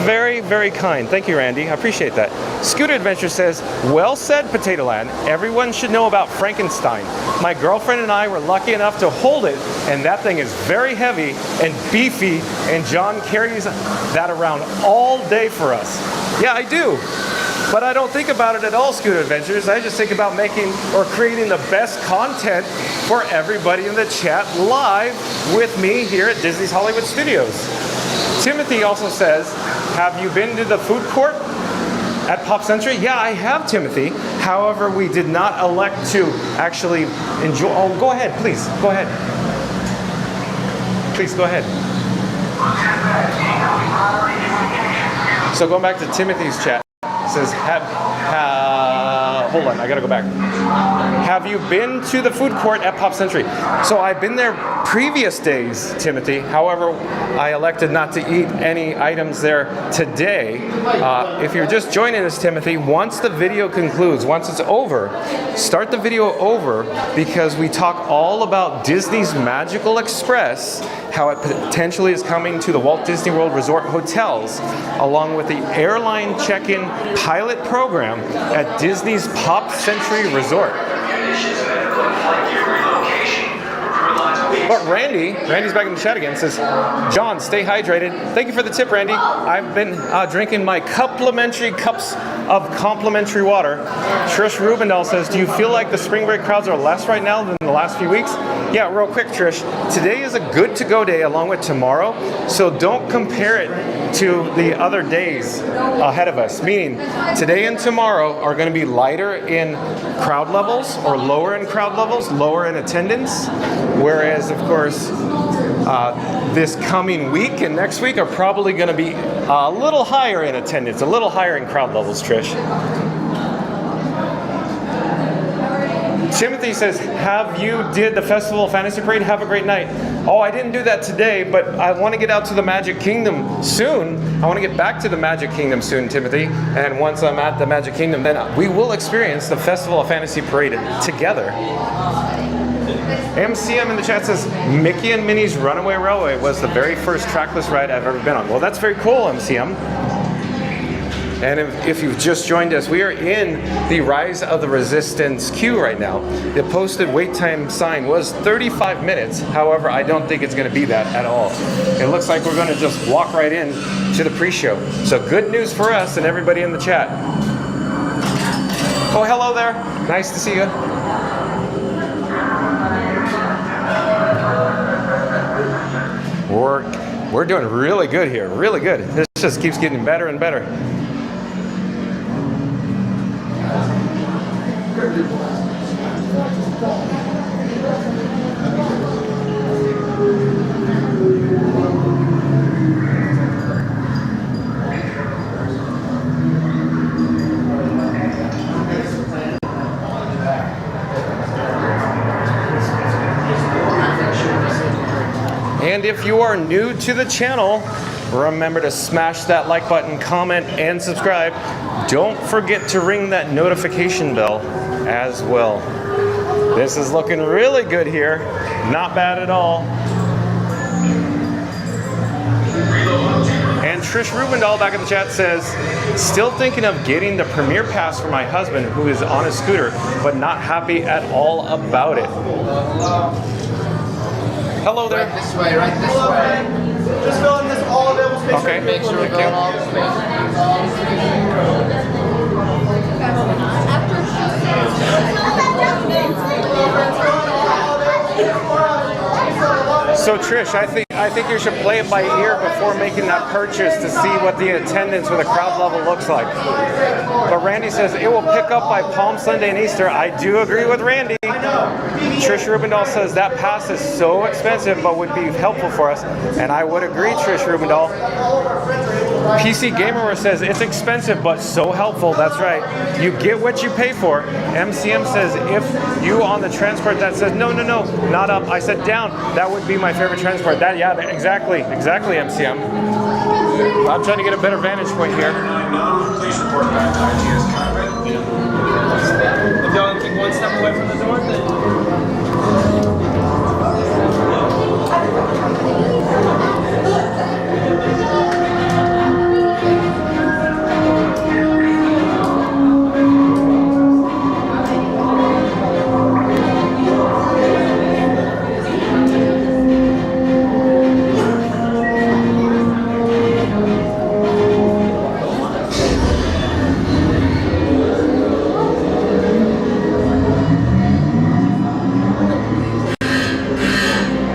Very, very kind. Thank you, Randy. I appreciate that. Scooter Adventure says, well said, Potato Land. Everyone should know about Frankenstein. My girlfriend and I were lucky enough to hold it, and that thing is very heavy and beefy, and John carries that around all day for us. Yeah, I do. But I don't think about it at all, Scooter Adventures. I just think about making or creating the best content for everybody in the chat live with me here at Disney's Hollywood Studios. Timothy also says, have you been to the food court at Pop Century? Yeah, I have, Timothy. However, we did not elect to actually enjoy. Oh, go ahead, please. Go ahead. Please, go ahead. So going back to Timothy's chat, it says, hold on, I gotta go back. Have you been to the food court at Pop Century? So I've been there previous days, Timothy. However, I elected not to eat any items there today. If you're just joining us, Timothy, once the video concludes, once it's over, start the video over, because we talk all about Disney's Magical Express, how it potentially is coming to the Walt Disney World Resort hotels, along with the airline check-in pilot program at Disney's Pop Century Resort. But Randy's back in the chat again, says, John, stay hydrated. Thank you for the tip, Randy. I've been drinking my complimentary cups of complimentary water. Trish Rubendahl says, do you feel like the spring break crowds are less right now than the last few weeks? Yeah, real quick, Trish. Today is a good to go day along with tomorrow, so don't compare it to the other days ahead of us. Meaning, today and tomorrow are going to be lighter in crowd levels, or lower in crowd levels, lower in attendance, whereas, of course, this coming week and next week are probably going to be a little higher in attendance, a little higher in crowd levels, Trish. Timothy says, have you did the Festival of Fantasy Parade? Have a great night. Oh, I didn't do that today, but I want to get out to the Magic Kingdom soon. I want to get back to the Magic Kingdom soon, Timothy. And once I'm at the Magic Kingdom, then we will experience the Festival of Fantasy Parade together. MCM in the chat says, Mickey and Minnie's Runaway Railway was the very first trackless ride I've ever been on. Well, that's very cool, MCM. And if you've just joined us, we are in the Rise of the Resistance queue right now. The posted wait time sign was 35 minutes. However, I don't think it's going to be that at all. It looks like we're going to just walk right in to the pre-show. So good news for us and everybody in the chat. Oh, hello there. Nice to see you. We're doing really good here. Really good. This just keeps getting better and better. And if you are new to the channel, remember to smash that like button, comment, and subscribe. Don't forget to ring that notification bell as well. This is looking really good here. Not bad at all. And Trish Rubendahl back in the chat says, still thinking of getting the premiere pass for my husband who is on a scooter, but not happy at all about it. Hello there. Right this way, right this way. Just fill in this all available space. Okay. Make sure we're going all the space. So Trish, I think you should play it by ear before making that purchase to see what the attendance or the crowd level looks like. But Randy says it will pick up by Palm Sunday and Easter. I do agree with Randy. Trish Rubendahl says that pass is so expensive but would be helpful for us. And I would agree, Trish Rubendahl. PC Gamer says it's expensive but so helpful. That's right. You get what you pay for. MCM says if you on the transport that says no, not up. I said down. That would be my favorite transport. That exactly MCM. I'm trying to get a better vantage point here. Please report back to ITS cockpit. If y'all take one step away from the door, then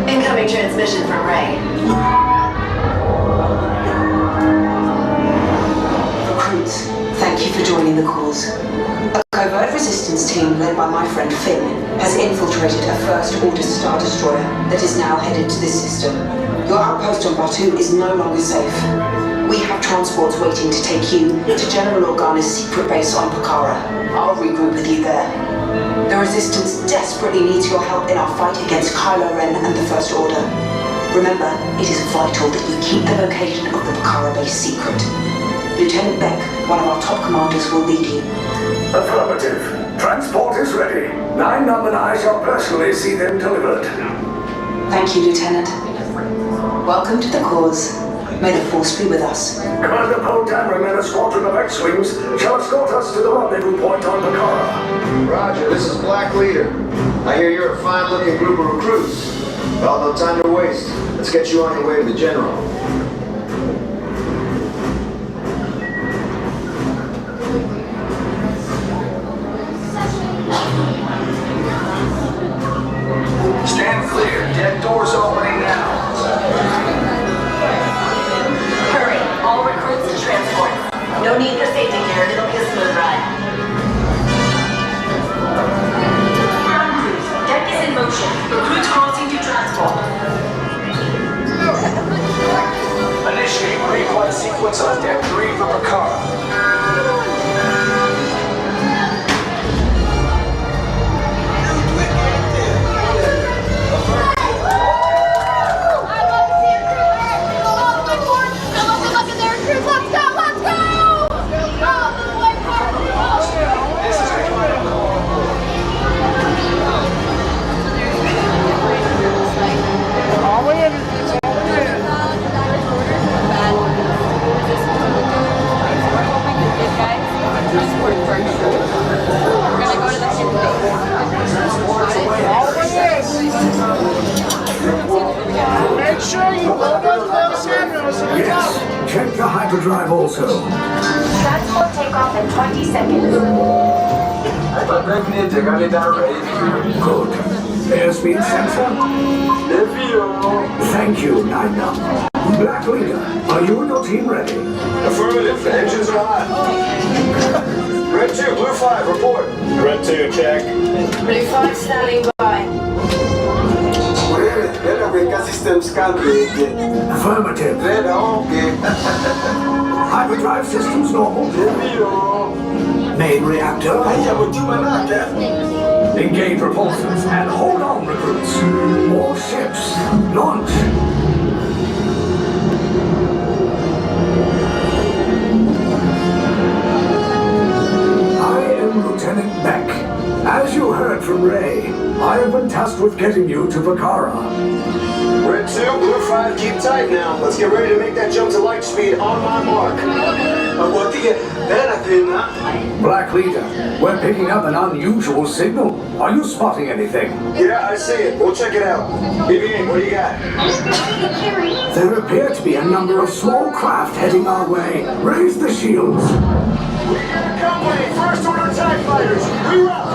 Incoming transmission from Ray. Recruits, thank you for joining the cause. A covert resistance team led by my friend Finn has infiltrated a first-order Star Destroyer that is now headed to this system. Your outpost on Batu is no longer safe. We have transports waiting to take you to General Organa's secret base on Pokhara. I'll regroup with you there. The Resistance desperately needs your help in our fight against Kylo Ren and the First Order. Remember, it is vital that you keep the location of the Pokhara base secret. Lieutenant Beck, one of our top commanders, will lead you. Affirmative. Transport is ready. 9-Num and I shall personally see them delivered. Thank you, Lieutenant. Welcome to the cause. May the Force be with us. Commander Poe Dameron and a squadron of X-Wings shall escort us to the rendezvous point on Pokhara. Roger, this is Black Leader. I hear you're a fine-looking group of recruits. Well, no time to waste. Let's get you on your way to the General. Stand clear. Deck doors opening now. Hurry, all recruits to transport. No need for safety gear, it'll be a smooth ride. Ground crews, deck is in motion. Recruits crossing to transport. Initiate pre-flight sequence on Deck 3 for Pokhara. Make sure you load up those handles. Yes. Check the hyperdrive also. Transport takeoff in 20 seconds. Good. Airspeed sensor. Thank you, 9-Num. Black Leader, are you and your team ready? Affirmative. The engines are hot. Red 2, Blue 5, report. Red 2, check. Blue 5 standing by. Affirmative. Hyperdrive systems normal. Main reactor. Engage repulsors and hold on, recruits. More ships. Launch. I am Lieutenant Beck. As you heard from Ray, I have been tasked with getting you to Pokhara. Red 2, Blue 5, keep tight now. Let's get ready to make that jump to light speed on my mark. Black Leader, we're picking up an unusual signal. Are you spotting anything? Yeah, I see it. We'll check it out. BB, what do you got? There appear to be a number of small craft heading our way. Raise the shields. We got a company, First Order TIE Fighters. Reroute!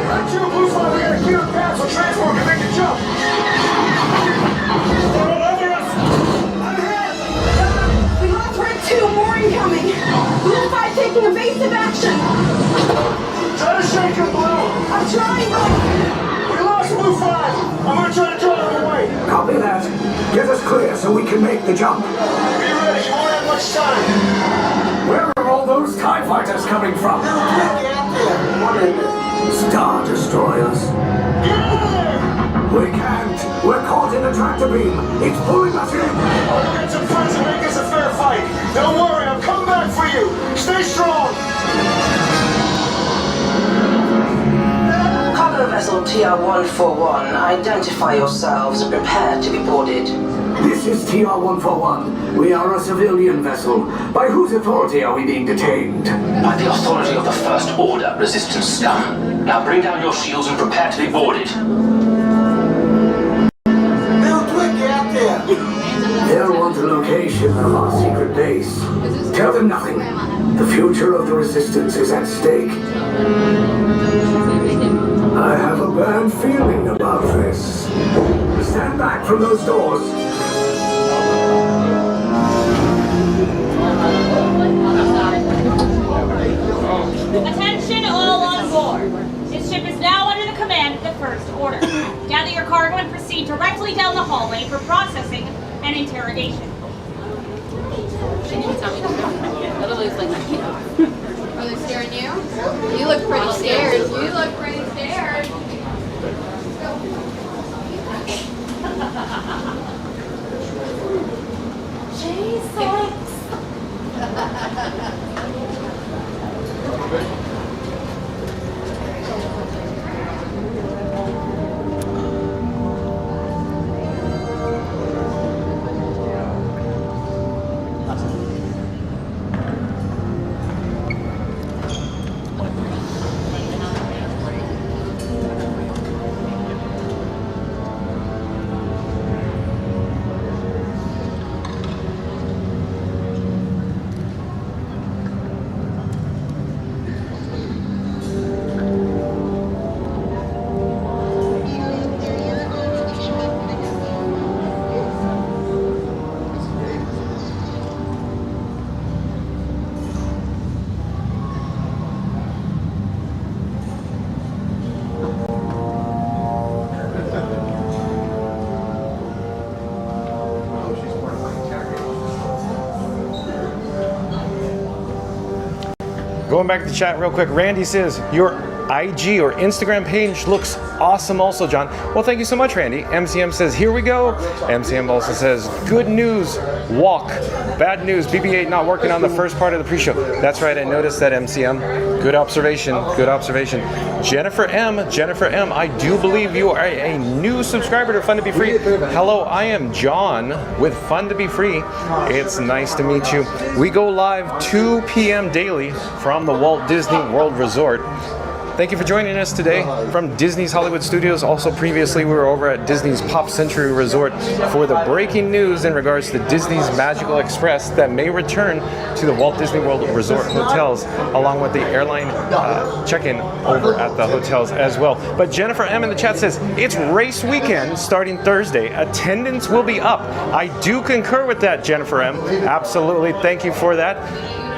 Red 2, Blue 5, we got a queue of paths so transport can make the jump. They're all over us! We lost Red 2, more incoming. Blue 5 taking evasive action. Try to shake him, Blue. I'm trying, but... We lost Blue 5. I'm gonna try to draw him away. Copy that. Get us clear so we can make the jump. Be ready, you won't have much time. Where are all those TIE fighters coming from? Star Destroyers. We can't. We're caught in an attractor beam. It's pulling us in. I'll get some friends and make this a fair fight. Don't worry, I'm coming back for you. Stay strong. Cargo vessel TR-141, identify yourselves and prepare to be boarded. This is TR-141. We are a civilian vessel. By whose authority are we being detained? By the authority of the First Order, Resistance scum. Now bring down your shields and prepare to be boarded. They'll want the location of our secret base. Tell them nothing. The future of the Resistance is at stake. I have a bad feeling about this. Stand back from those doors. Attention all on board. This ship is now under the command of the First Order. Gather your cargo and proceed directly down the hallway for processing and interrogation. Are they scaring you? You look pretty scared. You look pretty scared. Going back to the chat real quick, Randy says, your IG or Instagram page looks awesome also, John. Well, thank you so much, Randy. MCM says, here we go. MCM also says, good news, walk. Bad news, BB-8 not working on the first part of the pre-show. That's right, I noticed that, MCM. Good observation, good observation. Jennifer M, I do believe you are a new subscriber to Fun to Be Free. Hello, I am John with Fun to Be Free. It's nice to meet you. We go live 2 p.m. daily from the Walt Disney World Resort. Thank you for joining us today from Disney's Hollywood Studios. Also previously we were over at Disney's Pop Century Resort for the breaking news in regards to Disney's Magical Express that may return to the Walt Disney World Resort hotels, along with the airline check-in over at the hotels as well. But Jennifer M in the chat says, it's race weekend starting Thursday. Attendance will be up. I do concur with that, Jennifer M. Absolutely, thank you for that.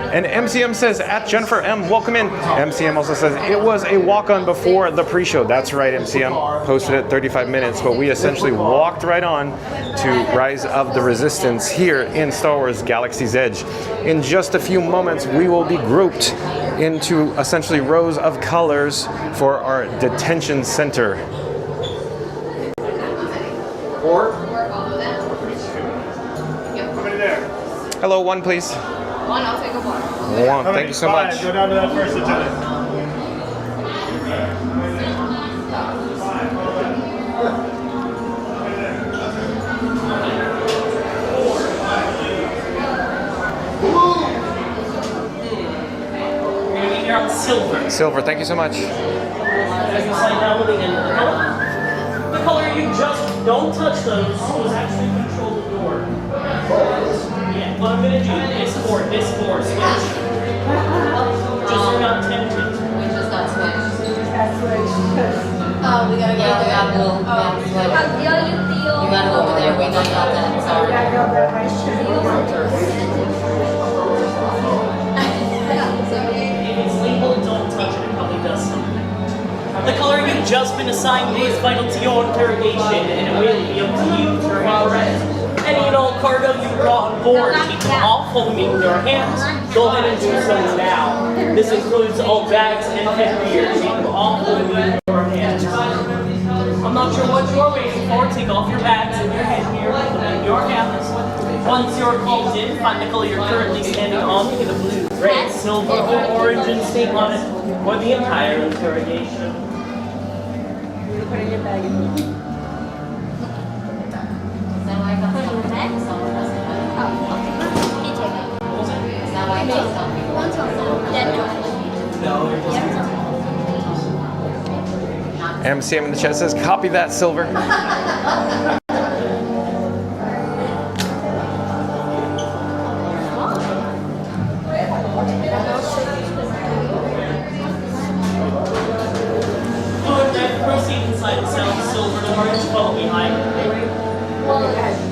And MCM says, at Jennifer M, welcome in. MCM also says, it was a walk-on before the pre-show. That's right, MCM. Posted it 35 minutes, but we essentially walked right on to Rise of the Resistance here in Star Wars Galaxy's Edge. In just a few moments, we will be grouped into essentially rows of colors for our detention center. Hello, one please. One, I'll take a one. One, thank you so much. Go down to that first lieutenant. You're on silver. Silver, thank you so much. The color you just don't touch those was actually control the door. Yeah, what I'm gonna do is for this force switch. Just about 10 minutes. We just got switched. Oh, we gotta go there. You gotta go over there. We don't got that. Sorry. If it's labeled, don't touch it. It probably does something. The color you've just been assigned is vital to your interrogation, and it will be up to you to remain. Any and all cargo you brought on board, keep them all holding in your hands. Go ahead and do so now. This includes all bags and headgear. Keep them all holding in your hands. I'm not not sure what you are waiting for, take off your bags and your headgear, put on your cameras. Once you're called in, find the color you're currently standing on, either blue, red, silver, or orange, and state on it for the entire interrogation. Put in your bag. MCM in the chat says, copy that, Silver. Proceed inside the cell, silver and orange, follow behind.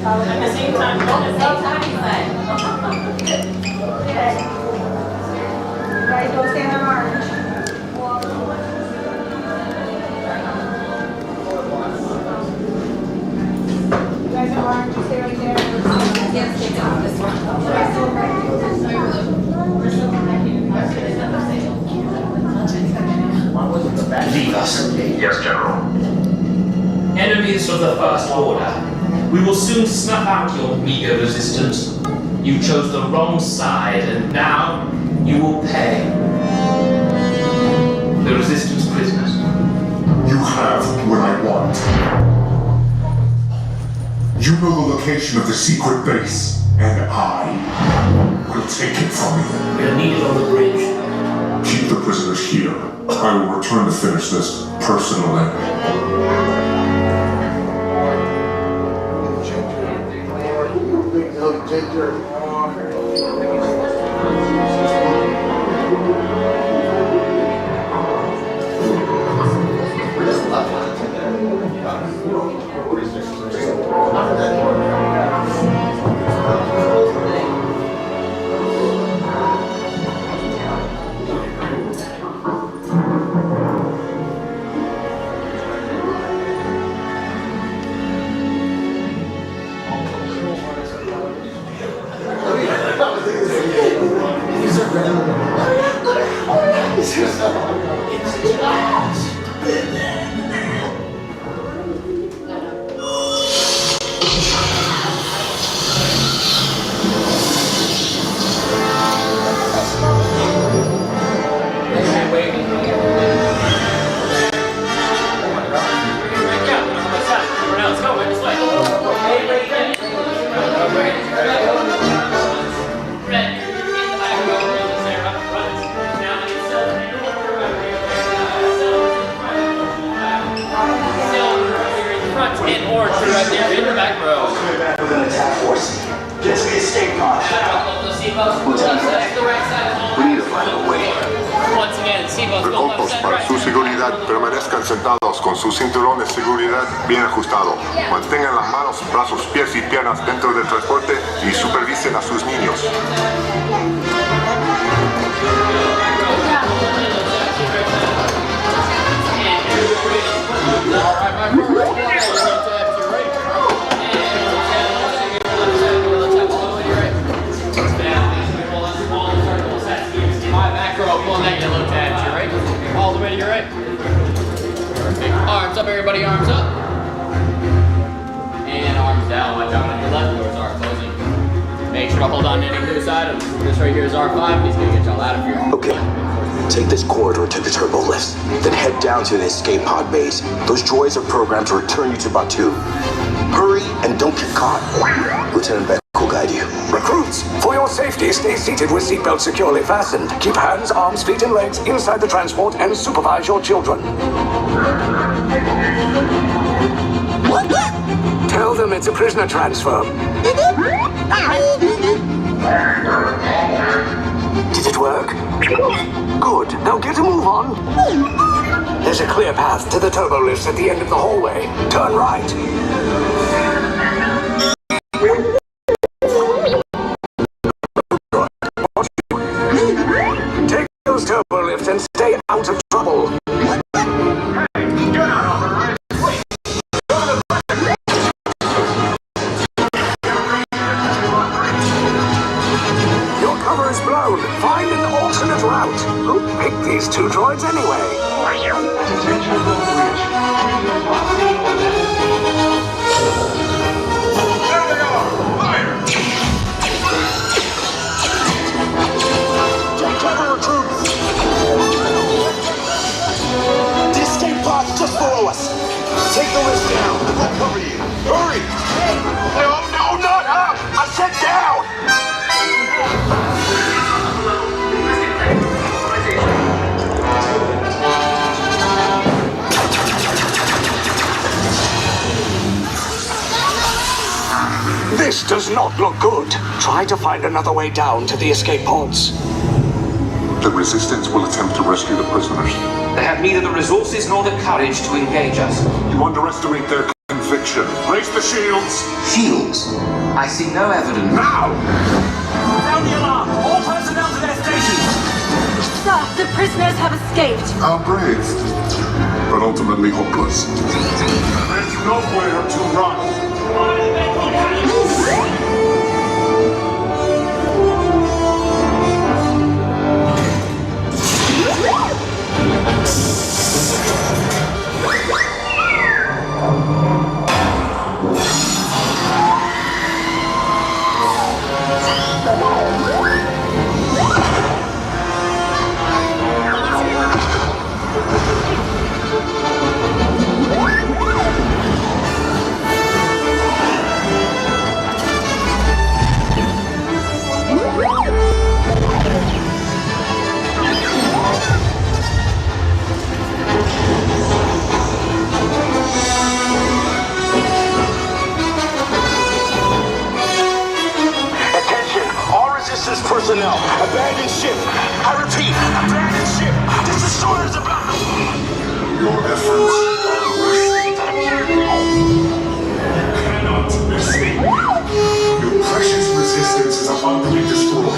At the same time, Guys, go stand on orange. You guys are orange, you stay right there. Yes, take off this one. Leave us. Yes, General. Enemies of the First Order. We will soon snuff out your meager resistance. You chose the wrong side, and now you will pay. The Resistance prisoners. You have what I want. You know the location of the secret base, and I will take it from you. We'll need it on the bridge. Keep the prisoners here. I will return to finish this personally. Para su seguridad, permanezcan sentados con su cinturón de seguridad bien ajustado. Mantengan las manos, brazos, pies y piernas dentro del transporte y supervisen a sus niños. All the way to your right. Perfect. Arms up, everybody, arms up. And arms down. Watch out on your left, doors are closing. Make sure to hold on to any loose items. This right here is R5, he's gonna get y'all out of here. Okay. Take this corridor to the turbo lifts, then head down to the escape pod base. Those droids are programmed to return you to Batuu. Hurry and don't get caught. Lieutenant Beck will guide you. Recruits, for your safety, stay seated with seatbelts securely fastened. Keep hands, arms, feet, and legs inside the transport and supervise your children. Tell them it's a prisoner transfer. Did it work? Good. Now get a move on. There's a clear path to the turbo lifts at the end of the hallway. Turn right. Take those turbo lifts and stay out of trouble. Your cover is blown. Find an alternate route. Who picked these two droids anyway? Cover recruits! The escape pod's just below us. Take the list down. We'll cover you. Hurry! No, not up! I said down! This does not look good. Try to find another way down to the escape pods. The Resistance will attempt to rescue the prisoners. They have neither the resources nor the courage to engage us. You underestimate their conviction. Raise the shields! Shields? I see no evidence. Now! Sound the alarm! All personnel to their stations! Sir, the prisoners have escaped. How brave, but ultimately hopeless. There's nowhere to run. Personnel, abandon ship. I repeat, abandon ship. This destroyer is about. Your efforts Cannot escape. Your precious resistance is about to be destroyed.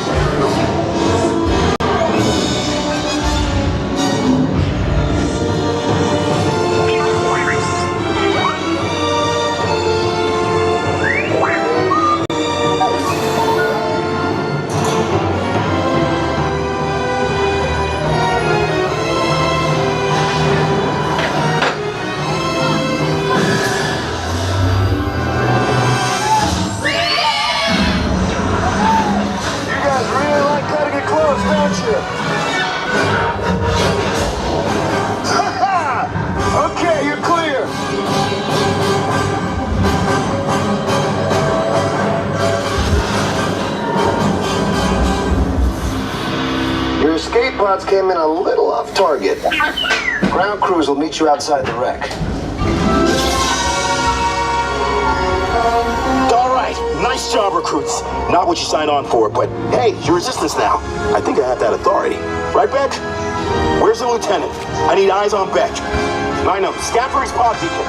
Okay, you're clear. Your escape pods came in a little off target. Ground crews will meet you outside the wreck. All right, nice job, recruits. Not what you signed on for, but hey, you're resistance now. I think I have that authority. Right, Beck? Where's the lieutenant? I need eyes on Beck. Line up, scan for his pod beacon.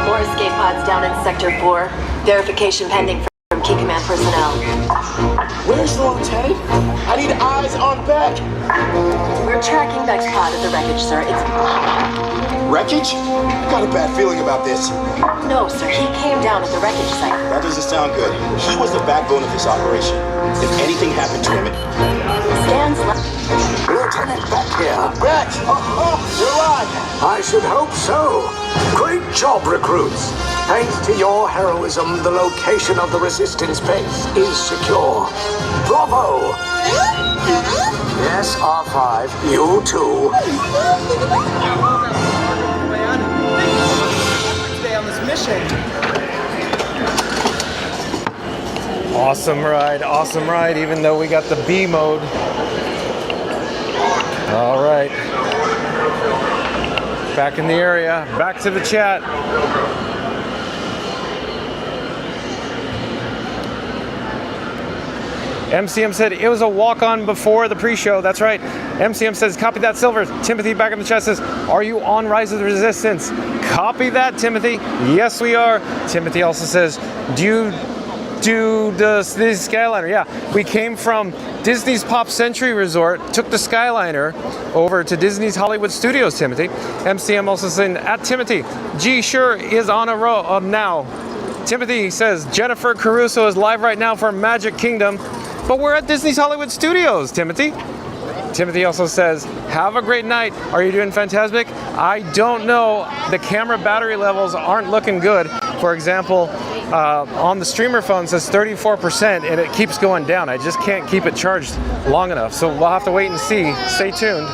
More escape pods down in Sector 4. Verification pending from Key Command personnel. Where's the lieutenant? I need eyes on Beck. We're tracking Beck's pod at the wreckage, sir. It's... Wreckage? Got a bad feeling about this. No, sir. He came down at the wreckage site. That doesn't sound good. He was the backbone of this operation. If anything happened to him, Scans left. Lieutenant Beck here. Beck! Oh, you're alive! I should hope so. Great job, recruits. Thanks to your heroism, the location of the resistance base is secure. Bravo! Yes, R5, you too. Stay on this mission. Awesome ride, even though we got the B mode. All right. Back in the area, back to the chat. MCM said it was a walk-on before the pre-show. That's right. MCM says, copy that, Silver. Timothy back in the chat says, are you on Rise of the Resistance? Copy that, Timothy. Yes, we are. Timothy also says, do you do the Skyliner? Yeah, we came from Disney's Pop Century Resort, took the Skyliner over to Disney's Hollywood Studios, Timothy. MCM also saying, at Timothy, G sure is on a roll now. Timothy says, Jennifer Caruso is live right now for Magic Kingdom, but we're at Disney's Hollywood Studios, Timothy. Timothy also says, have a great night. Are you doing fantastic? I don't know. The camera battery levels aren't looking good. For example, on the streamer phone says 34% and it keeps going down. I just can't keep it charged long enough. So we'll have to wait and see. Stay tuned.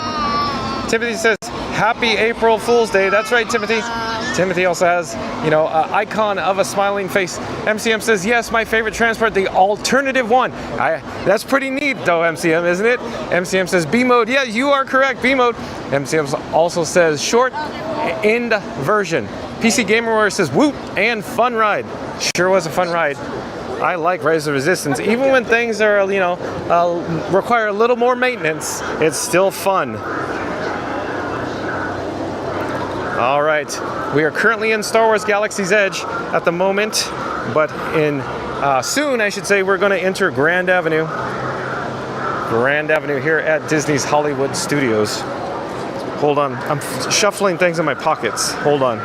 Timothy says, Happy April Fool's Day. That's right, Timothy. Timothy also has, icon of a smiling face. MCM says, yes, my favorite transport, the alternative one. That's pretty neat, though, MCM, isn't it? MCM says, B mode. Yeah, you are correct, B mode. MCM also says, short end version. PC Gamerware says, woot and fun ride. Sure was a fun ride. I like Rise of Resistance. Even when things are, require a little more maintenance, it's still fun. All right, we are currently in Star Wars Galaxy's Edge at the moment, but soon, I should say, we're going to enter Grand Avenue. Grand Avenue here at Disney's Hollywood Studios. Hold on, I'm shuffling things in my pockets. Hold on.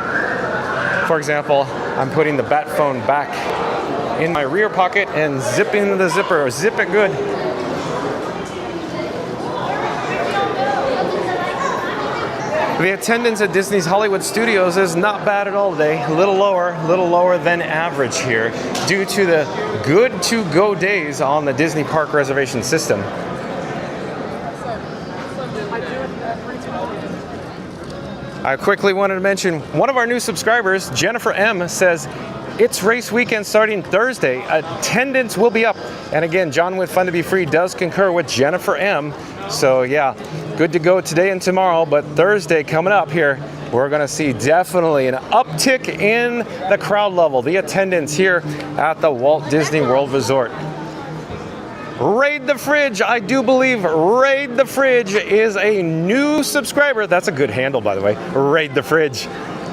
For example, I'm putting the bat phone back in my rear pocket and zipping the zipper. Zip it good. The attendance at Disney's Hollywood Studios is not bad at all today. A little lower than average here due to the good to go days on the Disney Park reservation system. I quickly wanted to mention one of our new subscribers, Jennifer M, says, it's race weekend starting Thursday. Attendance will be up. And again, John with Fun to Be Free does concur with Jennifer M. So yeah, good to go today and tomorrow, but Thursday coming up here, we're gonna see definitely an uptick in the crowd level, the attendance here at the Walt Disney World Resort. Raid the Fridge, I do believe Raid the Fridge is a new subscriber. That's a good handle, by the way, Raid the Fridge.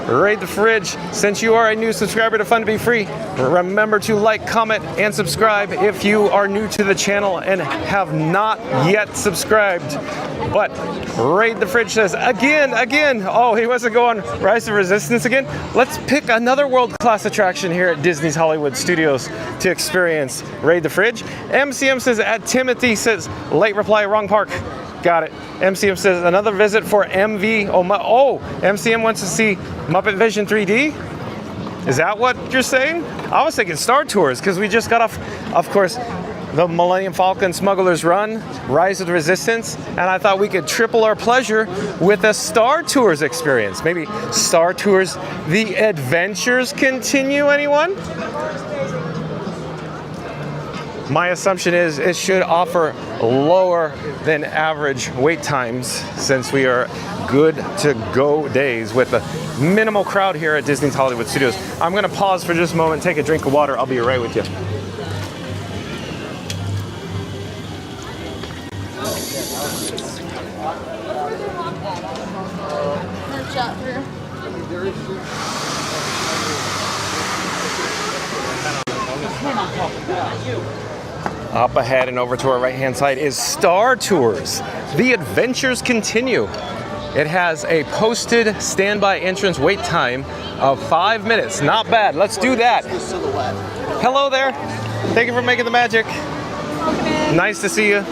Raid the Fridge. Since you are a new subscriber to Fun to Be Free, remember to like, comment, and subscribe if you are new to the channel and have not yet subscribed. But Raid the Fridge says, again, oh, he wasn't going Rise of Resistance again? Let's pick another world-class attraction here at Disney's Hollywood Studios to experience Raid the Fridge. MCM says, at Timothy says, late reply, wrong park. Got it. MCM says another visit for MV. MCM wants to see Muppet Vision 3D? Is that what you're saying? I was thinking Star Tours because we just got off, of course, the Millennium Falcon Smuggler's Run, Rise of the Resistance, and I thought we could triple our pleasure with a Star Tours experience. Maybe Star Tours, The Adventures Continue, anyone? My assumption is it should offer lower than average wait times since we are good to go days with a minimal crowd here at Disney's Hollywood Studios. I'm going to pause for just a moment, take a drink of water. I'll be right with you. Up ahead and over to our right-hand side is Star Tours. The Adventures Continue. It has a posted standby entrance wait time of 5 minutes. Not bad. Let's do that. Hello there. Thank you for making the magic. Nice to see you.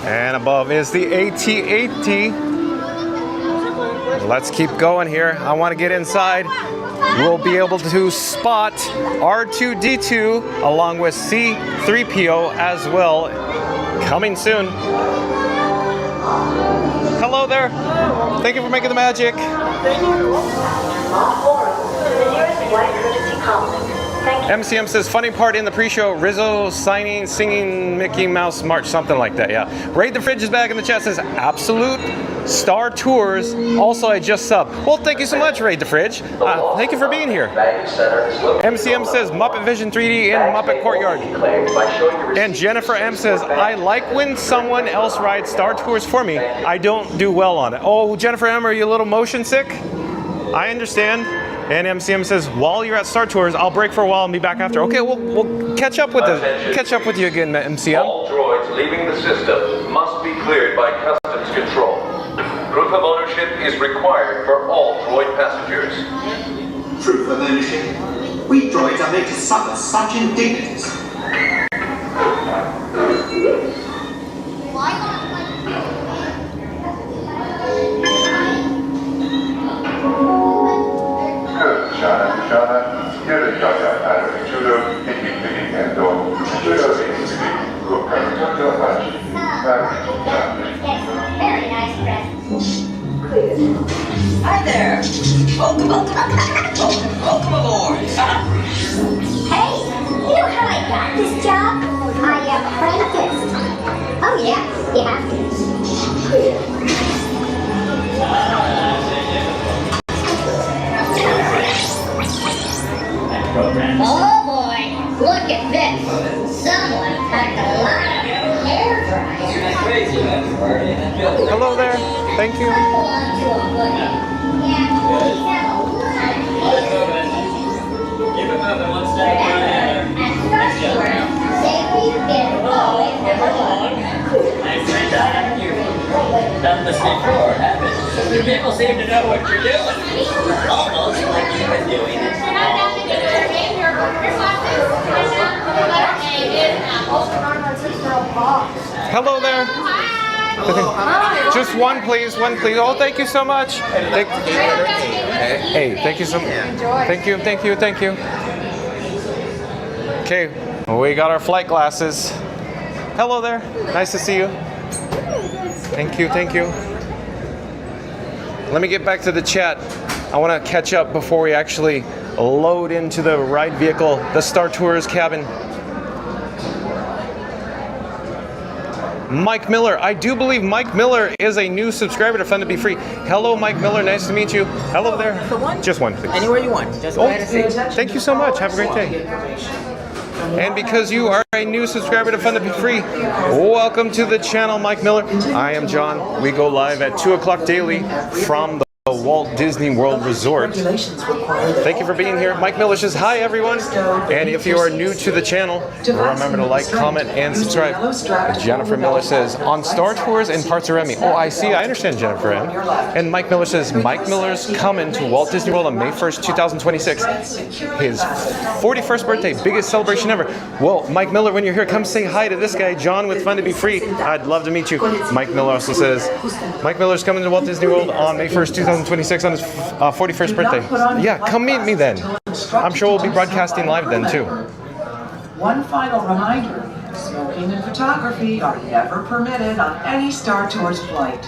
And above is the AT-AT. Let's keep going here. I want to get inside. We'll be able to spot R2-D2 along with C-3PO as well, coming soon. Hello there. Thank you for making the magic. MCM says, funny part in the pre-show, Rizzo singing Mickey Mouse March, something like that, yeah. Raid the Fridge is back in the chat, says, absolute Star Tours. Also, I just subbed. Well, thank you so much, Raid the Fridge. Thank you for being here. MCM says, Muppet Vision 3D in Muppet Courtyard. And Jennifer M says, I like when someone else rides Star Tours for me. I don't do well on it. Oh, Jennifer M, are you a little motion sick? I understand. And MCM says, while you're at Star Tours, I'll break for a while and be back after. Okay, we'll catch up with you again, MCM. All droids leaving the system must be cleared by customs control. Proof of ownership is required for all droid passengers. Proof of ownership? We droids are made to suffer such indignities. Hi there. Welcome aboard. Hey, you know how I got this job? I apprenticed. Oh yeah, you have to. Oh boy, look at this. Someone packed a lot of hair dryers. Hello there. Thank you. Keep it moving one step further. Nice job. Nice and thank you. Done this before, haven't you? People seem to know what you're doing. Almost like you've been doing it all day. Hello there. Just one, please. One, please. Oh, thank you so much. Hey, thank you so much. Thank you, thank you, thank you. Okay, we got our flight glasses. Hello there. Nice to see you. Thank you, thank you. Let me get back to the chat. I want to catch up before we actually load into the ride vehicle, the Star Tours cabin. Mike Miller. I do believe Mike Miller is a new subscriber to Fun to Be Free. Hello, Mike Miller. Nice to meet you. Hello there. Just one, please. Anywhere you want. Just go ahead and say. Thank you so much. Have a great day. And because you are a new subscriber to Fun to Be Free, welcome to the channel, Mike Miller. I am John. We go live at 2 o'clock daily from the Walt Disney World Resort. Thank you for being here. Mike Miller says, hi everyone. And if you are new to the channel, remember to like, comment, and subscribe. Jennifer Miller says, on Star Tours and Parts of Remy. Oh, I see. I understand, Jennifer. And Mike Miller says, Mike Miller's coming to Walt Disney World on May 1st, 2026. His 41st birthday, biggest celebration ever. Well, Mike Miller, when you're here, come say hi to this guy, John with Fun to Be Free. I'd love to meet you. Mike Miller also says, Mike Miller's coming to Walt Disney World on May 1st, 2026 on his 41st birthday. Yeah, come meet me then. I'm sure we'll be broadcasting live then too. One final reminder, smoking and photography are never permitted on any Star Tours flight.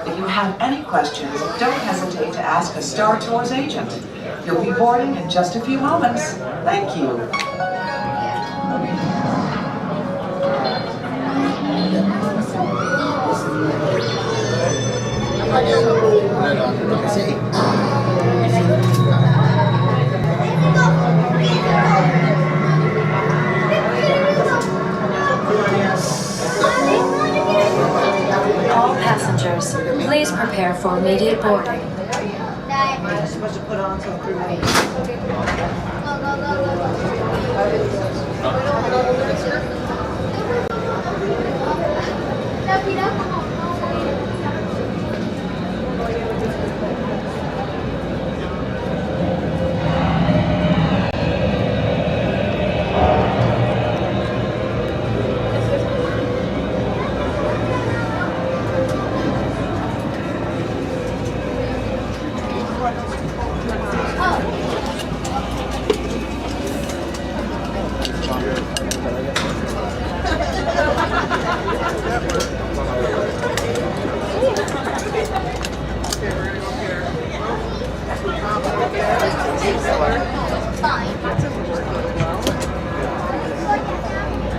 If you have any questions, don't hesitate to ask a Star Tours agent. You'll be boarding in just a few moments. Thank you. All passengers, please prepare for immediate boarding. You're supposed to put on some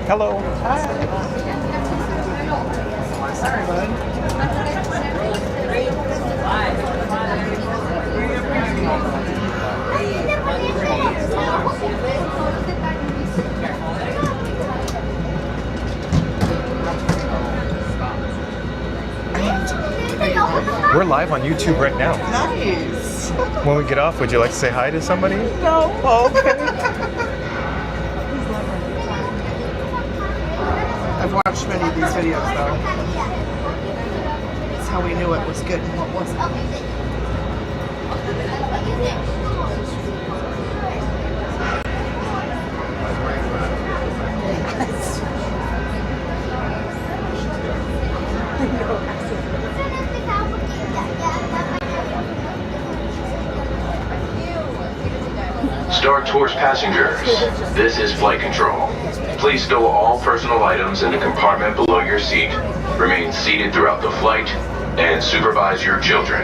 Hello. Sorry, bud. We're live on YouTube right now. Nice. When we get off, would you like to say hi to somebody? No. Oh, okay. I've watched many of these videos though. That's how we knew it was good and what wasn't. Star Tours passengers, this is flight control. Please stow all personal items in the compartment below your seat. Remain seated throughout the flight and and supervise your children.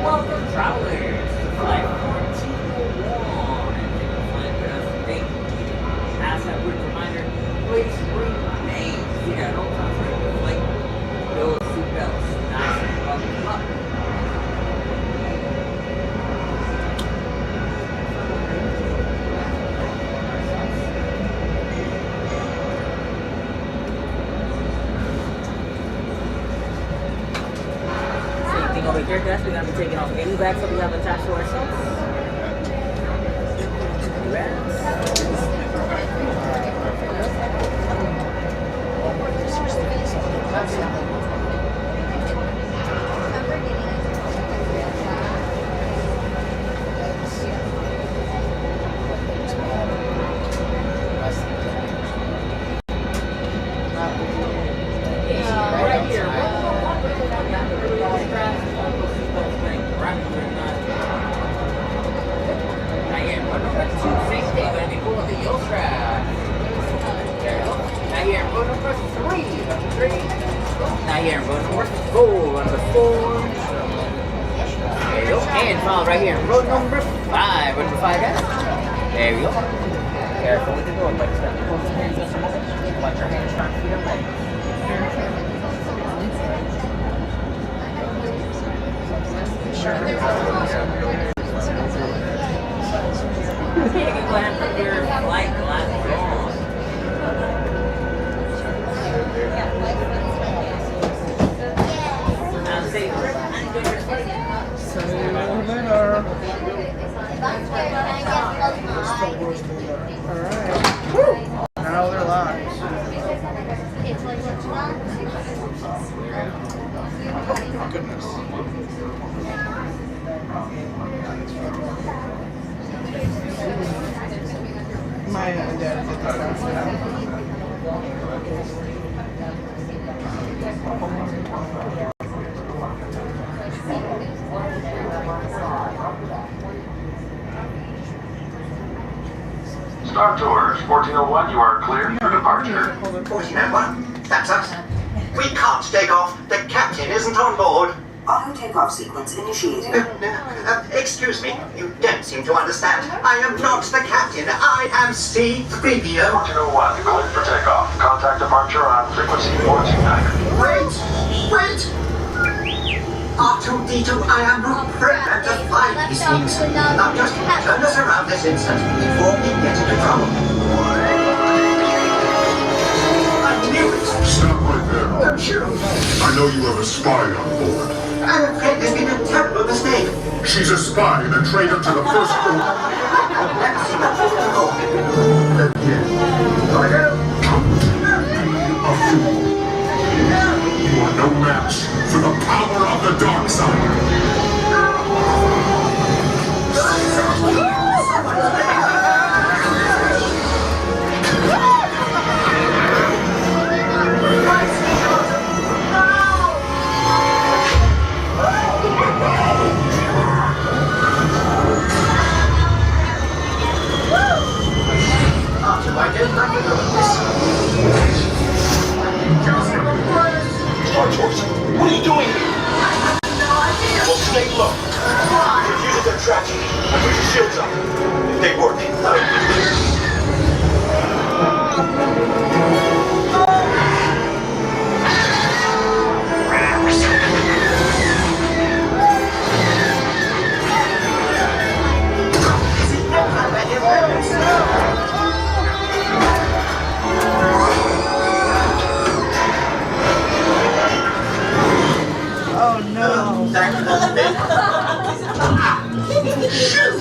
Welcome, travelers, to Flight 1401. As a quick reminder, please remain seated at all times during the flight. Those seatbelts nice and buckled up. Same thing over here, guys. We're going to be taking off any bags that we have attached to ourselves. Now here, road number 4, number 4. There you go. And follow right here, road number 5. Road number 5, guys. There you go. Careful with the door, but it's not close your hands just a moment. Watch your hands front, feet up, legs. Take a glance at your flight glasses on. Alright. Now they're live. Oh, goodness. My dad did this last Star Tours 1401, you are cleared for departure. 1401, that's us. We can't take off. The captain isn't on board. Auto takeoff sequence initiated. Excuse me, you don't seem to understand. I am not the captain. I am C-3PO. 1401, cleared for takeoff. Contact departure on frequency 429. Wait! R2-D2, I am not prepared to fly these things. Now just turn us around this instant before we get into trouble. I knew it! Stop right there. Don't you? I know you have a spy on board. I'm afraid there's been a terrible mistake. She's a spy and a traitor to the First Order. Let's see what we can go. Gotta go. A fool. You are no match for the power of the dark side. I didn't like the look of this. Star Tours, what are you doing here? I have no idea. Well, stay low. Why? Use it to attract you. And put your shields up. They work. Oh no! That must be. Shoot!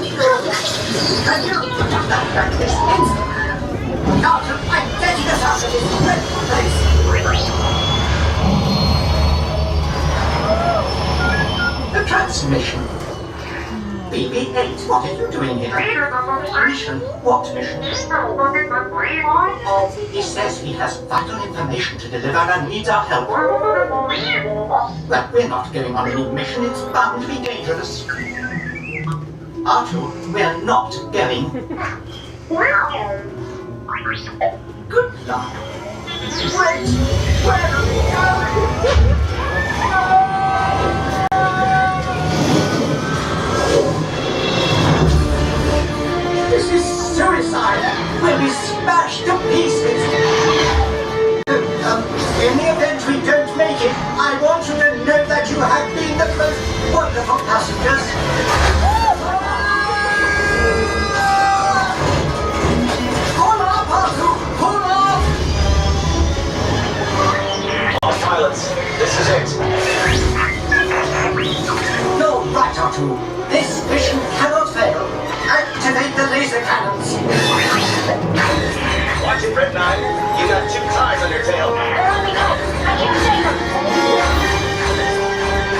Can you put that back this instant? Doctor, I'm getting us out of this dreadful place. The transmission. BB-8, what are you doing here? Mission? What mission? He says he has vital information to deliver and needs our help. Well, we're not going on any mission. It's bound to be dangerous. Arthur, we're not going. Good luck. Wait! Where are we going? This is suicide! We'll be smashed to pieces! In the event we don't make it, I want you to know that you have been the most wonderful passengers. Pull up, Arthur! Pull up! All pilots, this is it. You're right, Arthur. This mission cannot fail. Activate the laser cannons. Watch it, Red 9. You got 2 ties on your tail.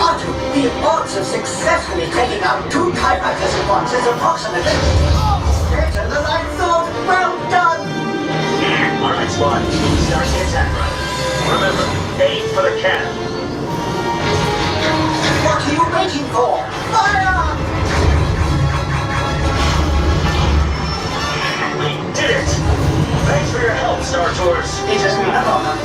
Arthur, the odds of successfully taking out 2 TIE fighters at once is approximately better than I thought. Well done! All right, squad. Start the attack run. Remember, aim for the cannon. What are you waiting for? Fire! We did it! Thanks for your help, Star Tours. It has been a honor.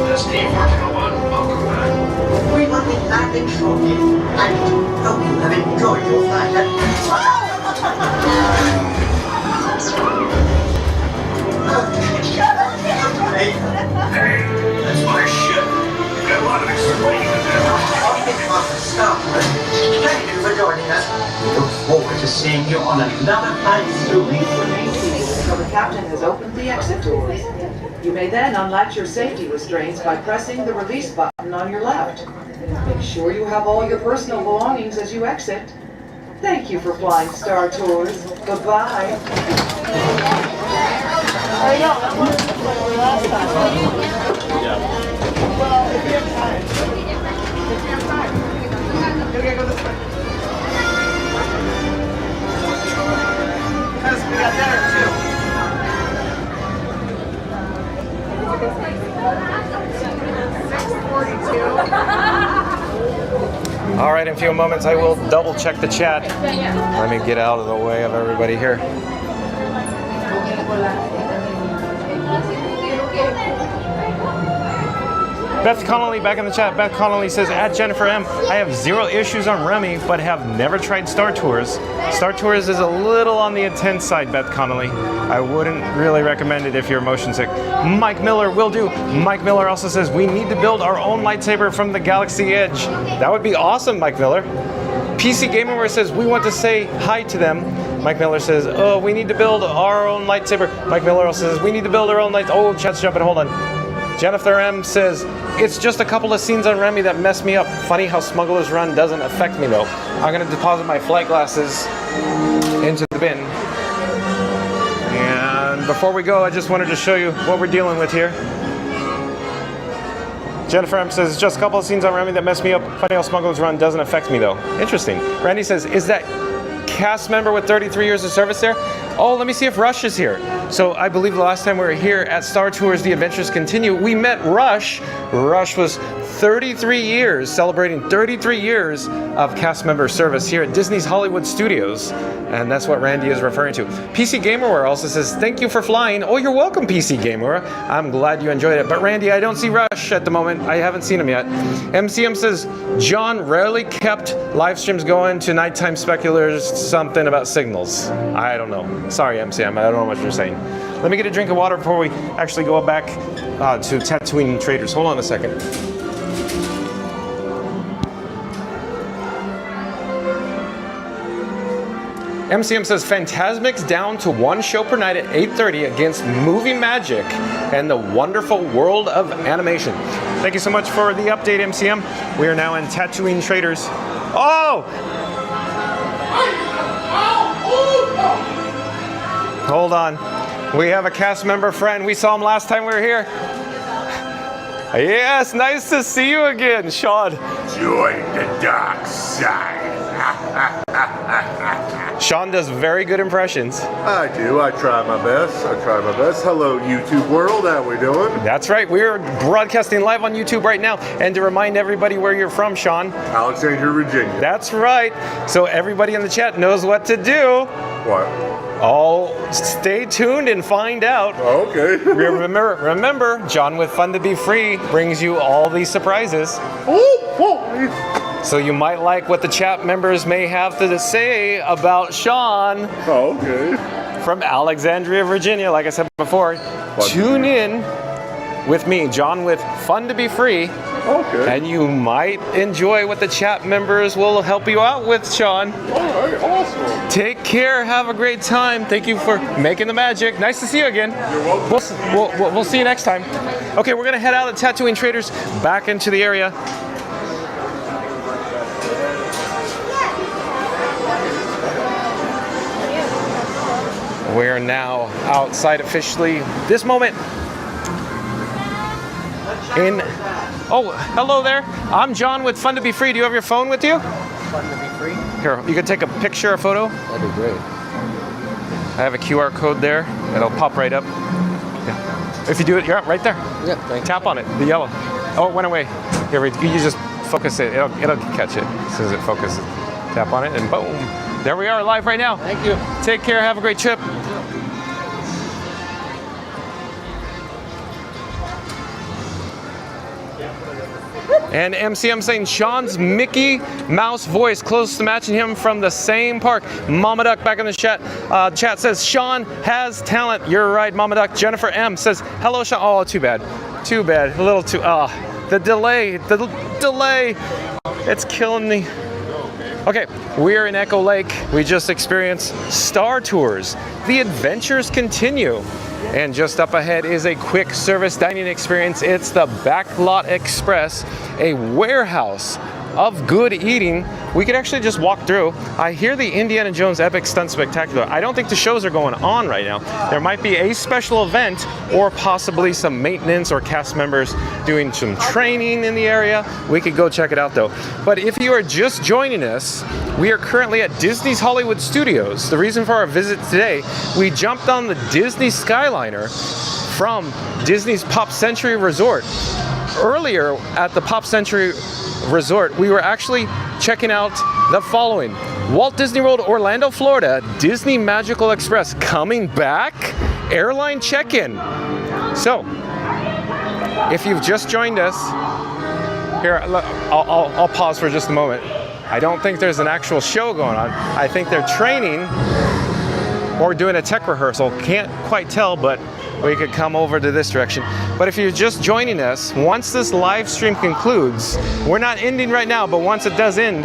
This team 401, welcome back. We will be landing shortly. I hope you have enjoyed your flight. Hey, that's my ship. Got a lot of explaining to do. Thank you for joining us. We look forward to seeing you on another flight soon. So the captain has opened the exit doors. You may then unlatch your safety restraints by pressing the release button on your left. Make sure you have all your personal belongings as you exit. Thank you for flying Star Tours. Goodbye. Well, if you have time. If you have time. You gotta go this way. Because we got dinner too. All right, in a few moments, I will double check the chat. Let me get out of the way of everybody here. Beth Connolly back in the chat. Beth Connolly says, at Jennifer M, I have 0 issues on Remy, but have never tried Star Tours. Star Tours is a little on the intense side, Beth Connolly. I wouldn't really recommend it if you're motion sick. Mike Miller will do. Mike Miller also says, we need to build our own lightsaber from the Galaxy Edge. That would be awesome, Mike Miller. PC Gamerware says, we want to say hi to them. Mike Miller says, oh, we need to build our own lightsaber. Mike Miller also says, we need to build our own lightsaber. Oh, chat's jumping, hold on. Jennifer M says, it's just a couple of scenes on Remy that mess me up. Funny how Smuggler's Run doesn't affect me though. I'm gonna deposit my flight glasses into the bin. And before we go, I just wanted to show you what we're dealing with here. Jennifer M says, just a couple of scenes on Remy that mess me up. Funny how Smuggler's Run doesn't affect me though. Interesting. Randy says, is that cast member with 33 years of service there? Oh, let me see if Rush is here. So I believe the last time we were here at Star Tours The Adventures Continue, we met Rush. Rush was 33 years, celebrating 33 years of cast member service here at Disney's Hollywood Studios. And that's what Randy is referring to. PC Gamerware also says, thank you for flying. Oh, you're welcome, PC Gamerware. I'm glad you enjoyed it. But Randy, I don't see Rush at the moment. I haven't seen him yet. MCM says, John rarely kept live streams going to nighttime speculators, something about signals. I don't know. Sorry, MCM. I don't know what you're saying. Let me get a drink of water before we actually go back to Tatooine Traders. Hold on a second. MCM says, Fantasmic's down to 1 show per night at 8:30 against Movie Magic and the wonderful world of animation. Thank you so much for the update, MCM. We are now in Tatooine Traders. Oh! Hold on. We have a cast member friend. We saw him last time we were here. Yes, nice to see you again, Sean. Join the dark side. Sean does very good impressions. I do. I try my best. Hello, YouTube world. How we doing? That's right. We're broadcasting live on YouTube right now. And to remind everybody where you're from, Sean. Alexandria, Virginia. That's right. So everybody in the chat knows what to do. What? Oh, stay tuned and find out. Okay. Remember, John with Fun to Be Free brings you all these surprises. So you might like what the chat members may have to say about Sean. Oh, okay. From Alexandria, Virginia, like I said before. Tune in with me, John with Fun to Be Free. Okay. And you might enjoy what the chat members will help you out with, Sean. All right, awesome. Take care. Have a great time. Thank you for making the magic. Nice to see you again. You're welcome. We'll see you next time. Okay, we're going to head out of Tatooine Traders back into the area. We're now outside officially this moment. Oh, hello there. I'm John with Fun to Be Free. Do you have your phone with you? Fun to be free? Here, you can take a picture or photo. That'd be great. I have a QR code there. It'll pop right up. Yeah. If you do it, you're right there. Yeah, thank you. Tap on it, the yellow. Oh, it went away. Here, you just focus it. It'll catch it as soon as it focuses. Tap on it and boom. There we are, live right now. Thank you. Take care. Have a great trip. And MCM saying Sean's Mickey Mouse voice, close to matching him from the same park. Mama Duck back in the chat. Chat says Sean has talent. You're right, Mama Duck. Jennifer M says hello, Sean. Oh, too bad. Too bad. A little too. The delay. It's killing me. Okay, we're in Echo Lake. We just experienced Star Tours. The adventures continue. And just up ahead is a quick service dining experience. It's the Backlot Express, a warehouse of good eating. We could actually just walk through. I hear the Indiana Jones Epic Stunt Spectacular. I don't think the shows are going on right now. There might be a special event or possibly some maintenance or cast members doing some training in the area. We could go check it out though. But if you are just joining us, we are currently at Disney's Hollywood Studios. The reason for our visit today, we jumped on the Disney Skyliner from Disney's Pop Century Resort. Earlier at the Pop Century Resort, we were actually checking out the following. Walt Disney World, Orlando, Florida, Disney Magical Express coming back, airline check-in. So, if you've just joined us, here, I'll pause for just a moment. I don't think there's an actual show going on. I think they're training or doing a tech rehearsal. Can't quite tell, but we could come over to this direction. But if you're just joining us, once this live stream concludes, we're not ending right now, but once it does end,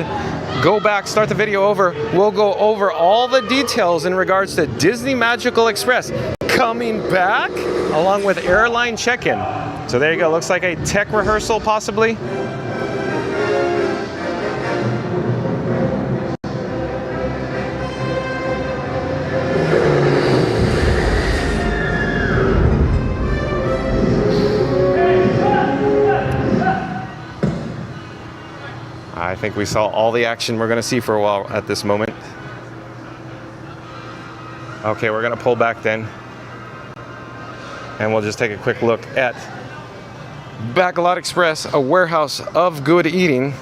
go back, start the video over. We'll go over all the details in regards to Disney Magical Express coming back, along with airline check-in. So there you go, looks like a tech rehearsal possibly. I think we saw all the action we're going to see for a while at this moment. Okay, we're going to pull back then. And we'll just take a quick look at Backlot Express, a warehouse of good eating.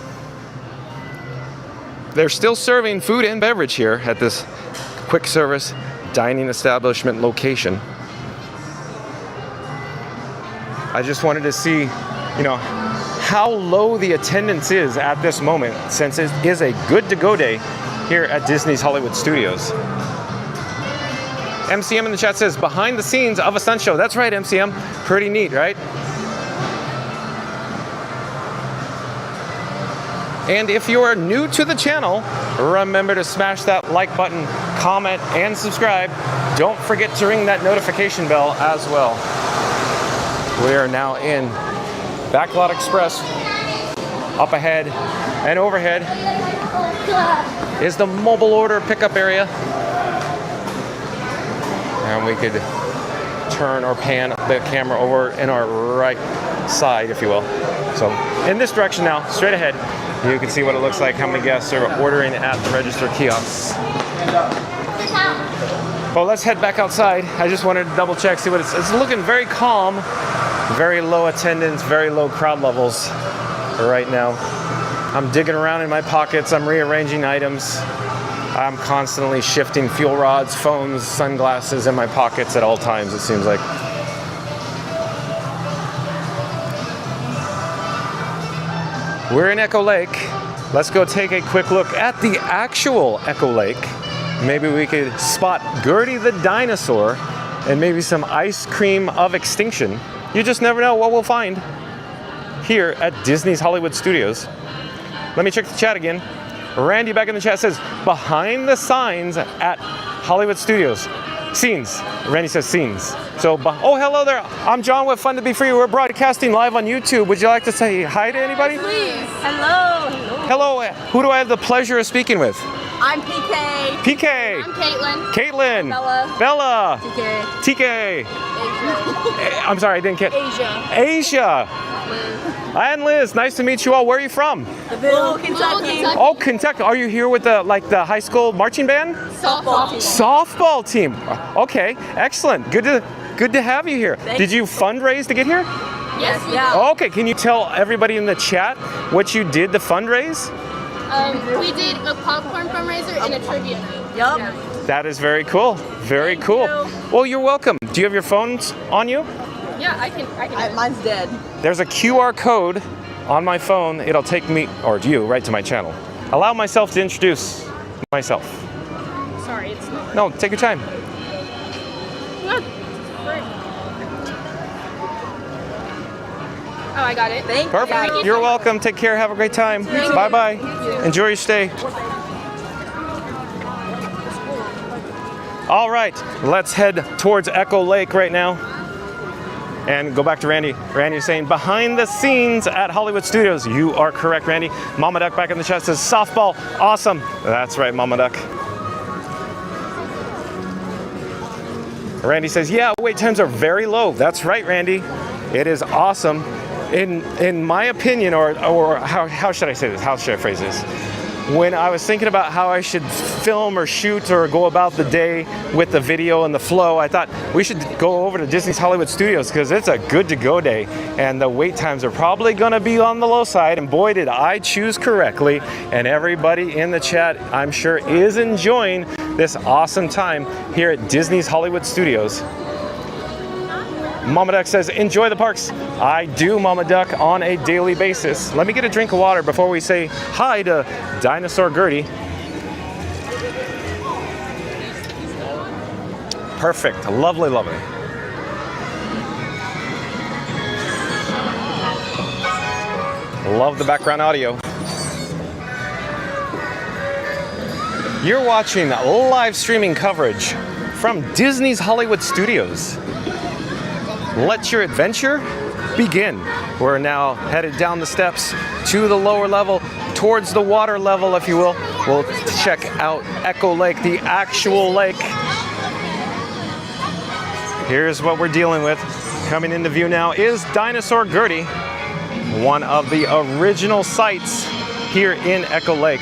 They're still serving food and beverage here at this quick service dining establishment location. I just wanted to see, how low the attendance is at this moment, since it is a good to go day here at Disney's Hollywood Studios. MCM in the chat says, behind the scenes of a stunt show. That's right, MCM. Pretty neat, right? And if you are new to the channel, remember to smash that like button, comment, and subscribe. Don't forget to ring that notification bell as well. We are now in Backlot Express. Up ahead and overhead is the mobile order pickup area. And we could turn or pan the camera over in our right side, if you will. So in this direction now, straight ahead, you can see what it looks like, how many guests are ordering at the register kiosks. Well, let's head back outside. I just wanted to double check, see what it's looking very calm, very low attendance, very low crowd levels right now. I'm digging around in my pockets, I'm rearranging items. I'm constantly shifting fuel rods, phones, sunglasses in my pockets at all times, it seems like. We're in Echo Lake. Let's go take a quick look at the actual Echo Lake. Maybe we could spot Gertie the dinosaur and maybe some ice cream of extinction. You just never know what we'll find here at Disney's Hollywood Studios. Let me check the chat again. Randy back in the chat says, behind the signs at Hollywood Studios. Scenes. Randy says scenes. So, oh, hello there. I'm John with Fun to Be Free. We're broadcasting live on YouTube. Would you like to say hi to anybody? Please. Hello. Hello. Who do I have the pleasure of speaking with? I'm PK. PK. I'm Caitlin. Caitlin. Bella. Bella. TK. TK. Asia. I'm sorry, I didn't get. Asia. Asia. And Liz, nice to meet you all. Where are you from? Louisville, Kentucky. Oh, Kentucky. Are you here with the high school marching band? Softball team. Softball team. Okay, excellent. Good to have you here. Did you fundraise to get here? Yes, yeah. Okay, can you tell everybody in the chat what you did to fundraise? We did a popcorn fundraiser and a trivia night. Yup. That is very cool. Very cool. Well, you're welcome. Do you have your phones on you? Yeah, I can. Mine's dead. There's a QR code on my phone. It'll take me, or you, right to my channel. Allow myself to introduce myself. Sorry, it's not. No, take your time. Oh, I got it. Thank you. Perfect. You're welcome. Take care. Have a great time. Bye-bye. Enjoy your stay. All right, let's head towards Echo Lake right now. And go back to Randy. Randy's saying, behind the scenes at Hollywood Studios. You are correct, Randy. Mama Duck back in the chat says, softball, awesome. That's right, Mama Duck. Randy says, yeah, wait times are very low. That's right, Randy. It is awesome. In my opinion, or how should I say this? How should I phrase this? When I was thinking about how I should film or shoot or go about the day with the video and the flow, I thought we should go over to Disney's Hollywood Studios because it's a good to go day and the wait times are probably going to be on the low side, and boy did I choose correctly, and everybody in the chat I'm sure is enjoying this awesome time here at Disney's Hollywood Studios. Mama Duck says, enjoy the parks. I do, Mama Duck, on a daily basis. Let me get a drink of water before we say hi to Dinosaur Gertie. Perfect. Lovely, lovely. Love the background audio. You're watching live streaming coverage from Disney's Hollywood Studios. Let your adventure begin. We're now headed down the steps to the lower level, towards the water level, if you will. We'll check out Echo Lake, the actual lake. Here's what we're dealing with. Coming into view now is Dinosaur Gertie, one of the original sites here in Echo Lake.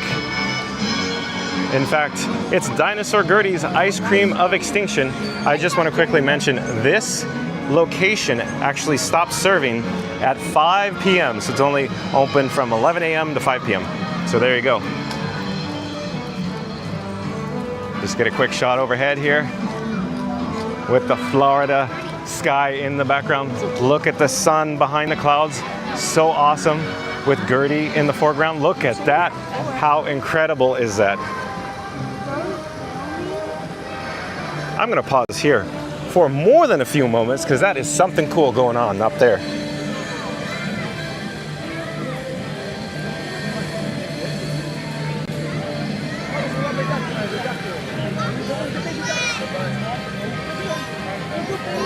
In fact, it's Dinosaur Gertie's Ice Cream of Extinction. I just want to quickly mention this location actually stops serving at 5 p.m. So it's only open from 11 a.m. to 5 p.m. So there you go. Just get a quick shot overhead here with the Florida sky in the background. Look at the sun behind the clouds. So awesome with Gertie in the foreground. Look at that. How incredible is that? I'm going to pause here for more than a few moments because that is something cool going on up there.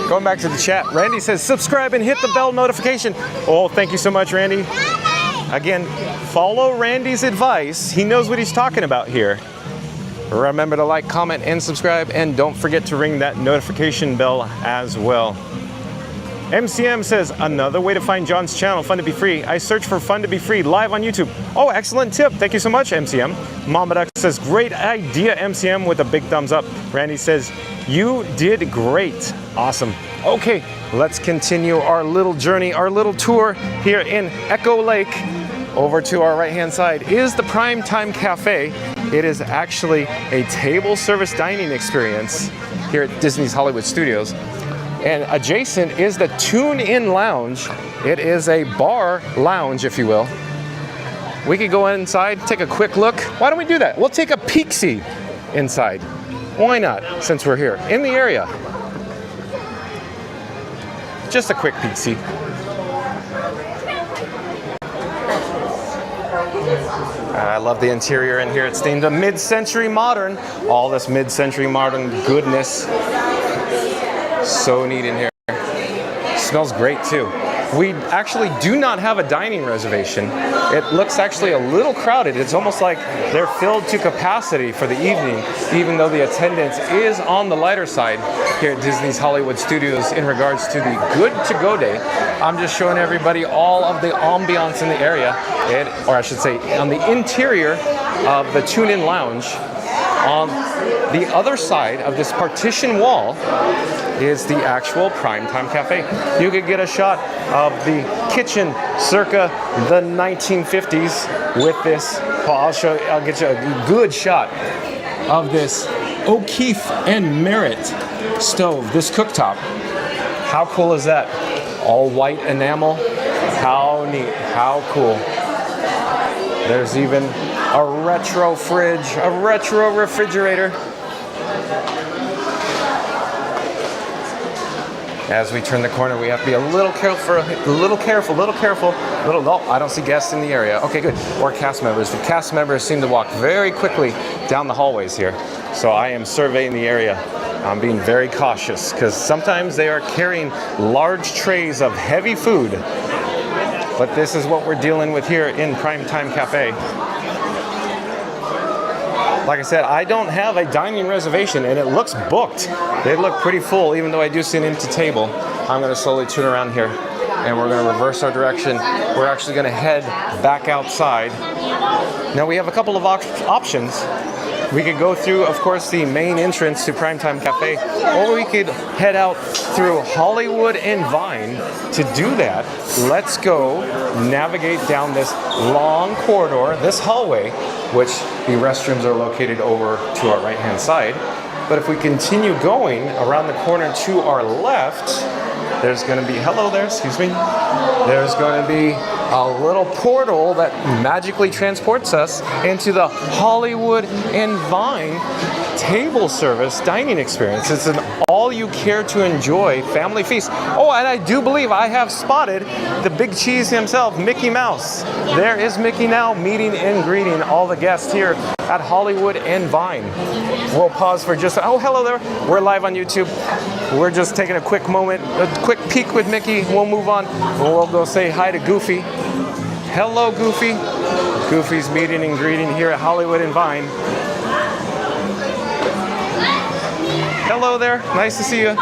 Going back to the chat, Randy says subscribe and hit the bell notification. Oh, thank you so much, Randy. Again, follow Randy's advice. He knows what he's talking about here. Remember to like, comment, and subscribe, and don't forget to ring that notification bell as well. MCM says, another way to find John's channel, Fun to Be Free. I search for Fun to Be Free live on YouTube. Oh, excellent tip. Thank you so much, MCM. Mama Duck says, great idea, MCM, with a big thumbs up. Randy says, you did great. Awesome. Okay, let's continue our little journey, our little tour here in Echo Lake. Over to our right-hand side is the Primetime Cafe. It is actually a table service dining experience here at Disney's Hollywood Studios. And adjacent is the Tune-In Lounge. It is a bar lounge, if you will. We could go inside, take a quick look. Why don't we do that? We'll take a peek-see inside. Why not, since we're here in the area? Just a quick peek-see. I love the interior in here. It's themed a mid-century modern. All this mid-century modern goodness. So neat in here. Smells great too. We actually do not have a dining reservation. It looks actually a little crowded. It's almost like they're filled to capacity for the evening, even though the attendance is on the lighter side here at Disney's Hollywood Studios in regards to the Good to Go Day. I'm just showing everybody all of the ambiance in the area, or I should say on the interior of the Tune-In Lounge. On the other side of this partition wall is the actual Primetime Cafe. You could get a shot of the kitchen circa the 1950s with this. I'll get you a good shot of this O'Keefe and Merritt stove, this cooktop. How cool is that? All white enamel. How neat, how cool. There's even a retro fridge, a retro refrigerator. As we turn the corner, we have to be a little careful, no, I don't see guests in the area. Okay, good. Or cast members. The cast members seem to walk very quickly down the hallways here. So I am surveying the area. I'm being very cautious because sometimes they are carrying large trays of heavy food. But this is what we're dealing with here in Primetime Cafe. Like I said, I don't have a dining reservation and it looks booked. They look pretty full, even though I do see an empty table. I'm gonna slowly turn around here and we're gonna reverse our direction. We're actually gonna head back outside. Now we have a couple of options. We could go through, of course, the main entrance to Primetime Cafe, or we could head out through Hollywood and Vine. To do that, let's go navigate down this long corridor, this hallway, which the restrooms are located over to our right-hand side. But if we continue going around the corner to our left, there's going to be, hello there, excuse me. There's going to be a little portal that magically transports us into the Hollywood and Vine table service dining experience. It's an all-you-care-to-enjoy family feast. Oh, and I do believe I have spotted the big cheese himself, Mickey Mouse. There is Mickey now meeting and greeting all the guests here at Hollywood and Vine. We'll pause for just, oh, hello there. We're live on YouTube. We're just taking a quick moment, a quick peek with Mickey. We'll move on. We'll go say hi to Goofy. Hello, Goofy. Goofy's meeting and greeting here at Hollywood and Vine. Hello there. Nice to see you.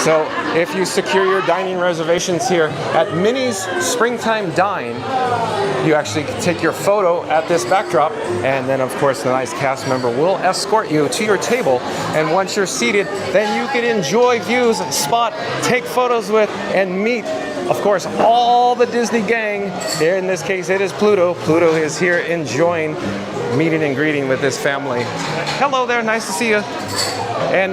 So if you secure your dining reservations here at Minnie's Springtime Dine, you actually take your photo at this backdrop, and then of course the nice cast member will escort you to your table. And once you're seated, then you can enjoy views, spot, take photos with, and meet, of course, all the Disney gang. In this case, it is Pluto. Pluto is here enjoying meeting and greeting with his family. Hello there, nice to see you. And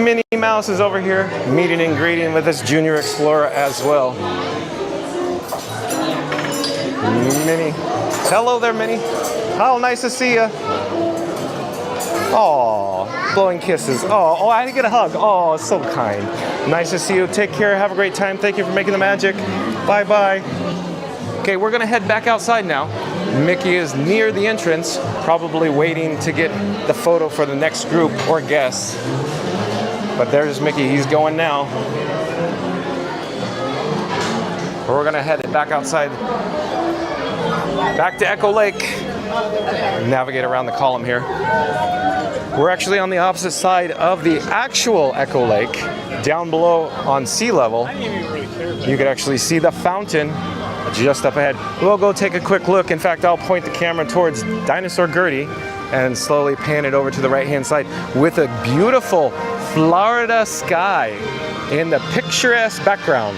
Minnie Mouse is over here meeting and greeting with this Junior Explorer as well. Minnie. Hello there, Minnie. How nice to see you. Oh, blowing kisses. Oh, I didn't get a hug. Oh, so kind. Nice to see you. Take care. Have a great time. Thank you for making the magic. Bye-bye. Okay, we're going to head back outside now. Mickey is near the entrance, probably waiting to get the photo for the next group or guests. But there's Mickey. He's going now. We're going to head back outside. Back to Echo Lake. navigate around the column here. We're actually on the opposite side of the actual Echo Lake. Down below on sea level, you can actually see the fountain just up ahead. We'll go take a quick look. In fact, I'll point the camera towards Dinosaur Gertie and slowly pan it over to the right-hand side with a beautiful Florida sky in the picturesque background.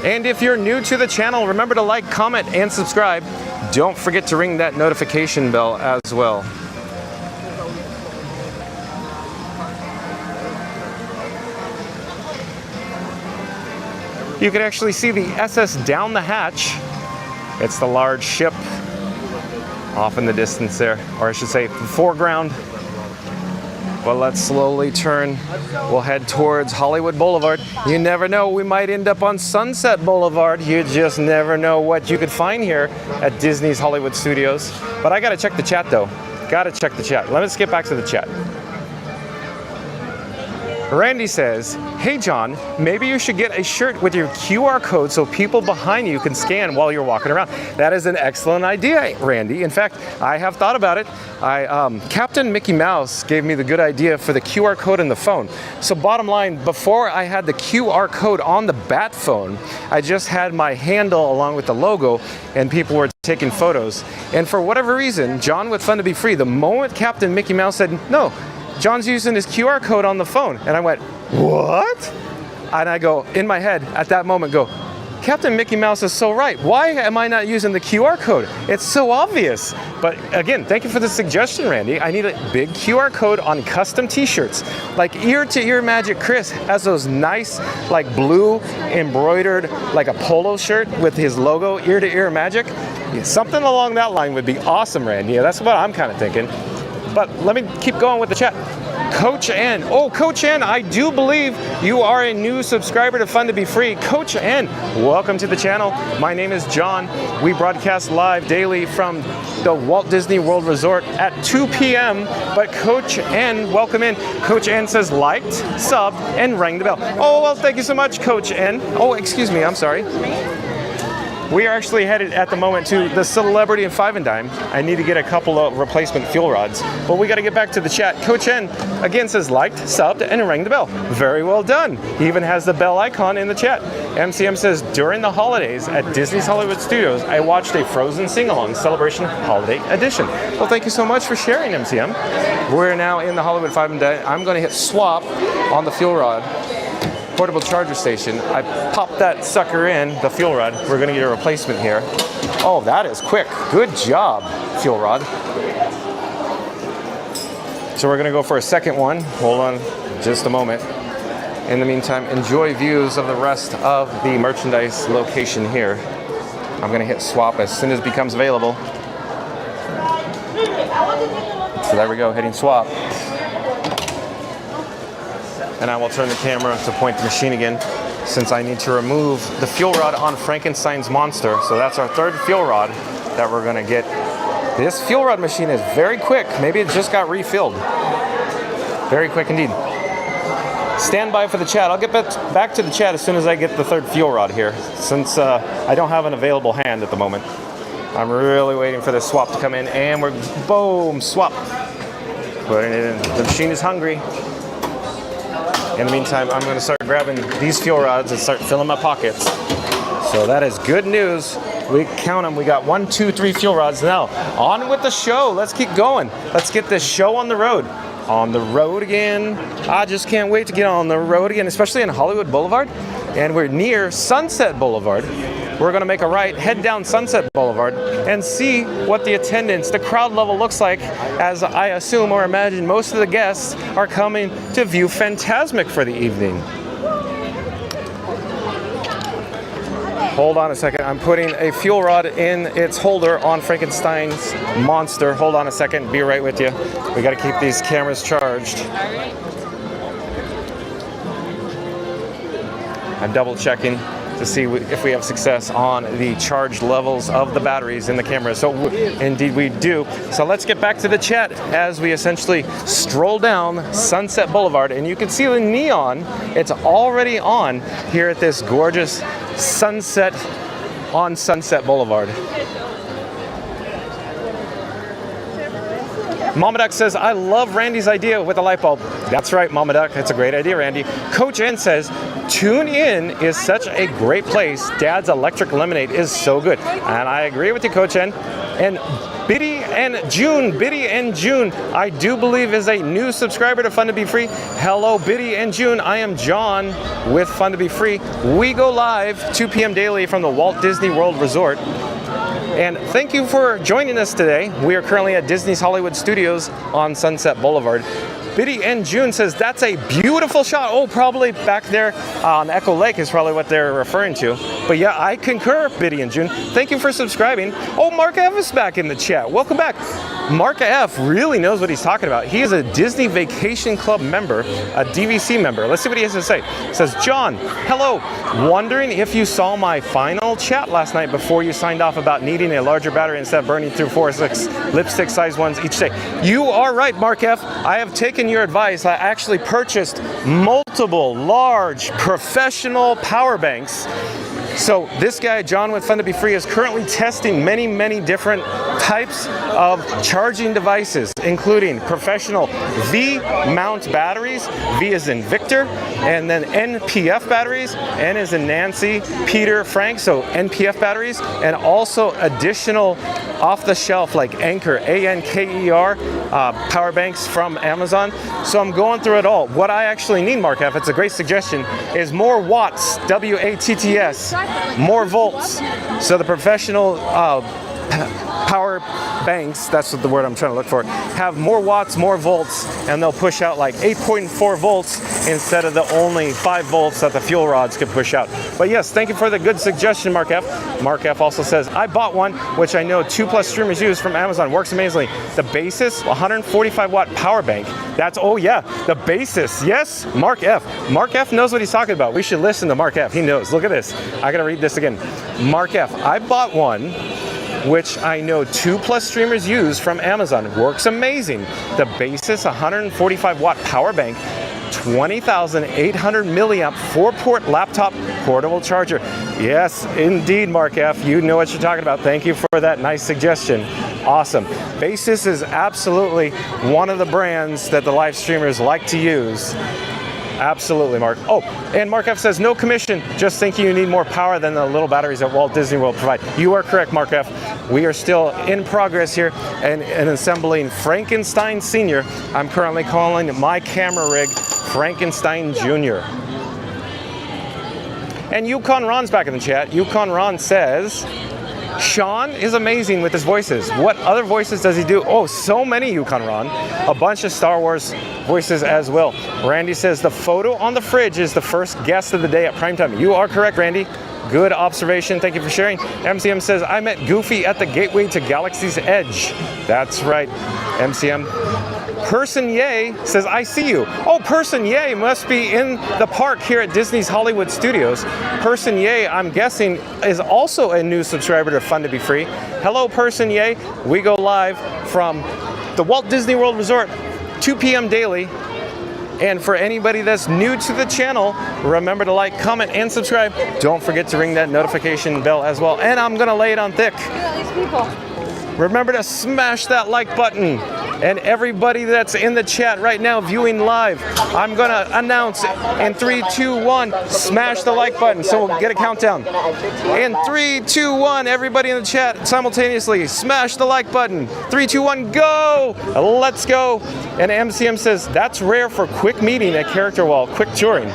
And if you're new to the channel, remember to like, comment, and subscribe. Don't forget to ring that notification bell as well. You can actually see the SS down the hatch. It's the large ship off in the distance there, or I should say the foreground. Well, let's slowly turn. We'll head towards Hollywood Boulevard. You never know, we might end up on Sunset Boulevard. You just never know what you could find here at Disney's Hollywood Studios. But I gotta check the chat though. Gotta check the chat. Let's get back to the chat. Randy says, hey John, maybe you should get a shirt with your QR code so people behind you can scan while you're walking around. That is an excellent idea, Randy. In fact, I have thought about it. Captain Mickey Mouse gave me the good idea for the QR code in the phone. So bottom line, before I had the QR code on the Bat phone, I just had my handle along with the logo and people were taking photos. And for whatever reason, John with Fun to Be Free, the moment Captain Mickey Mouse said, no, John's using his QR code on the phone. And I went, what? And I go, in my head, at that moment, go, Captain Mickey Mouse is so right. Why am I not using the QR code? It's so obvious. But again, thank you for the suggestion, Randy. I need a big QR code on custom t-shirts. Like Ear to Ear Magic Chris has those nice, like blue embroidered, like a polo shirt with his logo, Ear to Ear Magic. Yeah, something along that line would be awesome, Randy. Yeah, that's what I'm kind of thinking. But let me keep going with the chat. Coach N. Oh, Coach N, I do believe you are a new subscriber to Fun to Be Free. Coach N, welcome to the channel. My name is John. We broadcast live daily from the Walt Disney World Resort at 2 p.m. But Coach N, welcome in. Coach N says liked, subbed, and rang the bell. Oh, well, thank you so much, Coach N. Oh, excuse me, I'm sorry. We are actually headed at the moment to the Celebrity and Five and Dime. I need to get a couple of replacement fuel rods, but we got to get back to the chat. Coach N again says liked, subbed, and rang the bell. Very well done. He even has the bell icon in the chat. MCM says during the holidays at Disney's Hollywood Studios, I watched a Frozen sing-along celebration holiday edition. Well, thank you so much for sharing, MCM. We're now in the Hollywood Five and Dime. I'm going to hit swap on the fuel rod. Portable charger station. I popped that sucker in, the fuel rod. We're gonna get a replacement here. Oh, that is quick. Good job, fuel rod. So we're gonna go for a second one. Hold on just a moment. In the meantime, enjoy views of the rest of the merchandise location here. I'm gonna hit swap as soon as it becomes available. So there we go, hitting swap. And I will turn the camera to point the machine again since I need to remove the fuel rod on Frankenstein's monster. So that's our third fuel rod that we're gonna get. This fuel rod machine is very quick. Maybe it just got refilled. Very quick indeed. Stand by for the chat. I'll get back to the chat as soon as I get the third fuel rod here since I don't have an available hand at the moment. I'm really waiting for the swap to come in and we're, boom, swap. Putting it in. The machine is hungry. In the meantime, I'm going to start grabbing these fuel rods and start filling my pockets. So that is good news. We count them. We got 1, 2, 3 fuel rods. Now, on with the show. Let's keep going. Let's get this show on the road. On the road again. I just can't wait to get on the road again, especially in Hollywood Boulevard. And we're near Sunset Boulevard. We're going to make a right, head down Sunset Boulevard, and see what the attendance, the crowd level looks like, as I assume or imagine most of the guests are coming to view Fantasmic for the evening. Hold on a second. I'm putting a fuel rod in its holder on Frankenstein's monster. Hold on a second. Be right with you. We got to keep these cameras charged. I'm double checking. to see if we have success on the charge levels of the batteries in the camera. So indeed we do. So let's get back to the chat as we essentially stroll down Sunset Boulevard, and you can see the neon. It's already on here at this gorgeous sunset on Sunset Boulevard. Mama Duck says, I love Randy's idea with a light bulb. That's right, Mama Duck. That's a great idea, Randy. Coach N says, Tune In is such a great place. Dad's Electric Lemonade is so good. And I agree with you, Coach N. And Biddy and June, I do believe is a new subscriber to Fun to Be Free. Hello, Biddy and June. I am John with Fun to Be Free. We go live 2 p.m. daily from the Walt Disney World Resort. And thank you for joining us today. We are currently at Disney's Hollywood Studios on Sunset Boulevard. Biddy and June says, that's a beautiful shot. Oh, probably back there on Echo Lake is probably what they're referring to. But yeah, I concur, Biddy and June. Thank you for subscribing. Oh, Mark F is back in the chat. Welcome back. Mark F really knows what he's talking about. He is a Disney Vacation Club member, a DVC member. Let's see what he has to say. It says, John, hello. Wondering if you saw my final chat last night before you signed off about needing a larger battery instead of burning through 4 or 6 lipstick size ones each day. You are right, Mark F. I have taken your advice. I actually purchased multiple large professional power banks. So this guy, John with Fun to Be Free, is currently testing many different types of charging devices, including professional V-mount batteries, V as in Victor, and then NPF batteries, N as in Nancy, Peter, Frank, so NPF batteries, and also additional off-the-shelf like Anker, A-N-K-E-R, power banks from Amazon. So I'm going through it all. What I actually need, Mark F., it's a great suggestion, is more watts, W-A-T-T-S, more volts. So the professional power banks, that's what the word I'm trying to look for, have more watts, more volts, and they'll push out like 8.4 volts instead of the only 5 volts that the fuel rods could push out. But yes, thank you for the good suggestion, Mark F. Mark F also says, I bought one, which I know 2+ streamers use from Amazon. Works amazingly. The Basis 145 watt power bank. That's, oh yeah, the Basis. Yes, Mark F. Mark F knows what he's talking about. We should listen to Mark F. He knows. Look at this. I gotta read this again. Mark F. I bought one which I know 2+ streamers use from Amazon. Works amazing. The Basis 145 watt power bank, 20,800 milliamp 4-port laptop portable charger. Yes, indeed, Mark F. You know what you're talking about. Thank you for that nice suggestion. Awesome. Basis is absolutely one of the brands that the live streamers like to use. Absolutely, Mark. Oh, and Mark F says, no commission, just thinking you need more power than the little batteries that Walt Disney World provide. You are correct, Mark F. We are still in progress here and assembling Frankenstein Senior. I'm currently calling my camera rig Frankenstein Junior. And Yukon Ron's back in the chat. Yukon Ron says, Sean is amazing with his voices. What other voices does he do? Oh, so many, Yukon Ron. A bunch of Star Wars voices as well. Randy says the photo on the fridge is the first guest of the day at primetime. You are correct, Randy. Good observation. Thank you for sharing. MCM says, I met Goofy at the gateway to Galaxy's Edge. That's right, MCM. Person Yay says, I see you. Oh, Person Yay must be in the park here at Disney's Hollywood Studios. Person Yay, I'm guessing, is also a new subscriber to Fun to Be Free. Hello, Person Yay. We go live from the Walt Disney World Resort, 2 p.m. daily. And for anybody that's new to the channel, remember to like, comment, and subscribe. Don't forget to ring that notification bell as well. And I'm gonna lay it on thick. Remember to smash that like button. And everybody that's in the chat right now viewing live, I'm gonna announce in 3, 2, 1, smash the like button. So we'll get a countdown. In 3, 2, 1, everybody in the chat simultaneously, smash the like button. 3, 2, 1, go! Let's go. And MCM says, that's rare for quick meeting at Character Wall, quick touring.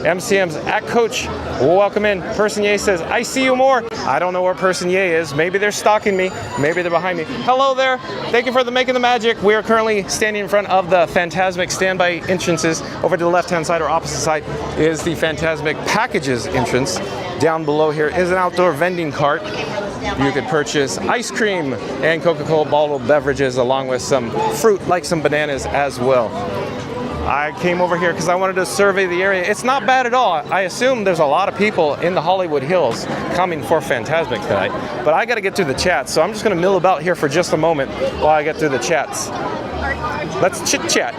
MCM's at Coach, welcome in. Person Yay says, I see you more. I don't know where Person Yay is. Maybe they're stalking me. Maybe they're behind me. Hello there. Thank you for making the magic. We are currently standing in front of the Fantasmic standby entrances. Over to the left-hand side or opposite side is the Fantasmic packages entrance. Down below here is an outdoor vending cart. You could purchase ice cream and Coca-Cola bottled beverages along with some fruit like some bananas as well. I came over here because I wanted to survey the area. It's not bad at all. I assume there's a lot of people in the Hollywood Hills coming for Fantasmic tonight, but I got to get through the chats, so I'm just going to mill about here for just a moment while I get through the chats. Let's chit-chat.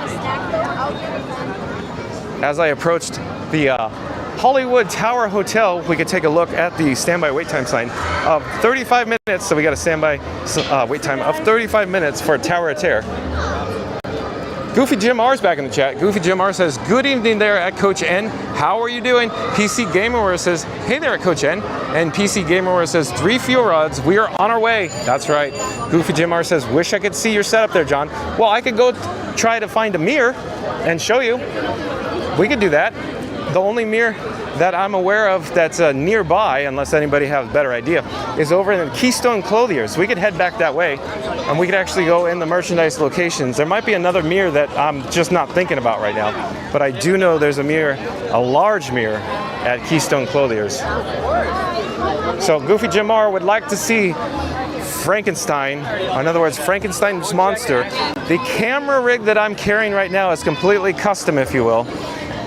As I approached the Hollywood Tower Hotel, we could take a look at the standby wait time sign of 35 minutes. So we got a standby wait time of 35 minutes for Tower of Terror. Goofy Jim R's back in the chat. Goofy Jim R says, good evening there at Coach N. How are you doing? PC Gamerware says, hey there at Coach N. And PC Gamerware says, 3 fuel rods. We are on our way. That's right. Goofy Jim R says, wish I could see your setup there, John. Well, I could go try to find a mirror and show you. We could do that. The only mirror that I'm aware of that's nearby, unless anybody has a better idea, is over in Keystone Clothiers. We could head back that way, and we could actually go in the merchandise locations. There might be another mirror that I'm just not thinking about right now, but I do know there's a mirror, a large mirror, at Keystone Clothiers. So Goofy Jim R would like to see Frankenstein, in other words, Frankenstein's monster. The camera rig that I'm carrying right now is completely custom, if you will.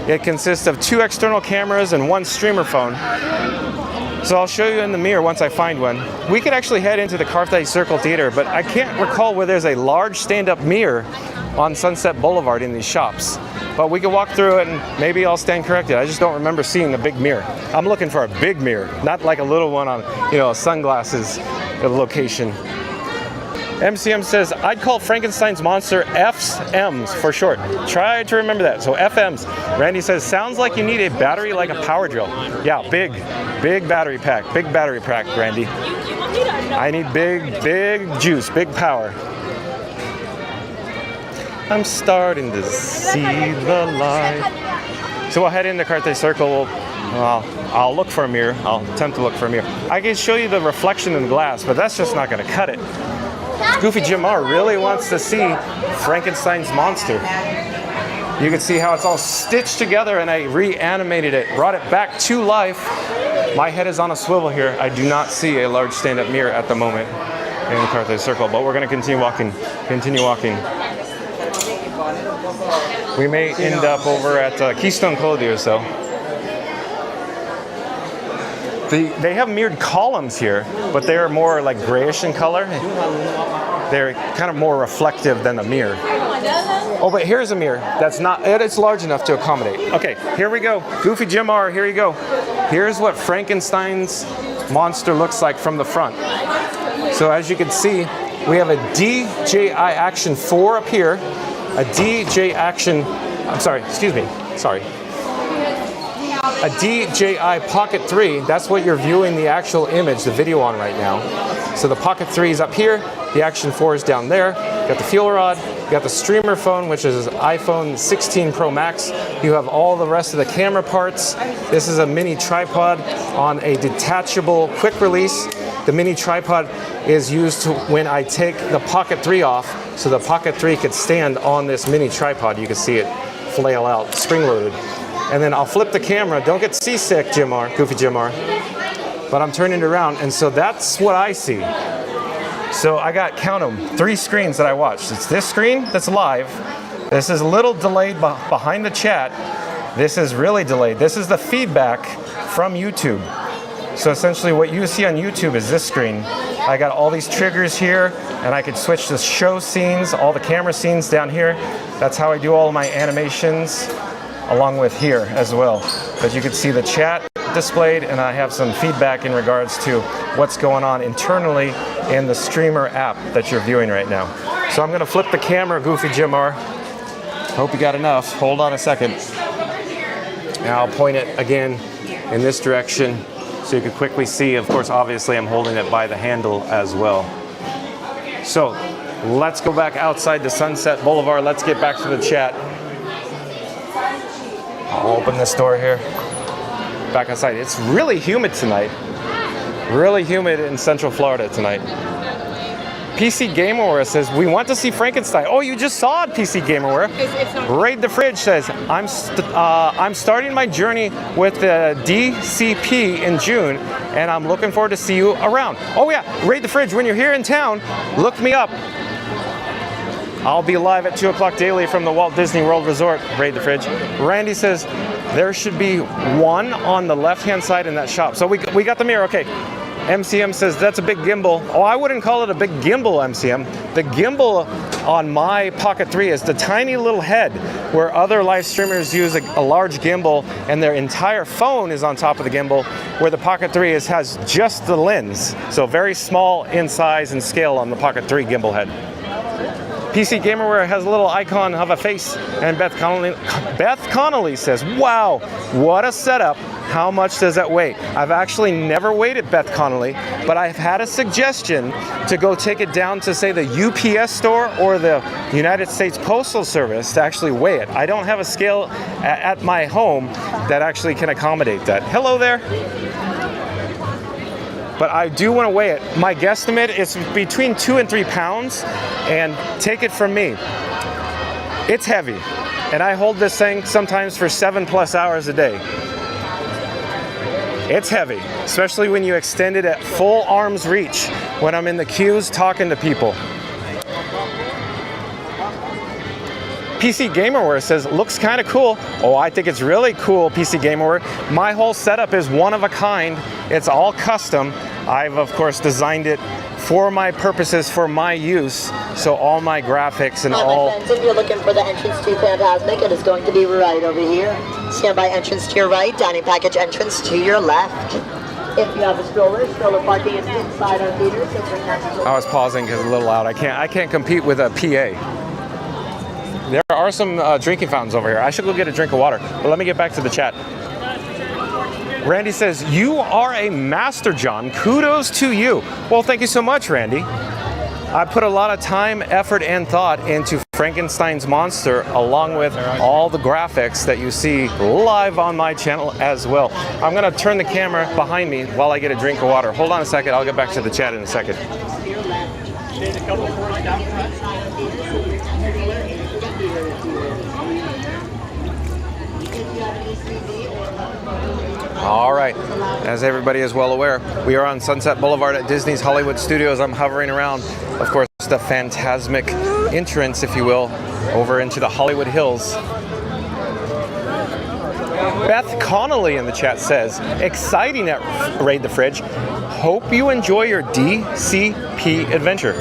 It consists of 2 external cameras and 1 streamer phone. So I'll show you in the mirror once I find one. We could actually head into the Carthay Circle Theater, but I can't recall where there's a large stand-up mirror on Sunset Boulevard in these shops. But we could walk through it and maybe I'll stand corrected. I just don't remember seeing a big mirror. I'm looking for a big mirror, not like a little one on, sunglasses location. MCM says, I'd call Frankenstein's monster FMs for short. Try to remember that. So FMs. Randy says, sounds like you need a battery like a power drill. Yeah, big battery pack. Big battery pack, Randy. I need big juice, big power. I'm starting to see the light. So we'll head into Carthay Circle. I'll look for a mirror. I'll attempt to look for a mirror. I can show you the reflection in the glass, but that's just not going to cut it. Goofy Jim R really wants to see Frankenstein's monster. You can see how it's all stitched together, and I reanimated it, brought it back to life. My head is on a swivel here. I do not see a large stand-up mirror at the moment in Carthay Circle, but we're going to continue walking. We may end up over at Keystone Clothiers, though. They have mirrored columns here, but they're more like grayish in color. They're kind of more reflective than the mirror. Oh, but here's a mirror that's it's large enough to accommodate. Okay, here we go. Goofy Jim R, here you go. Here's what Frankenstein's monster looks like from the front. So as you can see, we have a DJI Action 4 up here, a DJI Action, a DJI Pocket 3, that's what you're viewing the actual image, the video on right now. So the Pocket 3 is up here, the Action 4 is down there. You got the fuel rod, you got the streamer phone, which is iPhone 16 Pro Max. You have all the rest of the camera parts. This is a mini tripod on a detachable quick release. The mini tripod is used when I take the Pocket 3 off, so the Pocket 3 could stand on this mini tripod. You can see it flail out, spring-loaded. And then I'll flip the camera. Don't get seasick, Jim R, Goofy Jim R. But I'm turning it around, and so that's what I see. So I got, count them, 3 screens that I watched. It's this screen that's live. This is a little delayed behind the chat. This is really delayed. This is the feedback from YouTube. So essentially what you see on YouTube is this screen. I got all these triggers here, and I could switch to show scenes, all the camera scenes down here. That's how I do all of my animations, along with here as well. But you can see the chat displayed, and I have some feedback in regards to what's going on internally in the streamer app that you're viewing right now. So I'm gonna flip the camera, Goofy Jim R. Hope you got enough. Hold on a second. And I'll point it again in this direction so you can quickly see. Of course, obviously I'm holding it by the handle as well. So let's go back outside to Sunset Boulevard. Let's get back to the chat. I'll open this door here. Back outside. It's really humid tonight. Really humid in Central Florida tonight. PC Gamerware says, we want to see Frankenstein. Oh, you just saw it, PC Gamerware. Raid the Fridge says, I'm starting my journey with the DCP in June, and I'm looking forward to see you around. Oh yeah, Raid the Fridge, when you're here in town, look me up. I'll be live at 2 o'clock daily from the Walt Disney World Resort. Raid the fridge. Randy says there should be one on the left-hand side in that shop. So we got the mirror, okay. MCM says that's a big gimbal. Oh, I wouldn't call it a big gimbal, MCM. The gimbal on my Pocket 3 is the tiny little head, where other live streamers use a large gimbal and their entire phone is on top of the gimbal, where the Pocket 3 has just the lens. So very small in size and scale on the Pocket 3 gimbal head. PC Gamerware has a little icon of a face, and Beth Connolly says, wow, what a setup. How much does that weigh? I've actually never weighed it, Beth Connolly, but I've had a suggestion to go take it down to, say, the UPS store or the United States Postal Service to actually weigh it. I don't have a scale at my home that actually can accommodate that. Hello there. But I do want to weigh it. My guesstimate is between 2 and 3 pounds, and take it from me, it's heavy. And I hold this thing sometimes for 7+ hours a day. It's heavy, especially when you extend it at full arm's reach when I'm in the queues talking to people. PC Gamerware says, looks kind of cool. Oh, I think it's really cool, PC Gamerware. My whole setup is one of a kind. It's all custom. I've, of course, designed it for my purposes, for my use. So all my graphics and all... My friends, if you're looking for the entrance to Fantasmic, it is going to be right over here. Standby entrance to your right, dining package entrance to your left. If you have a stroller parking is inside our theater, so bring that stroller. I was pausing because it's a little loud. I can't compete with a PA. There are some drinking fountains over here. I should go get a drink of water, but let me get back to the chat. Randy says, you are a master, John. Kudos to you. Well, thank you so much, Randy. I put a lot of time, effort, and thought into Frankenstein's monster, along with all the graphics that you see live on my channel as well. I'm going to turn the camera behind me while I get a drink of water. Hold on a second. I'll get back to the chat in a second. All right, as everybody is well aware, we are on Sunset Boulevard at Disney's Hollywood Studios. I'm hovering around, of course, the Fantasmic entrance, if you will, over into the Hollywood Hills. Beth Connolly in the chat says, exciting at Raid the Fridge. Hope you enjoy your DCP adventure.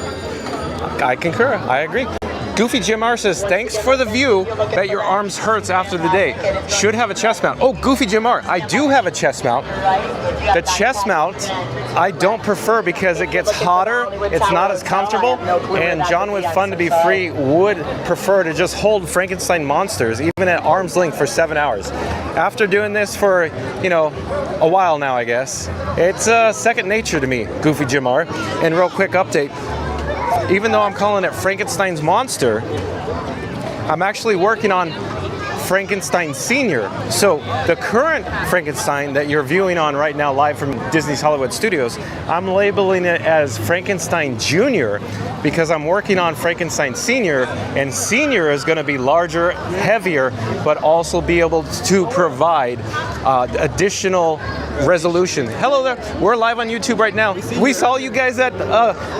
I concur, I agree. Goofy Jim R says, thanks for the view that your arms hurts after the day. Should have a chest mount. Oh, Goofy Jim R, I do have a chest mount. The chest mount I don't prefer because it gets hotter, it's not as comfortable, and John with Fun to Be Free would prefer to just hold Frankenstein monsters, even at arm's length, for 7 hours. After doing this for, you know, a while now, I guess, it's second nature to me, Goofy Jim R. And real quick update. Even though I'm calling it Frankenstein's Monster, I'm actually working on Frankenstein Senior. So the current Frankenstein that you're viewing on right now live from Disney's Hollywood Studios, I'm labeling it as Frankenstein Junior because I'm working on Frankenstein Senior, and Senior is going to be larger, heavier, but also be able to provide additional resolution. Hello there. We're live on YouTube right now. We saw you guys at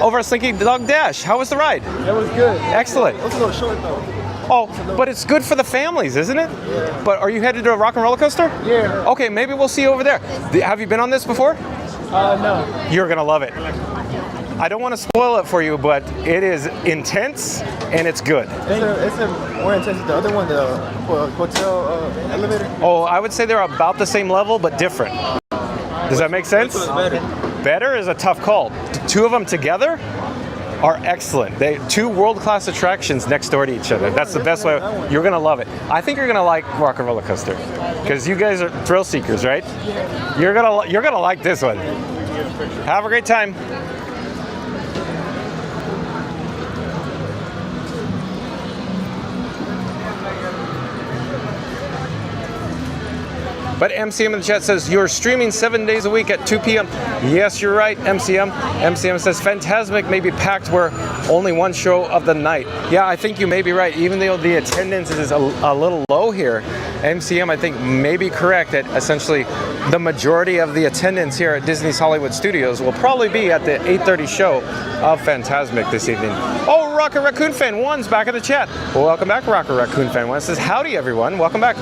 over at Slinky Dog Dash. How was the ride? It was good. Excellent. It was a little short though. Oh, but it's good for the families, isn't it? Yeah. But are you headed to a rock and roller coaster? Yeah. Okay, maybe we'll see you over there. Have you been on this before? No. You're gonna love it. I don't want to spoil it for you, but it is intense and it's good. It's more intense than the other one, the hotel elevator. Oh, I would say they're about the same level, but different. Does that make sense? Better is a tough call. The two of them together are excellent. They two world-class attractions next door to each other. That's the best way. You're gonna love it. I think you're gonna like Rock and Roller Coaster because you guys are thrill seekers, right? You're gonna like this one. Have a great time. But MCM in the chat says, you're streaming 7 days a week at 2 p.m. Yes, you're right, MCM. MCM says, Fantasmic may be packed where only one show of the night. Yeah, I think you may be right. Even though the attendance is a little low here, MCM, I think, may be correct that essentially the majority of the attendance here at Disney's Hollywood Studios will probably be at the 8:30 show of Fantasmic this evening. All right. Rocket Raccoon Fan 1's back in the chat. Welcome back, Rocket Raccoon Fan 1. It says, howdy everyone, welcome back.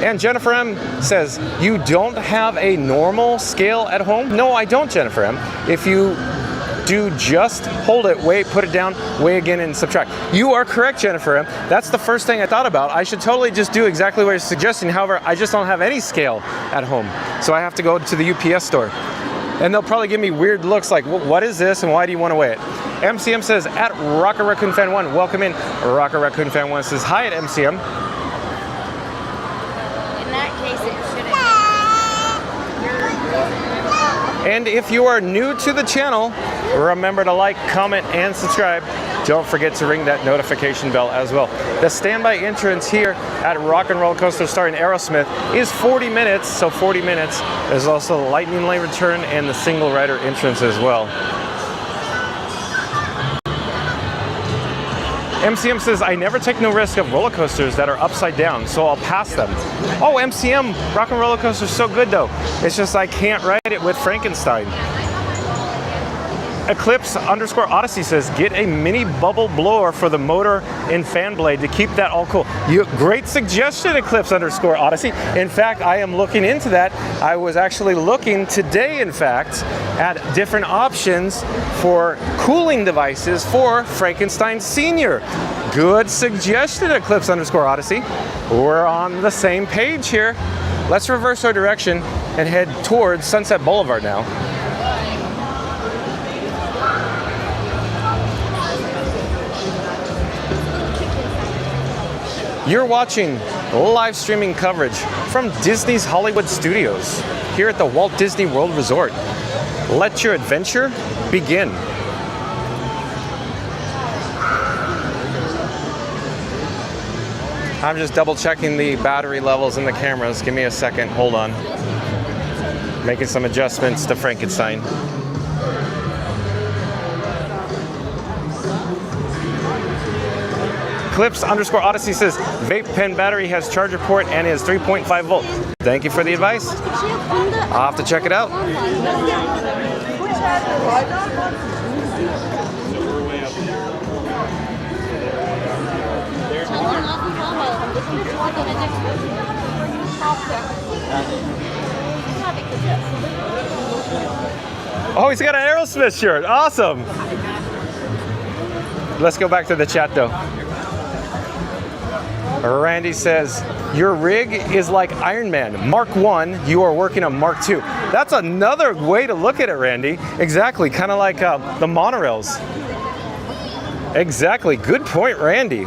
And Jennifer M says, you don't have a normal scale at home? No, I don't, Jennifer M. If you do, just hold it, weigh, put it down, weigh again, and subtract. You are correct, Jennifer M. That's the first thing I thought about. I should totally just do exactly what you're suggesting. However, I just don't have any scale at home. So I have to go to the UPS store. And they'll probably give me weird looks like, what is this and why do you want to weigh it? MCM says, at Rocket Raccoon Fan 1, welcome in. Rocket Raccoon Fan 1 says, hi at MCM. In that case, it shouldn't. And if you are new to the channel, remember to like, comment, and subscribe. Don't forget to ring that notification bell as well. The standby entrance here at Rock and Roller Coaster starring Aerosmith is 40 minutes, so 40 minutes. There's also the Lightning Lane return and the single rider entrance as well. MCM says, I never take no risk of roller coasters that are upside down, so I'll pass them. Oh, MCM, Rock and Roller Coaster is so good though. It's just I can't ride it with Frankenstein. Eclipse_Odyssey says, get a mini bubble blower for the motor and fan blade to keep that all cool. Great suggestion, Eclipse_Odyssey. In fact, I am looking into that. I was actually looking today, in fact, at different options for cooling devices for Frankenstein Senior. Good suggestion, Eclipse_Odyssey. We're on the same page here. Let's reverse our direction and head towards Sunset Boulevard now. You're watching live streaming coverage from Disney's Hollywood Studios here at the Walt Disney World Resort. Let your adventure begin. I'm just double checking the battery levels in the cameras. Give me a second, hold on. Making some adjustments to Frankenstein. Eclipse_Odyssey says, vape pen battery has charger port and is 3.5 volt. Thank you for the advice. I'll have to check it out. Oh, he's got an Aerosmith shirt. Awesome. Let's go back to the chat though. Randy says, your rig is like Iron Man. Mark 1, you are working on Mark 2. That's another way to look at it, Randy. Exactly, kind of like the monorails. Exactly, good point, Randy.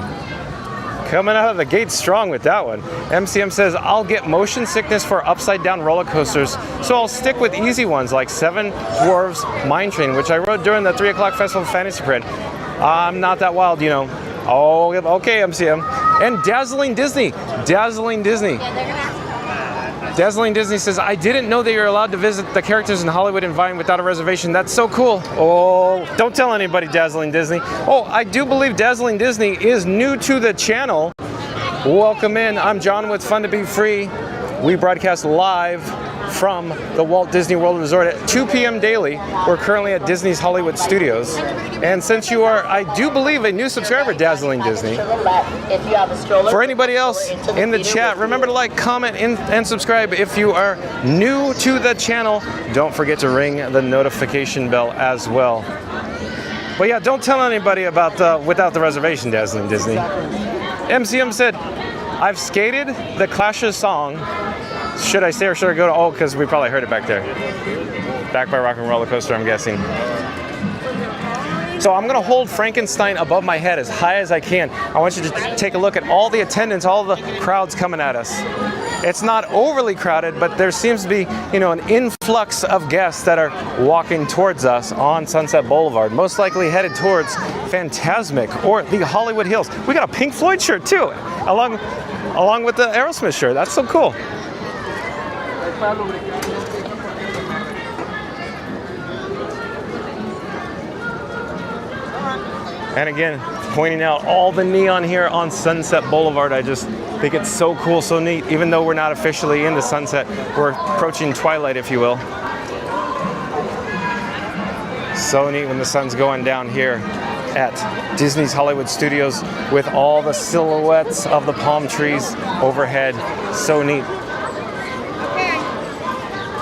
Coming out of the gate strong with that one. MCM says, I'll get motion sickness for upside down roller coasters, so I'll stick with easy ones like Seven Dwarves Mine Train, which I rode during the 3 o'clock Festival of Fantasy Parade. I'm not that wild, you know. Oh, okay, MCM. And Dazzling Disney. Dazzling Disney. Dazzling Disney says, I didn't know that you're allowed to visit the characters in Hollywood and Vine without a reservation. That's so cool. Oh, don't tell anybody, Dazzling Disney. Oh, I do believe Dazzling Disney is new to the channel. Welcome in. I'm John with Fun to Be Free. We broadcast live from the Walt Disney World Resort at 2 p.m. daily. We're currently at Disney's Hollywood Studios. And since you are, I do believe, a new subscriber, Dazzling Disney, for anybody else in the chat, remember to like, comment, and subscribe. If you are new to the channel, don't forget to ring the notification bell as well. But yeah, don't tell anybody about without the reservation, Dazzling Disney. MCM said, I've skated the Clash's song. Should I stay or should I go to, oh, because we probably heard it back there. Back by Rock and Roller Coaster, I'm guessing. So I'm gonna hold Frankenstein above my head as high as I can. I want you to take a look at all the attendants, all the crowds coming at us. It's not overly crowded, but there seems to be, you know, an influx of guests that are walking towards us on Sunset Boulevard, most likely headed towards Fantasmic or the Hollywood Hills. We got a Pink Floyd shirt too, along with the Aerosmith shirt. That's so cool. And again, pointing out all the neon here on Sunset Boulevard. I just think it's so cool, so neat. Even though we're not officially in the sunset, we're approaching twilight, if you will. So neat when the sun's going down here. at Disney's Hollywood Studios with all the silhouettes of the palm trees overhead. So neat.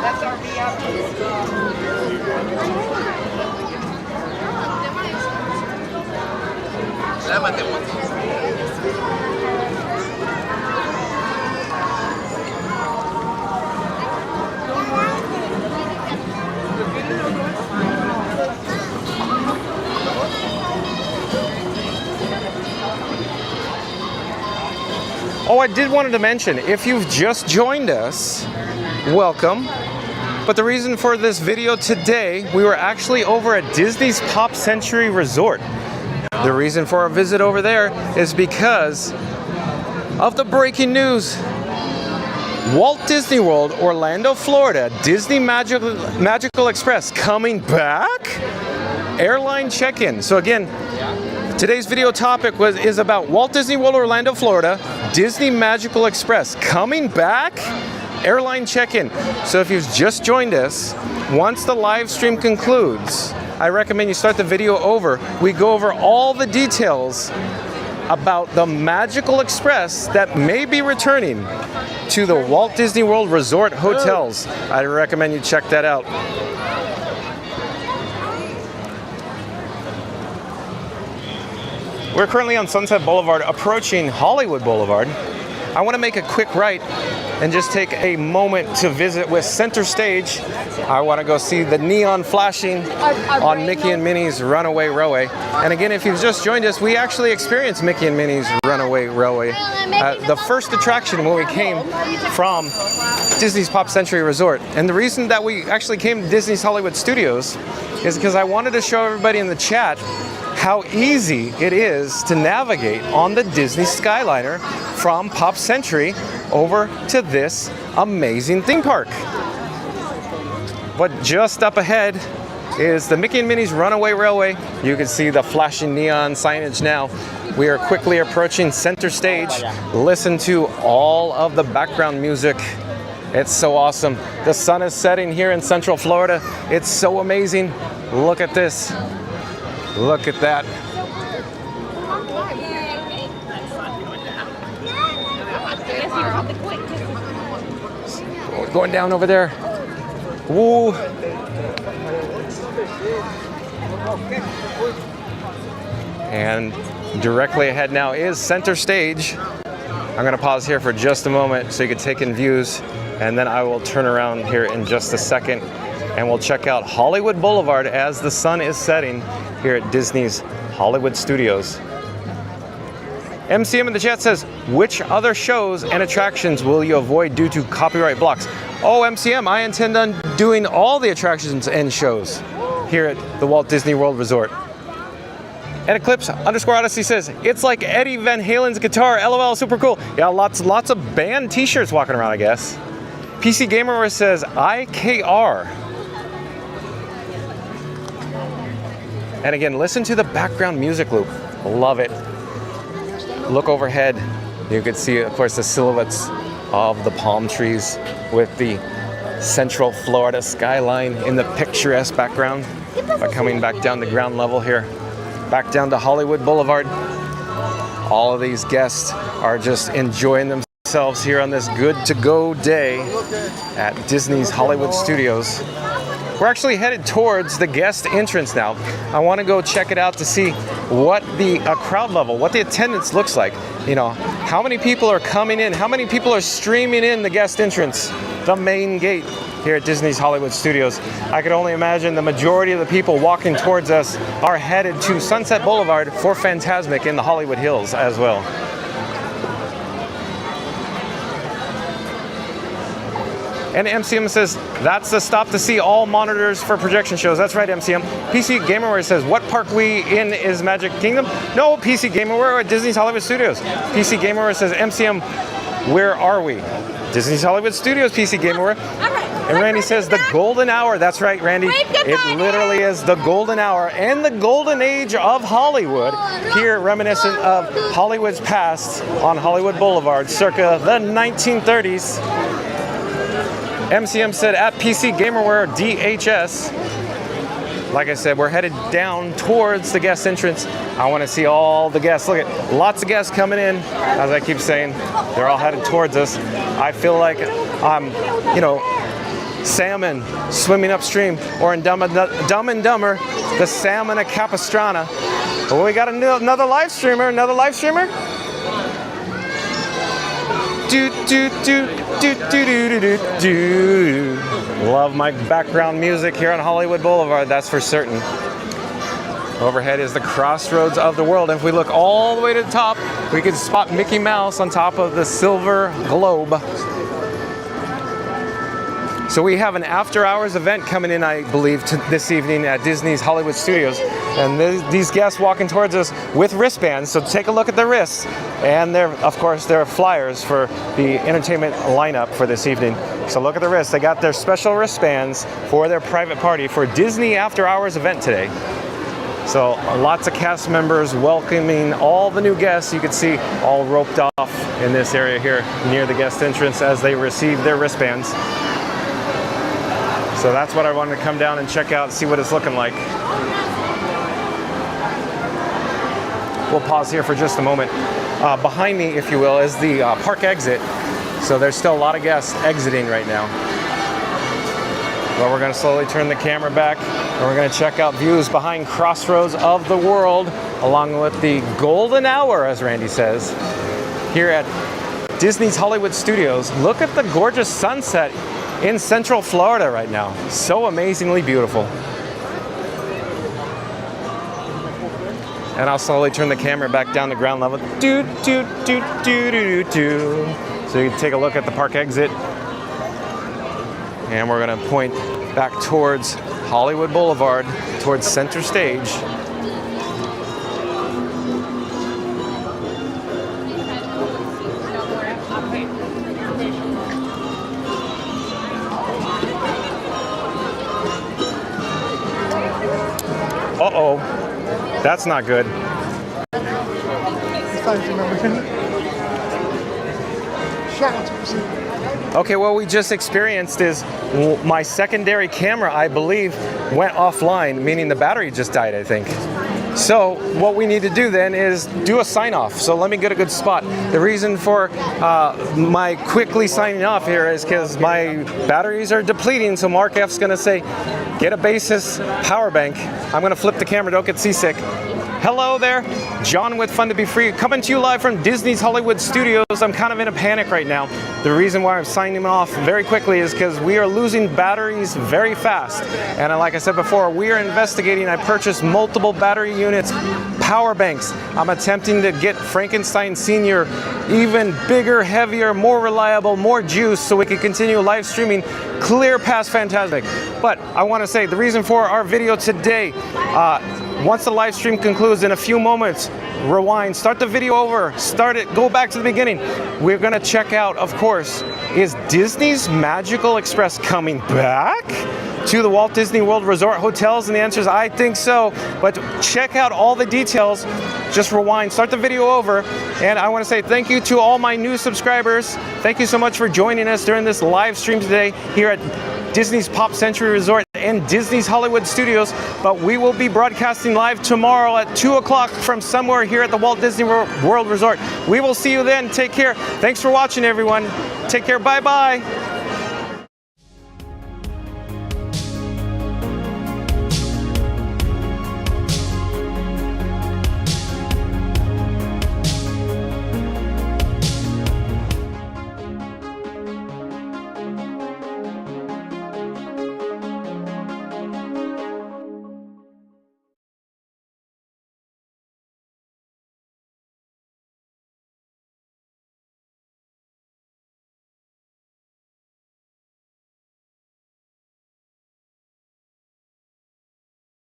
That's our Oh, I did wanted to mention, if you've just joined us, welcome. But the reason for this video today, we were actually over at Disney's Pop Century Resort. The reason for our visit over there is because of the breaking news. Walt Disney World, Orlando, Florida, Disney Magical Express coming back? Airline check-in. So again, today's video topic is about Walt Disney World, Orlando, Florida, Disney Magical Express coming back? Airline check-in. So if you've just joined us, once the live stream concludes, I recommend you start the video over. We go over all the details about the Magical Express that may be returning to the Walt Disney World Resort hotels. I recommend you check that out. We're currently on Sunset Boulevard, approaching Hollywood Boulevard. I want to make a quick right and just take a moment to visit with Center Stage. I want to go see the neon flashing on Mickey and Minnie's Runaway Railway. And again, if you've just joined us, we actually experienced Mickey and Minnie's Runaway Railway. The first attraction when we came from Disney's Pop Century Resort. And the reason that we actually came to Disney's Hollywood Studios is because I wanted to show everybody in the chat how easy it is to navigate on the Disney Skyliner from Pop Century over to this amazing theme park. But just up ahead is the Mickey and Minnie's Runaway Railway. You can see the flashing neon signage now. We are quickly approaching Center Stage. Listen to all of the background music. It's so awesome. The sun is setting here in Central Florida. It's so amazing. Look at this. Look at that. We're going down over there. Woo. And directly ahead now is Center Stage. I'm going to pause here for just a moment so you can take in views, and then I will turn around here in just a second and we'll check out Hollywood Boulevard as the sun is setting here at Disney's Hollywood Studios. MCM in the chat says, which other shows and attractions will you avoid due to copyright blocks? Oh, MCM, I intend on doing all the attractions and shows here at the Walt Disney World Resort. And Eclipse_Odyssey says, it's like Eddie Van Halen's guitar, LOL, super cool. Yeah, lots of band t-shirts walking around, I guess. PC Gamer says, IKR. And again, listen to the background music loop. Love it. Look overhead. You can see, of course, the silhouettes of the palm trees with the Central Florida skyline in the picturesque background. But coming back down to ground level here, back down to Hollywood Boulevard. All of these guests are just enjoying themselves here on this good-to-go day at Disney's Hollywood Studios. We're actually headed towards the guest entrance now. I want to go check it out to see what the crowd level, what the attendance looks like. You know, how many people are coming in, how many people are streaming in the guest entrance, the main gate here at Disney's Hollywood Studios. I could only imagine the majority of the people walking towards us are headed to Sunset Boulevard for Fantasmic in the Hollywood Hills as well. And MCM says, that's the stop to see all monitors for projection shows. That's right, MCM. PC Gamerware says, what park we in is Magic Kingdom? No, PC Gamerware at Disney's Hollywood Studios. PC Gamerware says, MCM, where are we? Disney's Hollywood Studios, PC Gamerware. And Randy says, the golden hour. That's right, Randy. It literally is the golden hour and the golden age of Hollywood, here reminiscent of Hollywood's past on Hollywood Boulevard, circa the 1930s. MCM said, at PC Gamerware DHS. like I said, we're headed down towards the guest entrance. I want to see all the guests. Look at lots of guests coming in. As I keep saying, they're all headed towards us. I feel like I'm, you know, salmon swimming upstream, or in Dumb and Dumber, the salmon of Capistrano. Well, we got another live streamer. Do do do do do do do do. Love my background music here on Hollywood Boulevard, that's for certain. Overhead is the crossroads of the world. If we look all the way to the top, we can spot Mickey Mouse on top of the silver globe. So we have an after-hours event coming in, I believe, this evening at Disney's Hollywood Studios. And these guests walking towards us with wristbands, so take a look at their wrists. And of course, there are flyers for the entertainment lineup for this evening. So look at the wrists. They got their special wristbands for their private party for Disney after-hours event today. So lots of cast members welcoming all the new guests. You can see all roped off in this area here near the guest entrance as they receive their wristbands. So that's what I wanted to come down and check out and see what it's looking like. We'll pause here for just a moment. Behind me, if you will, is the park exit. So there's still a lot of guests exiting right now. Well, we're going to slowly turn the camera back and we're going to check out views behind Crossroads of the World, along with the golden hour, as Randy says, here at Disney's Hollywood Studios. Look at the gorgeous sunset in Central Florida right now. So amazingly beautiful. And I'll slowly turn the camera back down to ground level. Do, do, do, do, do, do. So you can take a look at the park exit. And we're gonna point back towards Hollywood Boulevard, towards center stage. Uh-oh, that's not good. Okay, what we just experienced is my secondary camera, I believe, went offline, meaning the battery just died, I think. So what we need to do then is do a sign off. So let me get a good spot. The reason for my quickly signing off here is because my batteries are depleting. So Mark F's gonna say, get a Basis power bank. I'm gonna flip the camera, don't get seasick. Hello there, John with Fun to Be Free, coming to you live from Disney's Hollywood Studios. I'm kind of in a panic right now. The reason why I'm signing off very quickly is because we are losing batteries very fast. And like I said before, we are investigating. I purchased multiple battery units, power banks. I'm attempting to get Frankenstein Senior even bigger, heavier, more reliable, more juice, so we can continue live streaming clear past Fantasmic. But I want to say the reason for our video today, once the live stream concludes in a few moments, rewind, start the video over, start it, go back to the beginning. We're gonna check out, of course, is Disney's Magical Express coming back to the Walt Disney World Resort hotels? And the answer is, I think so. But check out all the details. Just rewind, start the video over. And I want to say thank you to all my new subscribers. Thank you so much for joining us during this live stream today here at Disney's Pop Century Resort and Disney's Hollywood Studios. But we will be broadcasting live tomorrow at 2 o'clock from somewhere here at the Walt Disney World Resort. We will see you then. Take care. Thanks for watching, everyone. Take care. Bye-bye.